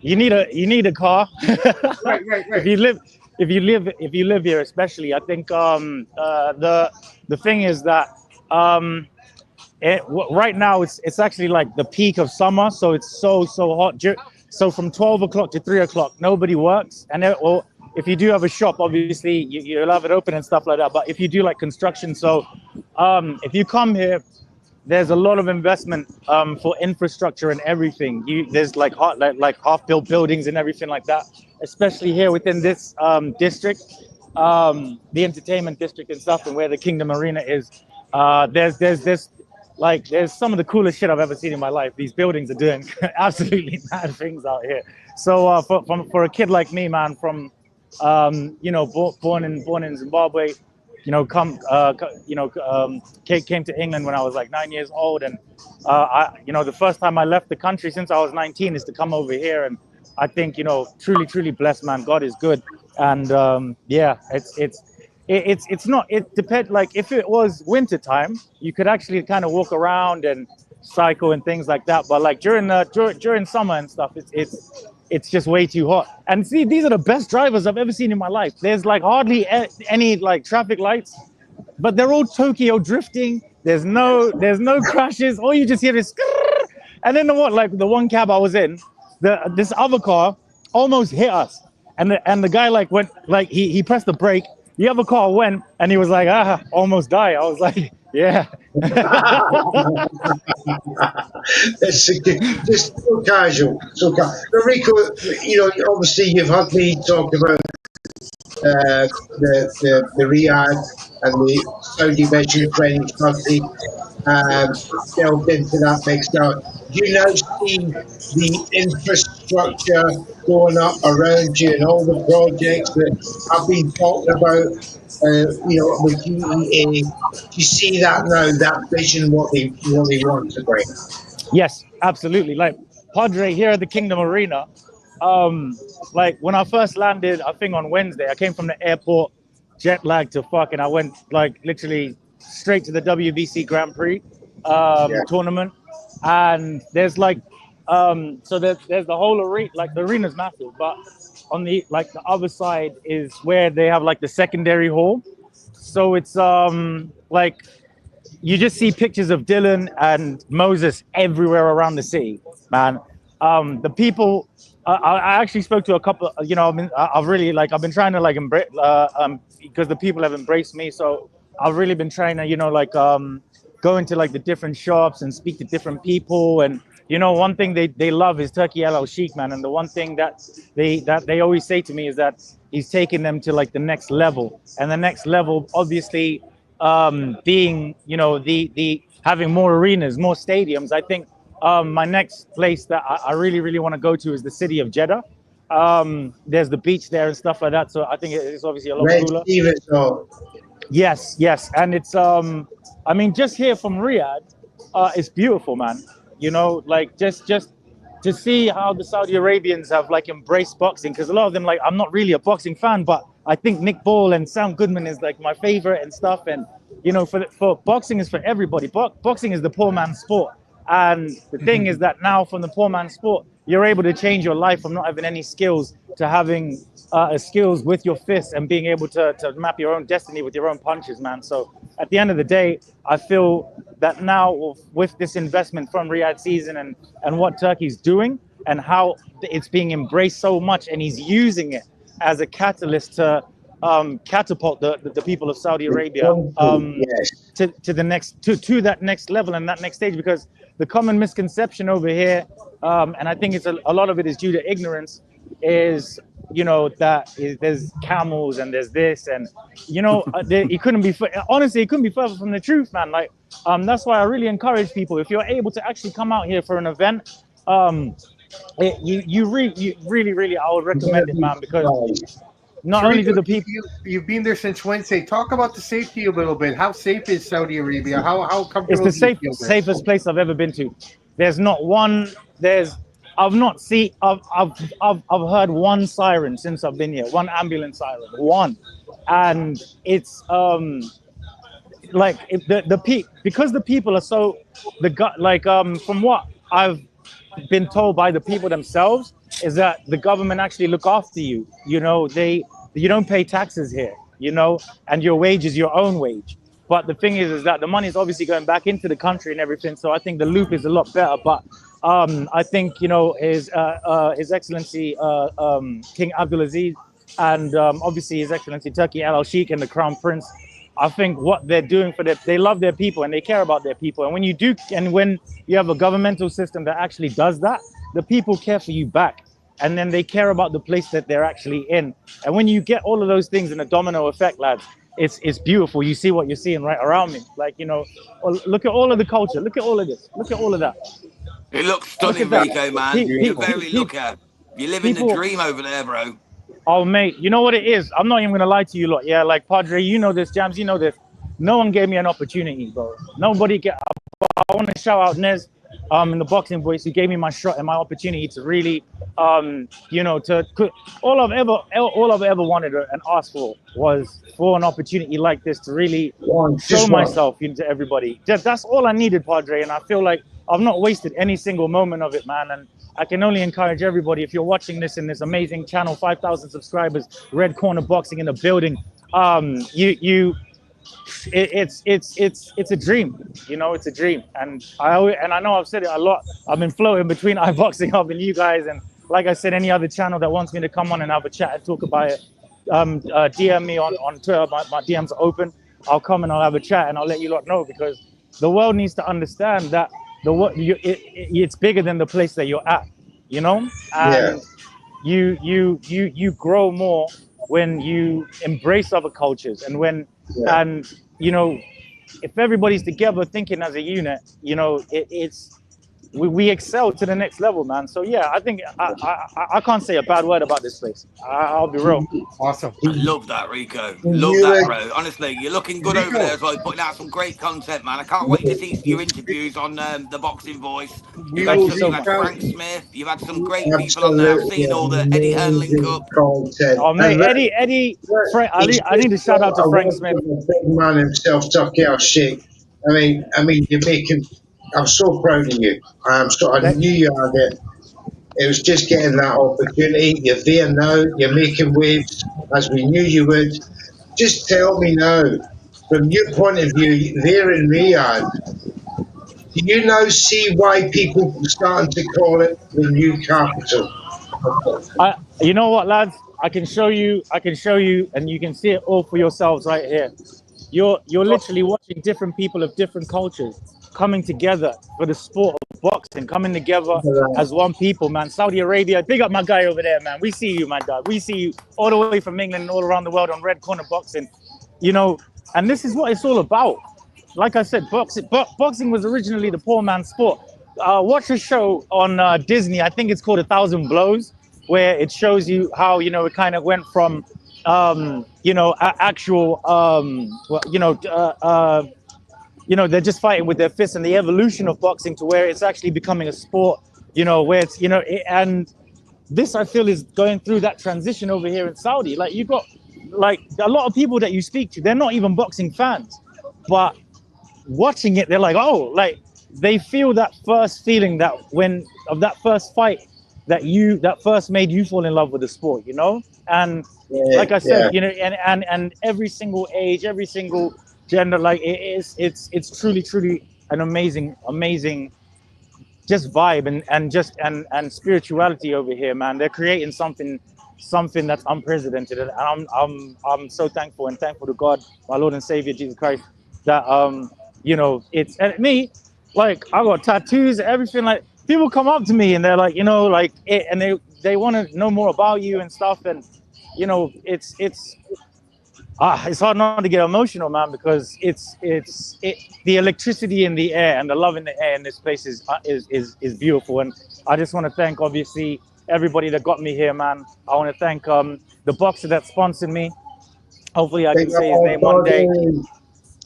you need a car. Right. If you live here, especially, I think the thing is that right now it's actually like the peak of summer, so it's so hot. So from 12 o'clock to 3 o'clock, nobody works, and if you do have a shop, obviously you'll have it open and stuff like that. But if you do like construction, so if you come here, there's a lot of investment for infrastructure and everything. There's like half-built buildings and everything like that, especially here within this district, the entertainment district and stuff, and where the Kingdom Arena is. There's some of the coolest shit I've ever seen in my life. These buildings are doing absolutely mad things out here. So for a kid like me, man, from born in Zimbabwe, came to England when I was like 9 years old, and the first time I left the country since I was 19 is to come over here, and I think truly blessed, man. God is good, and it's not. It depends. Like if it was winter time, you could actually kind of walk around and cycle and things like that. But like during summer and stuff, it's just way too hot. And see, these are the best drivers I've ever seen in my life. There's like hardly any like traffic lights, but they're all Tokyo drifting. There's no crashes. All you just hear is, and then the one cab I was in, this other car almost hit us, and the guy went he pressed the brake. The other car went, and he was like, almost die. I was like, yeah. It's just so casual. But Rico, obviously you've heard me talk about the Riyadh and the Saudi Vision 2030. Delved into that mix now. Do you now see the infrastructure going up around you and all the projects that have been talked about? With GEA, do you see that now? That vision, what they want to bring? Yes, absolutely. Like Padre here at the Kingdom Arena. Like when I first landed, I think on Wednesday, I came from the airport, jet lagged to fuck, and I went like literally straight to the WBC Grand Prix tournament. And there's like so there's the whole arena, like the arena's massive, but on the other side is where they have like the secondary hall. So it's like you just see pictures of Dillian and Moses everywhere around the city, man. The people, I actually spoke to a couple. I've been trying to like embrace because the people have embraced me. So I've really been trying to go into like the different shops and speak to different people and you know, one thing they love is Turkey El Sheikh, man. And the one thing that they always say to me is that he's taking them to like the next level. And the next level, obviously, being, you know, the having more arenas, more stadiums. I think my next place that I really want to go to is the city of Jeddah. There's the beach there and stuff like that. So I think it's obviously a lot cooler. Yes, and it's I mean, just here from Riyadh, it's beautiful, man. You know, like just to see how the Saudi Arabians have like embraced boxing, because a lot of them, like, I'm not really a boxing fan, but I think Nick Ball and Sam Goodman is like my favorite and stuff. And you know, for boxing is for everybody. Boxing is the poor man's sport, and the thing is that now from the poor man's sport, you're able to change your life from not having any skills to having skills with your fists and being able to map your own destiny with your own punches, man. So at the end of the day, I feel that now with this investment from Riyadh Season and what Turkey's doing and how it's being embraced so much, and he's using it as a catalyst to catapult the people of Saudi Arabia to the next to that next level and that next stage. Because the common misconception over here, and I think it's a lot of it is due to ignorance, is, you know, that there's camels and there's this, and you know, it couldn't be, honestly, it couldn't be further from the truth, man. Like that's why I really encourage people, if you're able to actually come out here for an event, you really I would recommend it, man, because not only do the people, you've been there since Wednesday. Talk about the safety a little bit. How safe is Saudi Arabia? How comfortable? It's the safest place I've ever been to. There's not one. I've not seen. I've heard one siren since I've been here. One ambulance siren. One, and it's like because the people are so from what I've been told by the people themselves is that the government actually look after you. You know, you don't pay taxes here, you know, and your wage is your own wage. But the thing is that the money is obviously going back into the country and everything. So I think the loop is a lot better. But I think, you know, His Excellency King Abdulaziz and obviously His Excellency Turkey El Sheikh and the Crown Prince, I think what they're doing they love their people and they care about their people. And when you have a governmental system that actually does that, the people care for you back. And then they care about the place that they're actually in. And when you get all of those things in a domino effect, lads, it's beautiful. You see what you're seeing right around me. Like, you know, look at all of the culture. Look at all of this. Look at all of that. It looks stunning, Rico, man. You're very lucky. You're living the dream over there, bro. Oh, mate, you know what it is? I'm not even going to lie to you lot. Yeah, like, Padre, you know this. Jams, you know this. No one gave me an opportunity, bro. I want to shout out Nez in the boxing voice, who gave me my shot and my opportunity to really, you know, all I've ever wanted and asked for was for an opportunity like this to really show myself to everybody. That's all I needed, Padre, and I feel like I've not wasted any single moment of it, man. And I can only encourage everybody, if you're watching this in this amazing channel, 5,000 subscribers, Red Corner Boxing in the building, it's a dream, you know, it's a dream. And I know I've said it a lot. I've been floating between iBoxing Hub and you guys, and like I said, any other channel that wants me to come on and have a chat and talk about it, DM me on Twitter. My DMs are open. I'll come and I'll have a chat and I'll let you lot know, because the world needs to understand that it's bigger than the place that you're at, you know. And you grow more when you embrace other cultures, and and you know, if everybody's together thinking as a unit, you know, we excel to the next level, man. So yeah, I think I can't say a bad word about this place. I'll be real. Awesome. I love that, Rico. Love that, bro. Honestly, you're looking good over there as well. Putting out some great content, man. I can't wait to see your interviews on the Boxing Voice. You've had Frank Smith. You've had some great people on there. I've seen all the Eddie Hearn link up. Oh man, Eddie. Frank, I need to shout out to Frank Smith. The big man himself, Turkey El Sheikh. I mean, you're making. I'm so proud of you. I knew you had it. It was just getting that opportunity. You're there now. You're making waves, as we knew you would. Just tell me now, from your point of view, there in Riyadh, do you now see why people are starting to call it the new capital? You know what, lads? I can show you, and you can see it all for yourselves right here. You're literally watching different people of different cultures coming together for the sport of boxing coming together as one people, man. Saudi Arabia, big up my guy over there, man. We see you, my dog. We see you all the way from England and all around the world on Red Corner Boxing, you know. And this is what it's all about. Like I said, boxing was originally the poor man's sport. Watch a show on Disney. I think it's called 1,000 Blows, where it shows you how, you know, it kind of went from, you know, actual, you know, they're just fighting with their fists, and the evolution of boxing to where it's actually becoming a sport, you know, where it's, you know, and this I feel is going through that transition over here in Saudi. Like, you've got like a lot of people that you speak to, they're not even boxing fans, but watching it, they're like, oh, like they feel that first feeling that when of that first fight that first made you fall in love with the sport, you know. And like I said, you know, and every single age, every single gender, like it's truly an amazing just vibe and spirituality over here, man. They're creating something that's unprecedented, and I'm so thankful to God, my Lord and Savior Jesus Christ, that you know, it's, and me, like, I got tattoos, everything. Like, people come up to me and they're like, you know, like it, and they want to know more about you and stuff, and you know, it's hard not to get emotional, man, because the electricity in the air and the love in the air in this place is beautiful. And I just want to thank, obviously, everybody that got me here, man. I want to thank the boxer that sponsored me. Hopefully I can say his name one day.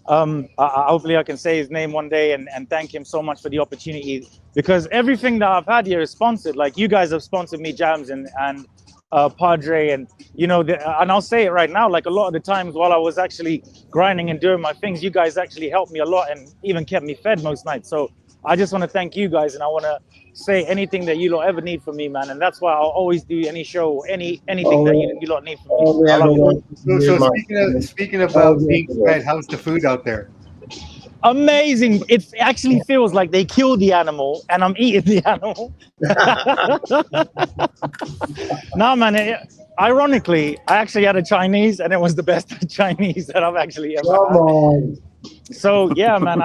Hopefully I can say his name one day and thank him so much for the opportunity, because everything that I've had here is sponsored. Like, you guys have sponsored me, Jams and Padre, and you know, and I'll say it right now, like, a lot of the times while I was actually grinding and doing my things, you guys actually helped me a lot and even kept me fed most nights. So I just want to thank you guys, and I want to say anything that you lot ever need from me, man. And that's why I'll always do any show, anything that you lot need from me. I love you. So speaking about being fed, how's the food out there? Amazing. It actually feels like they killed the animal and I'm eating the animal. No, man. Ironically, I actually had a Chinese, and it was the best Chinese that I've actually ever had. So yeah, man.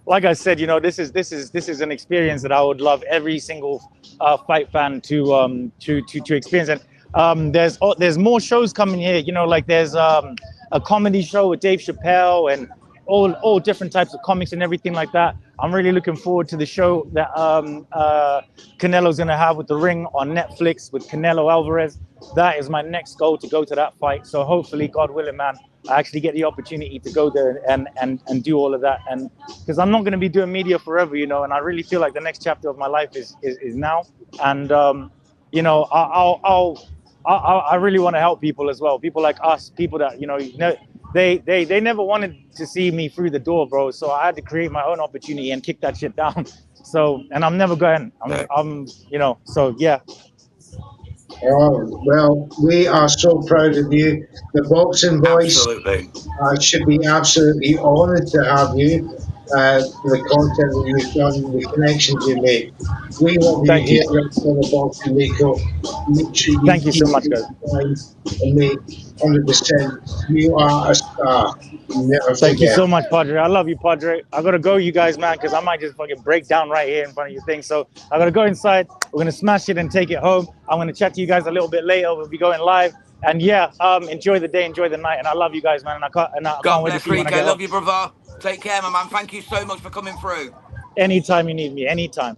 Like I said, you know, this is an experience that I would love every single fight fan to experience. And there's more shows coming here. You know, like there's a comedy show with Dave Chappelle and all different types of comics and everything like that. I'm really looking forward to the show that Canelo's gonna have with The Ring on Netflix with Canelo Alvarez. That is my next goal, to go to that fight. So hopefully, God willing, man, I actually get the opportunity to go there and do all of that. And because I'm not gonna be doing media forever, you know, and I really feel like the next chapter of my life is now. And you know, I really want to help people as well. People like us, people that, you know, they never wanted to see me through the door, bro. So I had to create my own opportunity and kick that shit down. So, and I'm never going. I'm you know. So yeah. Oh, well, we are so proud of you. The Boxing Voice should be absolutely honoured to have you, for the content that you've done, the connections you made. We love you here on the Boxing, Nico. Make sure you Thank you so much, guys. And make 100%. You are a star. Never Thank you forget. so much, Padre. I love you, Padre. I gotta go, you guys, man, because I might just fucking break down right here in front of your thing. So I gotta go inside. We're gonna smash it and take it home. I'm gonna chat to you guys a little bit later. We'll be going live. And yeah, enjoy the day, enjoy the night, and I love you guys, man. And I can't wait to see you when I get home. Love you, brother. Take care, my man. Thank you so much for coming through. Anytime you need me, anytime.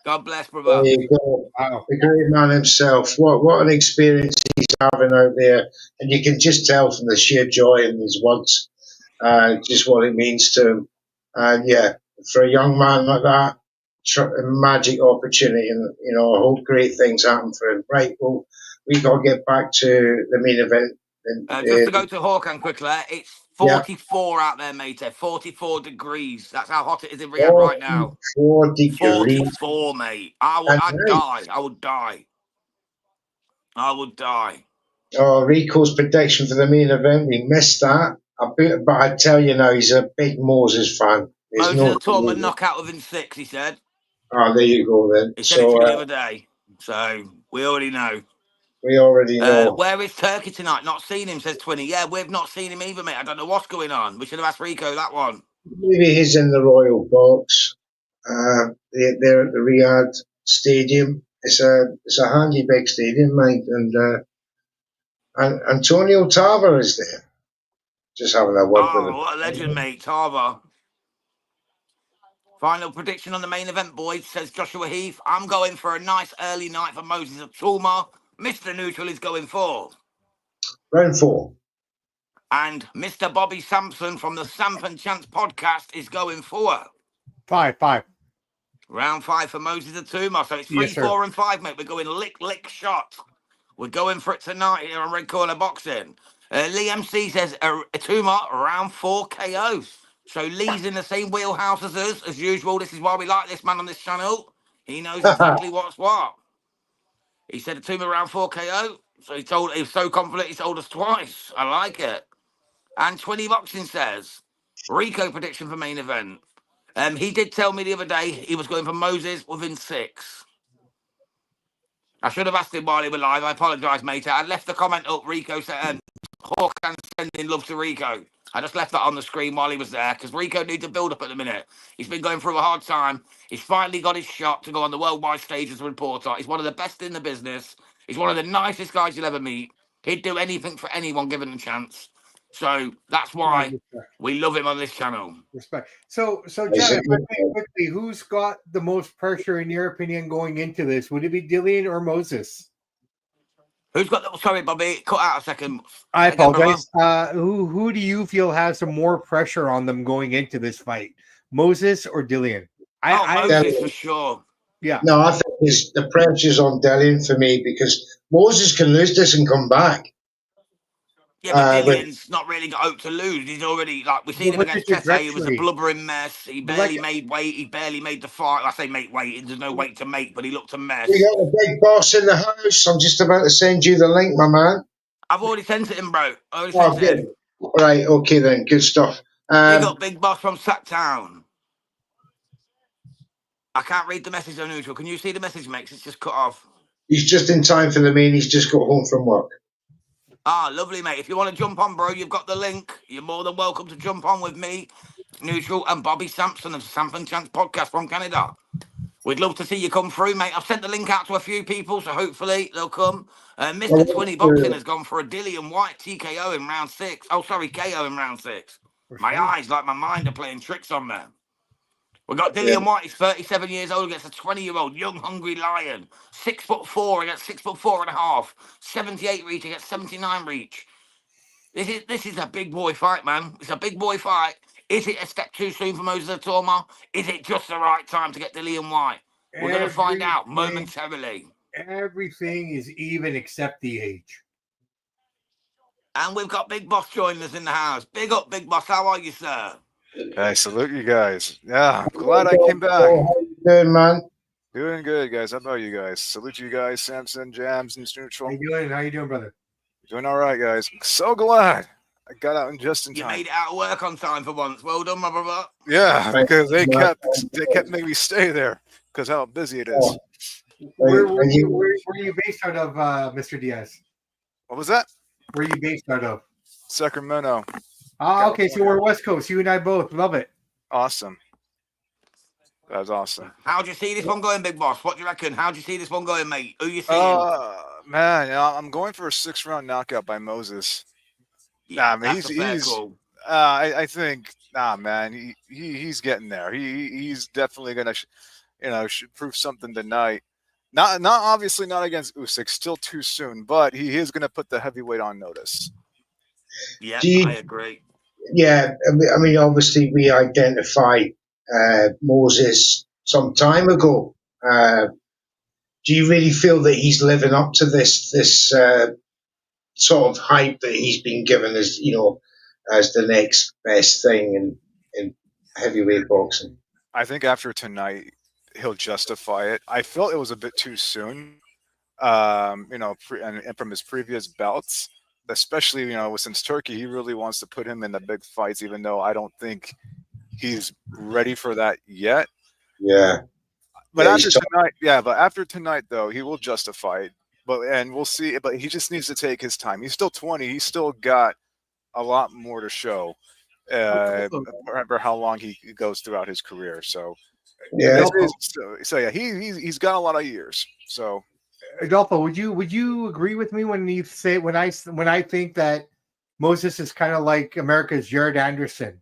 God bless, brother. There you go. Wow. The great man himself. What an experience he's having out there. And you can just tell from the sheer joy in his words, just what it means to him. And yeah, for a young man like that, a magic opportunity. And, you know, I hope great things happen for him. Right, well, we got to get back to the main event. Just to go to Hawkan quickly, it's 44 out there, mate. 44 degrees. That's how hot it is in Riyadh right now. 44, mate. I'd die. I would die. I would die. Oh, Rico's prediction for the main event. We missed that. But I tell you now, he's a big Moses fan. Moses Itauma knockout within 6, he said. Oh, there you go then. He said it to me the other day. So we already know. We already know. Where is Turkey tonight? Not seen him, says 20. Yeah, we've not seen him either, mate. I don't know what's going on. We should have asked Rico that one. Maybe he's in the royal box. They're at the Riyadh Stadium. It's a handy big stadium, mate, and Antonio Tarver is there. Just having a word with Oh, him. what a legend, mate, Tarver. Final prediction on the main event, boys, says Joshua Heath. I'm going for a nice early night for Moses Itauma. Mr. Neutral is going for. Round 4. And Mr. Bobby Sampson from the Samp and Chance podcast is going for. 5. Round 5 for Moses Itauma. So it's 3, Yes, sir. 4, and 5, mate. We're going lick shot. We're going for it tonight here on Red Corner Boxing. Lee MC says Itauma round 4 KOs. So Lee's in the same wheelhouse as us, as usual. This is why we like this man on this channel. He knows exactly what's what. He said Itauma round 4 KO. So he was so confident he told us twice. I like it. And 20 Boxing says Rico prediction for main event. He did tell me the other day he was going for Moses within 6. I should have asked him while he was live. I apologise, mate. I left the comment up. Rico said, Hawkins sending love to Rico. I just left that on the screen while he was there because Rico needs a build up at the minute. He's been going through a hard time. He's finally got his shot to go on the worldwide stage as a reporter. He's one of the best in the business. He's one of the nicest guys you'll ever meet. He'd do anything for anyone given a chance. So that's why we love him on this channel. Respect. So Jack, if I may quickly, who's got the most pressure in your opinion going into this? Would it be Dillian or Moses? Who's got the, sorry, Bobby, cut out a second. I apologize. Who do you feel has some more pressure on them going into this fight? Moses or Dillian? Moses for sure. Yeah. No, I think the pressure's on Dillian for me because Moses can lose this and come back. Yeah, but Dillian's not really got hope to lose. He's already, like, we seen him against Tete. He was a blubbering mess. He barely made weight. He barely made the fight. I say make weight. There's no weight to make, but he looked a mess. We got a big boss in the house. I'm just about to send you the link, my man. I've already sent it him, bro. Sent it him. Right, okay then. Good stuff. Big up, big boss from Sacktown. I can't read the message on neutral. Can you see the message, mate? It's just cut off. He's just in time for the main. He's just got home from work. Ah, lovely, mate. If you want to jump on, bro, you've got the link. You're more than welcome to jump on with me, Neutral, and Bobby Sampson of Samp and Chance podcast from Canada. We'd love to see you come through, mate. I've sent the link out to a few people, so hopefully they'll come. Mr. 20 Boxing has gone for a Dillian Whyte TKO in round 6. Oh, sorry, KO in round 6. My eyes, like my mind, are playing tricks on there. We've got Dillian Whyte. He's 37 years old against a 20-year-old young, hungry lion. 6'4" against 6'4.5". 78 reach against 79 reach. This is a big boy fight, man. It's a big boy fight. Is it a step too soon for Moses Itauma? Is it just the right time to get Dillian Whyte? We're going to find out momentarily. Everything is even except the age. And we've got Big Boss joining us in the house. Big up, Big Boss. How are you, sir? I salute you guys. Yeah, I'm glad I came back. How you doing, man? Doing good, guys. How about you guys? Salute you guys, Samson, Jams, and Neutral. How you doing, brother? Doing all right, guys. So glad I got out just in time. You made it out of work on time for once. Well done, my brother. Yeah, because they kept making me stay there because how busy it is. Where are you based out of, Mr. Diaz? What was that? Where are you based out of? Sacramento. Ah, okay. So we're West Coast. You and I both love it. Awesome. That was awesome. How'd you see this one going, Big Boss? What do you reckon? How'd you see this one going, mate? Who you seeing? Man, I'm going for a 6-round knockout by Moses. Yeah, man, he's cool. I think, man, he's getting there. He's definitely gonna, should prove something tonight. Not obviously not against Usyk, still too soon, but he is gonna put the heavyweight on notice. Yeah, I agree. Yeah, I mean, obviously we identified Moses some time ago. Do you really feel that he's living up to this sort of hype that he's been given as as the next best thing in heavyweight boxing? I think after tonight he'll justify it. I felt it was a bit too soon, and from his previous belts, especially since Turkey, he really wants to put him in the big fights, even though I don't think he's ready for that yet. Yeah. But after tonight, though, he will justify it. And we'll see. But he just needs to take his time. He's still 20. He's still got a lot more to show. Remember how long he goes throughout his career. So Yeah. So yeah, he's got a lot of years. So Adolfo, would you agree with me when I think that Moses is kind of like America's Jared Anderson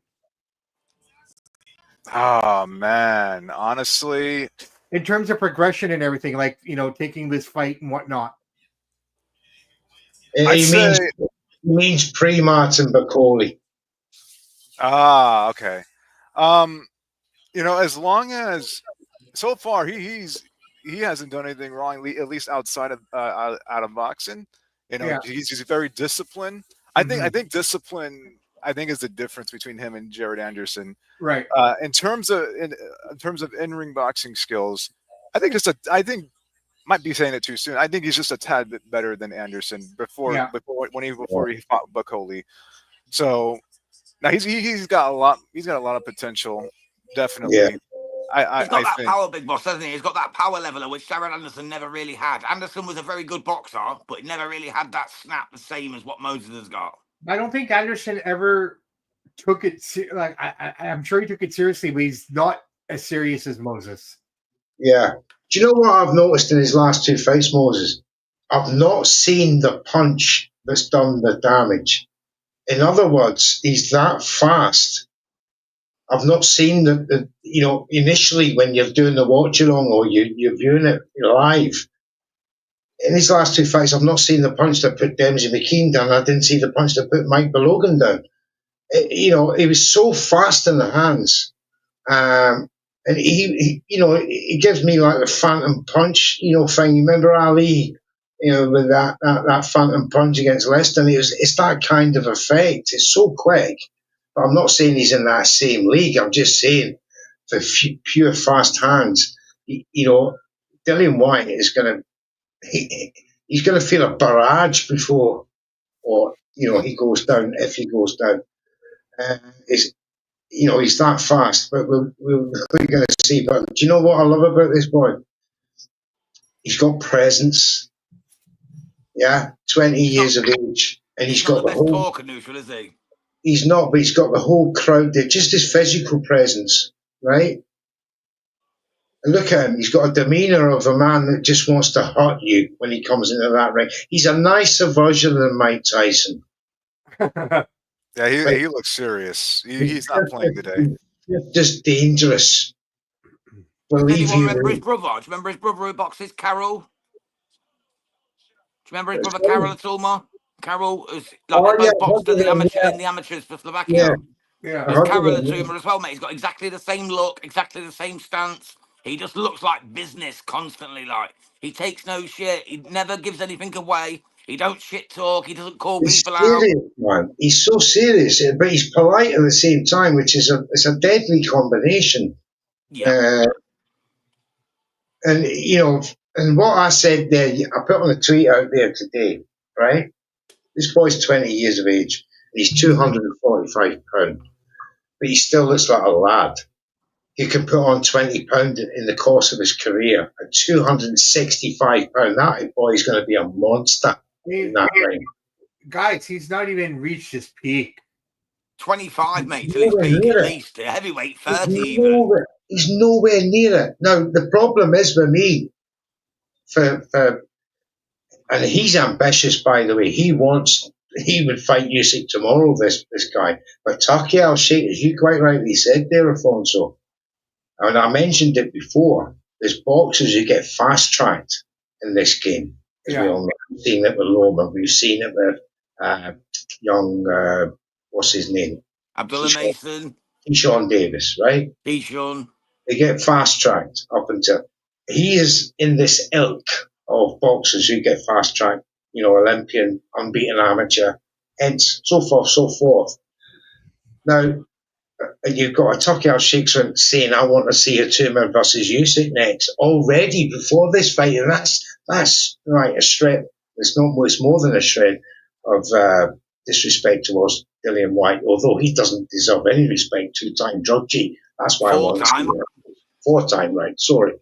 oh man, honestly, in terms of progression and everything, like taking this fight and whatnot? I'd say He means pre-Martin Bacoli. okay. As long as so far he hasn't done anything wrong, at least outside of out of boxing. Yeah. He's very disciplined. I think discipline. I think is the difference between him and Jared Anderson. Right. In terms of in-ring boxing skills, I think might be saying it too soon. I think he's just a tad bit better than Anderson before he fought Bacoli. So now he's got a lot of potential. Definitely. Yeah. He's got that power, big boss, hasn't he? He's got that power leveler, which Jared Anderson never really had. Anderson was a very good boxer, but he never really had that snap the same as what Moses has got. I don't think Anderson ever took it I'm sure he took it seriously, but he's not as serious as Moses. Yeah. Do you know what I've noticed in his last two fights, Moses? I've not seen the punch that's done the damage. In other words, he's that fast. I've not seen the initially when you're doing the watch along or you're viewing it live. In his last two fights, I've not seen the punch that put Dempsey McKean down. I didn't see the punch that put Mike Belogan down. He was so fast in the hands. And he gives me like the phantom punch, thing. You remember Ali, with that phantom punch against Leicester? And it's that kind of effect. It's so quick. But I'm not saying he's in that same league. I'm just saying for pure fast hands, Dillian Whyte is he's going to feel a barrage before, he goes down, if he goes down. He's that fast, but we're going to see. But do you know what I love about this boy? He's got presence. Yeah, 20 years of age, and he's got the best talker, neutral, is he? He's not, but he's got the whole crowd there. Just his physical presence, right? And look at him. He's got a demeanour of a man that just wants to hurt you when he comes into that ring. He's a nicer version than Mike Tyson. Yeah, he looks serious. He's not playing today. Just dangerous. Believe you. Remember his brother? Do you remember his brother who boxes, Carol? Do you remember his brother, Carol Itauma? Carol is both boxed in the amateurs for Slovakia. Yeah. There's Carol Itauma as well, mate. He's got exactly the same look, exactly the same stance. He just looks like business constantly. Like he takes no shit. He never gives anything away. He don't shit talk. He doesn't call people out. Man. He's so serious, but he's polite at the same time, which is a deadly combination. Yeah. And what I said there, I put on a tweet out there today, right? This boy's 20 years of age. He's 245 pounds, but he still looks like a lad. He can put on 20 pounds in the course of his career. At 265 pounds, that boy's going to be a monster. Guys, he's not even reached his peak. 25, mate, till his peak at least. A heavyweight, 30 even. He's nowhere near it. Now, the problem is with me, and he's ambitious, by the way. He would fight Usyk tomorrow, this guy. But Turkey Al-Sheikh, as you quite rightly said there, Afonso, and I mentioned it before, there's boxers who get fast-tracked in this game. As we all know. We've seen it with Loma. We've seen it with young, what's his name? Abdullah Mason. Keyshawn Davis, right? Keyshawn. They get fast-tracked up until... He is in this ilk of boxers who get fast-tracked, Olympian, unbeaten amateur, hence, so forth. Now, you've got a Turkey Al-Sheikh saying, I want to see Itauma versus Usyk next, already before this fight, and that's right, a shred. It's more than a shred of disrespect towards Dillian Whyte, although he doesn't deserve any respect, two-time drug cheat. That's why I want to see him. Four-time, right, sorry.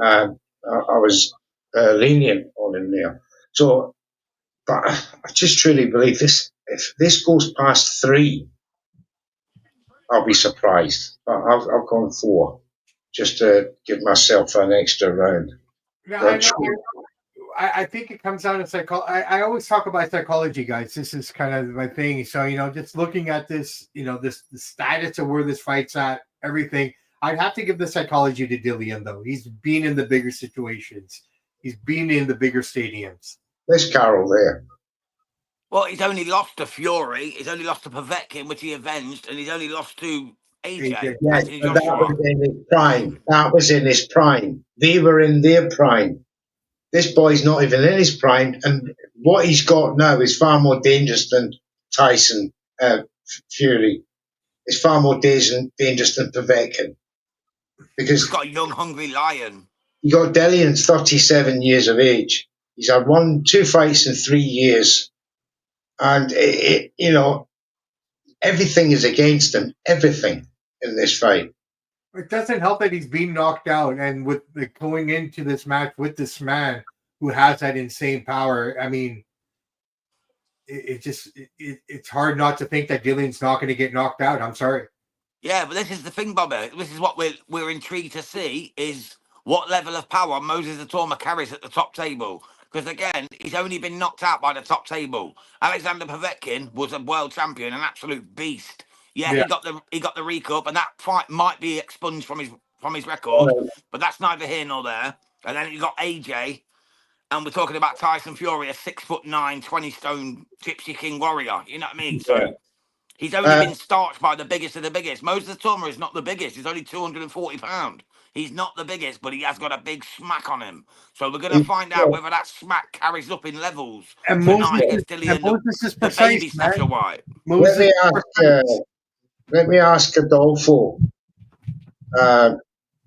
I was lenient on him there. So, but I just truly believe this. If this goes past 3, I'll be surprised. I've gone 4. just to give myself an extra round. Yeah, I know. I think it comes down to psychology. I always talk about psychology, guys. This is kind of my thing. So, just looking at this, the status of where this fight's at, everything, I'd have to give the psychology to Dillian, though. He's been in the bigger situations. He's been in the bigger stadiums. There's Carol there. Well, he's only lost to Fury. He's only lost to Povetkin, which he avenged, and he's only lost to AJ. Yeah, Anthony but Joshua. that was in his prime. That was in his prime. They were in their prime. This boy's not even in his prime, and what he's got now is far more dangerous than Tyson Fury. It's far more dangerous than Povetkin. Because He's got a young, hungry lion. you got Dillian's 37 years of age. He's had 2 fights in 3 years. And, everything is against him. Everything in this fight. It doesn't help that he's being knocked out, and with going into this match with this man who has that insane power. I mean, it's hard not to think that Dillian's not going to get knocked out. I'm sorry. Yeah, but this is the thing, Bobby. This is what we're intrigued to see, is what level of power Moses Itauma carries at the top table. Because again, he's only been knocked out by the top table. Alexander Povetkin was a world champion, an absolute beast. Yeah, Yeah. he got the recup, and that fight might be expunged from his record, but that's neither here nor there. And then you got AJ, and we're talking about Tyson Fury, a 6'9", 20-stone Gypsy King warrior. You know what I mean? So he's only been starched by the biggest of the biggest. Moses Itauma is not the biggest. He's only 240 pounds. He's not the biggest, but he has got a big smack on him. So we're going to find out whether that smack carries up in levels And tonight against Dillian, Moses is the precise, baby Sasha White. Let me ask Adolfo.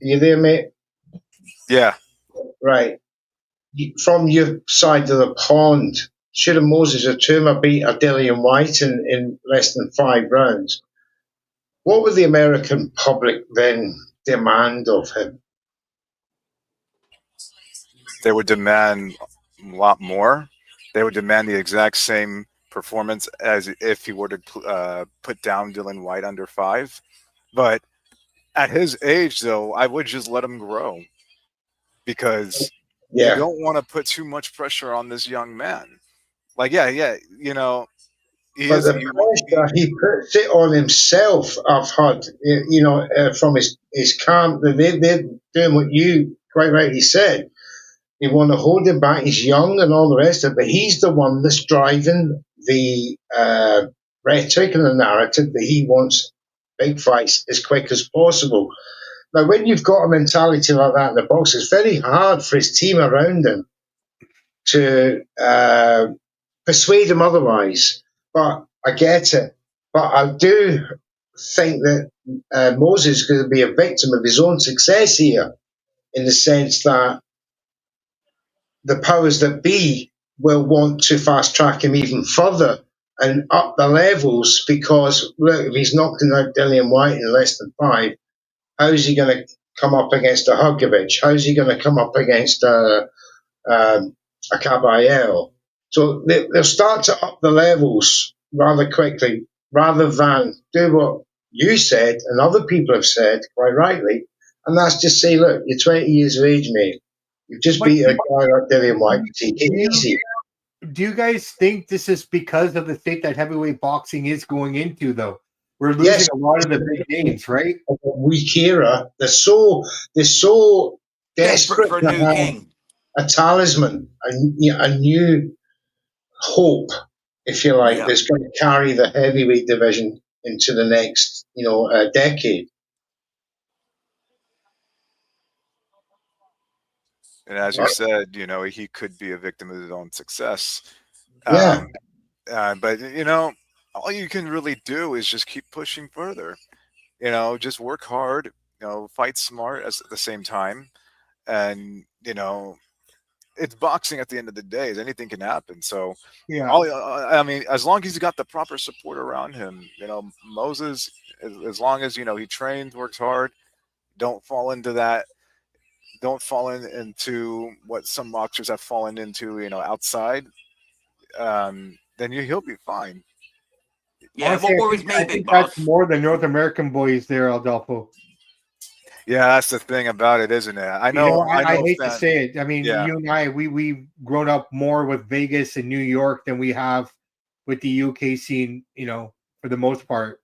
You there, mate? Yeah. Right. From your side of the pond, should have Moses Itauma beat a Dillian Whyte in less than 5 rounds? What would the American public then demand of him? They would demand a lot more. They would demand the exact same performance as if he were to put down Dillian Whyte under 5. But at his age, though, I would just let him grow, because you don't want to put too much pressure on this young man. Like, he puts it on himself. I've heard, from his camp, they're doing what you quite rightly said. They want to hold him back. He's young and all the rest of it, but he's the one that's driving the rhetoric and the narrative that he wants big fights as quick as possible. Now, when you've got a mentality like that in the box, it's very hard for his team around him to persuade him otherwise. But I get it. But I do think that Moses is going to be a victim of his own success here, in the sense that the powers that be will want to fast track him even further and up the levels, because, look, if he's knocking out Dillian Whyte in less than 5, how's he going to come up against a Hugovic? How's he going to come up against a Caballero? So they'll start to up the levels rather quickly, rather than do what you said and other people have said, quite rightly, and that's just say, look, you're 20 years of age, mate. You've just beat a guy like Dillian Whyte. Take it easy. Do you guys think this is because of the state that heavyweight boxing is going into, though? We're losing a lot of the big names, right? A weak era. They're so desperate for a to new have king, a talisman, a new hope, if you like, that's going to carry the heavyweight division into the next, decade. And as you said, he could be a victim of his own success. Yeah. But all you can really do is just keep pushing further. Just work hard. Fight smart at the same time, and it's boxing at the end of the day. Anything can happen. So as long as he's got the proper support around him, Moses, as long as he trains, works hard, don't fall into that. Don't fall into what some boxers have fallen into, outside. Then he'll be fine. Yeah, Honestly, what worries me, I Big think Boss? that's more the North American boys there, Adolfo. Yeah, that's the thing about it, isn't it? I You know. know, I I know. hate to say it. I mean, Yeah. you and I, we've grown up more with Vegas and New York than we have with the UK scene. You know, for the most part,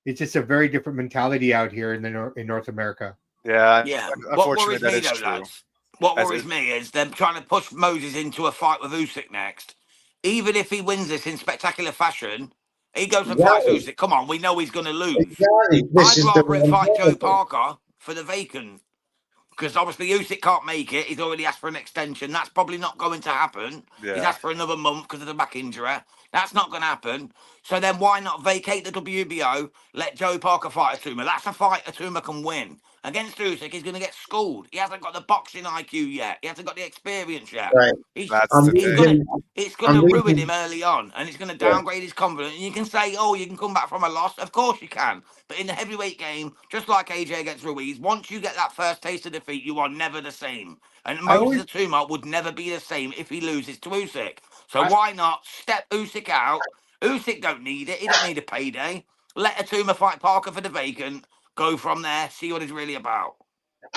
it's just a very different mentality out here in in North America. Yeah. Yeah. What Unfortunately, worries that me is though, true. lads, what As worries me is them trying to push Moses into a fight with Usyk next. Even if he wins this in spectacular fashion, he goes and fights Exactly. Usyk. Come on, we know he's going to lose. Exactly. This I'd is the rather him fight Joe one. Parker for the vacant. Because obviously Usyk can't make it. He's already asked for an extension. That's probably not going to happen. He's yeah. asked for another month because of the back injury. That's not going to happen. So then why not vacate the WBO, let Joe Parker fight Atuma? That's a fight Atuma can win. Against Usyk, he's going to get schooled. He hasn't got the boxing IQ yet. He hasn't got the experience yet. Right. He's That's I'm the he's thing. gonna reading. it's I'm gonna ruin him reading. early on, and it's gonna Yeah. downgrade his confidence. And you can say, "Oh, you can come back from a loss." Of course you can, but in the heavyweight game, just like AJ against Ruiz, once you get that first taste of defeat, you are never the same. And I always, Moses Itauma would never be the same if he loses to Usyk. So I, why not step Usyk out? Usyk don't need it. He don't need a payday. Let Atuma fight Parker for the vacant. Go from there. See what it's really about.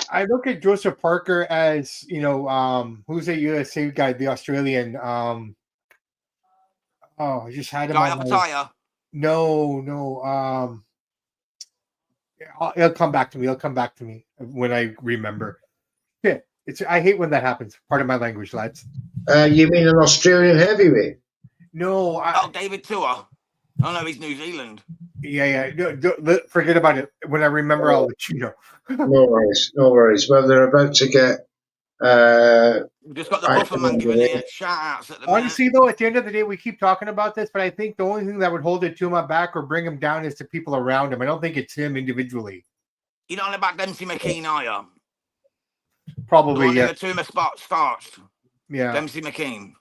I look at Joseph Parker as, you know, who's a USA guy, the Australian. Oh, I just had him Guy on up a my. tire. No. He'll come back to me. He'll come back to me when I remember. Yeah, I hate when that happens. Part of my language, lads. You mean an Australian heavyweight? No, Oh, David Tua. Oh no, he's New Zealand. yeah. Forget about it. When I remember, I'll let you know. No worries. No worries. Well, they're about to get. We've just got the Back Buffer man giving underway. the shout outs at the minute. Honestly, though, at the end of the day, we keep talking about this, but I think the only thing that would hold it to my back or bring him down is the people around him. I don't think it's him individually. You're not on about Dempsey McKean, are you? The Probably, one yeah. who Atuma starched. Yeah. Dempsey McKean.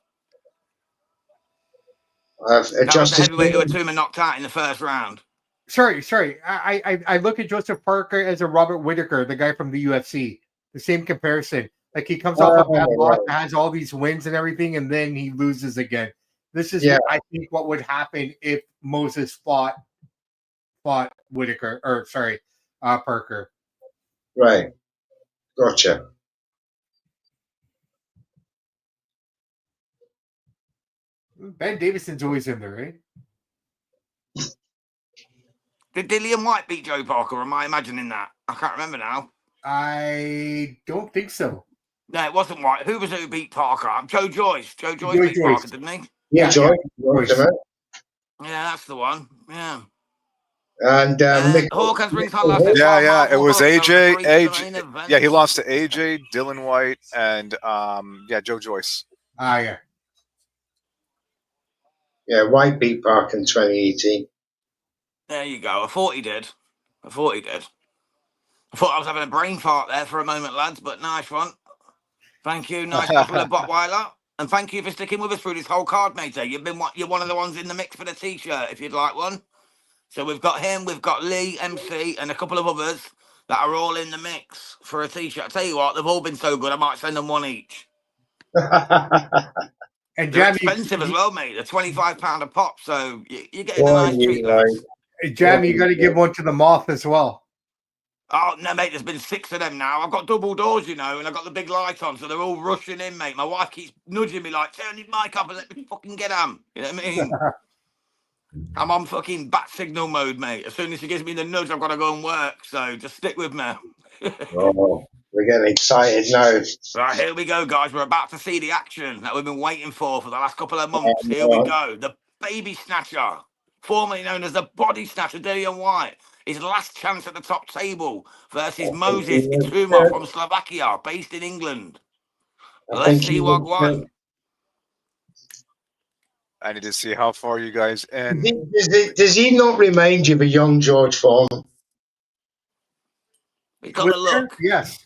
I've That was the adjusted. heavyweight who Atuma knocked out in the first round. Sorry. I look at Joseph Parker as a Robert Whitaker, the guy from the UFC. The same comparison. Like he comes off a bad loss, has all these wins and everything, and then he loses again. This is what I think what would happen if Moses fought Whitaker, or sorry, Parker. Right. Gotcha. Ben Davidson's always in there, right? Did Dillian Whyte beat Joe Parker, or am I imagining that? I can't remember now. I don't think so. No, it wasn't White. Who was it who beat Parker? Joe Joyce. Joe Joyce beat Parker, didn't he? Yeah, Joy. Yeah, that's the one. Yeah. And Hawkins rings highlights. Yeah. It was AJ. AJ. Yeah, he lost to AJ, Dillian Whyte, and Joe Joyce. Yeah. Yeah, White beat Park in 2018. There you go. I thought he did. I thought I was having a brain fart there for a moment, lads, but nice one. Thank you. Nice bottle of Bottweiler. And thank you for sticking with us through this whole card, mate. You're one of the ones in the mix for the t-shirt, if you'd like one. So we've got him, we've got Lee, MC, and a couple of others that are all in the mix for a t-shirt. I tell you what, they've all been so good, I might send them one each. And They're Jam, expensive as well, mate. They're £25 a pop, so you're getting a nice treat, lads. Jam, you got to give one to the Moth as well. Oh, no, mate, there's been 6 of them now. I've got double doors, you know, and I've got the big light on, so they're all rushing in, mate. My wife keeps nudging me like, turn your mic up and let me fucking get them. You know what I mean? I'm on fucking bat signal mode, mate. As soon as she gives me the nudge, I've got to go and work, so just stick with me. Oh, we're getting excited now. Right, here we go, guys. We're about to see the action that we've been waiting for the last couple of months. Here we go. The baby snatcher, formerly known as the body snatcher, Dillian Whyte. His last chance at the top table versus Moses Itauma from Slovakia, based in England. Let's see what won. I need to see how far you guys end. Does he not remind you of a young George Foreman? He's got the look. Yes,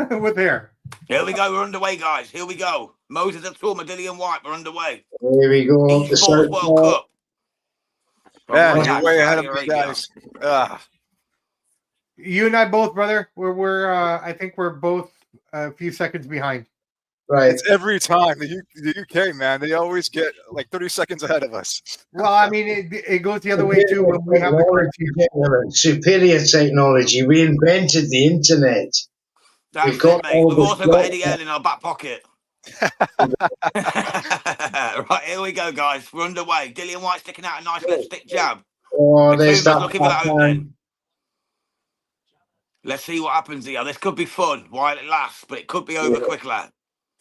with hair. Here we go. We're underway, guys. Here we go. Moses Itauma, Dillian Whyte. We're underway. Here we go. Esports World Cup. Man, you're way ahead of me, guys. You and I both, brother. We're I think we're both a few seconds behind. Right. It's every time the UK, man. They always get like 30 seconds ahead of us. Well, I mean, it goes the other way too when we have the cards here. Superior technology. We invented the internet. That's We've got it, mate. all We've this also got Eddie data. Earl in our back pocket. Right, here we go, guys. We're underway. Dillian Whyte sticking out a nice left stick jab. Oh, there's that Ituma's looking for that backhand. opening. Let's see what happens here. This could be fun while it lasts, but it could be over quickly.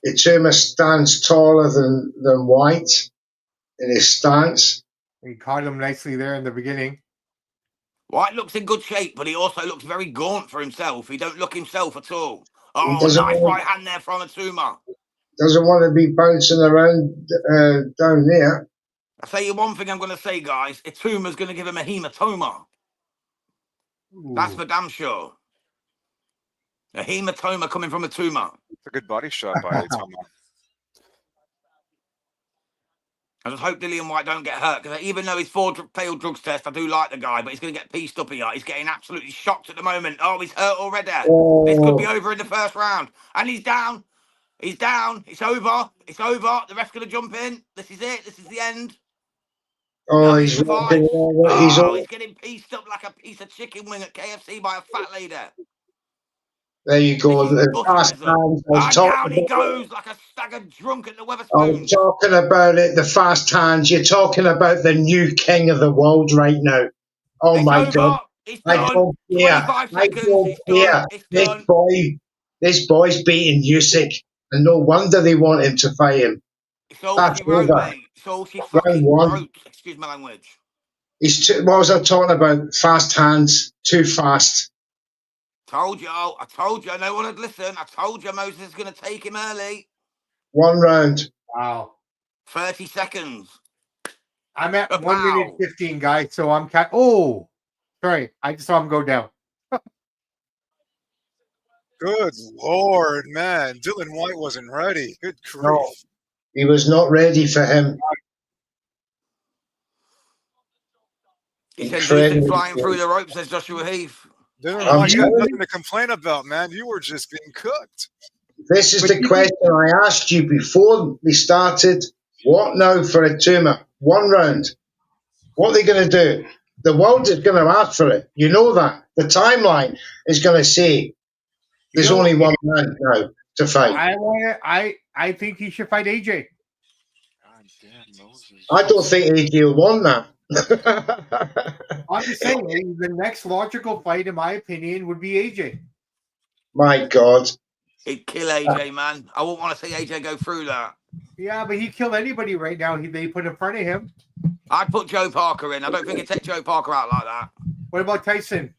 Ituma stands taller than White in his stance. He caught him nicely there in the beginning. White looks in good shape, but he also looks very gaunt for himself. He don't look himself at all. He Oh, doesn't nice want- right hand there from Itauma. Doesn't want to be bouncing around down there. I'll tell you one thing I'm going to say, guys. Ituma's going to give him a hematoma. That's Ooh. for damn sure. A hematoma coming from Itauma. It's a good body shot by Itauma. I just hope Dillian Whyte don't get hurt, because even though he's failed drugs test, I do like the guy, but he's going to get pieced up here. He's getting absolutely shocked at the moment. Oh, he's hurt already. Oh. This could be over in the first round. And he's down. He's down. It's over. It's over. The ref's going to jump in. This is it. This is the end. Oh, No, he's survived. he's He's getting pieced up like a piece of chicken wing at KFC by a fat lady. There you go. This is The fast buttering him. hands. I was And talking down he about goes like a staggered drunk at the I was Weatherspoons. talking about it. The fast hands. You're talking about the new king of the world right now. Oh It's my over. God! It's I done. don't care. 25 I seconds. don't It's done. care. It's This boy's beating Usyk, and no wonder they want him to fight him. It's all That's she wrote, over. mate. It's all she Round fucking one. wrote. Excuse my language. What was I talking about? Fast hands, too fast. Told you. I told you. No one would listen. I told you Moses is going to take him early. 1 round. Wow. 30 seconds. I'm at Kapow. 1 minute 15, guys. So I'm oh, sorry. I just saw him go down. Good Lord, man. Dillian Whyte wasn't ready. Good grief. No, he was not ready for him. He said Incredible. Usyk flying through the ropes, says Joshua Heath. Dillian Whyte got nothing to complain about, man. You were just getting cooked. This is the question I asked you before we started. What now for Itauma? 1 round. What are they going to do? The world is going to ask for it. You know that. The timeline is going to say there's only one man now to fight. I think he should fight AJ. God damn, Moses. I don't think AJ will want that. I'm just saying, the next logical fight, in my opinion, would be AJ. My God. He'd kill AJ, man. I wouldn't want to see AJ go through that. Yeah, but he'd kill anybody right now they put in front of him. I'd put Joe Parker in. I don't think he'd take Joe Parker out like that. What about Tyson?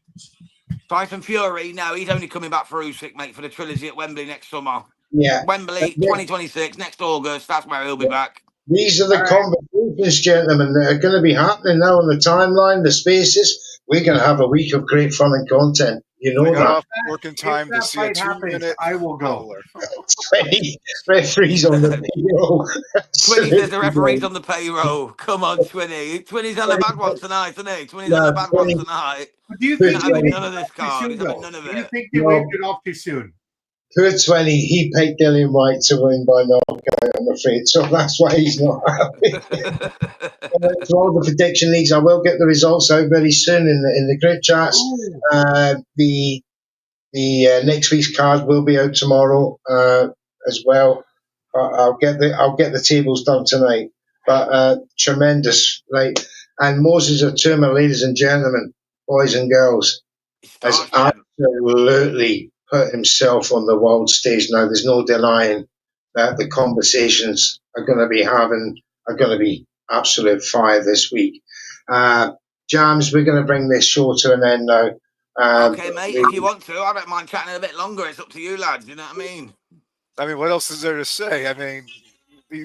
Tyson Fury, no, he's only coming back for Usyk, mate, for the trilogy at Wembley next summer. Yeah. Wembley, 2026, next August. That's where he'll be back. These are the conversations, gentlemen, that are going to be happening now on the timeline, the spaces. We're going to have a week of great fun and content. You know I got that. off working time to see a 2-minute. I will go. 20 referees on the payroll. 20 says the referee's on the payroll. Come on, 20. 20's on a bad one tonight, isn't he? 20's on a bad one tonight. Do you He's think not having none of this card. He's having none of Do you it. think they waved it off too soon? Poor 20, he picked Dillian Whyte to win by knockout, I'm afraid. So that's why he's not happy. For all the prediction leagues, I will get the results out very soon in the group chats. The next week's card will be out tomorrow as well. I'll get the tables done tonight. But tremendous, right? And Moses Itauma, ladies and gentlemen, boys and girls, has absolutely put himself on the world stage now. There's no denying that the conversations are going to be absolute fire this week. Jams, we're going to bring this show to an end now. Okay, mate, if you want to, I don't mind chatting a bit longer. It's up to you, lads. You know what I mean? I mean, what else is there to say? I mean,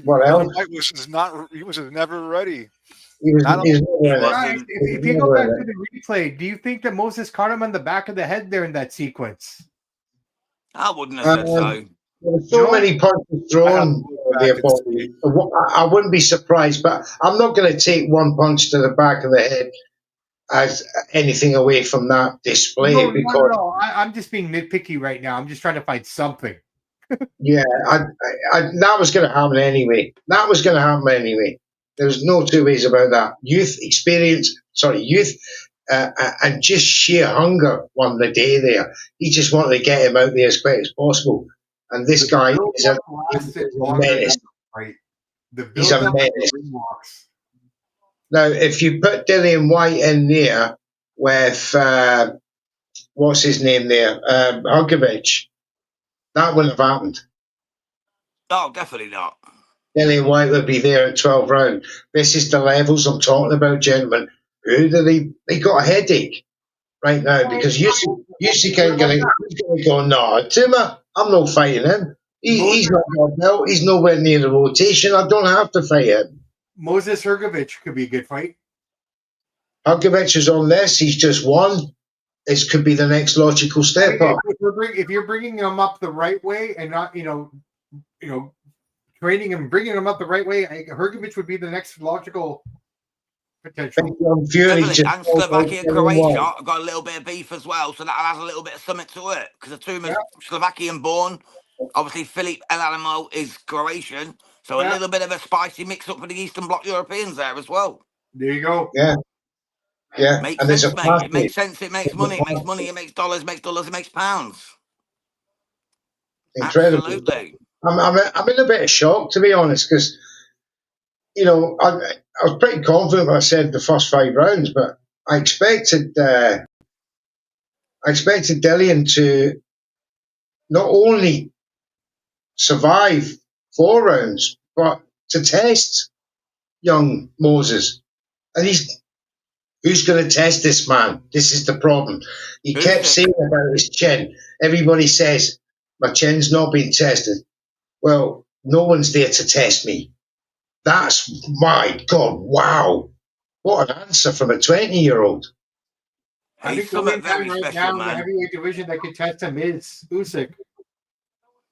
What else? He was never ready. If you go back to the replay, do you think that Moses caught him on the back of the head there in that sequence? I wouldn't have said so. There were so many punches thrown. I wouldn't be surprised, but I'm not going to take one punch to the back of the head as anything away from that display. No. I'm just being nitpicky right now. I'm just trying to find something. Yeah, that was going to happen anyway. There's no two ways about that. Youth, and just sheer hunger won the day there. He just wanted to get him out there as quick as possible. And this guy is a menace. Right. The He's a build-up menace. walks. Now, if you put Dillian Whyte in there with what's his name there, Hugovic, that wouldn't have happened. Oh, definitely not. Dillian Whyte would be there at 12 round. This is the levels I'm talking about, gentlemen. Who do they got a headache right now because Usyk ain't going to go, no, Itauma, I'm not fighting him. He's not got a belt. He's nowhere near the rotation. I don't have to fight him. Moses Itauma could be a good fight. Hugovic is on this. He's just won. This could be the next logical step up. If you're bringing him up the right way and not, training him, bringing him up the right way, Hrgovic would be the next logical potential. Fury and Slovakia, Croatia got a little bit of beef as well, so that has a little bit of something to it because Itauma's Slovakian born. Obviously, Filip Elanimo is Croatian, so a little bit of a spicy mix-up for the Eastern Bloc Europeans there as well. There you go. Yeah. Makes sense, mate. It makes sense. It makes money. It makes money. It makes dollars. It makes dollars. It makes pounds. Incredible. Absolutely. I'm in a bit of shock, to be honest, because I was pretty confident when I said the first 5 rounds, but I expected Dillian to not only survive 4 rounds, but to test young Moses. And who's going to test this man? This is the problem. He kept saying about his chin. Everybody says, my chin's not being tested. Well, no one's there to test me. That's, my God, wow. What an answer from a 20-year-old. I think the only man right now in the heavyweight division that can test him is Usyk.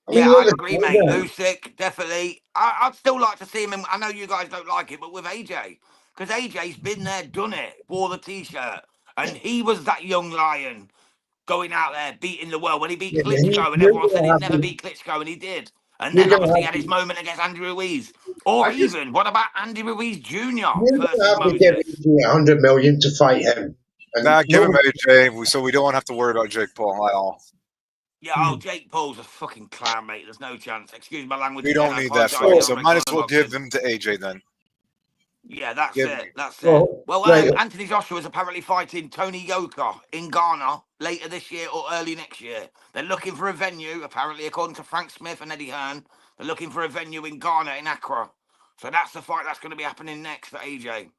Yeah, I agree, mate. Usyk, definitely. I'd still like to see him. I know you guys don't like it, but with AJ. Because AJ's been there, done it, wore the T-shirt. And he was that young lion going out there, beating the world. When he beat Klitschko, and everyone said he'd never beat Klitschko, and he did. And then obviously he had his moment against Andy Ruiz. Or even, what about Andy Ruiz Jr. versus Moses? Give $100 million to fight him. Give him AJ, so we don't have to worry about Jake Paul at all. Yeah, Jake Paul's a fucking clown, mate. There's no chance. Excuse my language. We don't need that fight, so might as well give him to AJ then. Yeah, that's it. That's it. Well, Anthony Joshua is apparently fighting Tony Yoka in Ghana later this year or early next year. They're looking for a venue, apparently, according to Frank Smith and Eddie Hearn. They're looking for a venue in Ghana, in Accra. So that's the fight that's going to be happening next for AJ.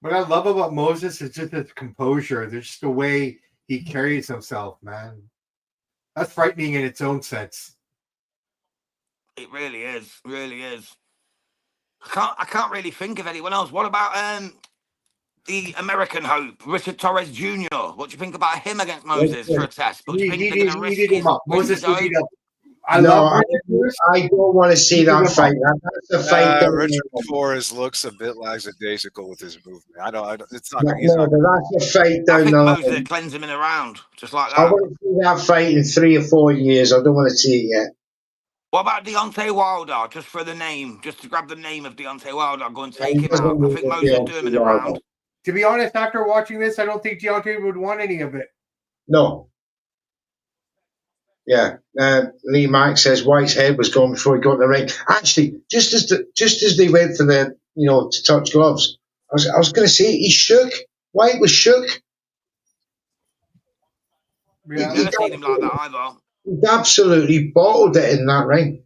What I love about Moses is just his composure. There's just the way he carries himself, man. That's frightening in its own sense. It really is. Really is. I can't really think of anyone else. What about the American hope, Richard Torres Jr.? What do you think about him against Moses for a test? But do you think they're going to risk him up? Moses will beat up. I don't want to see that fight. That's a fight. Richard Torres looks a bit lackadaisical with his movement. It's not. That's a fight down the line. Moses cleanse him in a round, just like that. I want to see that fight in 3 or 4 years. I don't want to see it yet. What about Deontay Wilder? Just for the name, just to grab the name of Deontay Wilder, go and take him out. I think Moses will do him in a round. To be honest, after watching this, I don't think Deontay would want any of it. No. Yeah, Lee Mack says White's head was gone before he got in the ring. Actually, just as they went for the to touch gloves, I was going to say he shook. White was shook. Yeah, I've never seen him like that either. He absolutely bottled it in that ring.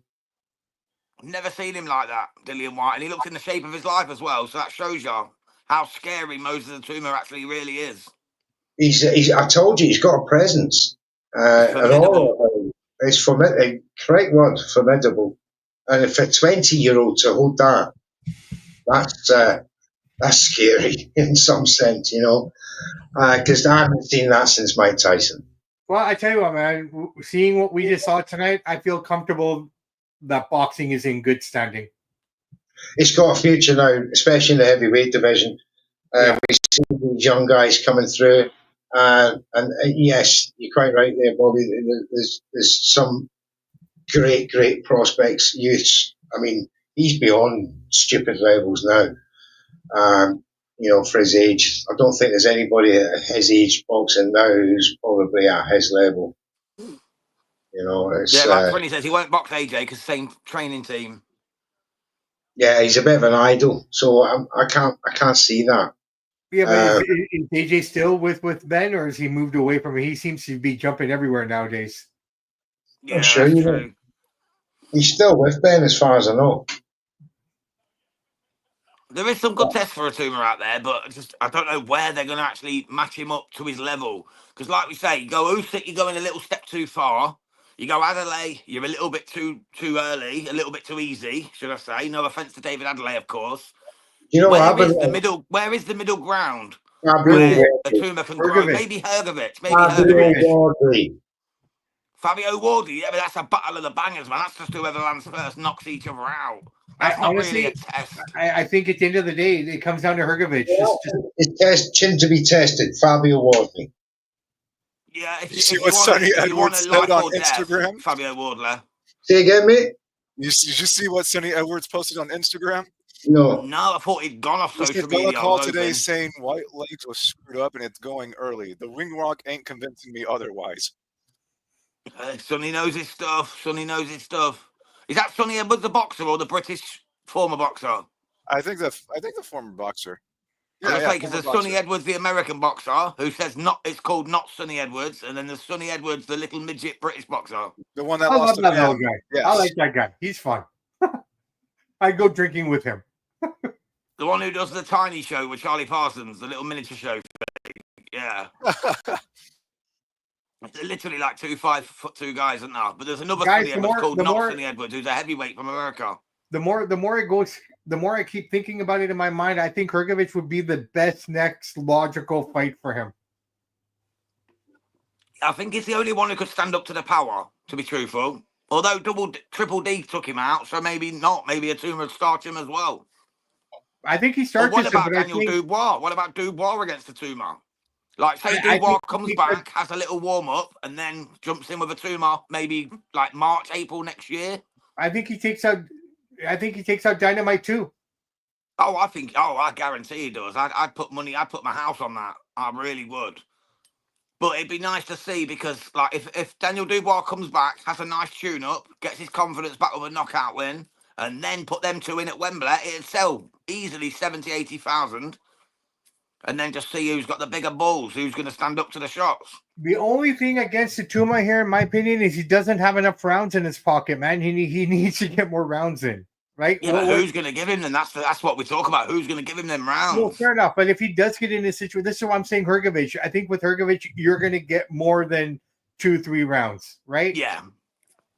I've never seen him like that, Dillian Whyte, and he looks in the shape of his life as well. So that shows you how scary Moses Itauma actually really is. I told you, he's got a presence. It's formidable. Correct word, formidable. And for a 20-year-old to hold that, that's scary in some sense, because I haven't seen that since Mike Tyson. Well, I tell you what, man, seeing what we just saw tonight, I feel comfortable that boxing is in good standing. It's got a future now, especially in the heavyweight division. We see these young guys coming through. And yes, you're quite right there, Bobby. There's some great prospects, youths. I mean, he's beyond stupid levels now. For his age, I don't think there's anybody at his age boxing now who's probably at his level. It's Yeah, like Tony says, he won't box AJ because same training team. yeah, he's a bit of an idol, so I can't see that. Yeah, but is AJ still with Ben, or has he moved away from it? He seems to be jumping everywhere nowadays. Yeah, I'm sure that's true. He's still with Ben, as far as I know. There is some good tests for Itauma out there, but I don't know where they're going to actually match him up to his level. Because, like we say, you go Usyk, you're going a little step too far. You go Adelaide, you're a little bit too early, a little bit too easy, should I say? No offense to David Adelaide, of course. You know Where is the middle? Where is the middle ground? Where Itauma can grow? Maybe Hergovich. Fabio Wardley. Yeah, but that's a battle of the bangers, man. That's just whoever lands first knocks each other out. That's not really a test. I think at the end of the day, it comes down to Hergovich. It's chin to be tested. Fabio Wardley. Yeah, if you see what Sonny Edwards said on Instagram? Fabio Wardley. Say again, mate? Did you see what Sonny Edwards posted on Instagram? No, I thought he'd gone off social media. Call today saying White legs was screwed up and it's going early. The ring walk ain't convincing me otherwise. Sonny knows his stuff. Is that Sonny Edwards the boxer or the British former boxer? I think the former boxer. Yeah, because there's Sonny Edwards, the American boxer, who says it's called not Sonny Edwards, and then there's Sonny Edwards, the little midget British boxer. The one that lost that little guy. Yes. I like that guy. He's fun. I'd go drinking with him. The one who does the tiny show with Charlie Parsons, the little miniature show. Yeah. It's literally like 2 5'2" guys, isn't there? But there's another Sonny Edwards called Sonny Edwards, who's a heavyweight from America. The more it goes, the more I keep thinking about it in my mind, I think Hergovich would be the best next logical fight for him. I think he's the only one who could stand up to the power, to be truthful. Although Triple D took him out, so maybe not. Maybe Itauma would start him as well. I think he starts. What about Daniel Dubois? What about Dubois against Itauma? Like, say Dubois comes back, has a little warm-up, and then jumps in with Itauma maybe like March, April next year. I think he takes out Dynamite too. I guarantee he does. I'd put my house on that. I really would. But it'd be nice to see because, like, if Daniel Dubois comes back, has a nice tune-up, gets his confidence back with a knockout win, and then put them two in at Wembley, it'd sell easily 70,000, 80,000. And then just see who's got the bigger balls, who's going to stand up to the shots. The only thing against Itauma here, in my opinion, is he doesn't have enough rounds in his pocket, man. He needs to get more rounds in, right? Yeah, but who's going to give him them? That's what we talk about. Who's going to give him them rounds? Well, fair enough. But if he does get in this situation, this is why I'm saying Hergovich. I think with Hergovich, you're going to get more than 2-3 rounds, right? Yeah.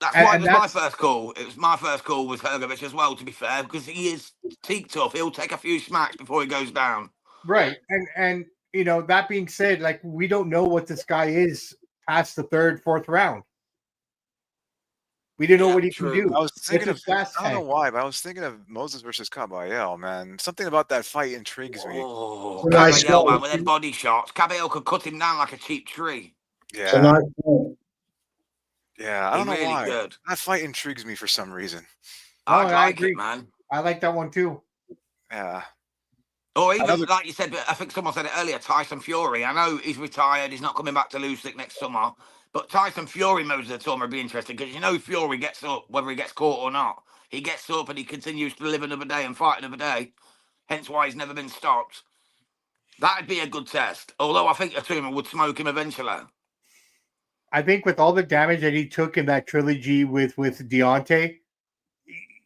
That's why it was my first call. It was my first call with Hergovich as well, to be fair, because he is teak tough. He'll take a few smacks before he goes down. Right. And that being said, like, we don't know what this guy is past the 3rd, 4th round. We didn't know what he can do. I was thinking I don't know why, but I was thinking of Moses versus Caballero, man. Something about that fight intrigues me. Oh, Caballero, man, with their body shots. Caballero could cut him down like a cheap tree. Yeah. Yeah, I don't know really why. Good. That fight intrigues me for some reason. I agree, man. I like that one too. Yeah. Or even, like you said, I think someone said it earlier, Tyson Fury. I know he's retired. He's not coming back to Usyk next summer. But Tyson Fury, Moses Itauma would be interesting because, Fury gets up, whether he gets caught or not. He gets up and he continues to live another day and fight another day. Hence why he's never been stopped. That'd be a good test. Although I think Itauma would smoke him eventually. I think with all the damage that he took in that trilogy with Deontay,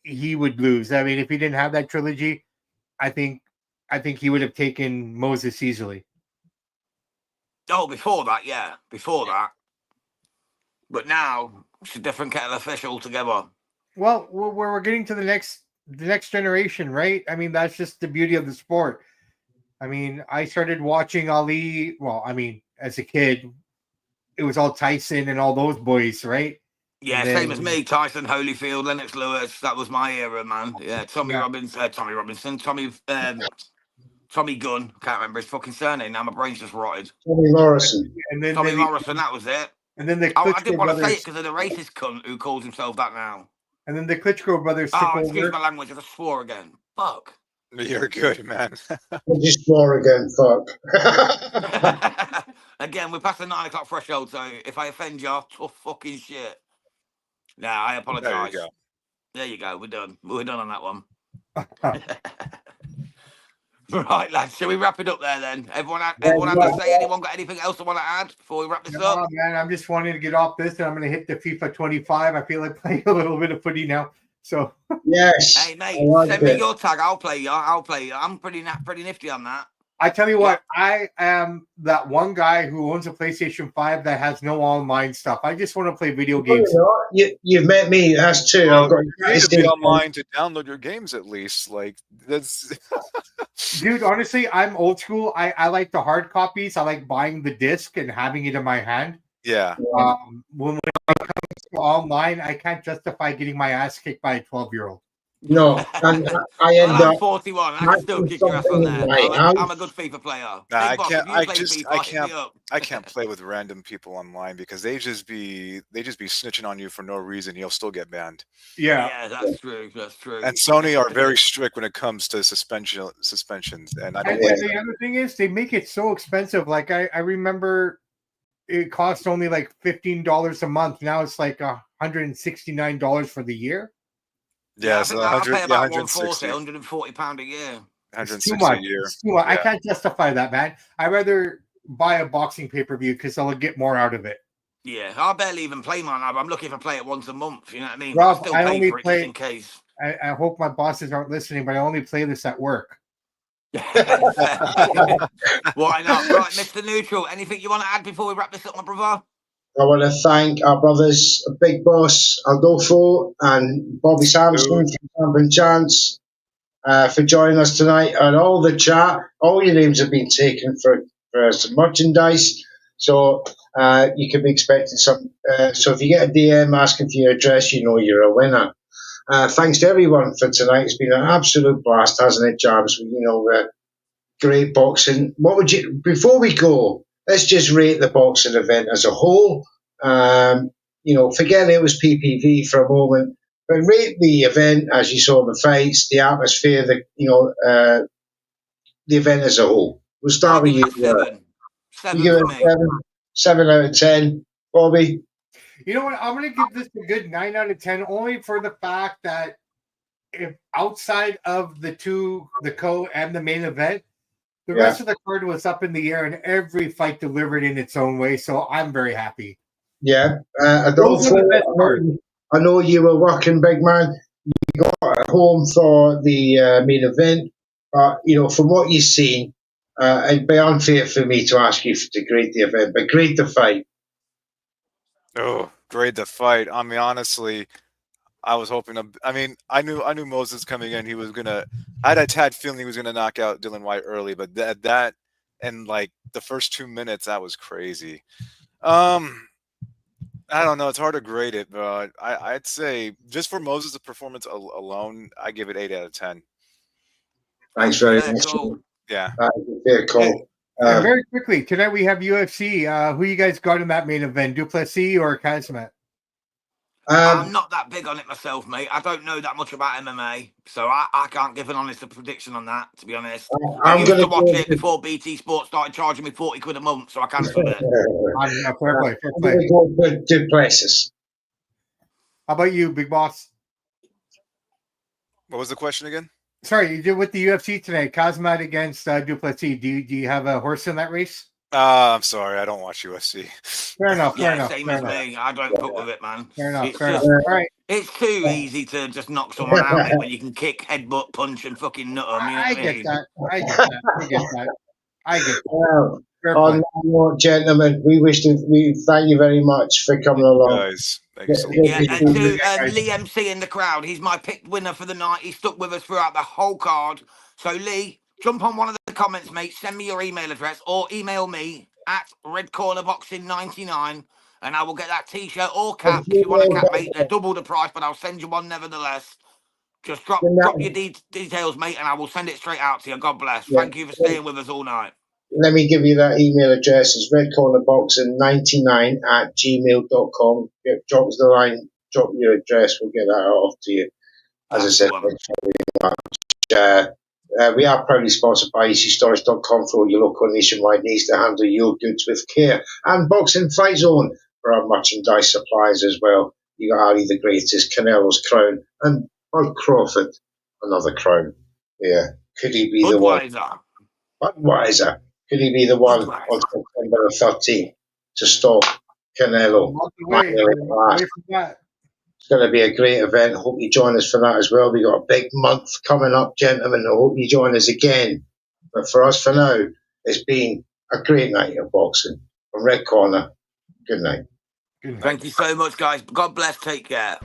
he would lose. I mean, if he didn't have that trilogy, I think he would have taken Moses easily. Oh, before that, yeah. Before that. But now, it's a different kettle of fish altogether. Well, we're getting to the next generation, right? I mean, that's just the beauty of the sport. I mean, I started watching Ali, as a kid, it was all Tyson and all those boys, right? Yeah, same as me. Tyson, Holyfield, Lennox Lewis. That was my era, man. Yeah, Tommy Gunn. Can't remember his fucking surname now. My brain's just rotted. Tommy Morrison. Tommy Morrison, that was it. And then the Oh, I Klitschko didn't want to say brothers. it because of the racist cunt who calls himself that now. And then the Klitschko brothers took Oh, excuse over. my language. I just swore again. Fuck. You're good, man. I just swore again, fuck. Again, we're past the 9 o'clock threshold, so if I offend you, tough fucking shit. Nah, I There you apologise. go. There you go. We're done. We're done on that one. Right, lads. Shall we wrap it up there then? Everyone had to say. Anyone got anything else they want to add before we wrap this No, up? man, I'm just wanting to get off this, and I'm going to hit the FIFA 25. I feel like playing a little bit of footy now. So Yes. Hey, mate, I like send me it. your tag. I'll play you. I'm pretty nifty on that. I tell you what, I am that one guy who owns a PlayStation 5 that has no online stuff. I just want to play video games. You've met me, us too. Well, I've got you need to be online to download your games at least. Like that's Dude, honestly, I'm old school. I like the hard copies. I like buying the disc and having it in my hand. yeah. When it comes to online, I can't justify getting my ass kicked by a 12-year-old. No, and I end I'm up 41. I can still kick your ass on there. I'm a good FIFA player. Nah, Big Boss, if you play FIFA, hit me up. I can't play with random people online because they just be snitching on you for no reason. You'll still get banned. Yeah, that's true. That's true. And Sony are very strict when it comes to suspensions. And I don't And like the other thing is they make it so expensive. Like I remember it cost only like $15 a month. Now it's like $169 for the year. Yeah, I so think I pay about 160, £140 a year. 160 much. a year. It's too much. Yeah. I can't justify that, man. I'd rather buy a boxing pay-per-view because I'll get more out of it. Yeah, I barely even play mine. I'm looking for play it once a month. You know what I mean? Rob, I still I pay only for it play- just in case. I hope my bosses aren't listening, but I only play this at work. Why not? Right, Mr. Neutral, anything you want to add before we wrap this up, my brother? I want to thank our brothers, Big Boss Adolfo and Bobby Sampson from Champion Chance for joining us tonight, and all the chat. All your names have been taken for some merchandise, so you can be expecting some. So if you get a DM asking for your address, you know you're a winner. Thanks to everyone for tonight. It's been an absolute blast, hasn't it, Jams? Great boxing. What would you, before we go, let's just rate the boxing event as a whole. Forget it was PPV for a moment, but rate the event as you saw the fights, the atmosphere, the event as a whole. We'll start with you. Seven You give for it me. 7 out of 10. Bobby? You know what? I'm going to give this a good 9 out of 10, only for the fact that if outside of the two, the co and the main event, the rest of the card was up in the air and every fight delivered in its own way. So I'm very happy. Yeah. Adolfo, I know you were working, big man. You got home for the main event. But, from what you've seen, it'd be unfair for me to ask you to grade the event, but grade the fight. Oh, grade the fight. I mean, honestly, I was hoping to. I mean, I knew Moses coming in. He was gonna. I had a tad feeling he was gonna knock out Dillian Whyte early, but that and like the first 2 minutes, that was crazy. I don't know. It's hard to grade it, but I'd say just for Moses' performance alone, I give it 8 out of 10. Thanks very much. Cool. Yeah. Fair call. And very quickly, tonight we have UFC. Who you guys got in that main event? Duplessis or Kazmat? I'm not that big on it myself, mate. I don't know that much about MMA, so I can't give an honest prediction on that, to be honest. I used to watch it before BT Sports started charging me 40 quid a month, so I cancelled it. Fair play. I'm going to go for Duplessis. How about you, Big Boss? What was the question again? Sorry, you did with the UFC tonight. Kazmat against Duplessis. Do you have a horse in that race? I'm sorry, I don't watch UFC. Fair enough. Same as me. I don't fuck with it, man. Fair enough. All right. It's too easy to just knock someone out, mate, when you can kick, headbutt, punch, and fucking nut them. You know I what I get mean? that. I get that. Well, on that note, gentlemen, we thank you very much for coming along. Guys, thanks so much. Yeah, and to Lee MC in the crowd, he's my picked winner for the night. He stuck with us throughout the whole card. So, Lee, jump on one of the comments, mate. Send me your email address or email me at redcornerboxing99 and I will get that T-shirt or cap. If you want a cap, mate, they're double the price, but I'll send you one nevertheless. Just drop your details, mate, and I will send it straight out to you. God bless. Thank you for staying with us all night. let me give you that email address. It's redcornerboxing99@gmail.com. Drop us the line, drop your address, we'll get that off to you. As I That's said, the one. we are proudly sponsored by easystorage.com for all your local nationwide needs to handle your goods with care. And Boxing Fight Zone for our merchandise supplies as well. You got Ali the Greatest, Canelo's Crown, and Bud Crawford, another crown. Yeah. Could he be the one? Budweiser. Budweiser. Could he be the one on September the 13th to stop Canelo? Away from that. It's going to be a great event. Hope you join us for that as well. We've got a big month coming up, gentlemen. I hope you join us again. But for us, for now, it's been a great night of boxing. From Red Corner, good night. Thank you so much, guys. God bless. Take care.